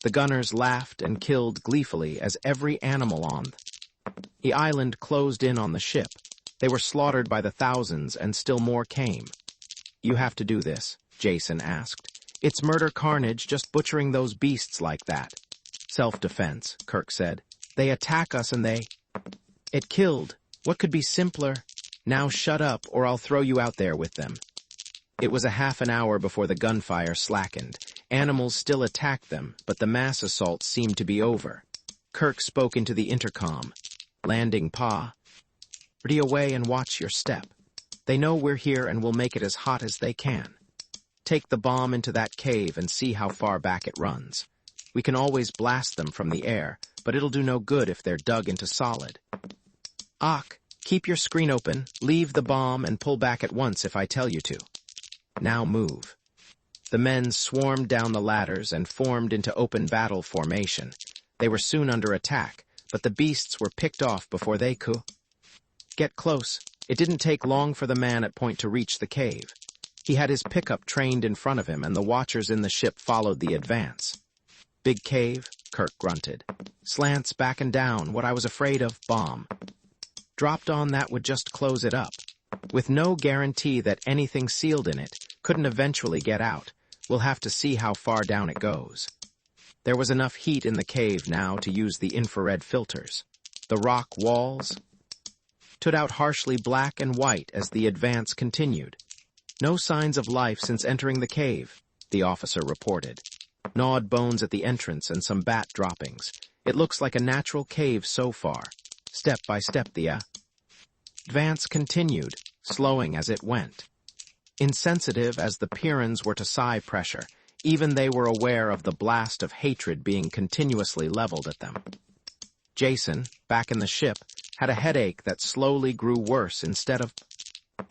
The gunners laughed and killed gleefully as every animal on the island closed in on the ship. They were slaughtered by the thousands, and still more came. "You have to do this?" Jason asked. "It's murder carnage just butchering those beasts like that." "Self-defense," Kerk said. "They attack us and it killed. What could be simpler? Now shut up, or I'll throw you out there with them." It was a half an hour before the gunfire slackened. Animals still attacked them, but the mass assault seemed to be over. Kerk spoke into the intercom. "Landing, Pa. Ready away and watch your step. They know we're here and will make it as hot as they can. Take the bomb into that cave and see how far back it runs. We can always blast them from the air, but it'll do no good if they're dug into solid. Keep your screen open, leave the bomb, and pull back at once if I tell you to. Now move." The men swarmed down the ladders and formed into open battle formation. They were soon under attack, but the beasts were picked off before they could get close. It didn't take long for the man at point to reach the cave. He had his pickup trained in front of him, and the watchers in the ship followed the advance. Big cave, Kerk grunted. Slants back and down, what I was afraid of, bomb. Dropped on that would just close it up. With no guarantee that anything sealed in it couldn't eventually get out, we'll have to see how far down it goes. There was enough heat in the cave now to use the infrared filters. The rock walls stood out harshly black and white as the advance continued. No signs of life since entering the cave, the officer reported. Gnawed bones at the entrance and some bat droppings. It looks like a natural cave so far. Step by step, the advance continued, slowing as it went. Insensitive as the Pyrrans were to psi pressure, even they were aware of the blast of hatred being continuously leveled at them. Jason, back in the ship, had a headache that slowly grew worse instead of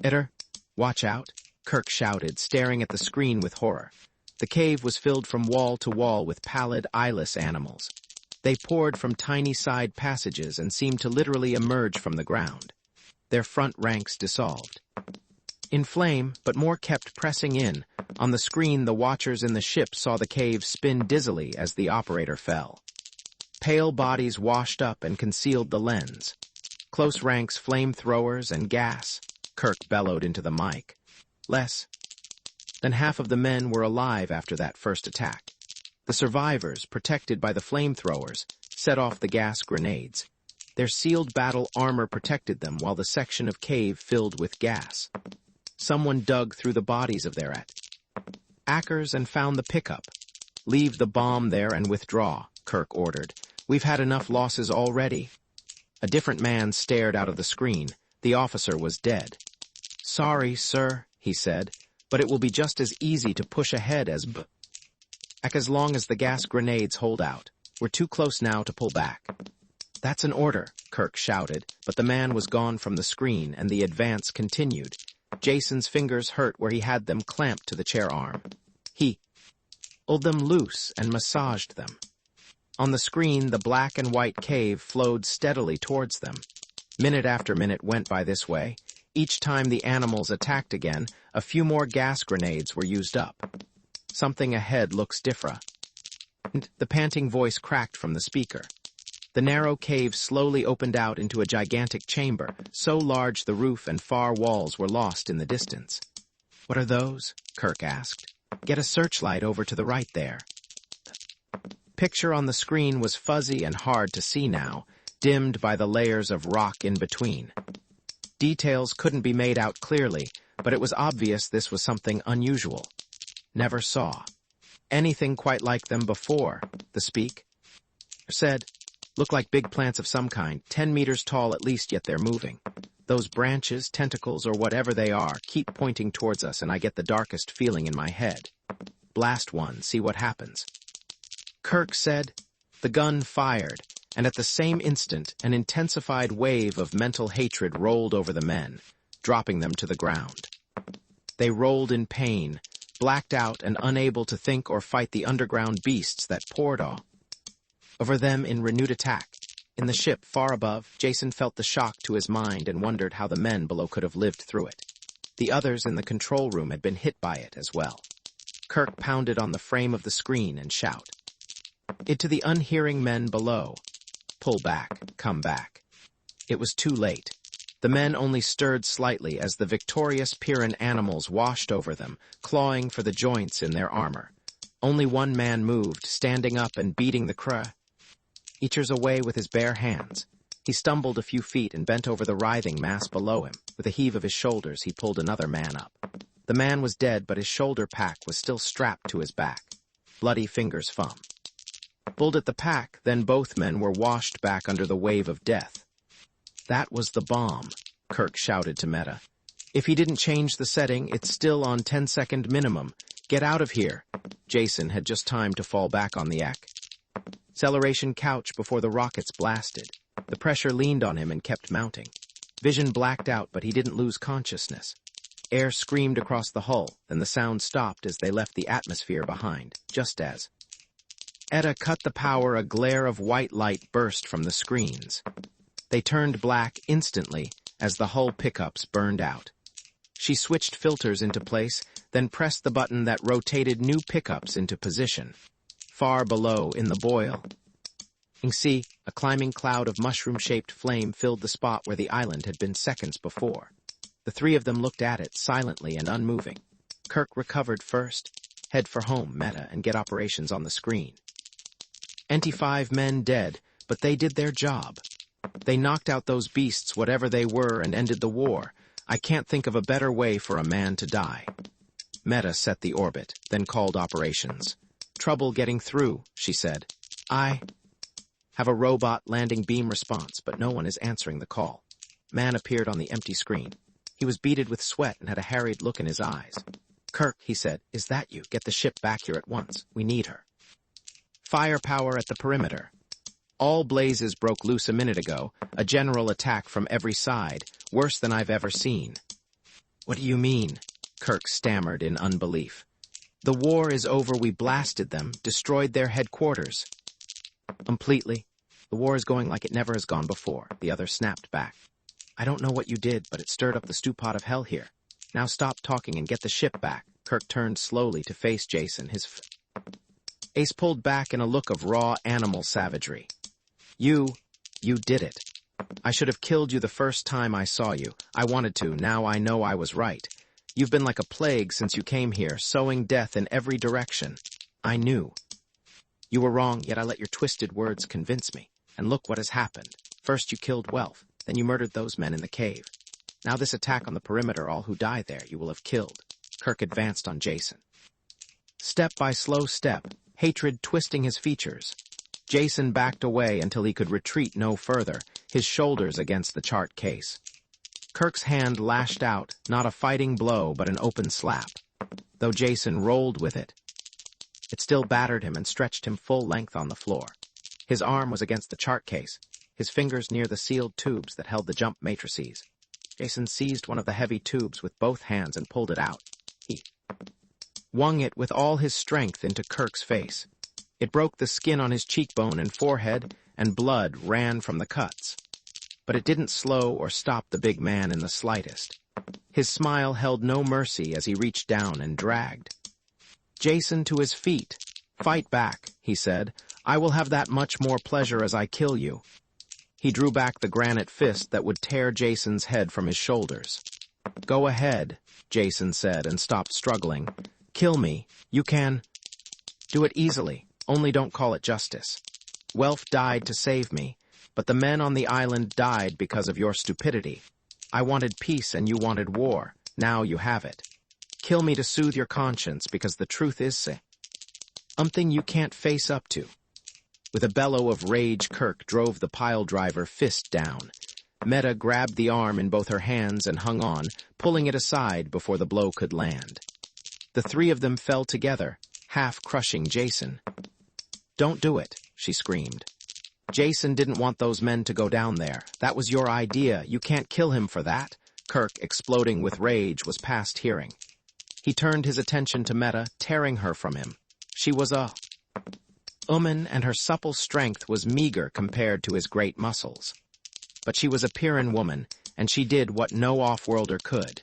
better. Watch out, Kerk shouted, staring at the screen with horror. The cave was filled from wall to wall with pallid, eyeless animals. They poured from tiny side passages and seemed to literally emerge from the ground. Their front ranks dissolved. In flame, but more kept pressing in. On the screen, the watchers in the ship saw the cave spin dizzily as the operator fell. Pale bodies washed up and concealed the lens. Close ranks flamethrowers and gas, Kerk bellowed into the mic. Less than half of the men were alive after that first attack. The survivors, protected by the flamethrowers, set off the gas grenades. Their sealed battle armor protected them while the section of cave filled with gas. Someone dug through the bodies of their attackers and found the pickup. Leave the bomb there and withdraw, Kerk ordered. We've had enough losses already. A different man stared out of the screen. The officer was dead. Sorry, sir, he said, but it will be just as easy to push ahead as long as the gas grenades hold out. We're too close now to pull back. That's an order, Kerk shouted, but the man was gone from the screen and the advance continued. Jason's fingers hurt where he had them clamped to the chair arm. He pulled them loose and massaged them. On the screen, the black and white cave flowed steadily towards them. Minute after minute went by this way. Each time the animals attacked again, a few more gas grenades were used up. Something ahead looks different. The panting voice cracked from the speaker. The narrow cave slowly opened out into a gigantic chamber, so large the roof and far walls were lost in the distance. What are those? Kerk asked. Get a searchlight over to the right there. The picture on the screen was fuzzy and hard to see now, dimmed by the layers of rock in between. Details couldn't be made out clearly, but it was obvious this was something unusual. Never saw anything quite like them before, the speaker said. Look like big plants of some kind, 10 meters tall at least, yet they're moving. Those branches, tentacles, or whatever they are, keep pointing towards us, and I get the darkest feeling in my head. Blast one, see what happens. Kerk said. The gun fired, and at the same instant, an intensified wave of mental hatred rolled over the men, dropping them to the ground. They rolled in pain, blacked out and unable to think or fight the underground beasts that poured over them in renewed attack. In the ship far above, Jason felt the shock to his mind and wondered how the men below could have lived through it. The others in the control room had been hit by it as well. Kerk pounded on the frame of the screen and shouted it to the unhearing men below. Pull back, come back. It was too late. The men only stirred slightly as the victorious Pyrran animals washed over them, clawing for the joints in their armor. Only one man moved, standing up and beating the creatures away with his bare hands. He stumbled a few feet and bent over the writhing mass below him. With a heave of his shoulders, he pulled another man up. The man was dead, but his shoulder pack was still strapped to his back. Bloody fingers pulled at the pack, then both men were washed back under the wave of death. That was the bomb, Kerk shouted to Meta. If he didn't change the setting, it's still on 10-second minimum. Get out of here. Jason had just time to fall back on the acceleration couch before the rockets blasted. The pressure leaned on him and kept mounting. Vision blacked out, but he didn't lose consciousness. Air screamed across the hull, then the sound stopped as they left the atmosphere behind, just as Etta cut the power. A glare of white light burst from the screens. They turned black instantly as the hull pickups burned out. She switched filters into place, then pressed the button that rotated new pickups into position, far below in the boil. See, a climbing cloud of mushroom-shaped flame filled the spot where the island had been seconds before. The three of them looked at it silently and unmoving. Kerk recovered first. Head for home, Meta, and get operations on the screen. 5 men dead, but they did their job. They knocked out those beasts, whatever they were, and ended the war. I can't think of a better way for a man to die. Meta set the orbit, then called operations. Trouble getting through, she said. I have a robot landing beam response, but no one is answering the call. Man appeared on the empty screen. He was beaded with sweat and had a harried look in his eyes. Kerk, he said, is that you? Get the ship back here at once. We need her. Firepower at the perimeter. All blazes broke loose a minute ago, a general attack from every side, worse than I've ever seen. What do you mean? Kerk stammered in unbelief. The war is over. We blasted them, destroyed their headquarters. Completely. The war is going like it never has gone before, the other snapped back. I don't know what you did, but it stirred up the stew pot of hell here. Now stop talking and get the ship back. Kerk turned slowly to face Jason, Ace pulled back in a look of raw animal savagery. You did it. I should have killed you the first time I saw you. I wanted to. Now I know I was right. You've been like a plague since you came here, sowing death in every direction. I knew. You were wrong, yet I let your twisted words convince me. And look what has happened. First you killed Welf, then you murdered those men in the cave. Now this attack on the perimeter, all who die there you will have killed. Kerk advanced on Jason. Step by slow step, hatred twisting his features. Jason backed away until he could retreat no further, his shoulders against the chart case. Kerk's hand lashed out, not a fighting blow, but an open slap. Though Jason rolled with it, it still battered him and stretched him full length on the floor. His arm was against the chart case, his fingers near the sealed tubes that held the jump matrices. Jason seized one of the heavy tubes with both hands and pulled it out. He wung it with all his strength into Kerk's face. It broke the skin on his cheekbone and forehead, and blood ran from the cuts. But it didn't slow or stop the big man in the slightest. His smile held no mercy as he reached down and dragged Jason to his feet. Fight back, he said. I will have that much more pleasure as I kill you. He drew back the granite fist that would tear Jason's head from his shoulders. Go ahead, Jason said, and stopped struggling. Kill me. You can. Do it easily. Only don't call it justice. Welf died to save me, but the men on the island died because of your stupidity. I wanted peace and you wanted war. Now you have it. Kill me to soothe your conscience, because the truth is something you can't face up to. With a bellow of rage, Kerk drove the pile driver fist down. Meta grabbed the arm in both her hands and hung on, pulling it aside before the blow could land. The three of them fell together, half crushing Jason. Don't do it, she screamed. Jason didn't want those men to go down there. That was your idea. You can't kill him for that. Kerk, exploding with rage, was past hearing. He turned his attention to Meta, tearing her from him. She was a woman, and her supple strength was meager compared to his great muscles. But she was a Pyrran woman, and she did what no off-worlder could.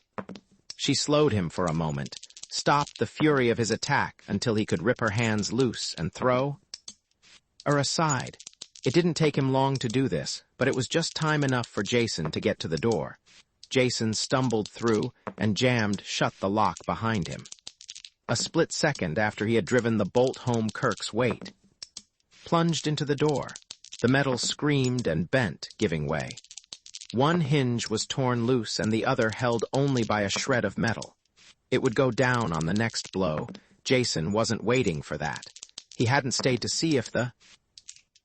She slowed him for a moment, stopped the fury of his attack until he could rip her hands loose and throw her aside. It didn't take him long to do this, but it was just time enough for Jason to get to the door. Jason stumbled through and jammed shut the lock behind him. A split second after he had driven the bolt home Kerk's weight. Plunged into the door. The metal screamed and bent, giving way. One hinge was torn loose and the other held only by a shred of metal. It would go down on the next blow. Jason wasn't waiting for that. He hadn't stayed to see if the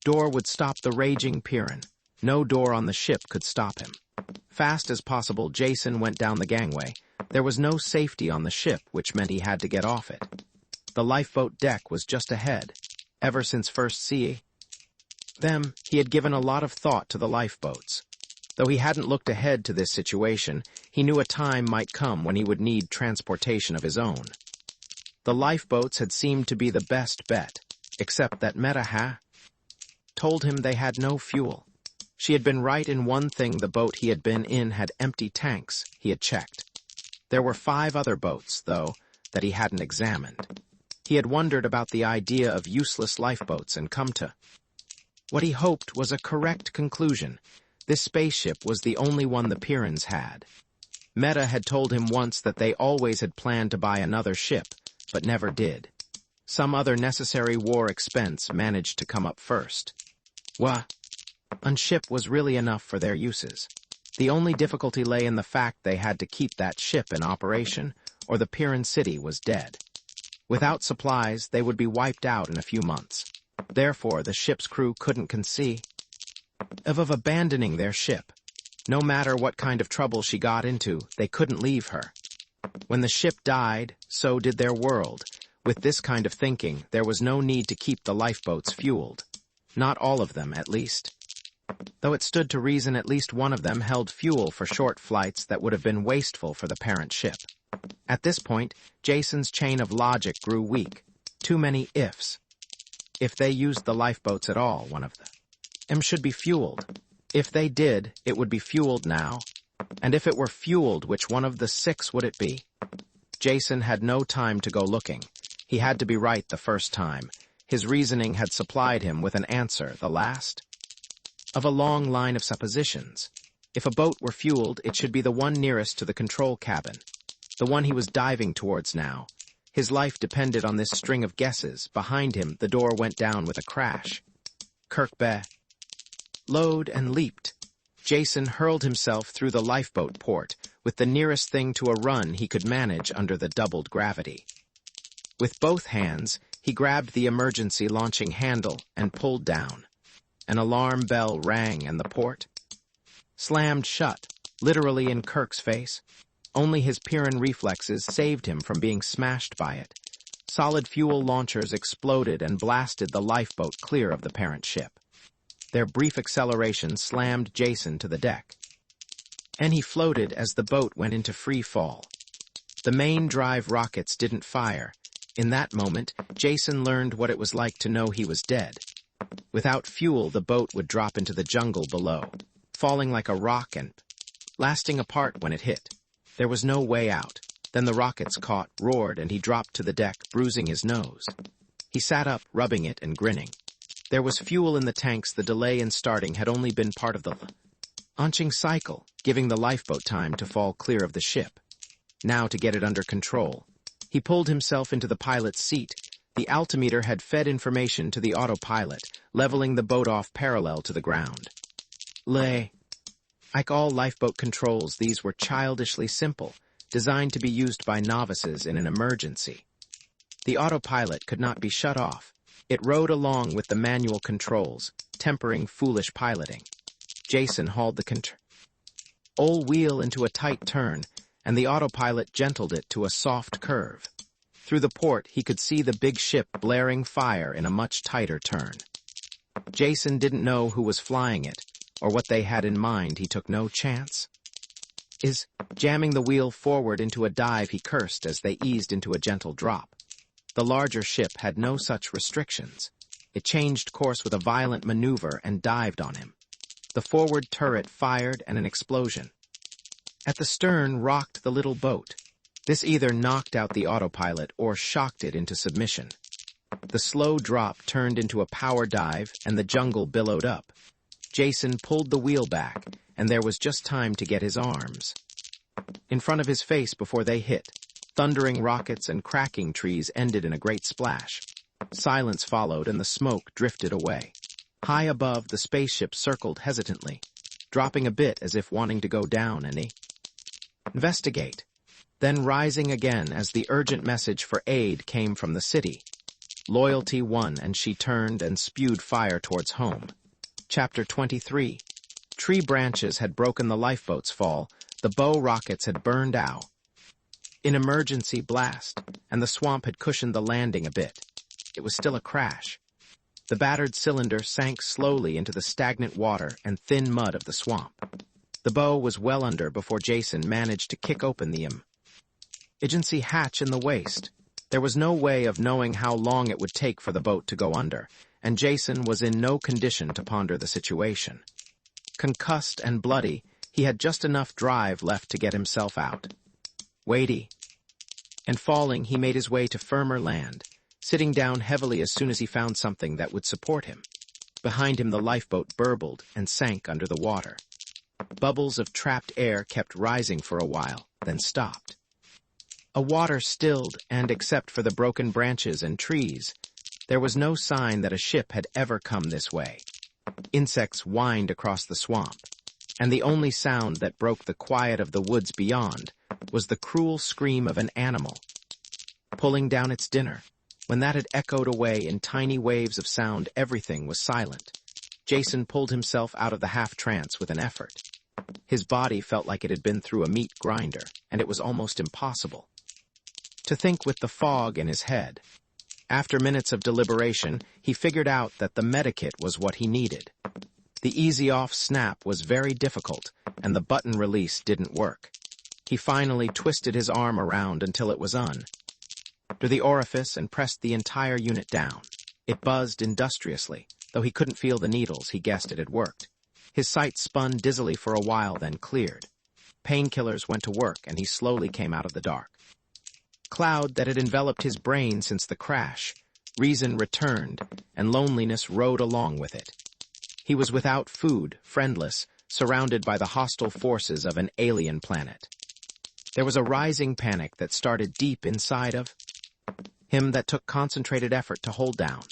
door would stop the raging Pyrran. No door on the ship could stop him. Fast as possible, Jason went down the gangway. There was no safety on the ship, which meant he had to get off it. The lifeboat deck was just ahead. Ever since first seeing them, he had given a lot of thought to the lifeboats. Though he hadn't looked ahead to this situation, he knew a time might come when he would need transportation of his own. The lifeboats had seemed to be the best bet, except that Meta told him they had no fuel. She had been right in one thing: the boat he had been in had empty tanks. He had checked. There were 5 other boats, though, that he hadn't examined. He had wondered about the idea of useless lifeboats and come to what he hoped was a correct conclusion. This spaceship was the only one the Pyrrans had. Meta had told him once that they always had planned to buy another ship, but never did. Some other necessary war expense managed to come up first. One ship was really enough for their uses. The only difficulty lay in the fact they had to keep that ship in operation, or the Pyrran city was dead. Without supplies, they would be wiped out in a few months. Therefore, the ship's crew couldn't conceive of abandoning their ship. No matter what kind of trouble she got into, they couldn't leave her. When the ship died, so did their world. With this kind of thinking, there was no need to keep the lifeboats fueled. Not all of them, at least. Though it stood to reason at least one of them held fuel for short flights that would have been wasteful for the parent ship. At this point, Jason's chain of logic grew weak. Too many ifs. If they used the lifeboats at all, one of them should be fueled. If they did, it would be fueled now. And if it were fueled, which one of the 6 would it be? Jason had no time to go looking. He had to be right the first time. His reasoning had supplied him with an answer, the last of a long line of suppositions. If a boat were fueled, it should be the one nearest to the control cabin, the one he was diving towards now. His life depended on this string of guesses. Behind him, the door went down with a crash. Kerk Pyrrus lowered and leaped. Jason hurled himself through the lifeboat port, with the nearest thing to a run he could manage under the doubled gravity. With both hands, he grabbed the emergency launching handle and pulled down. An alarm bell rang and the port slammed shut, literally in Kirk's face. Only his Pyrran reflexes saved him from being smashed by it. Solid fuel launchers exploded and blasted the lifeboat clear of the parent ship. Their brief acceleration slammed Jason to the deck, and he floated as the boat went into free fall. The main drive rockets didn't fire. In that moment, Jason learned what it was like to know he was dead. Without fuel, the boat would drop into the jungle below, falling like a rock and lasting apart when it hit. There was no way out. Then the rockets caught, roared, and he dropped to the deck, bruising his nose. He sat up, rubbing it and grinning. There was fuel in the tanks. The delay in starting had only been part of the launching cycle, giving the lifeboat time to fall clear of the ship. Now to get it under control. He pulled himself into the pilot's seat. The altimeter had fed information to the autopilot, leveling the boat off parallel to the ground. Like all lifeboat controls, these were childishly simple, designed to be used by novices in an emergency. The autopilot could not be shut off. It rode along with the manual controls, tempering foolish piloting. Jason hauled the control wheel into a tight turn, and the autopilot gentled it to a soft curve. Through the port, he could see the big ship blaring fire in a much tighter turn. Jason didn't know who was flying it, or what they had in mind. He took no chance. Jamming the wheel forward into a dive, he cursed as they eased into a gentle drop. The larger ship had no such restrictions. It changed course with a violent maneuver and dived on him. The forward turret fired and an explosion. At the stern rocked the little boat. This either knocked out the autopilot or shocked it into submission. The slow drop turned into a power dive, and the jungle billowed up. Jason pulled the wheel back, and there was just time to get his arms in front of his face before they hit. Thundering rockets and cracking trees ended in a great splash. Silence followed, and the smoke drifted away. High above, the spaceship circled hesitantly, dropping a bit as if wanting to go down and investigate, then rising again as the urgent message for aid came from the city. Loyalty won, and she turned and spewed fire towards home. Chapter 23. Tree branches had broken the lifeboat's fall. The bow rockets had burned out in emergency blast, and the swamp had cushioned the landing a bit. It was still a crash. The battered cylinder sank slowly into the stagnant water and thin mud of the swamp. The bow was well under before Jason managed to kick open the emergency hatch in the waist. There was no way of knowing how long it would take for the boat to go under, and Jason was in no condition to ponder the situation. Concussed and bloody, he had just enough drive left to get himself out. Weighty. And falling, he made his way to firmer land, sitting down heavily as soon as he found something that would support him. Behind him the lifeboat burbled and sank under the water. Bubbles of trapped air kept rising for a while, then stopped. A water stilled, and except for the broken branches and trees, there was no sign that a ship had ever come this way. Insects whined across the swamp, and the only sound that broke the quiet of the woods beyond was the cruel scream of an animal, pulling down its dinner. When that had echoed away in tiny waves of sound, everything was silent. Jason pulled himself out of the half-trance with an effort. His body felt like it had been through a meat grinder, and it was almost impossible to think with the fog in his head. After minutes of deliberation, he figured out that the medikit was what he needed. The easy-off snap was very difficult, and the button release didn't work. He finally twisted his arm around until it was to the orifice and pressed the entire unit down. It buzzed industriously. Though he couldn't feel the needles, he guessed it had worked. His sight spun dizzily for a while, then cleared. Painkillers went to work, and he slowly came out of the dark cloud that had enveloped his brain since the crash. Reason returned, and loneliness rode along with it. He was without food, friendless, surrounded by the hostile forces of an alien planet. There was a rising panic that started deep inside of him that took concentrated effort to hold down.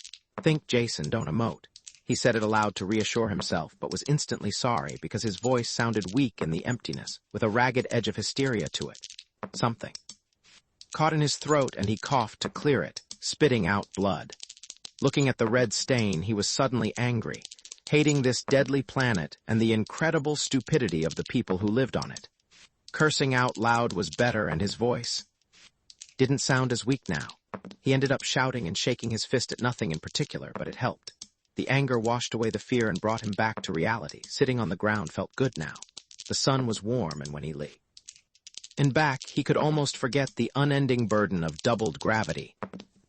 "Think, Jason, don't emote." He said it aloud to reassure himself, but was instantly sorry because his voice sounded weak in the emptiness, with a ragged edge of hysteria to it. Something caught in his throat, and he coughed to clear it, spitting out blood. Looking at the red stain, he was suddenly angry, hating this deadly planet and the incredible stupidity of the people who lived on it. Cursing out loud was better, and his voice didn't sound as weak now. He ended up shouting and shaking his fist at nothing in particular, but it helped. The anger washed away the fear and brought him back to reality. Sitting on the ground felt good now. The sun was warm, and when he lay back, he could almost forget the unending burden of doubled gravity.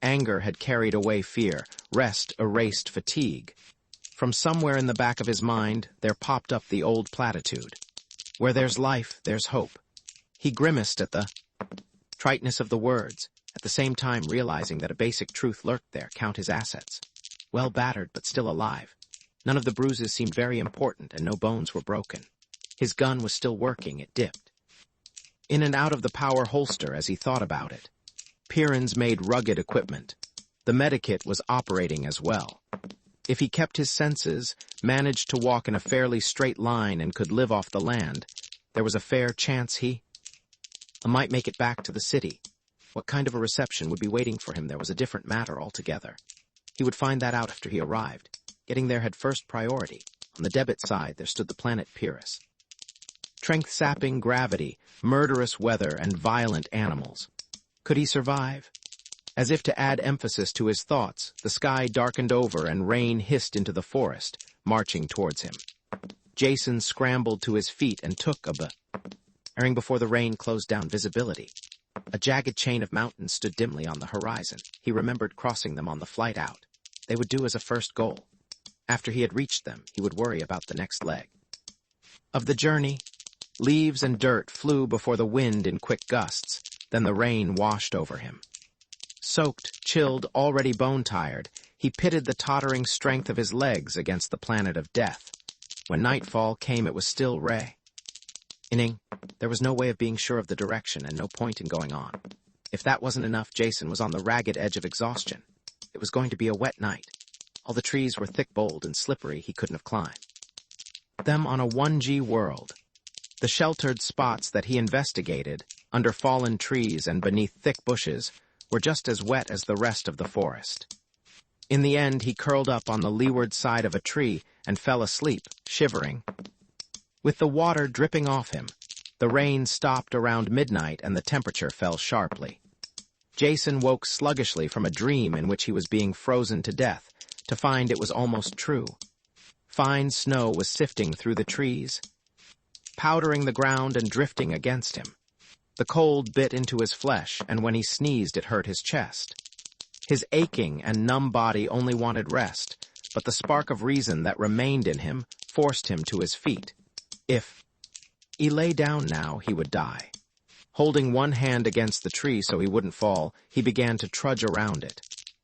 Anger had carried away fear. Rest erased fatigue. From somewhere in the back of his mind, there popped up the old platitude: "Where there's life, there's hope." He grimaced at the triteness of the words, at the same time realizing that a basic truth lurked there: count his assets. Well battered, but still alive. None of the bruises seemed very important, and no bones were broken. His gun was still working. It dipped in and out of the power holster as he thought about it. Pyrrus made rugged equipment. The medikit was operating as well. If he kept his senses, managed to walk in a fairly straight line, and could live off the land, there was a fair chance he might make it back to the city. What kind of a reception would be waiting for him there was a different matter altogether. He would find that out after he arrived. Getting there had first priority. On the debit side, there stood the planet Pyrrus. Strength-sapping gravity, murderous weather, and violent animals. Could he survive? As if to add emphasis to his thoughts, the sky darkened over and rain hissed into the forest, marching towards him. Jason scrambled to his feet and took a bearing before the rain closed down visibility. A jagged chain of mountains stood dimly on the horizon. He remembered crossing them on the flight out. They would do as a first goal. After he had reached them, he would worry about the next leg of the journey. Leaves and dirt flew before the wind in quick gusts. Then the rain washed over him. Soaked, chilled, already bone-tired, he pitted the tottering strength of his legs against the planet of death. When nightfall came, it was still raining. There was no way of being sure of the direction, and no point in going on. If that wasn't enough, Jason was on the ragged edge of exhaustion. It was going to be a wet night. All the trees were thick-boled and slippery. He couldn't have climbed them on a 1G world. The sheltered spots that he investigated, under fallen trees and beneath thick bushes, were just as wet as the rest of the forest. In the end, he curled up on the leeward side of a tree and fell asleep, shivering. With the water dripping off him, the rain stopped around midnight and the temperature fell sharply. Jason woke sluggishly from a dream in which he was being frozen to death, to find it was almost true. Fine snow was sifting through the trees, powdering the ground and drifting against him. The cold bit into his flesh, and when he sneezed it hurt his chest. His aching and numb body only wanted rest, but the spark of reason that remained in him forced him to his feet. If he lay down now, he would die. Holding one hand against the tree so he wouldn't fall, he began to trudge around it.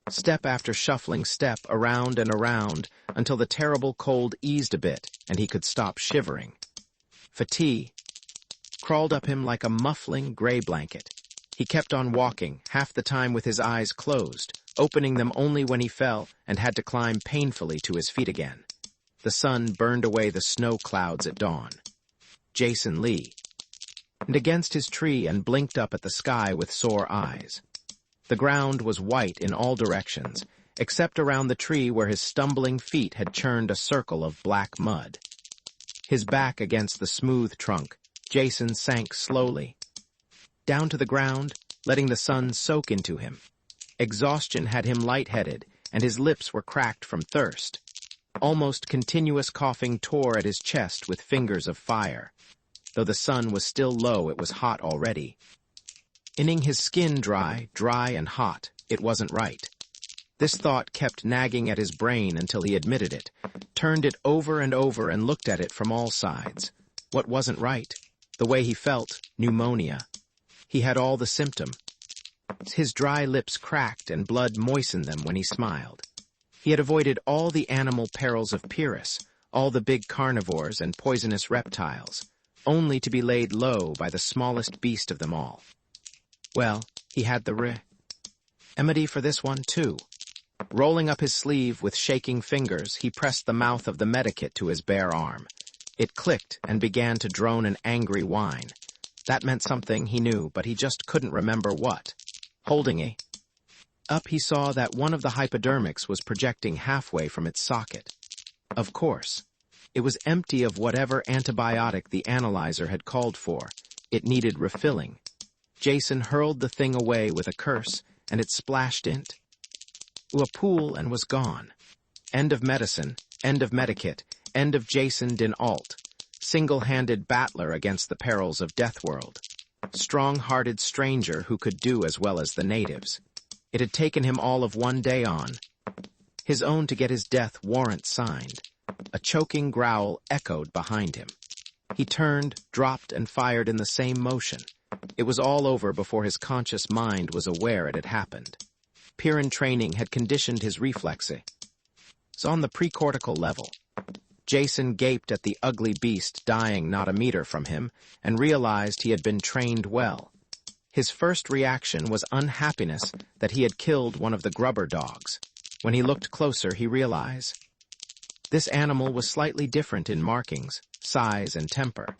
Step after shuffling step, around and around, until the terrible cold eased a bit and he could stop shivering. Fatigue crawled up him like a muffling gray blanket. He kept on walking, half the time with his eyes closed, opening them only when he fell and had to climb painfully to his feet again. The sun burned away the snow clouds at dawn. Jason Lee leaned against his tree and blinked up at the sky with sore eyes. The ground was white in all directions, except around the tree where his stumbling feet had churned a circle of black mud. His back against the smooth trunk, Jason sank slowly down to the ground, letting the sun soak into him. Exhaustion had him lightheaded, and his lips were cracked from thirst. Almost continuous coughing tore at his chest with fingers of fire. Though the sun was still low, it was hot already. Inning his skin dry and hot, it wasn't right. This thought kept nagging at his brain until he admitted it, turned it over and over and looked at it from all sides. What wasn't right? The way he felt, pneumonia. He had all the symptoms. His dry lips cracked and blood moistened them when he smiled. He had avoided all the animal perils of Pyrrus, all the big carnivores and poisonous reptiles, only to be laid low by the smallest beast of them all. Well, he had the remedy for this one, too. Rolling up his sleeve with shaking fingers, he pressed the mouth of the medikit to his bare arm. It clicked and began to drone an angry whine. That meant something, he knew, but he just couldn't remember what. Holding up, he saw that one of the hypodermics was projecting halfway from its socket. Of course. It was empty of whatever antibiotic the analyzer had called for. It needed refilling. Jason hurled the thing away with a curse, and it splashed into a pool and was gone. End of medicine, end of medikit, end of Jason dinAlt, single-handed battler against the perils of Deathworld. Strong-hearted stranger who could do as well as the natives. It had taken him all of one day on his own to get his death warrant signed. A choking growl echoed behind him. He turned, dropped, and fired in the same motion. It was all over before his conscious mind was aware it had happened. Pyrrhan training had conditioned his reflexes. On the precortical level, Jason gaped at the ugly beast dying not a meter from him and realized he had been trained well. His first reaction was unhappiness that he had killed one of the grubber dogs. When he looked closer, he realized this animal was slightly different in markings, size, and temper.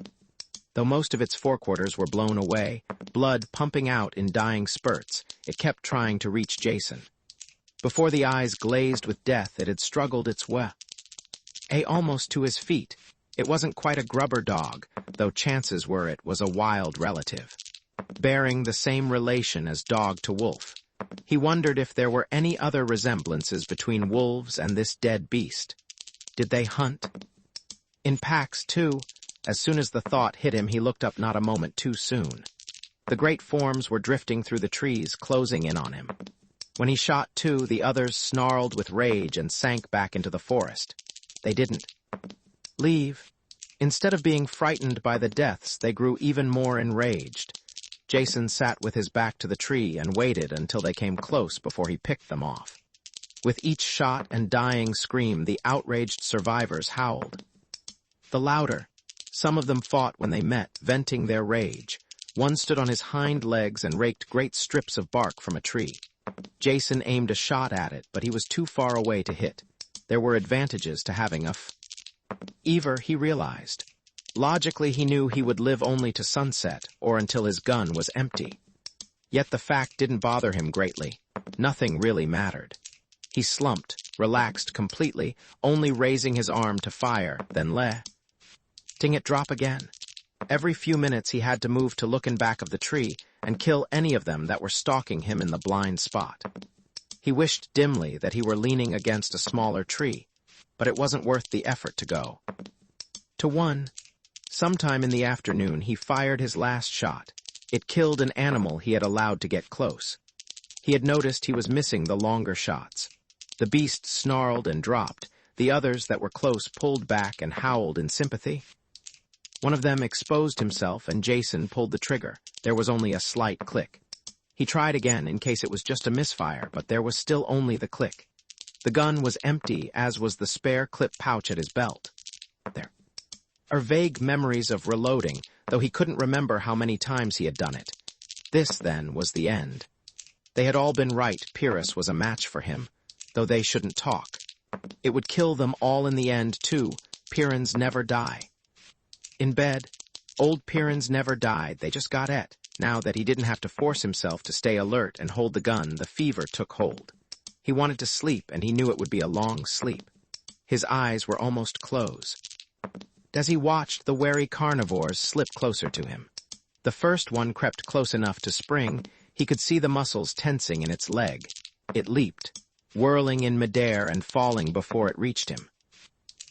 Though most of its forequarters were blown away, blood pumping out in dying spurts, it kept trying to reach Jason. Before the eyes glazed with death, it had struggled its way almost to his feet. It wasn't quite a grubber dog, though chances were it was a wild relative, bearing the same relation as dog to wolf. He wondered if there were any other resemblances between wolves and this dead beast. Did they hunt in packs, too? As soon as the thought hit him, he looked up not a moment too soon. The great forms were drifting through the trees, closing in on him. When he shot two, the others snarled with rage and sank back into the forest. They didn't leave. Instead of being frightened by the deaths, they grew even more enraged. Jason sat with his back to the tree and waited until they came close before he picked them off. With each shot and dying scream, the outraged survivors howled. The louder. Some of them fought when they met, venting their rage. One stood on his hind legs and raked great strips of bark from a tree. Jason aimed a shot at it, but he was too far away to hit. There were advantages to having a Ever, he realized. Logically, he knew he would live only to sunset, or until his gun was empty. Yet the fact didn't bother him greatly. Nothing really mattered. He slumped, relaxed completely, only raising his arm to fire, then letting it drop again. Every few minutes he had to move to look in back of the tree and kill any of them that were stalking him in the blind spot. He wished dimly that he were leaning against a smaller tree, but it wasn't worth the effort to go. To one, sometime in the afternoon, he fired his last shot. It killed an animal he had allowed to get close. He had noticed he was missing the longer shots. The beast snarled and dropped. The others that were close pulled back and howled in sympathy. One of them exposed himself, and Jason pulled the trigger. There was only a slight click. He tried again in case it was just a misfire, but there was still only the click. The gun was empty, as was the spare clip pouch at his belt. There are vague memories of reloading, though he couldn't remember how many times he had done it. This, then, was the end. They had all been right. Pyrrus was a match for him, though they shouldn't talk. It would kill them all in the end, too. Pyrrhans never die. In bed, old Pyrrhans never died. They just got et. Now that he didn't have to force himself to stay alert and hold the gun, the fever took hold. He wanted to sleep, and he knew it would be a long sleep. His eyes were almost closed. As he watched, the wary carnivores slip closer to him. The first one crept close enough to spring. He could see the muscles tensing in its leg. It leaped, whirling in midair and falling before it reached him.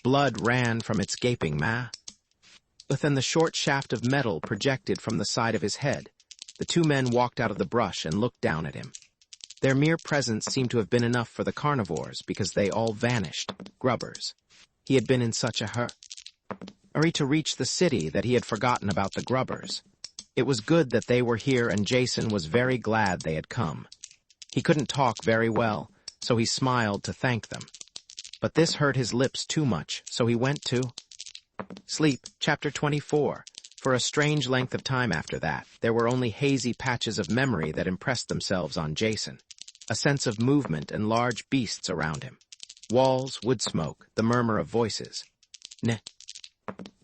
Blood ran from its gaping maw. But then the short shaft of metal projected from the side of his head. The two men walked out of the brush and looked down at him. Their mere presence seemed to have been enough for the carnivores, because they all vanished, grubbers. He had been in such a hurry to reach the city that he had forgotten about the grubbers. It was good that they were here, and Jason was very glad they had come. He couldn't talk very well, so he smiled to thank them. But this hurt his lips too much, so he went to sleep. Chapter 24. For a strange length of time after that, there were only hazy patches of memory that impressed themselves on Jason. A sense of movement and large beasts around him. Walls, wood smoke, the murmur of voices. None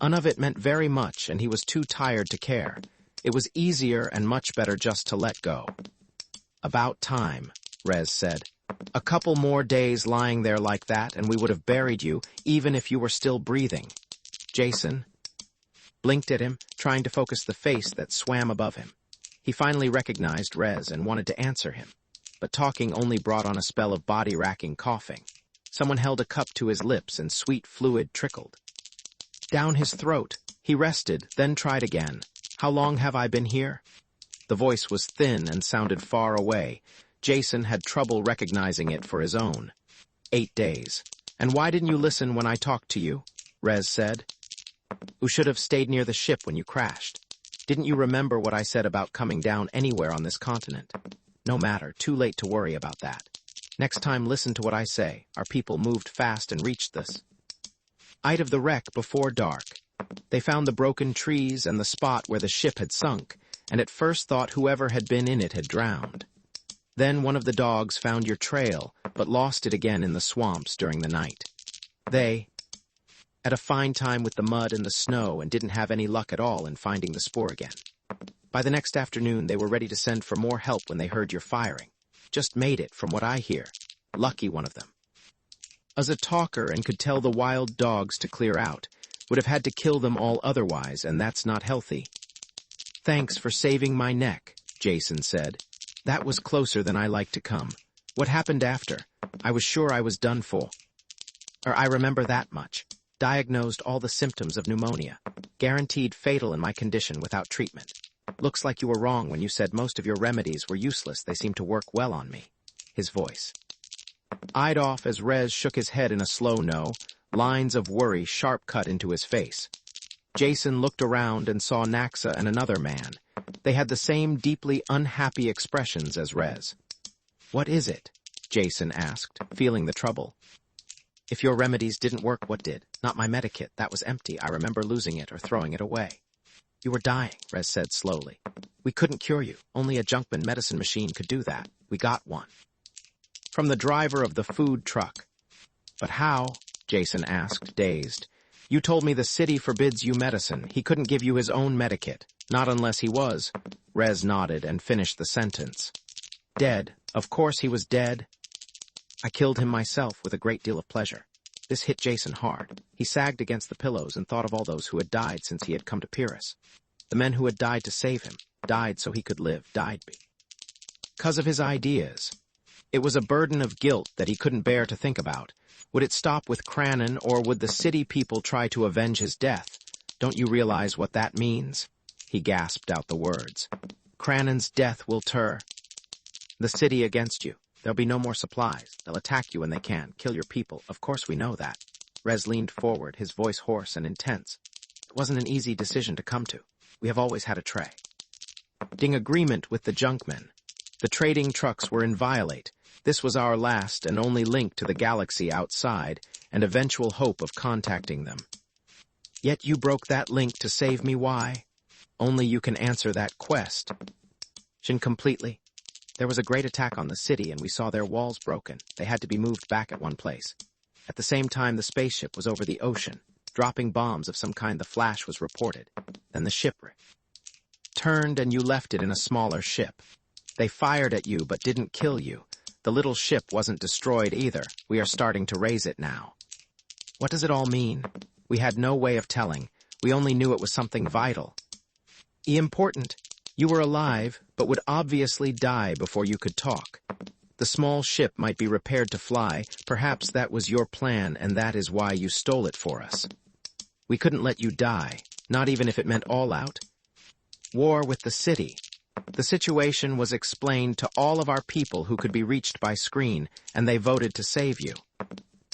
of it meant very much, and he was too tired to care. It was easier and much better just to let go. About time, Rez said. A couple more days lying there like that, and we would have buried you, even if you were still breathing. Jason blinked at him, trying to focus the face that swam above him. He finally recognized Rez and wanted to answer him, but talking only brought on a spell of body-racking coughing. Someone held a cup to his lips, and sweet fluid trickled down his throat. He rested, then tried again. How long have I been here? The voice was thin and sounded far away. Jason had trouble recognizing it for his own. 8 days. And why didn't you listen when I talked to you? Rez said. You should have stayed near the ship when you crashed. Didn't you remember what I said about coming down anywhere on this continent? No matter, too late to worry about that. Next time, listen to what I say. Our people moved fast and reached this height of the wreck before dark. They found the broken trees and the spot where the ship had sunk, and at first thought whoever had been in it had drowned. Then one of the dogs found your trail, but lost it again in the swamps during the night. They had a fine time with the mud and the snow and didn't have any luck at all in finding the spoor again. By the next afternoon, they were ready to send for more help when they heard your firing. Just made it, from what I hear. Lucky one of them. As a talker and could tell the wild dogs to clear out, would have had to kill them all otherwise, and that's not healthy. Thanks for saving my neck, Jason said. That was closer than I like to come. What happened after? I was sure I was done for. I remember that much. Diagnosed all the symptoms of pneumonia. Guaranteed fatal in my condition without treatment. Looks like you were wrong when you said most of your remedies were useless. They seem to work well on me. His voice eyed off as Rez shook his head in a slow no, lines of worry sharp cut into his face. Jason looked around and saw Naxa and another man. They had the same deeply unhappy expressions as Rez. What is it? Jason asked, feeling the trouble. If your remedies didn't work, what did? Not my medikit. That was empty. I remember losing it or throwing it away. You were dying, Rez said slowly. We couldn't cure you. Only a Junkman medicine machine could do that. We got one. From the driver of the food truck. But how? Jason asked, dazed. You told me the city forbids you medicine. He couldn't give you his own medikit. Not unless he was. Rez nodded and finished the sentence. Dead. Of course he was dead. I killed him myself with a great deal of pleasure. This hit Jason hard. He sagged against the pillows and thought of all those who had died since he had come to Pyrrus. The men who had died to save him, died so he could live, died because of his ideas. It was a burden of guilt that he couldn't bear to think about. Would it stop with Cranon, or would the city people try to avenge his death? Don't you realize what that means? He gasped out the words. Crannon's death will turn the city against you. There'll be no more supplies. They'll attack you when they can, kill your people. Of course we know that. Rez leaned forward, his voice hoarse and intense. It wasn't an easy decision to come to. We have always had a tray. Ding agreement with the junkmen. The trading trucks were inviolate. This was our last and only link to the galaxy outside, and eventual hope of contacting them. Yet you broke that link to save me. Why? Only you can answer that quest. Shin completely. There was a great attack on the city, and we saw their walls broken. They had to be moved back at one place. At the same time, the spaceship was over the ocean, dropping bombs of some kind. The flash was reported. Then the shipwreck turned, and you left it in a smaller ship. They fired at you, but didn't kill you. The little ship wasn't destroyed either. We are starting to raise it now. What does it all mean? We had no way of telling. We only knew it was something vital. Important. You were alive, but would obviously die before you could talk. The small ship might be repaired to fly. Perhaps that was your plan, and that is why you stole it for us. We couldn't let you die, not even if it meant all out. War with the city. The situation was explained to all of our people who could be reached by screen, and they voted to save you.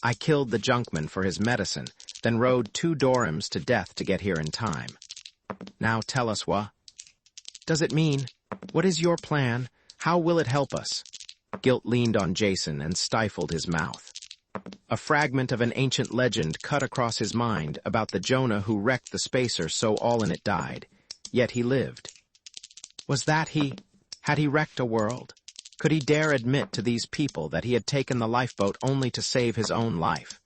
I killed the junkman for his medicine, then rode 2 Dorams to death to get here in time. Now tell us what does it mean? What is your plan? How will it help us? Guilt leaned on Jason and stifled his mouth. A fragment of an ancient legend cut across his mind about the Jonah who wrecked the spacer so all in it died. Yet he lived. Was that he? Had he wrecked a world? Could he dare admit to these people that he had taken the lifeboat only to save his own life?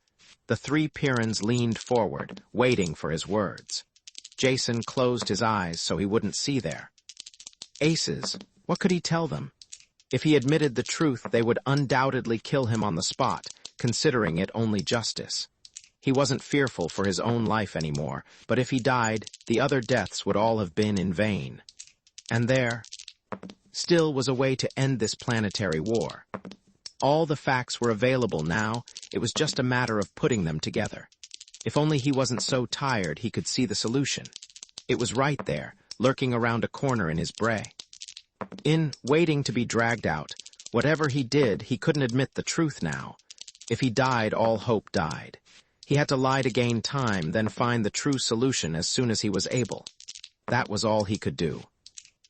The 3 Pyrrans leaned forward, waiting for his words. Jason closed his eyes so he wouldn't see there. Aces, what could he tell them? If he admitted the truth, they would undoubtedly kill him on the spot, considering it only justice. He wasn't fearful for his own life anymore, but if he died, the other deaths would all have been in vain. And there still was a way to end this planetary war. All the facts were available now. It was just a matter of putting them together. If only he wasn't so tired he could see the solution. It was right there, lurking around a corner in his brain. Waiting to be dragged out. Whatever he did, he couldn't admit the truth now. If he died, all hope died. He had to lie to gain time, then find the true solution as soon as he was able. That was all he could do.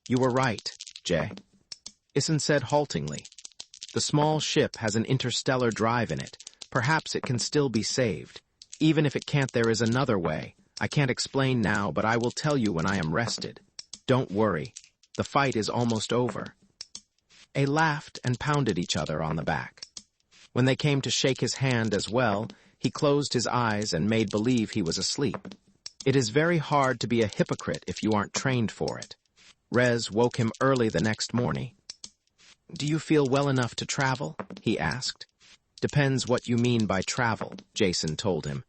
You were right, Jay. Ison said haltingly. The small ship has an interstellar drive in it. Perhaps it can still be saved. Even if it can't, there is another way. I can't explain now, but I will tell you when I am rested. Don't worry. The fight is almost over. They laughed and pounded each other on the back. When they came to shake his hand as well, he closed his eyes and made believe he was asleep. It is very hard to be a hypocrite if you aren't trained for it. Rez woke him early the next morning. Do you feel well enough to travel? He asked. Depends what you mean by travel, Jason told him.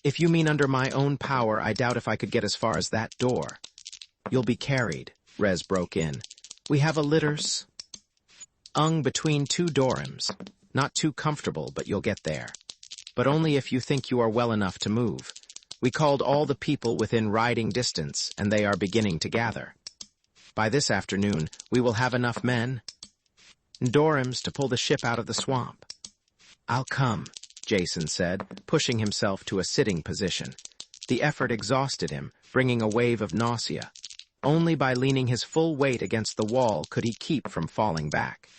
If you mean under my own power, I doubt if I could get as far as that door. You'll be carried, Rez broke in. We have a litters between 2 Dorams. Not too comfortable, but you'll get there. But only if you think you are well enough to move. We called all the people within riding distance, and they are beginning to gather. By this afternoon, we will have enough men, Dorams, to pull the ship out of the swamp. I'll come, Jason said, pushing himself to a sitting position. The effort exhausted him, bringing a wave of nausea. Only by leaning his full weight against the wall could he keep from falling back.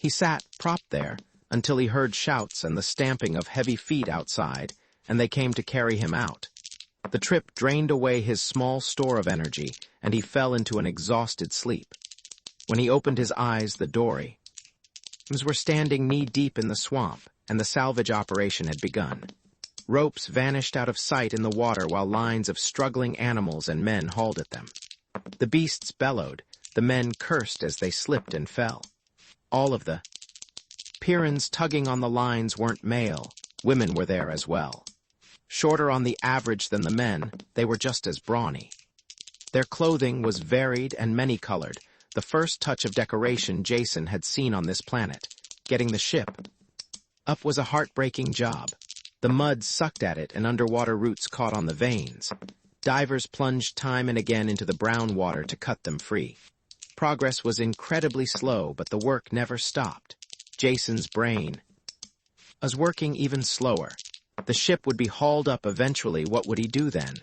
He sat, propped there, until he heard shouts and the stamping of heavy feet outside, and they came to carry him out. The trip drained away his small store of energy, and he fell into an exhausted sleep. When he opened his eyes, the dory were standing knee-deep in the swamp, and the salvage operation had begun. Ropes vanished out of sight in the water while lines of struggling animals and men hauled at them. The beasts bellowed, the men cursed as they slipped and fell. All of the Pyrrans tugging on the lines weren't male, women were there as well. Shorter on the average than the men, they were just as brawny. Their clothing was varied and many-colored, the first touch of decoration Jason had seen on this planet. Getting the ship up was a heartbreaking job. The mud sucked at it and underwater roots caught on the veins. Divers plunged time and again into the brown water to cut them free. Progress was incredibly slow, but the work never stopped. Jason's brain was working even slower. The ship would be hauled up eventually. What would he do then?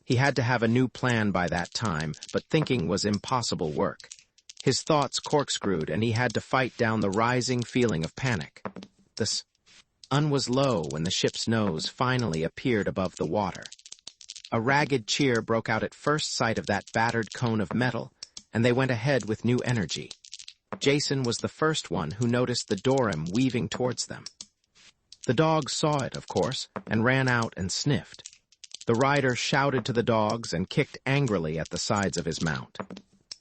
He had to have a new plan by that time, but thinking was impossible work. His thoughts corkscrewed, and he had to fight down the rising feeling of panic. The sun was low when the ship's nose finally appeared above the water. A ragged cheer broke out at first sight of that battered cone of metal, and they went ahead with new energy. Jason was the first one who noticed the dorym weaving towards them. The dog saw it, of course, and ran out and sniffed. The rider shouted to the dogs and kicked angrily at the sides of his mount.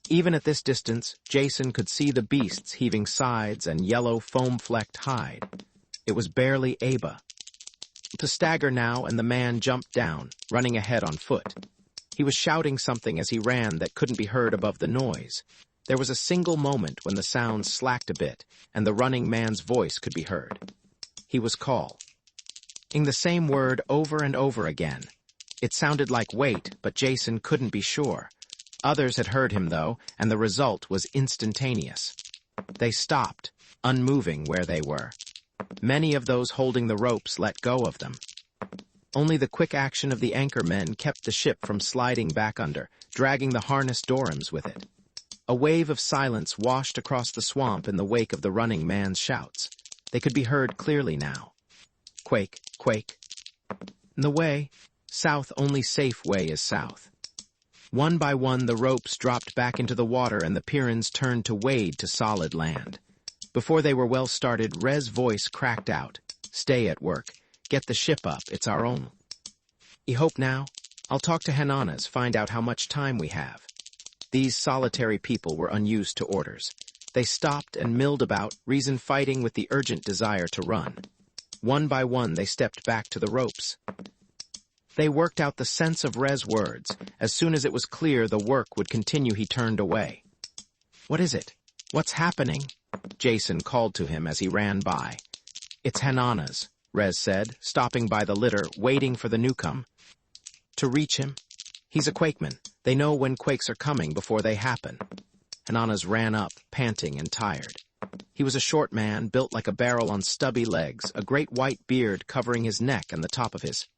Even at this distance, Jason could see the beasts heaving sides and yellow foam-flecked hide. It was barely able to stagger now, and the man jumped down, running ahead on foot. He was shouting something as he ran that couldn't be heard above the noise. There was a single moment when the sound slacked a bit, and the running man's voice could be heard. He was calling the same word over and over again. It sounded like wait, but Jason couldn't be sure. Others had heard him, though, and the result was instantaneous. They stopped, unmoving where they were. Many of those holding the ropes let go of them. Only the quick action of the anchor men kept the ship from sliding back under, dragging the harnessed doryms with it. A wave of silence washed across the swamp in the wake of the running man's shouts. They could be heard clearly now. Quake, quake. The way, south, only safe way is south. One by one, the ropes dropped back into the water, and the Pyrrans turned to wade to solid land. Before they were well started, Rez's voice cracked out. Stay at work. Get the ship up. It's our own. You hope now? I'll talk to Hananas, find out how much time we have. These solitary people were unused to orders. They stopped and milled about, reason fighting with the urgent desire to run. One by one, they stepped back to the ropes. They worked out the sense of Rez's words. As soon as it was clear the work would continue, he turned away. What is it? What's happening? Jason called to him as he ran by. It's Hananas, Rez said, stopping by the litter, waiting for the newcomer. To reach him? He's a quakeman. They know when quakes are coming before they happen. Hananas ran up, panting and tired. He was a short man, built like a barrel on stubby legs, a great white beard covering his neck and the top of his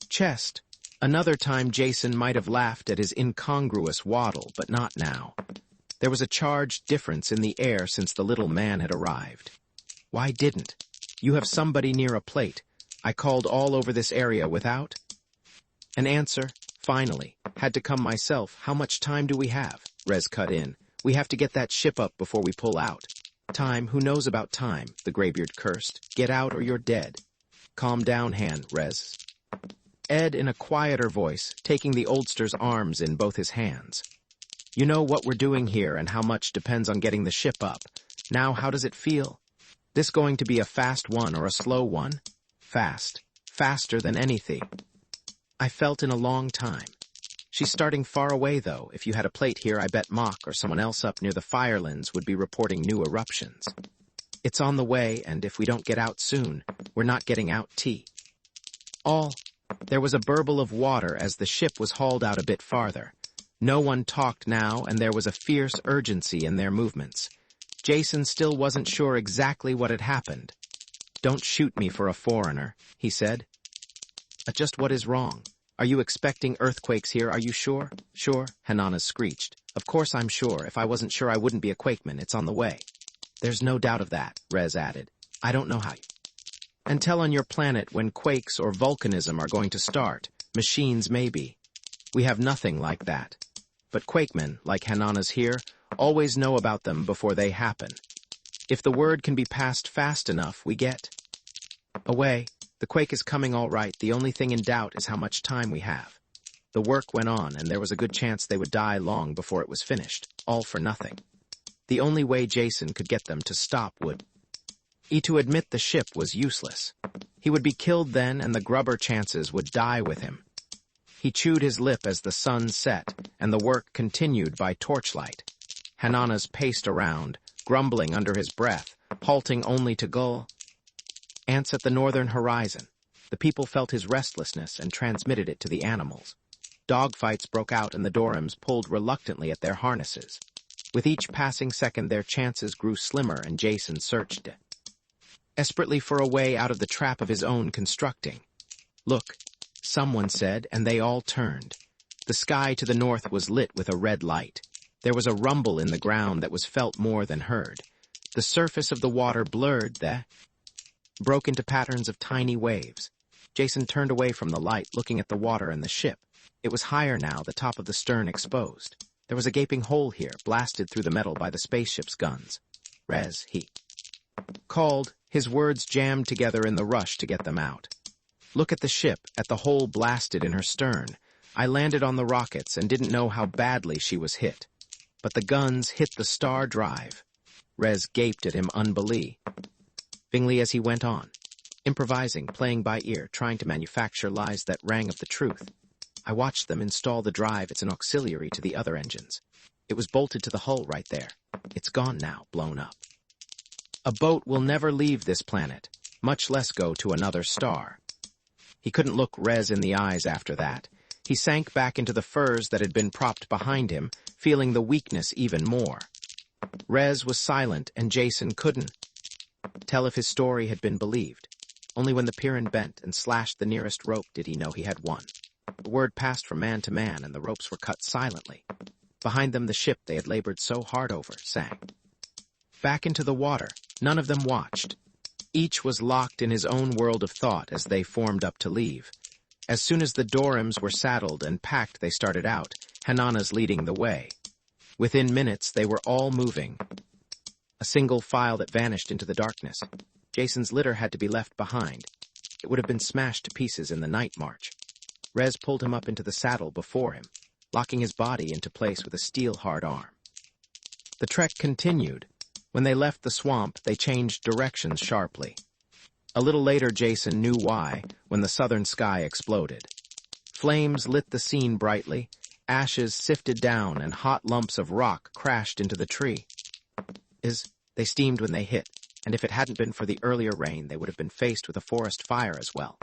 chest. Another time Jason might have laughed at his incongruous waddle, but not now. There was a charged difference in the air since the little man had arrived. Why didn't? You have somebody near a plate. I called all over this area without an answer. Finally, had to come myself. How much time do we have? Rez cut in. We have to get that ship up before we pull out. Time? Who knows about time? The graybeard cursed. Get out or you're dead. Calm down, Rez. Ed in a quieter voice, taking the oldster's arms in both his hands. You know what we're doing here and how much depends on getting the ship up. Now, how does it feel? This going to be a fast one or a slow one? Fast. Faster than anything I felt in a long time. She's starting far away, though. If you had a plate here, I bet Mock or someone else up near the firelands would be reporting new eruptions. It's on the way, and if we don't get out soon, we're not getting out tea. There was a burble of water as the ship was hauled out a bit farther. No one talked now, and there was a fierce urgency in their movements. Jason still wasn't sure exactly what had happened. Don't shoot me for a foreigner, he said. Just what is wrong? Are you expecting earthquakes here? Are you sure? Sure, Hananas screeched. Of course I'm sure. If I wasn't sure, I wouldn't be a quakeman. It's on the way. There's no doubt of that, Rez added. I don't know how you... And tell on your planet when quakes or volcanism are going to start. Machines, maybe. We have nothing like that. But quakemen, like Hananas here, always know about them before they happen. If the word can be passed fast enough, we get away. The quake is coming all right. The only thing in doubt is how much time we have. The work went on, and there was a good chance they would die long before it was finished, all for nothing. The only way Jason could get them to stop would be to admit the ship was useless. He would be killed then, and the grubber chances would die with him. He chewed his lip as the sun set, and the work continued by torchlight. Hananas paced around, grumbling under his breath, halting only to gull ants at the northern horizon. The people felt his restlessness and transmitted it to the animals. Dogfights broke out and the doryms pulled reluctantly at their harnesses. With each passing second, their chances grew slimmer, and Jason searched desperately for a way out of the trap of his own constructing. "Look," someone said, and they all turned. The sky to the north was lit with a red light. There was a rumble in the ground that was felt more than heard. The surface of the water blurred, broke into patterns of tiny waves. Jason turned away from the light, looking at the water and the ship. It was higher now, the top of the stern exposed. There was a gaping hole here, blasted through the metal by the spaceship's guns. "Rez," he called, his words jammed together in the rush to get them out. "Look at the ship, at the hole blasted in her stern. I landed on the rockets and didn't know how badly she was hit. But the guns hit the star drive." Rez gaped at him unbelievingly as he went on, improvising, playing by ear, trying to manufacture lies that rang of the truth. "I watched them install the drive. It's an auxiliary to the other engines. It was bolted to the hull right there. It's gone now, blown up. A boat will never leave this planet, much less go to another star." He couldn't look Rez in the eyes after that. He sank back into the furs that had been propped behind him, feeling the weakness even more. Rez was silent, and Jason couldn't tell if his story had been believed. Only when the Pyrrhus bent and slashed the nearest rope did he know he had won. The word passed from man to man, and the ropes were cut silently. Behind them, the ship they had labored so hard over sank back into the water. None of them watched. Each was locked in his own world of thought as they formed up to leave. As soon as the Dorams were saddled and packed, they started out, Hanana's leading the way. Within minutes, they were all moving, a single file that vanished into the darkness. Jason's litter had to be left behind. It would have been smashed to pieces in the night march. Rez pulled him up into the saddle before him, locking his body into place with a steel-hard arm. The trek continued. When they left the swamp, they changed directions sharply. A little later, Jason knew why, when the southern sky exploded. Flames lit the scene brightly, ashes sifted down, and hot lumps of rock crashed into the tree. They steamed when they hit, and if it hadn't been for the earlier rain, they would have been faced with a forest fire as well.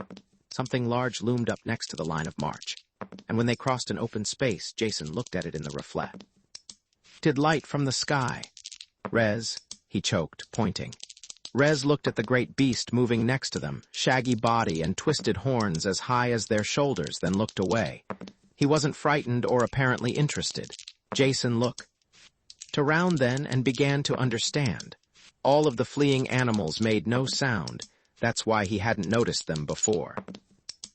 Something large loomed up next to the line of march, and when they crossed an open space, Jason looked at it in the reflected light from the sky. "Rez," he choked, pointing. Rez looked at the great beast moving next to them, shaggy body and twisted horns as high as their shoulders, then looked away. He wasn't frightened or apparently interested. Jason looked around then and began to understand. All of the fleeing animals made no sound. That's why he hadn't noticed them before.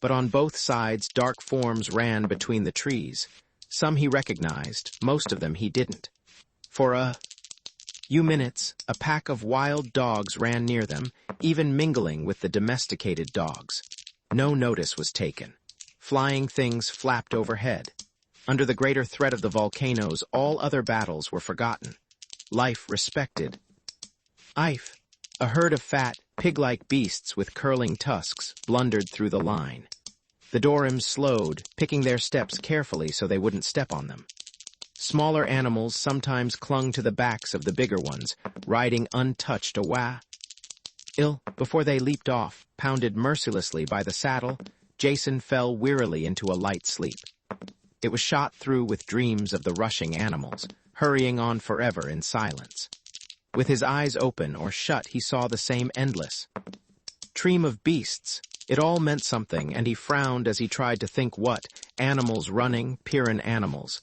But on both sides, dark forms ran between the trees. Some he recognized, most of them he didn't. For a few minutes, a pack of wild dogs ran near them, even mingling with the domesticated dogs. No notice was taken. Flying things flapped overhead. Under the greater threat of the volcanoes, all other battles were forgotten. Life respected. A herd of fat, pig-like beasts with curling tusks blundered through the line. The Dorams slowed, picking their steps carefully so they wouldn't step on them. Smaller animals sometimes clung to the backs of the bigger ones, riding untouched a while. Before they leaped off, pounded mercilessly by the saddle, Jason fell wearily into a light sleep. It was shot through with dreams of the rushing animals, hurrying on forever in silence. With his eyes open or shut, he saw the same endless stream of beasts. It all meant something, and he frowned as he tried to think what. Animals running, Pyrrhus animals.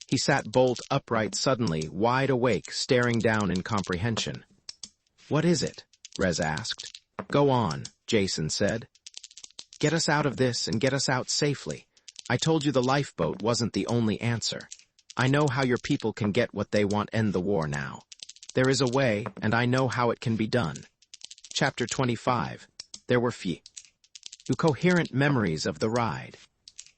He sat bolt upright suddenly, wide awake, staring down in comprehension. "What is it?" Rez asked. "Go on," Jason said. "Get us out of this and get us out safely. I told you the lifeboat wasn't the only answer. I know how your people can get what they want, end the war now. There is a way, and I know how it can be done." Chapter 25. There were few coherent memories of the ride.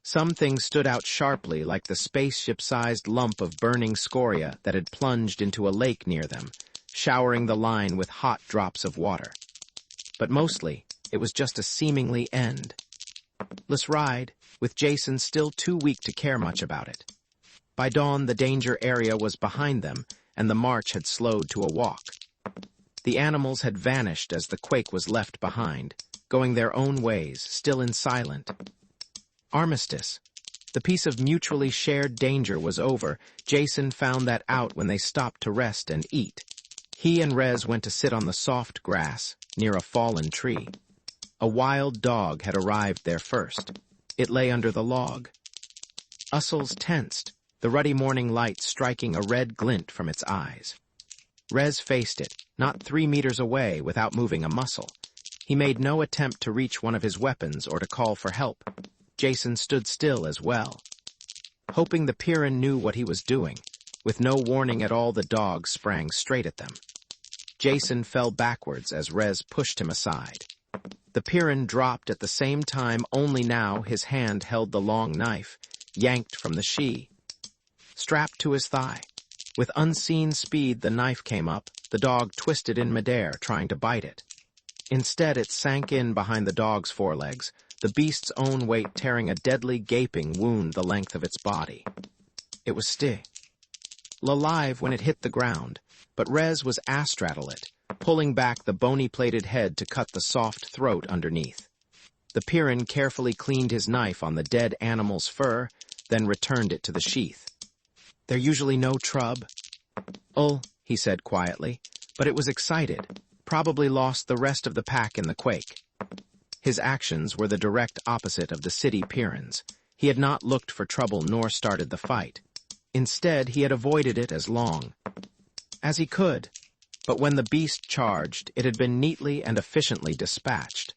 Some things stood out sharply, like the spaceship-sized lump of burning scoria that had plunged into a lake near them, showering the line with hot drops of water. But mostly, it was just a seemingly endless ride, with Jason still too weak to care much about it. By dawn, the danger area was behind them, and the march had slowed to a walk. The animals had vanished as the quake was left behind, going their own ways, still in silent armistice. The piece of mutually shared danger was over. Jason found that out when they stopped to rest and eat. He and Rez went to sit on the soft grass near a fallen tree. A wild dog had arrived there first. It lay under the log. Ussels tensed, the ruddy morning light striking a red glint from its eyes. Rez faced it, not 3 meters away, without moving a muscle. He made no attempt to reach one of his weapons or to call for help. Jason stood still as well, hoping the Pyrran knew what he was doing. With no warning at all, the dog sprang straight at them. Jason fell backwards as Rez pushed him aside. The Pyrran dropped at the same time, only now his hand held the long knife, yanked from the she, strapped to his thigh. With unseen speed, the knife came up. The dog twisted in midair, trying to bite it. Instead, it sank in behind the dog's forelegs, the beast's own weight tearing a deadly gaping wound the length of its body. It was still alive when it hit the ground, but Rez was astraddle it, pulling back the bony-plated head to cut the soft throat underneath. The Pyrran carefully cleaned his knife on the dead animal's fur, then returned it to the sheath. "There usually no trub?" He said quietly, but it was excited. Probably lost the rest of the pack in the quake. His actions were the direct opposite of the city Pyrrans. He had not looked for trouble nor started the fight. Instead, he had avoided it as long as he could. But when the beast charged, it had been neatly and efficiently dispatched.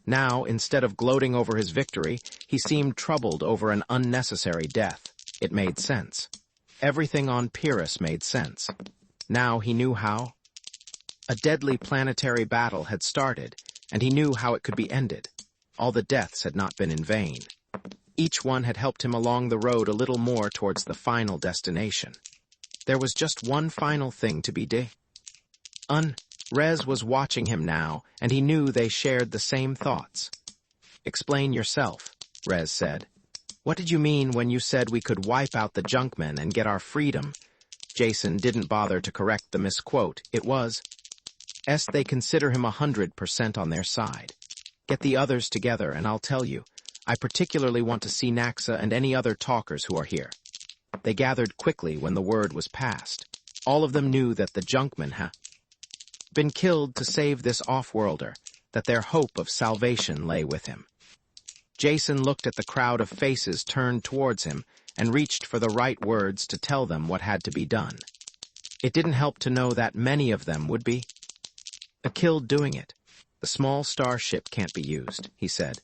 Now, instead of gloating over his victory, he seemed troubled over an unnecessary death. It made sense. Everything on Pyrrus made sense. Now he knew how. A deadly planetary battle had started, and he knew how it could be ended. All the deaths had not been in vain. Each one had helped him along the road a little more towards the final destination. There was just one final thing to be done. Rez was watching him now, and he knew they shared the same thoughts. "Explain yourself," Rez said. "What did you mean when you said we could wipe out the junkmen and get our freedom?" Jason didn't bother to correct the misquote. It was, they consider him 100% on their side. Get the others together, and I'll tell you. I particularly want to see Naxa and any other talkers who are here." They gathered quickly when the word was passed. All of them knew that the junkmen had been killed to save this off-worlder, that their hope of salvation lay with him. Jason looked at the crowd of faces turned towards him and reached for the right words to tell them what had to be done. It didn't help to know that many of them would be killed doing it. "The small starship can't be used," he said.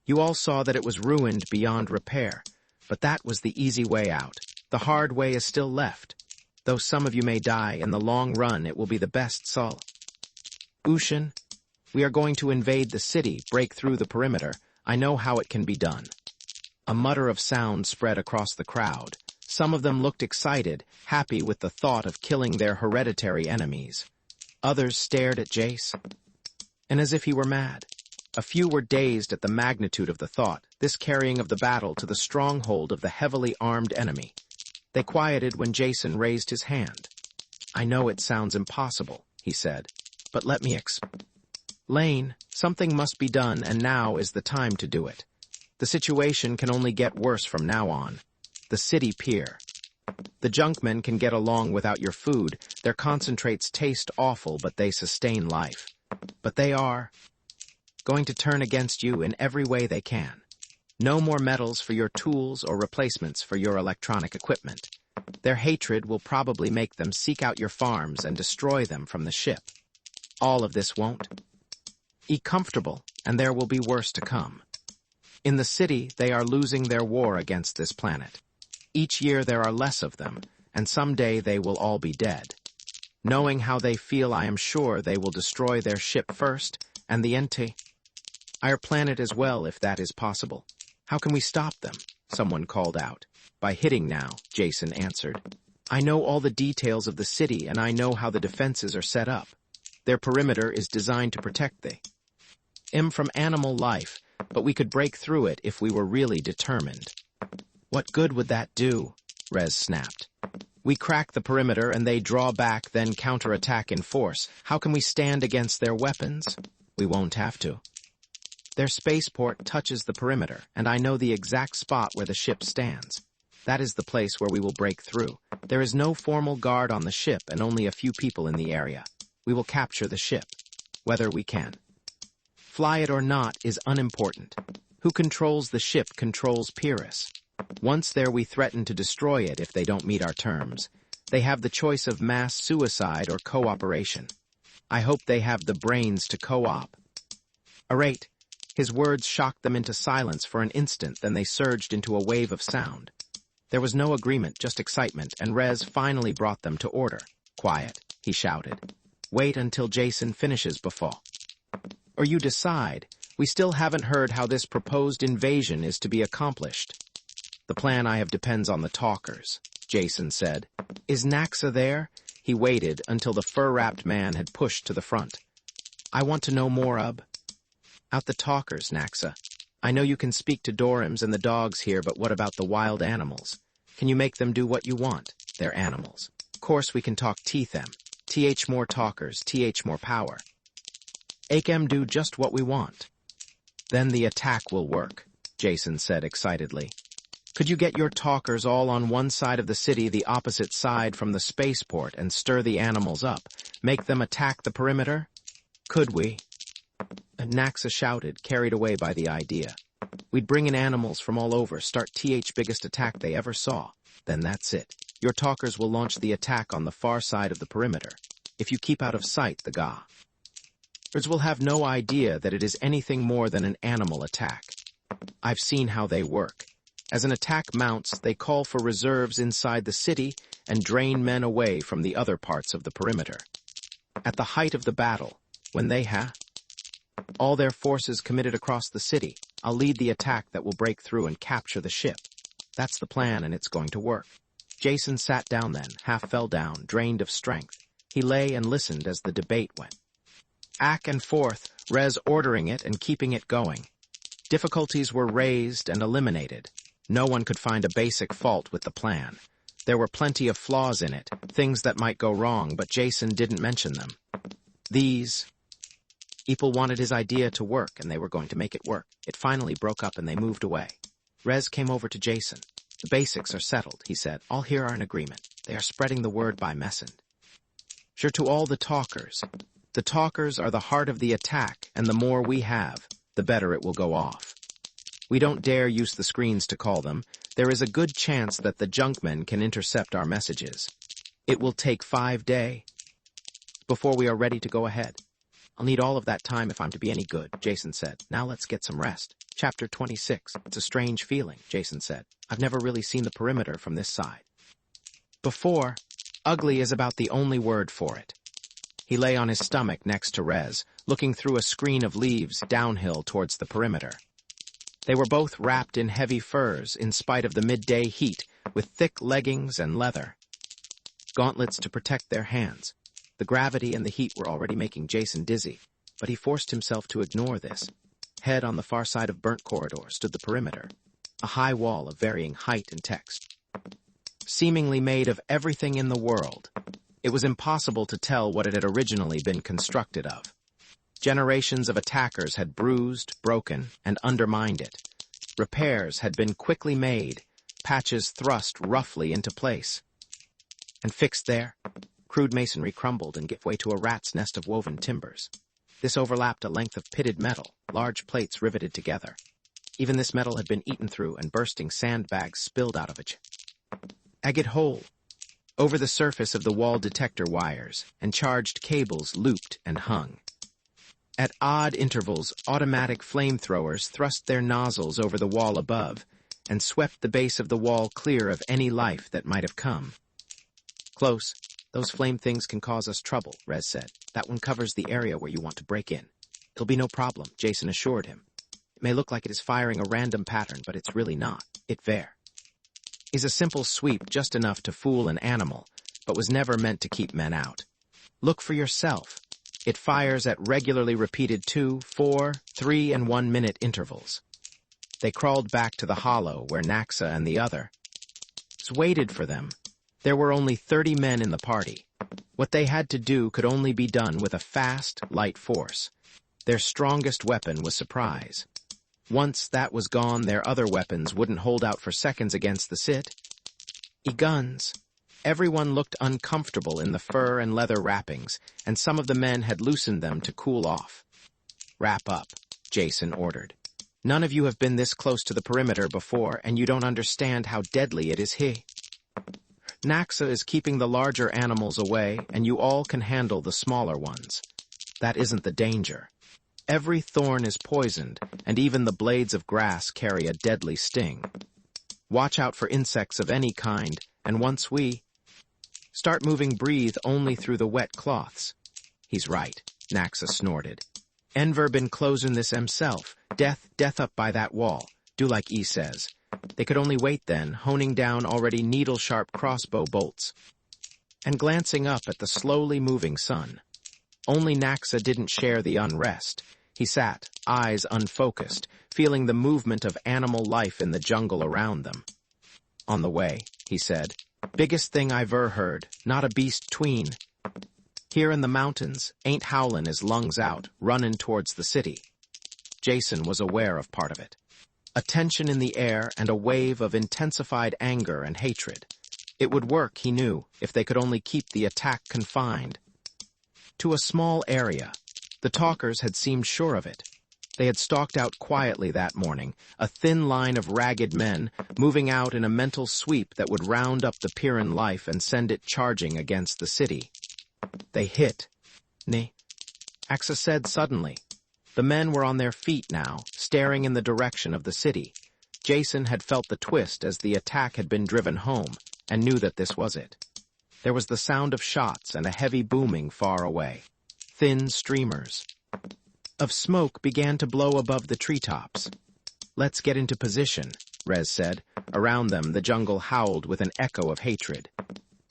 "You all saw that it was ruined beyond repair, but that was the easy way out. The hard way is still left. Though some of you may die, in the long run it will be the best solution. We are going to invade the city, break through the perimeter. I know how it can be done." A mutter of sound spread across the crowd. Some of them looked excited, happy with the thought of killing their hereditary enemies. Others stared at Jace, and as if he were mad. A few were dazed at the magnitude of the thought, this carrying of the battle to the stronghold of the heavily armed enemy. They quieted when Jason raised his hand. "I know it sounds impossible," he said, "but let me explain. Something must be done, and now is the time to do it. The situation can only get worse from now on. The city pier. The junkmen can get along without your food. Their concentrates taste awful, but they sustain life. But they are going to turn against you in every way they can. No more metals for your tools or replacements for your electronic equipment. Their hatred will probably make them seek out your farms and destroy them from the ship. All of this won't be comfortable, and there will be worse to come. In the city, they are losing their war against this planet. Each year there are less of them, and someday they will all be dead. Knowing how they feel, I am sure they will destroy their ship first, and the entire planet as well, if that is possible. How can we stop them?" someone called out. "By hitting now," Jason answered. "I know all the details of the city, and I know how the defenses are set up. Their perimeter is designed to protect from animal life, but we could break through it if we were really determined." "What good would that do?" Rez snapped. "We crack the perimeter and they draw back, then counterattack in force. How can we stand against their weapons?" "We won't have to. Their spaceport touches the perimeter, and I know the exact spot where the ship stands. That is the place where we will break through. There is no formal guard on the ship and only a few people in the area. We will capture the ship, whether we can. Fly it or not is unimportant. Who controls the ship controls Pyrrus. Once there, we threaten to destroy it if they don't meet our terms. They have the choice of mass suicide or cooperation. I hope they have the brains to co-op. Arrate. His words shocked them into silence for an instant, then they surged into a wave of sound. There was no agreement, just excitement, and Rez finally brought them to order. Quiet, he shouted. Wait until Jason finishes before. Or you decide. We still haven't heard how this proposed invasion is to be accomplished. The plan I have depends on the talkers, Jason said. Is Naxa there? He waited until the fur-wrapped man had pushed to the front. I want to know more, Ub. Out the talkers, Naxa. I know you can speak to Dorims and the dogs here, but what about the wild animals? Can you make them do what you want? They're animals. Of course we can talk them. Th more talkers, th more power. Akem do just what we want. Then the attack will work, Jason said excitedly. Could you get your talkers all on one side of the city, the opposite side from the spaceport, and stir the animals up? Make them attack the perimeter? Could we? Naxa shouted, carried away by the idea. We'd bring in animals from all over, start biggest attack they ever saw. Then that's it. Your talkers will launch the attack on the far side of the perimeter. If you keep out of sight, the Gars will have no idea that it is anything more than an animal attack. I've seen how they work. As an attack mounts, they call for reserves inside the city and drain men away from the other parts of the perimeter. At the height of the battle, when they all their forces committed across the city, I'll lead the attack that will break through and capture the ship. That's the plan, and it's going to work. Jason sat down then, half fell down, drained of strength. He lay and listened as the debate went. Back and forth, Rez ordering it and keeping it going. Difficulties were raised and eliminated. No one could find a basic fault with the plan. There were plenty of flaws in it, things that might go wrong, but Jason didn't mention them. These people wanted his idea to work, and they were going to make it work. It finally broke up and they moved away. Rez came over to Jason. The basics are settled, he said. All here are in agreement. They are spreading the word by messenger. Sure, to all the talkers. The talkers are the heart of the attack, and the more we have, the better it will go off. We don't dare use the screens to call them. There is a good chance that the junkmen can intercept our messages. It will take 5 days before we are ready to go ahead. I'll need all of that time if I'm to be any good, Jason said. Now let's get some rest. Chapter 26. It's a strange feeling, Jason said. I've never really seen the perimeter from this side. Before, ugly is about the only word for it. He lay on his stomach next to Rez, looking through a screen of leaves downhill towards the perimeter. They were both wrapped in heavy furs in spite of the midday heat, with thick leggings and leather. Gauntlets to protect their hands. The gravity and the heat were already making Jason dizzy, but he forced himself to ignore this. Head on the far side of Burnt Corridor stood the perimeter, a high wall of varying height and text. Seemingly made of everything in the world, it was impossible to tell what it had originally been constructed of. Generations of attackers had bruised, broken, and undermined it. Repairs had been quickly made, patches thrust roughly into place. And fixed there, crude masonry crumbled and gave way to a rat's nest of woven timbers. This overlapped a length of pitted metal, large plates riveted together. Even this metal had been eaten through and bursting sandbags spilled out of it. Agate hole. Over the surface of the wall detector wires, and charged cables looped and hung. At odd intervals, automatic flamethrowers thrust their nozzles over the wall above and swept the base of the wall clear of any life that might have come. Close. Those flame things can cause us trouble, Rez said. That one covers the area where you want to break in. It'll be no problem, Jason assured him. It may look like it is firing a random pattern, but it's really not. It is a simple sweep just enough to fool an animal, but was never meant to keep men out. Look for yourself. It fires at regularly repeated 2, 4, 3, and 1 minute intervals. They crawled back to the hollow where Naxa and the others waited for them. There were only 30 men in the party. What they had to do could only be done with a fast, light force. Their strongest weapon was surprise. Once that was gone, their other weapons wouldn't hold out for seconds against the Sit. Guns. Everyone looked uncomfortable in the fur and leather wrappings, and some of the men had loosened them to cool off. "Wrap up," Jason ordered. "None of you have been this close to the perimeter before, and you don't understand how deadly it is here. Naxa is keeping the larger animals away, and you all can handle the smaller ones. That isn't the danger. Every thorn is poisoned, and even the blades of grass carry a deadly sting. Watch out for insects of any kind, and once we start moving, breathe only through the wet cloths." "He's right," Naxa snorted. "Enver been closing this himself. Death up by that wall. Do like E says." They could only wait then, honing down already needle-sharp crossbow bolts, and glancing up at the slowly moving sun. Only Naxa didn't share the unrest. He sat, eyes unfocused, feeling the movement of animal life in the jungle around them. "On the way," he said. "Biggest thing I've heard, not a beast tween. Here in the mountains, ain't howlin' his lungs out, runnin' towards the city." Jason was aware of part of it. A tension in the air and a wave of intensified anger and hatred. It would work, he knew, if they could only keep the attack confined to a small area. The talkers had seemed sure of it. They had stalked out quietly that morning, a thin line of ragged men, moving out in a mental sweep that would round up the Pyrran life and send it charging against the city. They hit. Naxa said suddenly. The men were on their feet now, staring in the direction of the city. Jason had felt the twist as the attack had been driven home, and knew that this was it. There was the sound of shots and a heavy booming far away. Thin streamers of smoke began to blow above the treetops. "Let's get into position," Rez said. Around them, the jungle howled with an echo of hatred.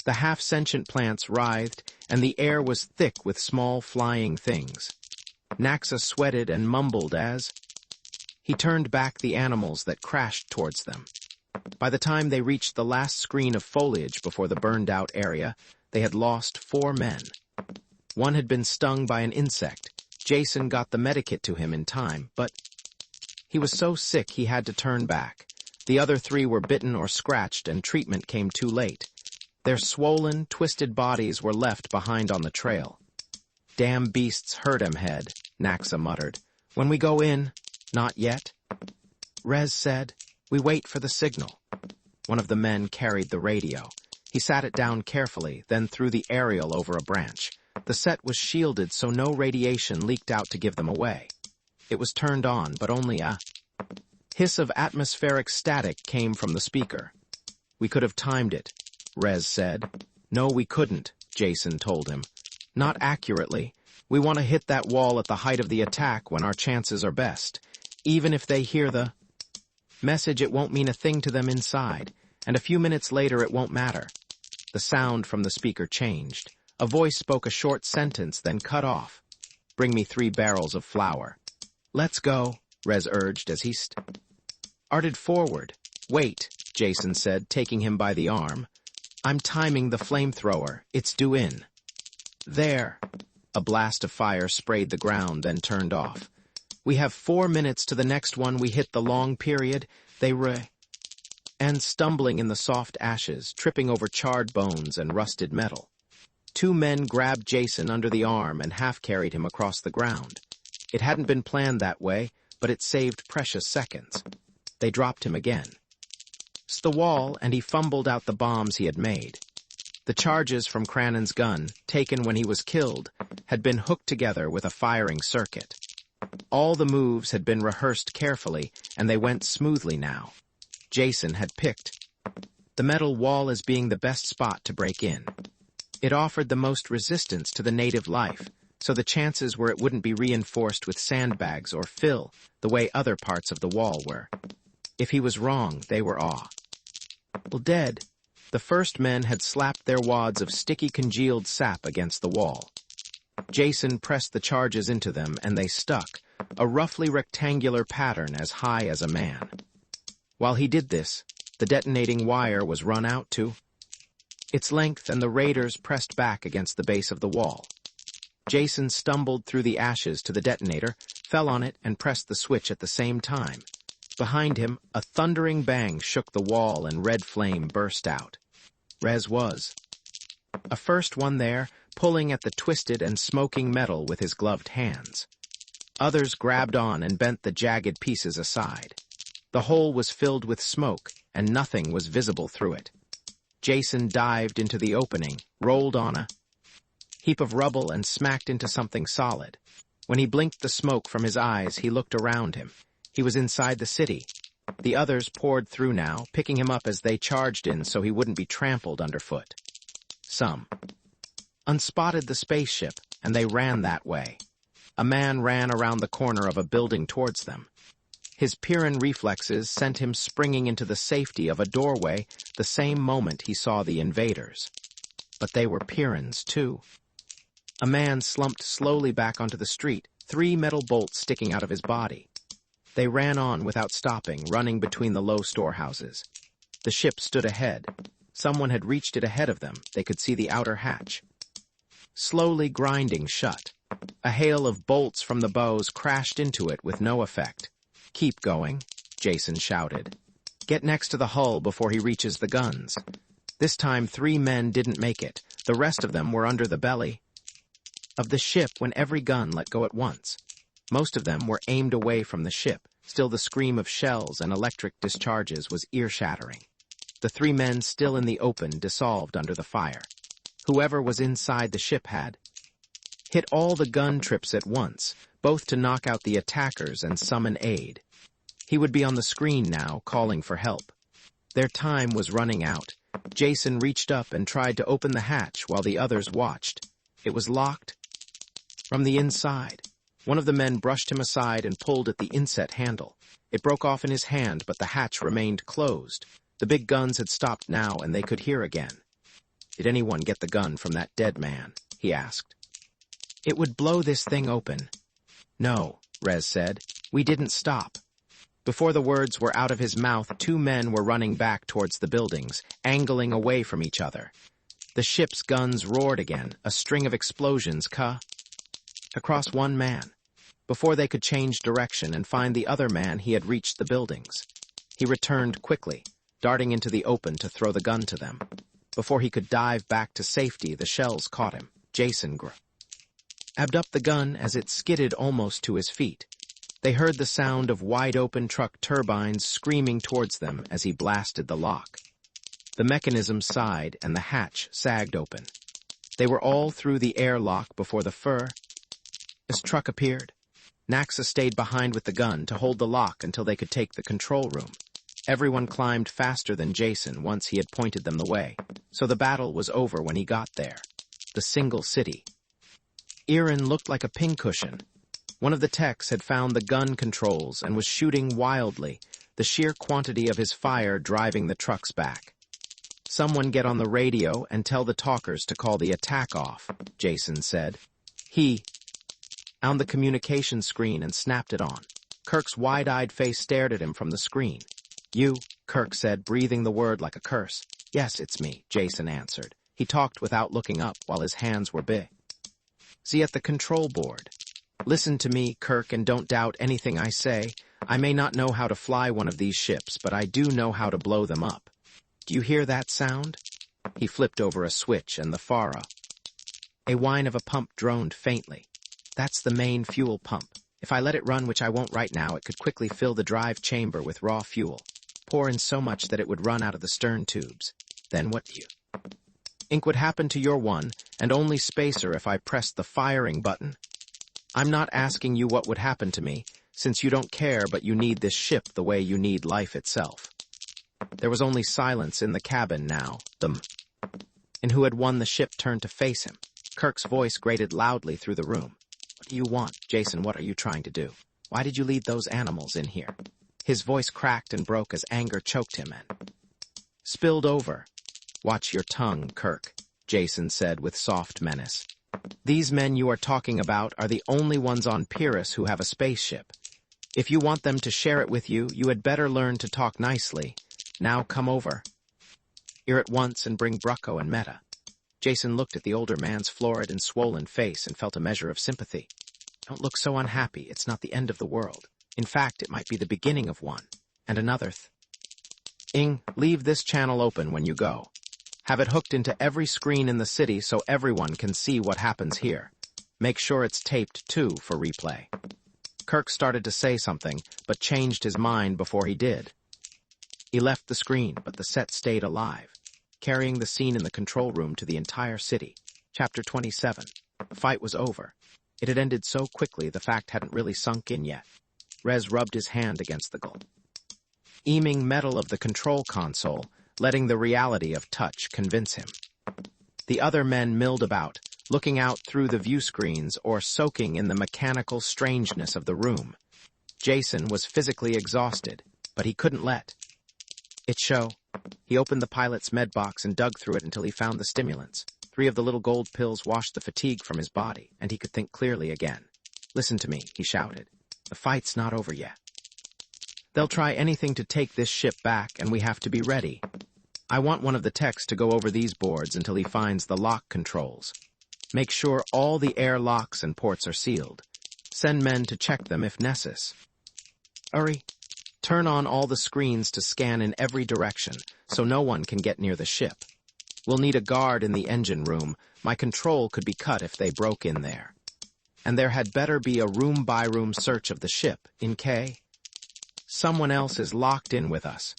The half-sentient plants writhed, and the air was thick with small flying things. Naxa sweated and mumbled as he turned back the animals that crashed towards them. By the time they reached the last screen of foliage before the burned-out area, they had lost 4 men. One had been stung by an insect. Jason got the medikit to him in time, but he was so sick he had to turn back. The other 3 were bitten or scratched, and treatment came too late. Their swollen, twisted bodies were left behind on the trail. "Damn beasts hurt him, head," Naxa muttered. "When we go in, not yet." Rez said, "We wait for the signal." One of the men carried the radio. He sat it down carefully, then threw the aerial over a branch. The set was shielded so no radiation leaked out to give them away. It was turned on, but only a hiss of atmospheric static came from the speaker. "We could have timed it," Rez said. "No, we couldn't," Jason told him. "Not accurately. We want to hit that wall at the height of the attack when our chances are best. Even if they hear the message, it won't mean a thing to them inside, and a few minutes later it won't matter." The sound from the speaker changed. A voice spoke a short sentence, then cut off. "Bring me 3 barrels of flour." "Let's go," Rez urged as he started forward. "Wait," Jason said, taking him by the arm. "I'm timing the flamethrower. It's due in." "There." A blast of fire sprayed the ground, then turned off. "We have 4 minutes to the next one we hit the long period. They and stumbling in the soft ashes, tripping over charred bones and rusted metal. 2 men grabbed Jason under the arm and half-carried him across the ground. It hadn't been planned that way, but it saved precious seconds. They dropped him again. It's the wall, and he fumbled out the bombs he had made. The charges from Crannon's gun, taken when he was killed, had been hooked together with a firing circuit. All the moves had been rehearsed carefully, and they went smoothly now. Jason had picked the metal wall as being the best spot to break in. It offered the most resistance to the native life, so the chances were it wouldn't be reinforced with sandbags or fill the way other parts of the wall were. If he was wrong, they were dead. The first men had slapped their wads of sticky congealed sap against the wall. Jason pressed the charges into them, and they stuck, a roughly rectangular pattern as high as a man. While he did this, the detonating wire was run out to its length, and the raiders pressed back against the base of the wall. Jason stumbled through the ashes to the detonator, fell on it, and pressed the switch at the same time. Behind him, a thundering bang shook the wall and red flame burst out. Rez was a first one there, pulling at the twisted and smoking metal with his gloved hands. Others grabbed on and bent the jagged pieces aside. The hole was filled with smoke, and nothing was visible through it. Jason dived into the opening, rolled on a heap of rubble, and smacked into something solid. When he blinked the smoke from his eyes, he looked around him. He was inside the city. The others poured through now, picking him up as they charged in so he wouldn't be trampled underfoot. Some unspotted the spaceship, and they ran that way. A man ran around the corner of a building towards them. His Pyrran reflexes sent him springing into the safety of a doorway the same moment he saw the invaders. But they were Pyrrans, too. A man slumped slowly back onto the street, 3 metal bolts sticking out of his body. They ran on without stopping, running between the low storehouses. The ship stood ahead. Someone had reached it ahead of them. They could see the outer hatch. Slowly grinding shut. A hail of bolts from the bows crashed into it with no effect. "Keep going," Jason shouted. "Get next to the hull before he reaches the guns." This time 3 men didn't make it. The rest of them were under the belly of the ship when every gun let go at once. Most of them were aimed away from the ship. Still, the scream of shells and electric discharges was ear-shattering. The 3 men still in the open dissolved under the fire. Whoever was inside the ship had hit all the gun trips at once, both to knock out the attackers and summon aid. He would be on the screen now, calling for help. Their time was running out. Jason reached up and tried to open the hatch while the others watched. It was locked from the inside. One of the men brushed him aside and pulled at the inset handle. It broke off in his hand, but the hatch remained closed. The big guns had stopped now, and they could hear again. "Did anyone get the gun from that dead man?" he asked. "It would blow this thing open." "No," Rez said. "We didn't stop." Before the words were out of his mouth, 2 men were running back towards the buildings, angling away from each other. The ship's guns roared again, a string of explosions across one man. Before they could change direction and find the other man, he had reached the buildings. He returned quickly, darting into the open to throw the gun to them. Before he could dive back to safety, the shells caught him. Jason grabbed up the gun as it skidded almost to his feet. They heard the sound of wide-open truck turbines screaming towards them as he blasted the lock. The mechanism sighed and the hatch sagged open. They were all through the airlock before the Pyrrus truck appeared. Naxa stayed behind with the gun to hold the lock until they could take the control room. Everyone climbed faster than Jason once he had pointed them the way, so the battle was over when he got there. The single city. Irin looked like a pincushion. One of the techs had found the gun controls and was shooting wildly, the sheer quantity of his fire driving the trucks back. "Someone get on the radio and tell the talkers to call the attack off," Jason said. He found the communication screen and snapped it on. Kerk's wide-eyed face stared at him from the screen. "You," Kerk said, breathing the word like a curse. "Yes, it's me," Jason answered. He talked without looking up while his hands were big. "See at the control board. Listen to me, Kerk, and don't doubt anything I say. I may not know how to fly one of these ships, but I do know how to blow them up. Do you hear that sound?" He flipped over a switch, and the Farah. A whine of a pump droned faintly. "That's the main fuel pump. If I let it run, which I won't right now, it could quickly fill the drive chamber with raw fuel. Pour in so much that it would run out of the stern tubes. Then what do you think would happen to your one and only spacer if I pressed the firing button? I'm not asking you what would happen to me, since you don't care, but you need this ship the way you need life itself." There was only silence in the cabin now. And who had won the ship turned to face him. Kerk's voice grated loudly through the room. "What do you want, Jason? What are you trying to do? Why did you lead those animals in here?" His voice cracked and broke as anger choked him and spilled over. "Watch your tongue, Kerk," Jason said with soft menace. "These men you are talking about are the only ones on Pyrrus who have a spaceship. If you want them to share it with you, you had better learn to talk nicely. Now come over here at once and bring Brucko and Meta." Jason looked at the older man's florid and swollen face and felt a measure of sympathy. Don't look so unhappy. It's not the end of the world. In fact, it might be the beginning of one. And another leave this channel open when you go. Have it hooked into every screen in the city so everyone can see what happens here. Make sure it's taped, too, for replay. Kerk started to say something, but changed his mind before he did. He left the screen, but the set stayed alive, carrying the scene in the control room to the entire city. Chapter 27. The fight was over. It had ended so quickly the fact hadn't really sunk in yet. Rez rubbed his hand against the gleaming metal of the control console, letting the reality of touch convince him. The other men milled about, looking out through the view screens or soaking in the mechanical strangeness of the room. Jason was physically exhausted, but he couldn't let it show. He opened the pilot's med box and dug through it until he found the stimulants. 3 of the little gold pills washed the fatigue from his body, and he could think clearly again. "Listen to me," he shouted. "The fight's not over yet. They'll try anything to take this ship back, and we have to be ready. I want one of the techs to go over these boards until he finds the lock controls. Make sure all the air locks and ports are sealed. Send men to check them if necessary. Hurry. Turn on all the screens to scan in every direction, so no one can get near the ship. We'll need a guard in the engine room. My control could be cut if they broke in there. And there had better be a room-by-room search of the ship, in case someone else is locked in with us."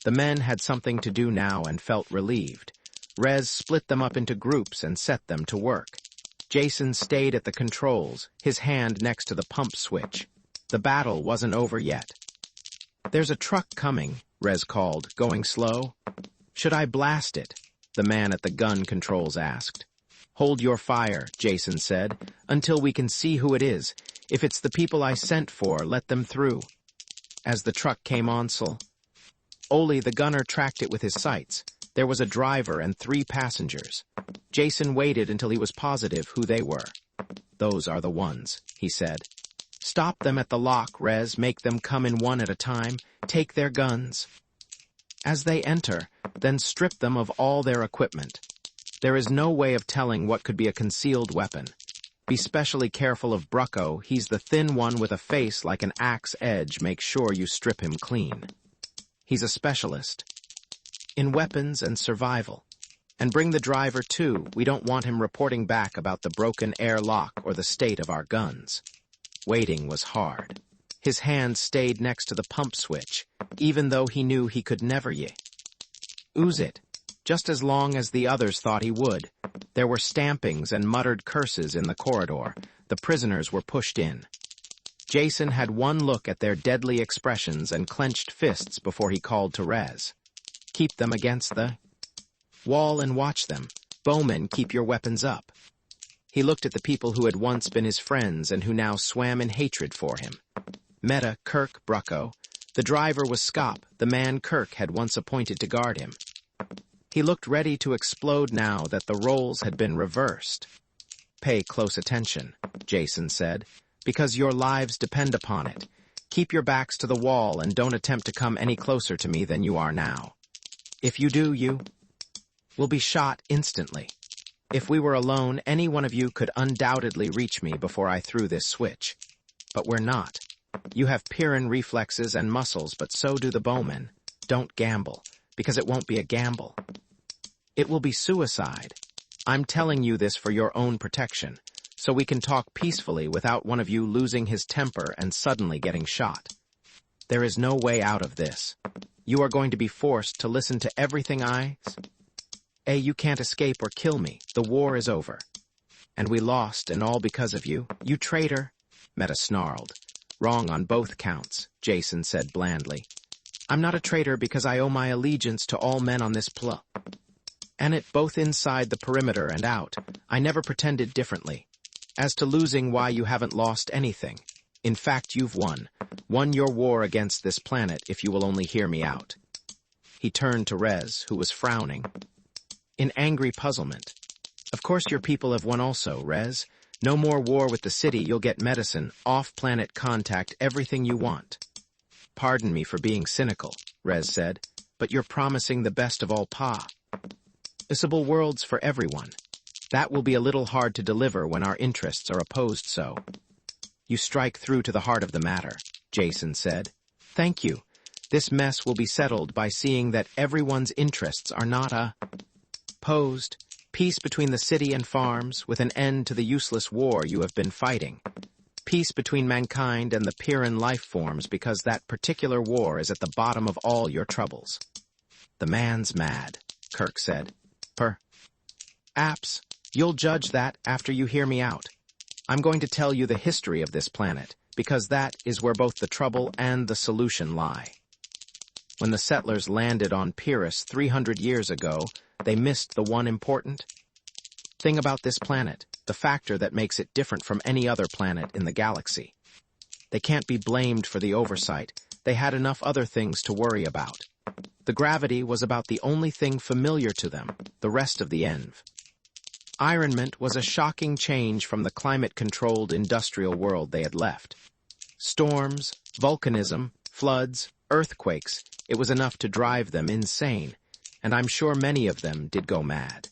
The men had something to do now and felt relieved. Rez split them up into groups and set them to work. Jason stayed at the controls, his hand next to the pump switch. The battle wasn't over yet. "There's a truck coming," Rez called, "going slow." "Should I blast it?" the man at the gun controls asked. "Hold your fire," Jason said, "until we can see who it is. If it's the people I sent for, let them through." As the truck came on, Oli, the gunner, tracked it with his sights. There was a driver and 3 passengers. Jason waited until he was positive who they were. "Those are the ones," he said. "Stop them at the lock, Rez. Make them come in one at a time. Take their guns. As they enter, then strip them of all their equipment. There is no way of telling what could be a concealed weapon. Be specially careful of Brucko. He's the thin one with a face like an axe edge. Make sure you strip him clean. He's a specialist in weapons and survival. And bring the driver, too. We don't want him reporting back about the broken air lock or the state of our guns." Waiting was hard. His hand stayed next to the pump switch, even though he knew he could never use it, just as long as the others thought he would. There were stampings and muttered curses in the corridor. The prisoners were pushed in. Jason had one look at their deadly expressions and clenched fists before he called to Rez. "Keep them against the wall and watch them. Bowmen, keep your weapons up." He looked at the people who had once been his friends and who now swam in hatred for him. Meta, Kerk, Brucko. The driver was Scop, the man Kerk had once appointed to guard him. He looked ready to explode now that the roles had been reversed. "Pay close attention," Jason said, "because your lives depend upon it. Keep your backs to the wall and don't attempt to come any closer to me than you are now. If you do, you will be shot instantly. If we were alone, any one of you could undoubtedly reach me before I threw this switch. But we're not. You have Pyrran reflexes and muscles, but so do the bowmen. Don't gamble, because it won't be a gamble. It will be suicide. I'm telling you this for your own protection, so we can talk peacefully without one of you losing his temper and suddenly getting shot. There is no way out of this. You are going to be forced to listen to everything I say. You can't escape or kill me. The war is over. And we lost, and all because of you. You traitor." Meta snarled. "Wrong on both counts," Jason said blandly. "I'm not a traitor because I owe my allegiance to all men on this planet, both inside the perimeter and out. I never pretended differently. As to losing, why, you haven't lost anything. In fact, you've won. Won your war against this planet, if you will only hear me out." He turned to Rez, who was frowning in angry puzzlement. "Of course your people have won also, Rez. No more war with the city. You'll get medicine, off-planet contact, everything you want." "Pardon me for being cynical," Rez said, "but you're promising the best of all Possible worlds for everyone. That will be a little hard to deliver when our interests are opposed so. You strike through to the heart of the matter, Jason said. Thank you. This mess will be settled by seeing that everyone's interests are not opposed. Peace between the city and farms, with an end to the useless war you have been fighting. Peace between mankind and the Pyrran life forms, because that particular war is at the bottom of all your troubles. The man's mad, Kerk said. Perhaps you'll judge that after you hear me out. I'm going to tell you the history of this planet, because that is where both the trouble and the solution lie. When the settlers landed on Pyrrus 300 years ago, they missed the one important thing about this planet, the factor that makes it different from any other planet in the galaxy. They can't be blamed for the oversight. They had enough other things to worry about. The gravity was about the only thing familiar to them, the rest of the environment was a shocking change from the climate-controlled industrial world they had left. Storms, volcanism, floods, earthquakes, it was enough to drive them insane, and I'm sure many of them did go mad.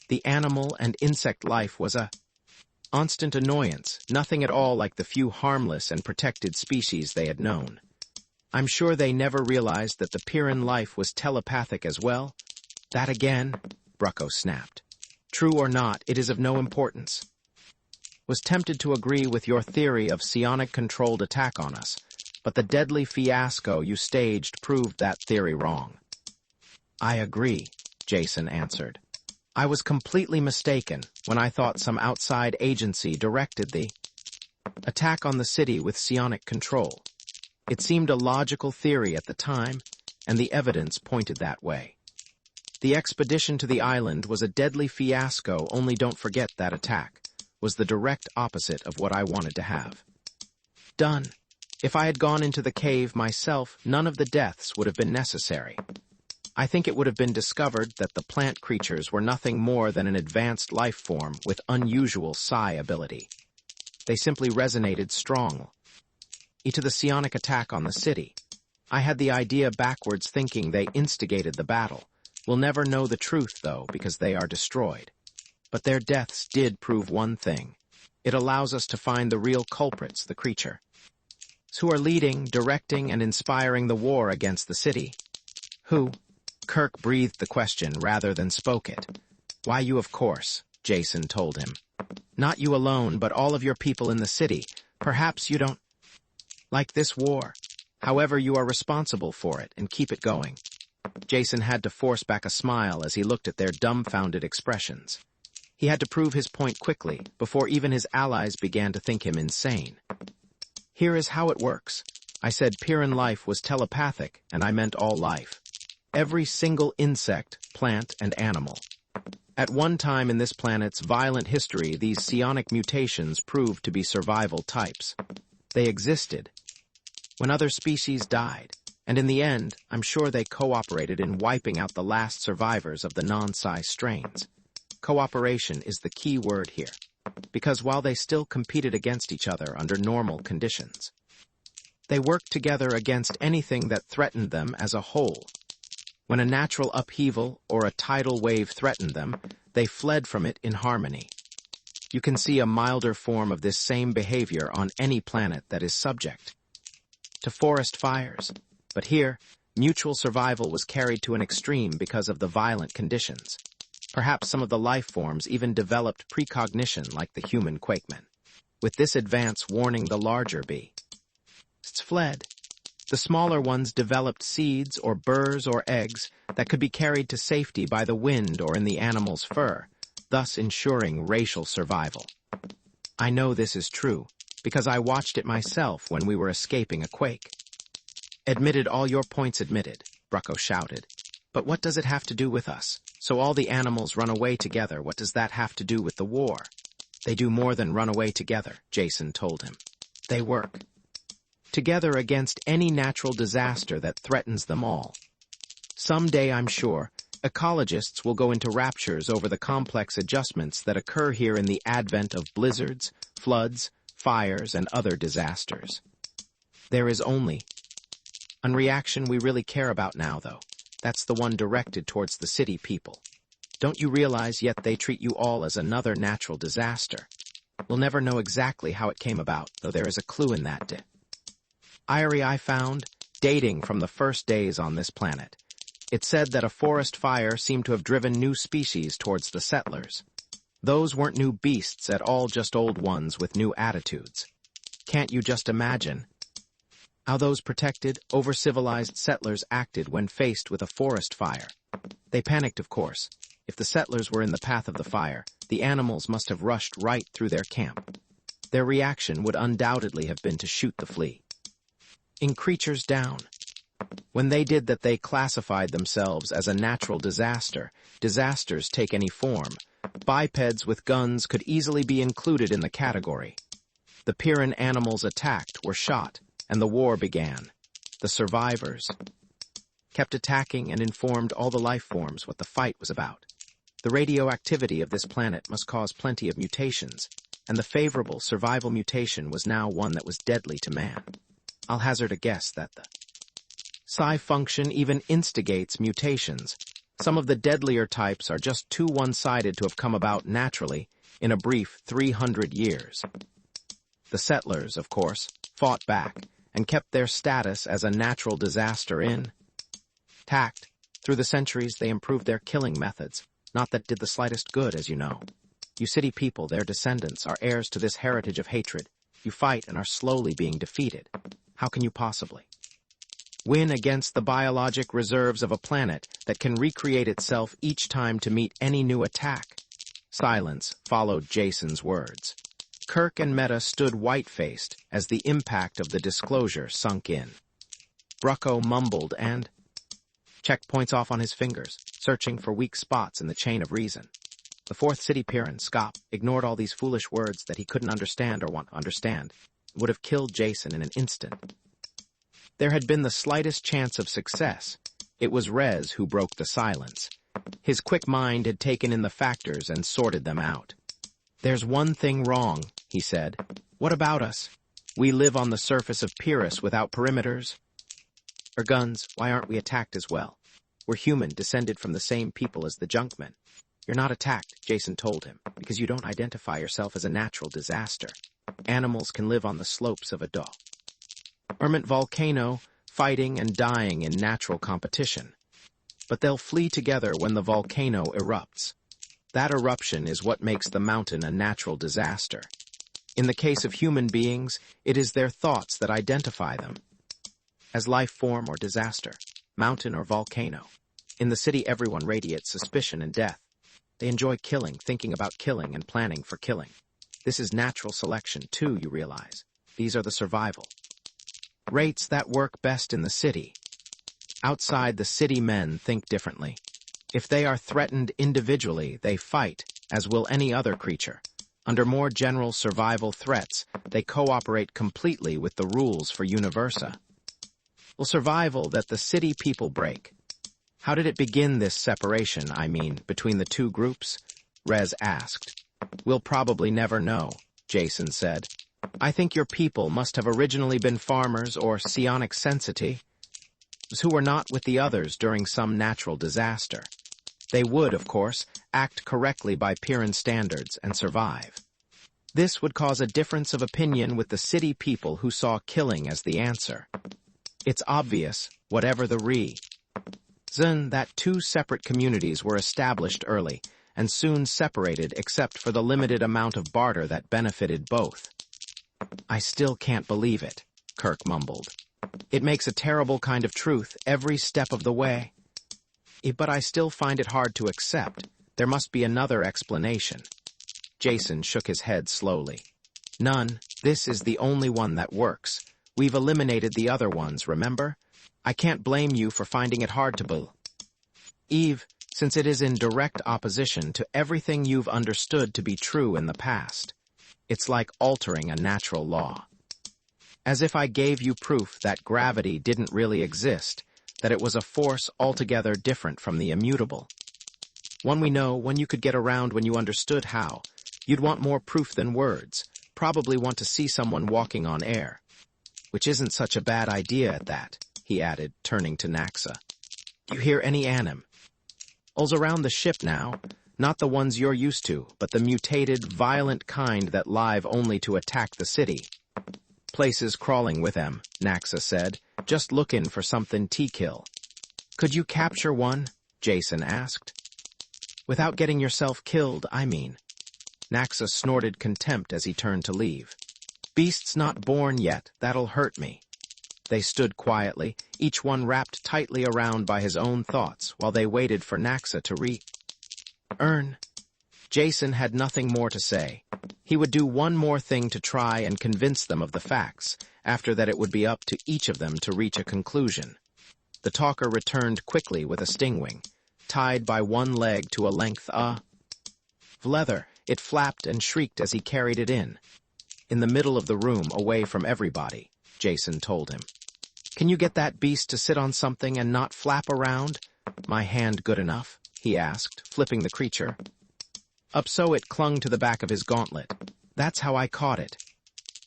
The animal and insect life was a constant annoyance, nothing at all like the few harmless and protected species they had known. I'm sure they never realized that the Pyrran life was telepathic as well. That again, Brucko snapped. True or not, it is of no importance. Was tempted to agree with your theory of psionic-controlled attack on us, but the deadly fiasco you staged proved that theory wrong. I agree, Jason answered. I was completely mistaken when I thought some outside agency directed the attack on the city with psionic control. It seemed a logical theory at the time, and the evidence pointed that way. The expedition to the island was a deadly fiasco, only don't forget that attack was the direct opposite of what I wanted to have. Done. If I had gone into the cave myself, none of the deaths would have been necessary. I think it would have been discovered that the plant creatures were nothing more than an advanced life form with unusual psi ability. They simply resonated strongly to the psionic attack on the city. I had the idea backwards, thinking they instigated the battle. We'll never know the truth, though, because they are destroyed. But their deaths did prove one thing. It allows us to find the real culprits, the creatures who are leading, directing, and inspiring the war against the city. Who? Kerk breathed the question rather than spoke it. Why, you, of course, Jason told him. Not you alone, but all of your people in the city. Perhaps you don't like this war. However, you are responsible for it, and keep it going. Jason had to force back a smile as he looked at their dumbfounded expressions. He had to prove his point quickly, before even his allies began to think him insane. Here is how it works. I said Pyrran life was telepathic, and I meant all life. Every single insect, plant, and animal. At one time in this planet's violent history, these psionic mutations proved to be survival types. They existed when other species died, and in the end, I'm sure they cooperated in wiping out the last survivors of the non-psi strains. Cooperation is the key word here, because while they still competed against each other under normal conditions, they worked together against anything that threatened them as a whole. When a natural upheaval or a tidal wave threatened them, they fled from it in harmony. You can see a milder form of this same behavior on any planet that is subject to forest fires. But here, mutual survival was carried to an extreme because of the violent conditions. Perhaps some of the life forms even developed precognition like the human quakemen. With this advance warning the larger beasts fled. The smaller ones developed seeds or burrs or eggs that could be carried to safety by the wind or in the animal's fur, thus ensuring racial survival. I know this is true, because I watched it myself when we were escaping a quake. Admitted, all your points admitted, Brucko shouted. But what does it have to do with us? So all the animals run away together, what does that have to do with the war? They do more than run away together, Jason told him. They work together against any natural disaster that threatens them all. Someday, I'm sure, ecologists will go into raptures over the complex adjustments that occur here in the advent of blizzards, floods, fires, and other disasters. There is only one reaction we really care about now, though. That's the one directed towards the city people. Don't you realize yet they treat you all as another natural disaster? We'll never know exactly how it came about, though there is a clue in that diary I found, dating from the first days on this planet. It said that a forest fire seemed to have driven new species towards the settlers. Those weren't new beasts at all, just old ones with new attitudes. Can't you just imagine how those protected, over-civilized settlers acted when faced with a forest fire? They panicked, of course. If the settlers were in the path of the fire, the animals must have rushed right through their camp. Their reaction would undoubtedly have been to shoot the flea. In creatures down. When they did that, they classified themselves as a natural disaster. Disasters take any form. Bipeds with guns could easily be included in the category. The Pyrran animals attacked, were shot, and the war began. The survivors kept attacking and informed all the life forms what the fight was about. The radioactivity of this planet must cause plenty of mutations, and the favorable survival mutation was now one that was deadly to man. I'll hazard a guess that the psi function even instigates mutations. Some of the deadlier types are just too one-sided to have come about naturally in a brief 300 years. The settlers, of course, fought back and kept their status as a natural disaster intact. Through the centuries, they improved their killing methods. Not that did the slightest good, as you know. You city people, their descendants, are heirs to this heritage of hatred. You fight and are slowly being defeated. How can you possibly win against the biologic reserves of a planet that can recreate itself each time to meet any new attack? Silence followed Jason's words. Kerk and Meta stood white-faced as the impact of the disclosure sunk in. Brucko mumbled and checked points off on his fingers, searching for weak spots in the chain of reason. The fourth city Pyrran, Scop, ignored all these foolish words that he couldn't understand or want to understand. It would have killed Jason in an instant. There had been the slightest chance of success. It was Rez who broke the silence. His quick mind had taken in the factors and sorted them out. "There's one thing wrong," he said. "What about us? We live on the surface of Pyrrus without perimeters or guns. Why aren't we attacked as well? We're human, descended from the same people as the Junkmen." "You're not attacked," Jason told him, "because you don't identify yourself as a natural disaster. Animals can live on the slopes of a dormant volcano, fighting and dying in natural competition. But they'll flee together when the volcano erupts. That eruption is what makes the mountain a natural disaster. In the case of human beings, it is their thoughts that identify them as life form or disaster, mountain or volcano. In the city, everyone radiates suspicion and death. They enjoy killing, thinking about killing, and planning for killing. This is natural selection, too, you realize. These are the survival rates that work best in the city. Outside the city, men think differently. If they are threatened individually, they fight, as will any other creature. Under more general survival threats, they cooperate completely with the rules for Universa. Well, survival that the city people break. How did it begin, this separation, between the two groups? Rez asked. We'll probably never know, Jason said. I think your people must have originally been farmers or psionic sensity, who were not with the others during some natural disaster. They would, of course, act correctly by Pyrran standards and survive. This would cause a difference of opinion with the city people who saw killing as the answer. It's obvious, whatever the reason, that two separate communities were established early and soon separated except for the limited amount of barter that benefited both. I still can't believe it, Kerk mumbled. It makes a terrible kind of truth every step of the way. But I still find it hard to accept. There must be another explanation. Jason shook his head slowly. None. This is the only one that works. We've eliminated the other ones, remember? I can't blame you for finding it hard to believe, since it is in direct opposition to everything you've understood to be true in the past. It's like altering a natural law. As if I gave you proof that gravity didn't really exist, that it was a force altogether different from the immutable. One we know, one you could get around when you understood how. You'd want more proof than words, probably want to see someone walking on air. Which isn't such a bad idea at that, he added, turning to Naxa. Do you hear any Ulls around the ship now, not the ones you're used to, but the mutated, violent kind that live only to attack the city. Places crawling with them, Naxa said, just lookin' for something T-kill. Could you capture one? Jason asked. Without getting yourself killed, I mean. Naxa snorted contempt as he turned to leave. Beast's not born yet, that'll hurt me. They stood quietly, each one wrapped tightly around by his own thoughts, while they waited for Naxa to earn. Jason had nothing more to say. He would do one more thing to try and convince them of the facts. After that it would be up to each of them to reach a conclusion. The talker returned quickly with a stingwing, tied by one leg to a length of leather. It flapped and shrieked as he carried it in. In the middle of the room, away from everybody, Jason told him. Can you get that beast to sit on something and not flap around? My hand good enough? He asked, flipping the creature. Up so it clung to the back of his gauntlet. That's how I caught it.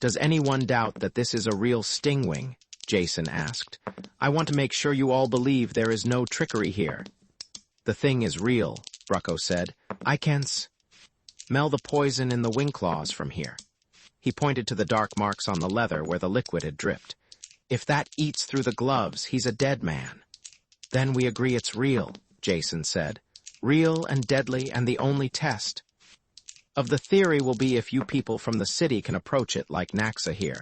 Does anyone doubt that this is a real stingwing? Jason asked. I want to make sure you all believe there is no trickery here. The thing is real, Brucko said. I can smell the poison in the wing claws from here. He pointed to the dark marks on the leather where the liquid had dripped. If that eats through the gloves, he's a dead man. Then we agree it's real, Jason said. Real and deadly, and the only test of the theory will be if you people from the city can approach it like Naxa here.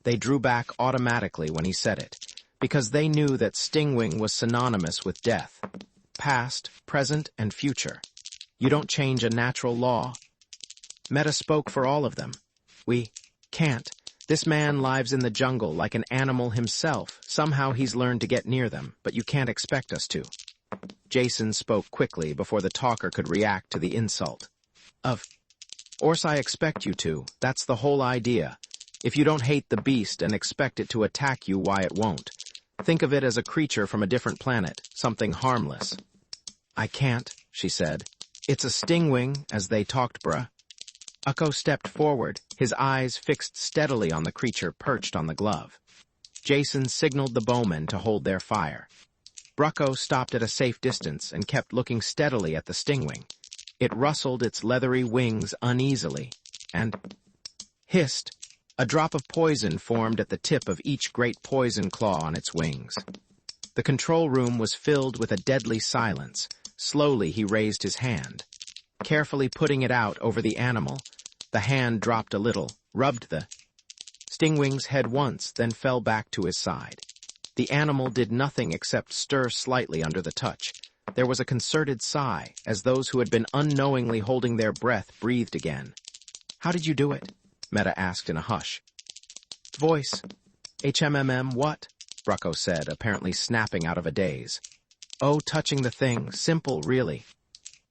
They drew back automatically when he said it, because they knew that stingwing was synonymous with death. Past, present, and future. You don't change a natural law. Meta spoke for all of them. We can't. This man lives in the jungle like an animal himself. Somehow he's learned to get near them, but you can't expect us to. Jason spoke quickly before the talker could react to the insult. Of course I expect you to. That's the whole idea. If you don't hate the beast and expect it to attack you, why it won't. Think of it as a creature from a different planet, something harmless. I can't, she said. It's a stingwing, as they talked, bruh. Ukko stepped forward, his eyes fixed steadily on the creature perched on the glove. Jason signaled the bowmen to hold their fire. Brucko stopped at a safe distance and kept looking steadily at the stingwing. It rustled its leathery wings uneasily, and hissed. A drop of poison formed at the tip of each great poison claw on its wings. The control room was filled with a deadly silence. Slowly he raised his hand. Carefully putting it out over the animal, the hand dropped a little, rubbed the stingwing's head once, then fell back to his side. The animal did nothing except stir slightly under the touch. There was a concerted sigh, as those who had been unknowingly holding their breath breathed again. How did you do it? Meta asked in a hush. Voice. HMMM what? Brucko said, apparently snapping out of a daze. Oh, touching the thing. Simple, really.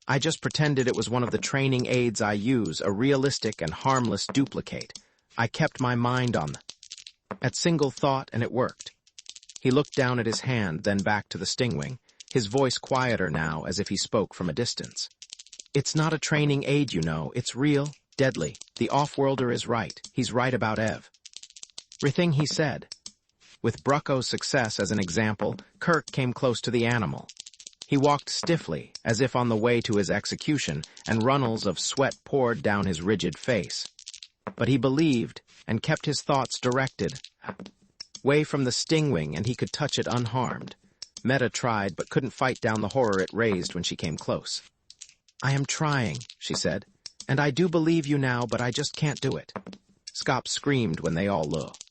I just pretended it was one of the training aids I use, a realistic and harmless duplicate. I kept my mind on at single thought, and it worked. He looked down at his hand, then back to the stingwing, his voice quieter now as if he spoke from a distance. It's not a training aid, you know. It's real, deadly. The off-worlder is right. He's right about everything he said. With Brucko's success as an example, Kerk came close to the animal. He walked stiffly, as if on the way to his execution, and runnels of sweat poured down his rigid face. But he believed, and kept his thoughts directed away from the stingwing, and he could touch it unharmed. Meta tried, but couldn't fight down the horror it raised when she came close. I am trying, she said, and I do believe you now, but I just can't do it. Scop screamed when they all looked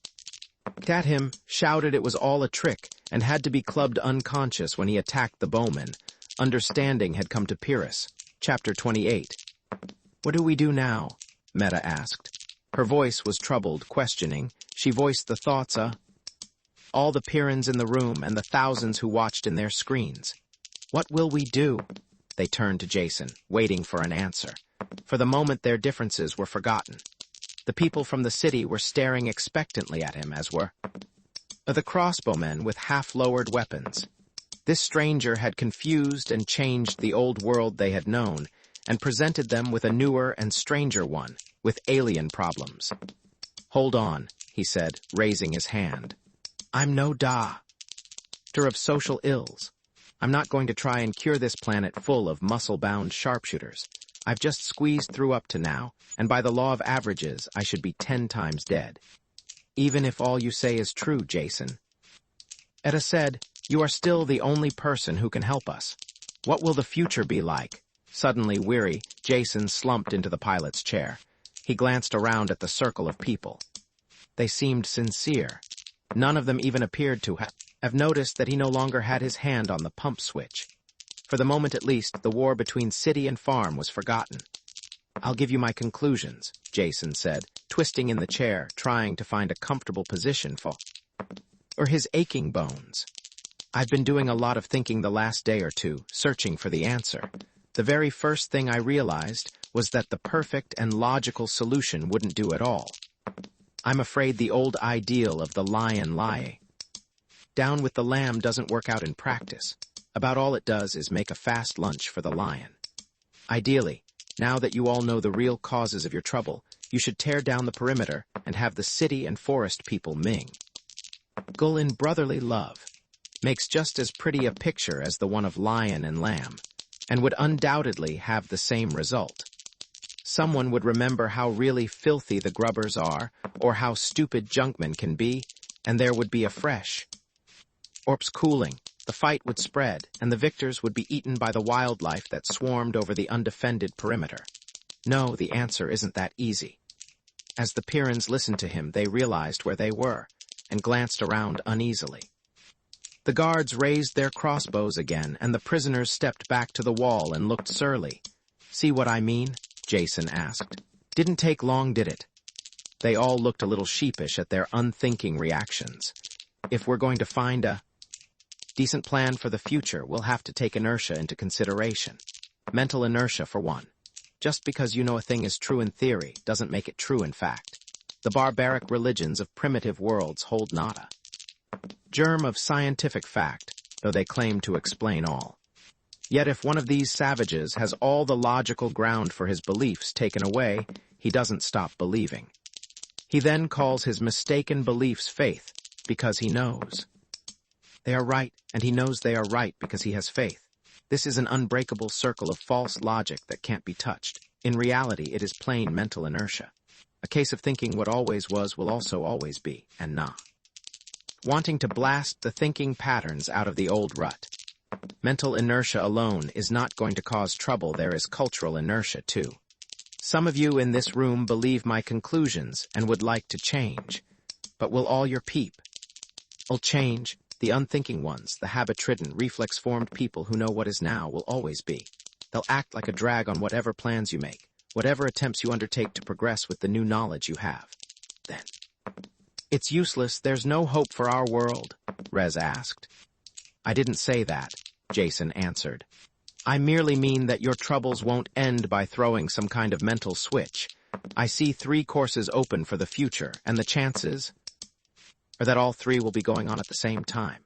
at him, shouted it was all a trick, and had to be clubbed unconscious when he attacked the bowman. Understanding had come to Pyrrus. Chapter 28. What do we do now? Meta asked. Her voice was troubled, questioning. She voiced the thoughts all the Pyrrans in the room and the thousands who watched in their screens. What will we do? They turned to Jason, waiting for an answer. For the moment their differences were forgotten. The people from the city were staring expectantly at him, as were the crossbowmen with half-lowered weapons. This stranger had confused and changed the old world they had known, and presented them with a newer and stranger one, with alien problems. Hold on, he said, raising his hand. I'm no doctor of social ills. I'm not going to try and cure this planet full of muscle-bound sharpshooters. I've just squeezed through up to now, and by the law of averages, I should be 10 times dead. Even if all you say is true, Jason. Etta said, you are still the only person who can help us. What will the future be like? Suddenly weary, Jason slumped into the pilot's chair. He glanced around at the circle of people. They seemed sincere. None of them even appeared to have noticed that he no longer had his hand on the pump switch. For the moment at least, the war between city and farm was forgotten. I'll give you my conclusions, Jason said, twisting in the chair, trying to find a comfortable position for his aching bones. I've been doing a lot of thinking the last day or two, searching for the answer. The very first thing I realized was that the perfect and logical solution wouldn't do at all. I'm afraid the old ideal of the lion lie down with the lamb doesn't work out in practice. About all it does is make a fast lunch for the lion. Ideally, now that you all know the real causes of your trouble, you should tear down the perimeter and have the city and forest people mingle in brotherly love. Makes just as pretty a picture as the one of lion and lamb, and would undoubtedly have the same result. Someone would remember how really filthy the grubbers are, or how stupid junkmen can be, and there would be a fresh Orps cooling. The fight would spread, and the victors would be eaten by the wildlife that swarmed over the undefended perimeter. No, the answer isn't that easy. As the Pyrrans listened to him, they realized where they were, and glanced around uneasily. The guards raised their crossbows again, and the prisoners stepped back to the wall and looked surly. See what I mean? Jason asked. Didn't take long, did it? They all looked a little sheepish at their unthinking reactions. If we're going to find a decent plan for the future, we'll have to take inertia into consideration. Mental inertia, for one. Just because you know a thing is true in theory doesn't make it true in fact. The barbaric religions of primitive worlds hold not a germ of scientific fact, though they claim to explain all. Yet if one of these savages has all the logical ground for his beliefs taken away, he doesn't stop believing. He then calls his mistaken beliefs faith, because he knows they are right, and he knows they are right because he has faith. This is an unbreakable circle of false logic that can't be touched. In reality, it is plain mental inertia. A case of thinking what always was will also always be, and not wanting to blast the thinking patterns out of the old rut. Mental inertia alone is not going to cause trouble. There is cultural inertia, too. Some of you in this room believe my conclusions and would like to change. But will all your people change? The unthinking ones, the habit-ridden, reflex-formed people who know what is now will always be. They'll act like a drag on whatever plans you make, whatever attempts you undertake to progress with the new knowledge you have. Then, it's useless, there's no hope for our world, Rez asked. I didn't say that, Jason answered. I merely mean that your troubles won't end by throwing some kind of mental switch. I see 3 courses open for the future, and the chances are that all 3 will be going on at the same time.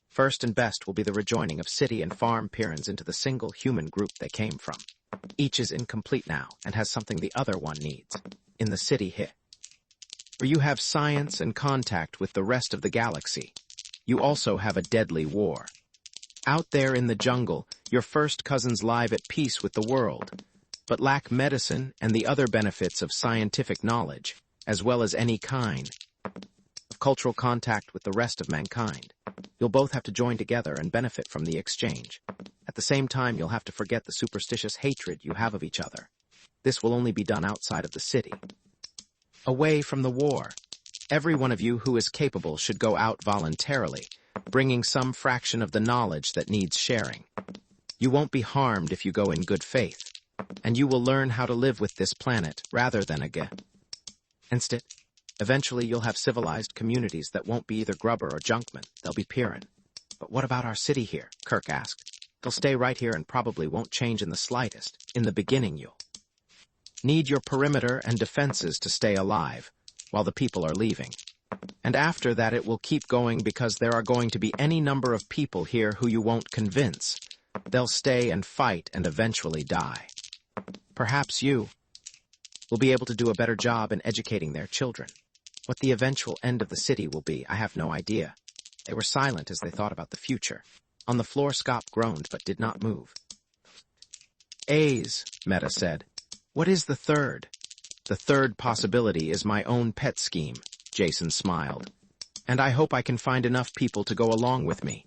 First and best will be the rejoining of city and farm Pyrrans into the single human group they came from. Each is incomplete now and has something the other one needs. In the city here, where you have science and contact with the rest of the galaxy, you also have a deadly war. Out there in the jungle, your first cousins live at peace with the world, but lack medicine and the other benefits of scientific knowledge, as well as any kind of cultural contact with the rest of mankind. You'll both have to join together and benefit from the exchange. At the same time, you'll have to forget the superstitious hatred you have of each other. This will only be done outside of the city. Away from the war. Every one of you who is capable should go out voluntarily, bringing some fraction of the knowledge that needs sharing. You won't be harmed if you go in good faith, and you will learn how to live with this planet rather than instead. Eventually, you'll have civilized communities that won't be either grubber or junkmen. They'll be Pyrran. But what about our city here? Kerk asked. They'll stay right here and probably won't change in the slightest. In the beginning, you'll need your perimeter and defenses to stay alive, while the people are leaving. And after that, it will keep going because there are going to be any number of people here who you won't convince. They'll stay and fight and eventually die. Perhaps you will be able to do a better job in educating their children. What the eventual end of the city will be, I have no idea. They were silent as they thought about the future. On the floor, Scop groaned but did not move. A's, Meta said. What is the third? The third possibility is my own pet scheme, Jason smiled. And I hope I can find enough people to go along with me.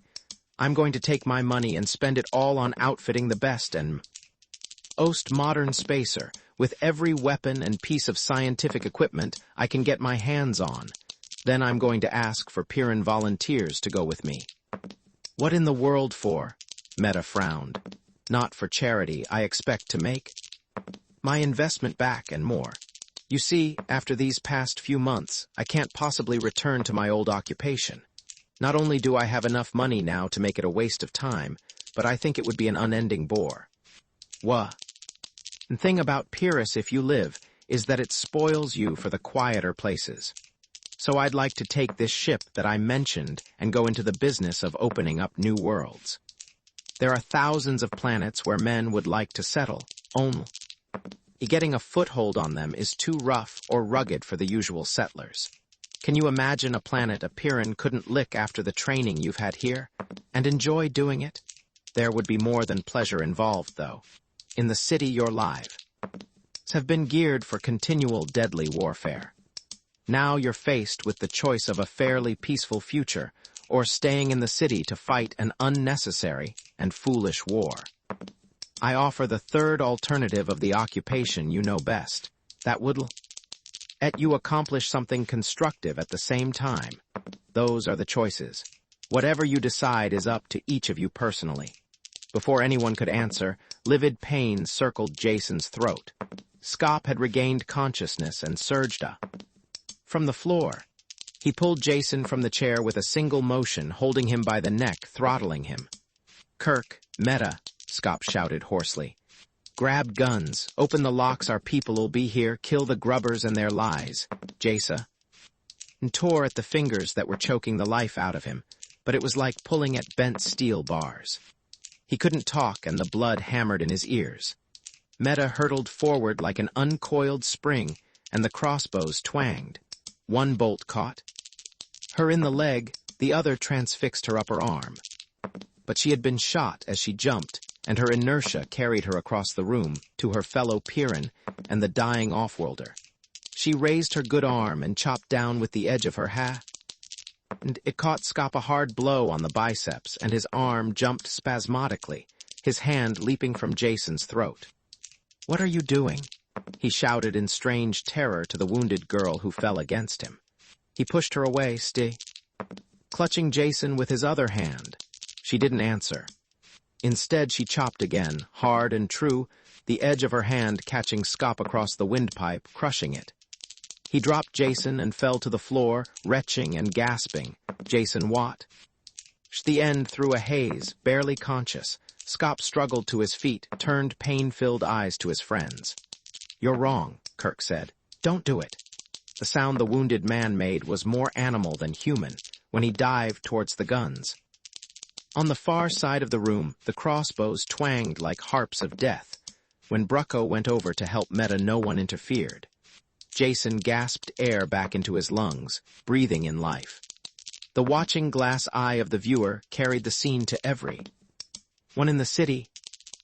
I'm going to take my money and spend it all on outfitting the best and most modern spacer, with every weapon and piece of scientific equipment I can get my hands on. Then I'm going to ask for Pyrran volunteers to go with me. What in the world for? Meta frowned. Not for charity, I expect to make my investment back and more. You see, after these past few months, I can't possibly return to my old occupation. Not only do I have enough money now to make it a waste of time, but I think it would be an unending bore. The thing about Pyrrus, if you live, is that it spoils you for the quieter places. So I'd like to take this ship that I mentioned and go into the business of opening up new worlds. There are thousands of planets where men would like to settle, only getting a foothold on them is too rough or rugged for the usual settlers. Can you imagine a planet a Pyrran couldn't lick after the training you've had here, and enjoy doing it? There would be more than pleasure involved, though. In the city your lives have been geared for continual deadly warfare. Now you're faced with the choice of a fairly peaceful future, or staying in the city to fight an unnecessary and foolish war. I offer the third alternative of the occupation you know best. That would let you accomplish something constructive at the same time. Those are the choices. Whatever you decide is up to each of you personally. Before anyone could answer, livid pain circled Jason's throat. Scop had regained consciousness and surged up from the floor. He pulled Jason from the chair with a single motion, holding him by the neck, throttling him. Kerk, Meta, Scop shouted hoarsely. Grab guns, open the locks, our people'll be here, kill the grubbers and their lies. Jason tore at the fingers that were choking the life out of him, but it was like pulling at bent steel bars. He couldn't talk, and the blood hammered in his ears. Meta hurtled forward like an uncoiled spring, and the crossbows twanged. One bolt caught her in the leg, the other transfixed her upper arm. But she had been shot as she jumped, and her inertia carried her across the room to her fellow Pyrran and the dying offworlder. She raised her good arm and chopped down with the edge of her and it caught Scop a hard blow on the biceps, and his arm jumped spasmodically, his hand leaping from Jason's throat. What are you doing? He shouted in strange terror to the wounded girl who fell against him. He pushed her away, clutching Jason with his other hand. She didn't answer. Instead, she chopped again, hard and true, the edge of her hand catching Scop across the windpipe, crushing it. He dropped Jason and fell to the floor, retching and gasping. Jason what? The end through a haze, barely conscious. Scop struggled to his feet, turned pain-filled eyes to his friends. You're wrong, Kerk said. Don't do it. The sound the wounded man made was more animal than human when he dived towards the guns. On the far side of the room, the crossbows twanged like harps of death. When Brucko went over to help Meta, no one interfered. Jason gasped air back into his lungs, breathing in life. The watching glass eye of the viewer carried the scene to every one in the city.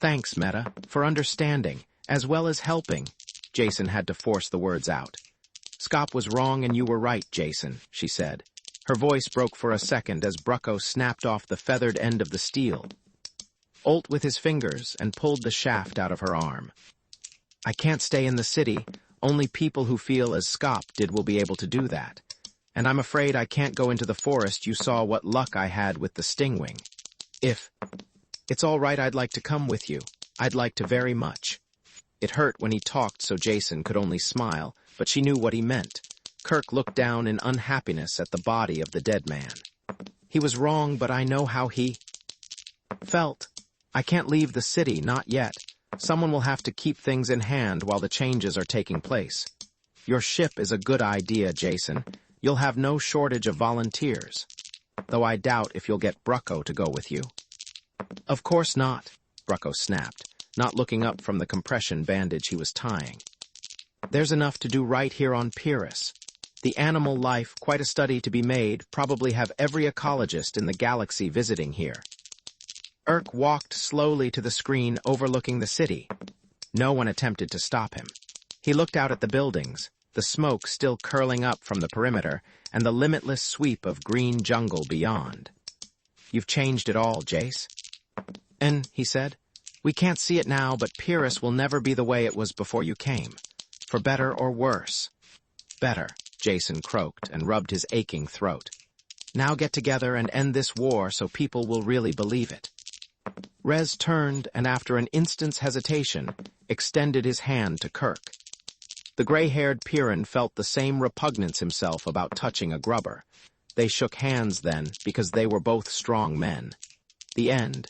Thanks, Meta, for understanding, as well as helping. Jason had to force the words out. Scop was wrong and you were right, Jason, she said. Her voice broke for a second as Brucko snapped off the feathered end of the steel. Ult with his fingers and pulled the shaft out of her arm. I can't stay in the city. Only people who feel as Scop did will be able to do that. And I'm afraid I can't go into the forest. You saw what luck I had with the stingwing. If it's all right, I'd like to come with you. I'd like to very much. It hurt when he talked, so Jason could only smile, but she knew what he meant. Kerk looked down in unhappiness at the body of the dead man. He was wrong, but I know how he felt. I can't leave the city, not yet. Someone will have to keep things in hand while the changes are taking place. Your ship is a good idea, Jason. You'll have no shortage of volunteers. Though I doubt if you'll get Brucko to go with you. Of course not, Brucko snapped, not looking up from the compression bandage he was tying. There's enough to do right here on Pyrrus. The animal life, quite a study to be made, probably have every ecologist in the galaxy visiting here. Erk walked slowly to the screen overlooking the city. No one attempted to stop him. He looked out at the buildings, the smoke still curling up from the perimeter, and the limitless sweep of green jungle beyond. "You've changed it all, Jace." "And," he said, "we can't see it now, but Pyrrus will never be the way it was before you came. For better or worse." "Better," Jason croaked and rubbed his aching throat. "Now get together and end this war so people will really believe it." Rez turned and, after an instant's hesitation, extended his hand to Kerk. The gray-haired Pyrran felt the same repugnance himself about touching a grubber. They shook hands then, because they were both strong men. The end,